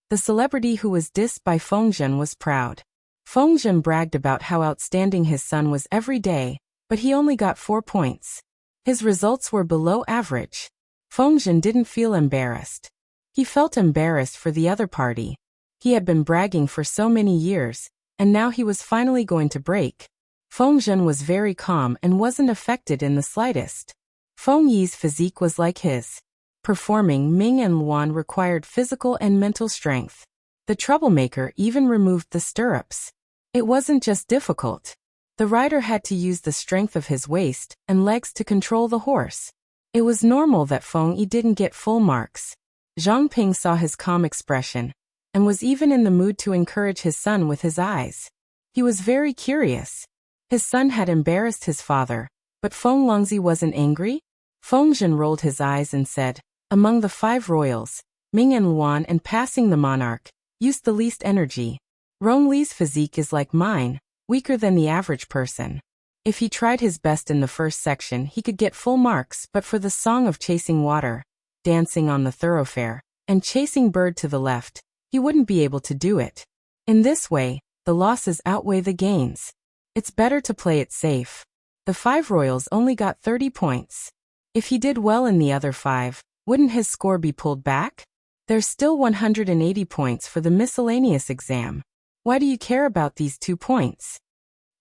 The celebrity who was dissed by Feng Zhen was proud. Feng Zhen bragged about how outstanding his son was every day, but he only got 4 points. His results were below average. Feng Zhen didn't feel embarrassed. He felt embarrassed for the other party. He had been bragging for so many years, and now he was finally going to break. Feng Zhen was very calm and wasn't affected in the slightest. Feng Yi's physique was like his. Performing Ming and Luan required physical and mental strength. The troublemaker even removed the stirrups. It wasn't just difficult. The rider had to use the strength of his waist and legs to control the horse. It was normal that Feng Yi didn't get full marks. Zhang Ping saw his calm expression and was even in the mood to encourage his son with his eyes. He was very curious. His son had embarrassed his father, but Feng Longzi wasn't angry? Feng Zhen rolled his eyes and said, "Among the 5 royals, Ming and Luan and passing the monarch used the least energy. Rong Li's physique is like mine, weaker than the average person. If he tried his best in the first section he could get full marks, but for the song of chasing water, dancing on the thoroughfare, and chasing bird to the left, he wouldn't be able to do it. In this way, the losses outweigh the gains. It's better to play it safe." The 5 royals only got 30 points. If he did well in the other 5, wouldn't his score be pulled back? There's still 180 points for the miscellaneous exam. Why do you care about these 2 points?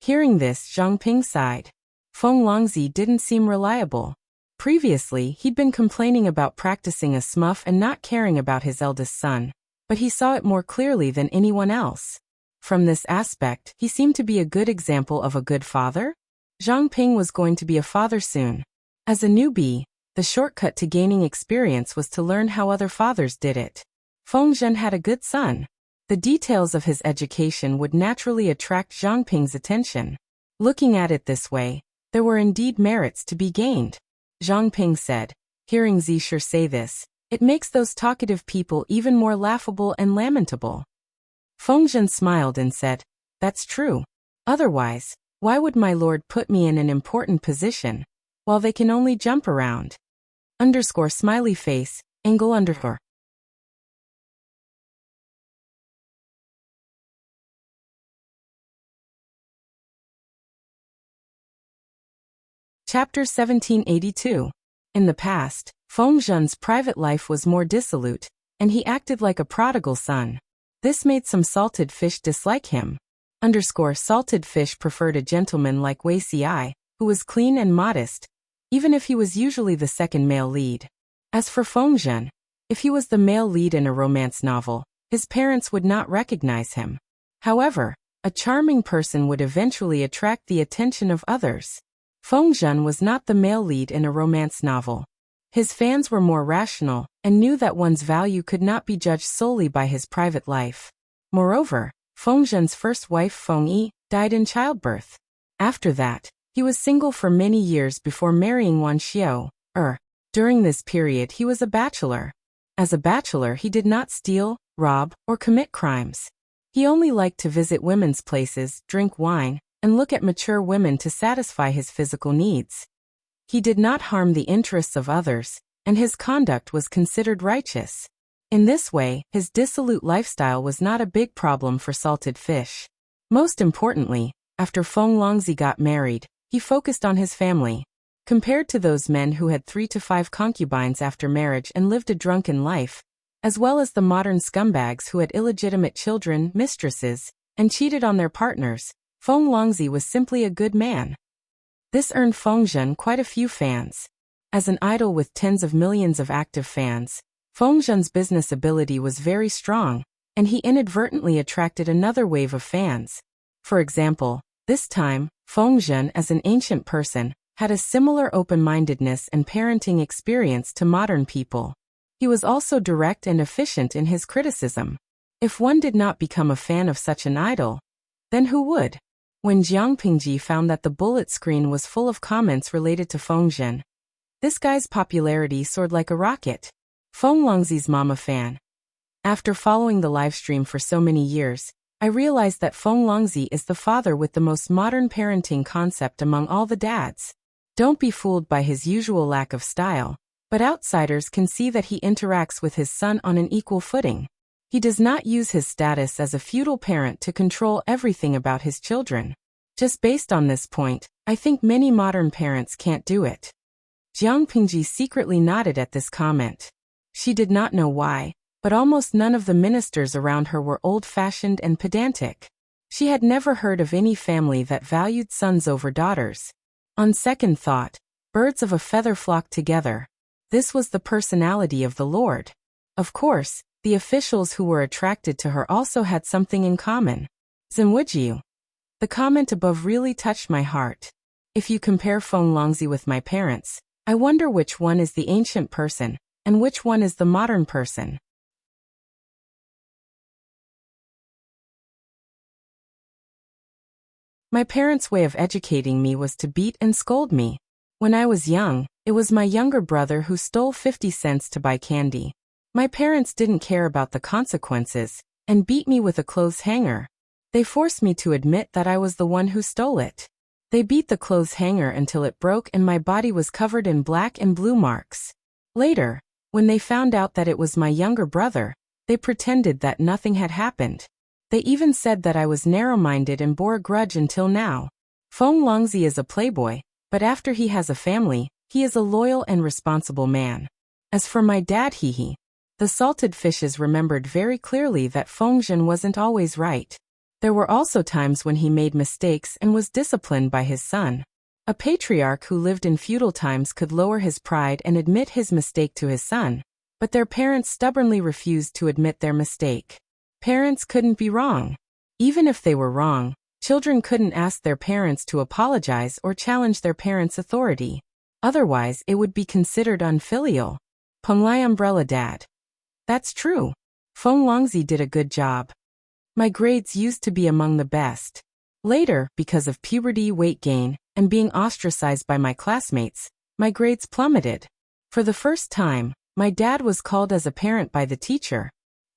Hearing this, Zhang Ping sighed. Feng Longzi didn't seem reliable. Previously, he'd been complaining about practicing a smurf and not caring about his eldest son, but he saw it more clearly than anyone else. From this aspect, he seemed to be a good example of a good father. Zhang Ping was going to be a father soon. As a newbie, the shortcut to gaining experience was to learn how other fathers did it. Feng Zhen had a good son. The details of his education would naturally attract Zhang Ping's attention. Looking at it this way, there were indeed merits to be gained. Zhang Ping said, hearing Zisher say this, "It makes those talkative people even more laughable and lamentable." Feng Zhen smiled and said, "That's true. Otherwise, why would my lord put me in an important position, while they can only jump around?" Smiley face, angle underscore. Chapter 1782. In the past, Feng Zhen's private life was more dissolute, and he acted like a prodigal son. This made some salted fish dislike him. Salted fish preferred a gentleman like Wei Ci, who was clean and modest, even if he was usually the second male lead. As for Feng Zhen, if he was the male lead in a romance novel, his parents would not recognize him. However, a charming person would eventually attract the attention of others. Feng Zhen was not the male lead in a romance novel. His fans were more rational and knew that one's value could not be judged solely by his private life. Moreover, Feng Zhen's first wife Feng Yi died in childbirth. After that, he was single for many years before marrying Wan Xiao. During this period he was a bachelor. As a bachelor he did not steal, rob, or commit crimes. He only liked to visit women's places, drink wine, and look at mature women to satisfy his physical needs. He did not harm the interests of others, and his conduct was considered righteous. In this way, his dissolute lifestyle was not a big problem for salted fish. Most importantly, after Feng Longzi got married, he focused on his family. Compared to those men who had 3 to 5 concubines after marriage and lived a drunken life, as well as the modern scumbags who had illegitimate children, mistresses, and cheated on their partners, Feng Longzi was simply a good man. This earned Feng Zhen quite a few fans. As an idol with tens of millions of active fans, Feng Zhen's business ability was very strong, and he inadvertently attracted another wave of fans. For example, this time, Feng Zhen as an ancient person had a similar open-mindedness and parenting experience to modern people. He was also direct and efficient in his criticism. If one did not become a fan of such an idol, then who would? When Jiang Pingji found that the bullet screen was full of comments related to Feng Zhen, this guy's popularity soared like a rocket. Feng Longzi's mama fan. After following the livestream for so many years, I realized that Feng Longzi is the father with the most modern parenting concept among all the dads. Don't be fooled by his usual lack of style, but outsiders can see that he interacts with his son on an equal footing. He does not use his status as a feudal parent to control everything about his children. Just based on this point, I think many modern parents can't do it. Jiang Pingji secretly nodded at this comment. She did not know why, but almost none of the ministers around her were old-fashioned and pedantic. She had never heard of any family that valued sons over daughters. On second thought, birds of a feather flock together. This was the personality of the Lord. Of course, the officials who were attracted to her also had something in common. Zinwujiu. The comment above really touched my heart. If you compare Feng Longzi with my parents, I wonder which one is the ancient person, and which one is the modern person. My parents' way of educating me was to beat and scold me. When I was young, it was my younger brother who stole 50 cents to buy candy. My parents didn't care about the consequences, and beat me with a clothes hanger. They forced me to admit that I was the one who stole it. They beat the clothes hanger until it broke and my body was covered in black and blue marks. Later, when they found out that it was my younger brother, they pretended that nothing had happened. They even said that I was narrow-minded and bore a grudge until now. Feng Longzi is a playboy, but after he has a family, he is a loyal and responsible man. As for my dad the salted fishes remembered very clearly that Feng Zhen wasn't always right. There were also times when he made mistakes and was disciplined by his son. A patriarch who lived in feudal times could lower his pride and admit his mistake to his son, but their parents stubbornly refused to admit their mistake. Parents couldn't be wrong. Even if they were wrong, children couldn't ask their parents to apologize or challenge their parents' authority. Otherwise, it would be considered unfilial. Penglai umbrella dad. That's true. Feng Longzi did a good job. My grades used to be among the best. Later, because of puberty, weight gain, and being ostracized by my classmates, my grades plummeted. For the first time, my dad was called as a parent by the teacher.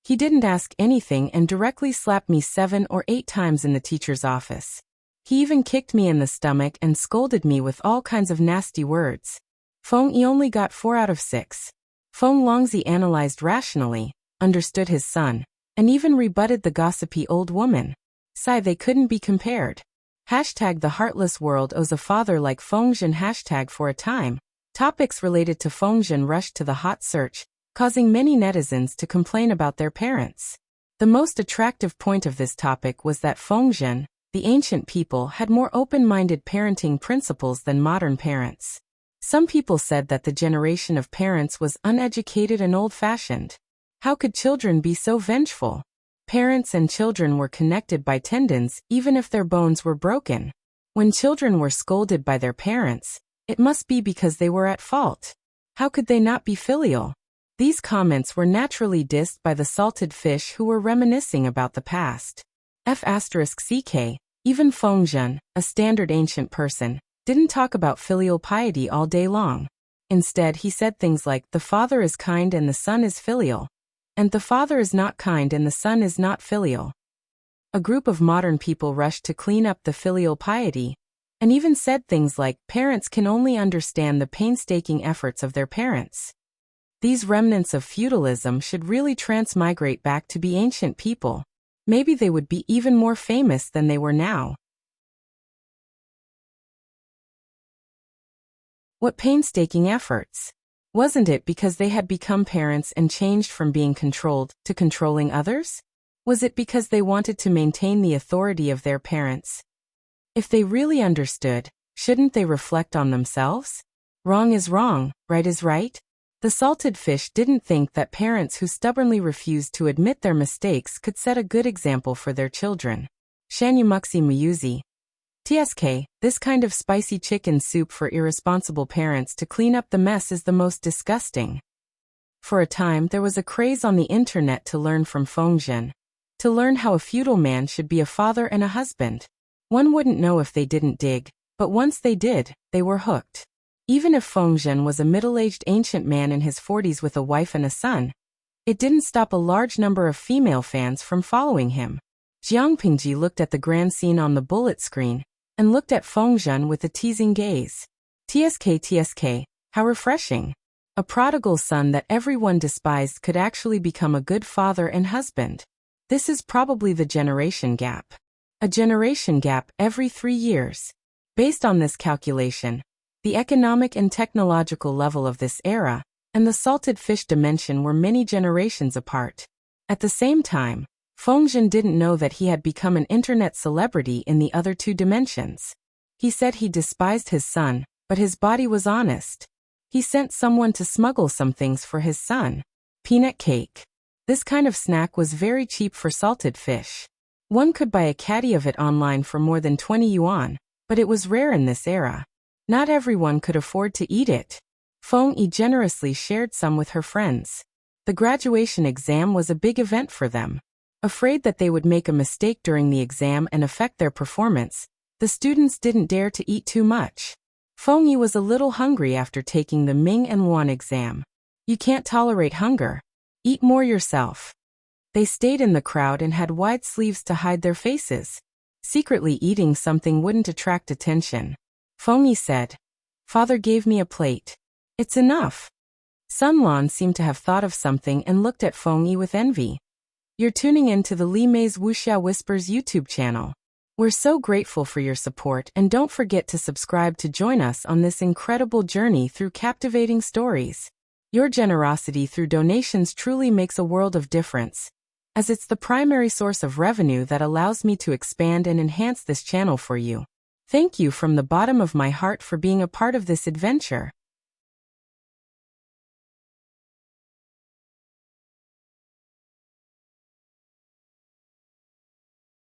He didn't ask anything and directly slapped me 7 or 8 times in the teacher's office. He even kicked me in the stomach and scolded me with all kinds of nasty words. Feng Yi only got 4 out of 6. Feng Longzi analyzed rationally, understood his son, and even rebutted the gossipy old woman. They couldn't be compared. The heartless world owes a father like Feng Zhen. For a time, topics related to Feng Zhen rushed to the hot search, causing many netizens to complain about their parents. The most attractive point of this topic was that Feng Zhen, the ancient people, had more open-minded parenting principles than modern parents. Some people said that the generation of parents was uneducated and old-fashioned. How could children be so vengeful? Parents and children were connected by tendons even if their bones were broken. When children were scolded by their parents, it must be because they were at fault. How could they not be filial? These comments were naturally dissed by the salted fish who were reminiscing about the past. F***ck, even Fengzhen, a standard ancient person, didn't talk about filial piety all day long. Instead, he said things like, the father is kind and the son is filial, and the father is not kind and the son is not filial. A group of modern people rushed to clean up the filial piety, and even said things like, parents can only understand the painstaking efforts of their parents. These remnants of feudalism should really transmigrate back to be ancient people. Maybe they would be even more famous than they were now. What painstaking efforts? Wasn't it because they had become parents and changed from being controlled to controlling others? Was it because they wanted to maintain the authority of their parents? If they really understood, shouldn't they reflect on themselves? Wrong is wrong, right is right? The salted fish didn't think that parents who stubbornly refused to admit their mistakes could set a good example for their children. Shanyumuxi Muyuzi. TSK, this kind of spicy chicken soup for irresponsible parents to clean up the mess is the most disgusting. For a time there was a craze on the internet to learn from Fengzhen. To learn how a feudal man should be a father and a husband. One wouldn't know if they didn't dig, but once they did, they were hooked. Even if Fengzhen was a middle-aged ancient man in his 40s with a wife and a son, it didn't stop a large number of female fans from following him. Jiang Pingji looked at the grand scene on the bullet screen, and looked at Fengzhen with a teasing gaze. TSK, how refreshing. A prodigal son that everyone despised could actually become a good father and husband. This is probably the generation gap. A generation gap every 3 years. Based on this calculation, the economic and technological level of this era and the salted fish dimension were many generations apart. At the same time, Fengzhen didn't know that he had become an internet celebrity in the other 2 dimensions. He said he despised his son, but his body was honest. He sent someone to smuggle some things for his son. Peanut cake. This kind of snack was very cheap for salted fish. One could buy a caddy of it online for more than 20 yuan, but it was rare in this era. Not everyone could afford to eat it. Feng Yi generously shared some with her friends. The graduation exam was a big event for them. Afraid that they would make a mistake during the exam and affect their performance, the students didn't dare to eat too much. Feng Yi was a little hungry after taking the Ming and Luan exam. You can't tolerate hunger. Eat more yourself. They stayed in the crowd and had wide sleeves to hide their faces. Secretly eating something wouldn't attract attention. Feng Yi said, "Father gave me a plate. It's enough." Sun Lan seemed to have thought of something and looked at Feng Yi with envy. You're tuning in to the Li Mei's Wuxia Whispers YouTube channel. We're so grateful for your support and don't forget to subscribe to join us on this incredible journey through captivating stories. Your generosity through donations truly makes a world of difference, as it's the primary source of revenue that allows me to expand and enhance this channel for you. Thank you from the bottom of my heart for being a part of this adventure.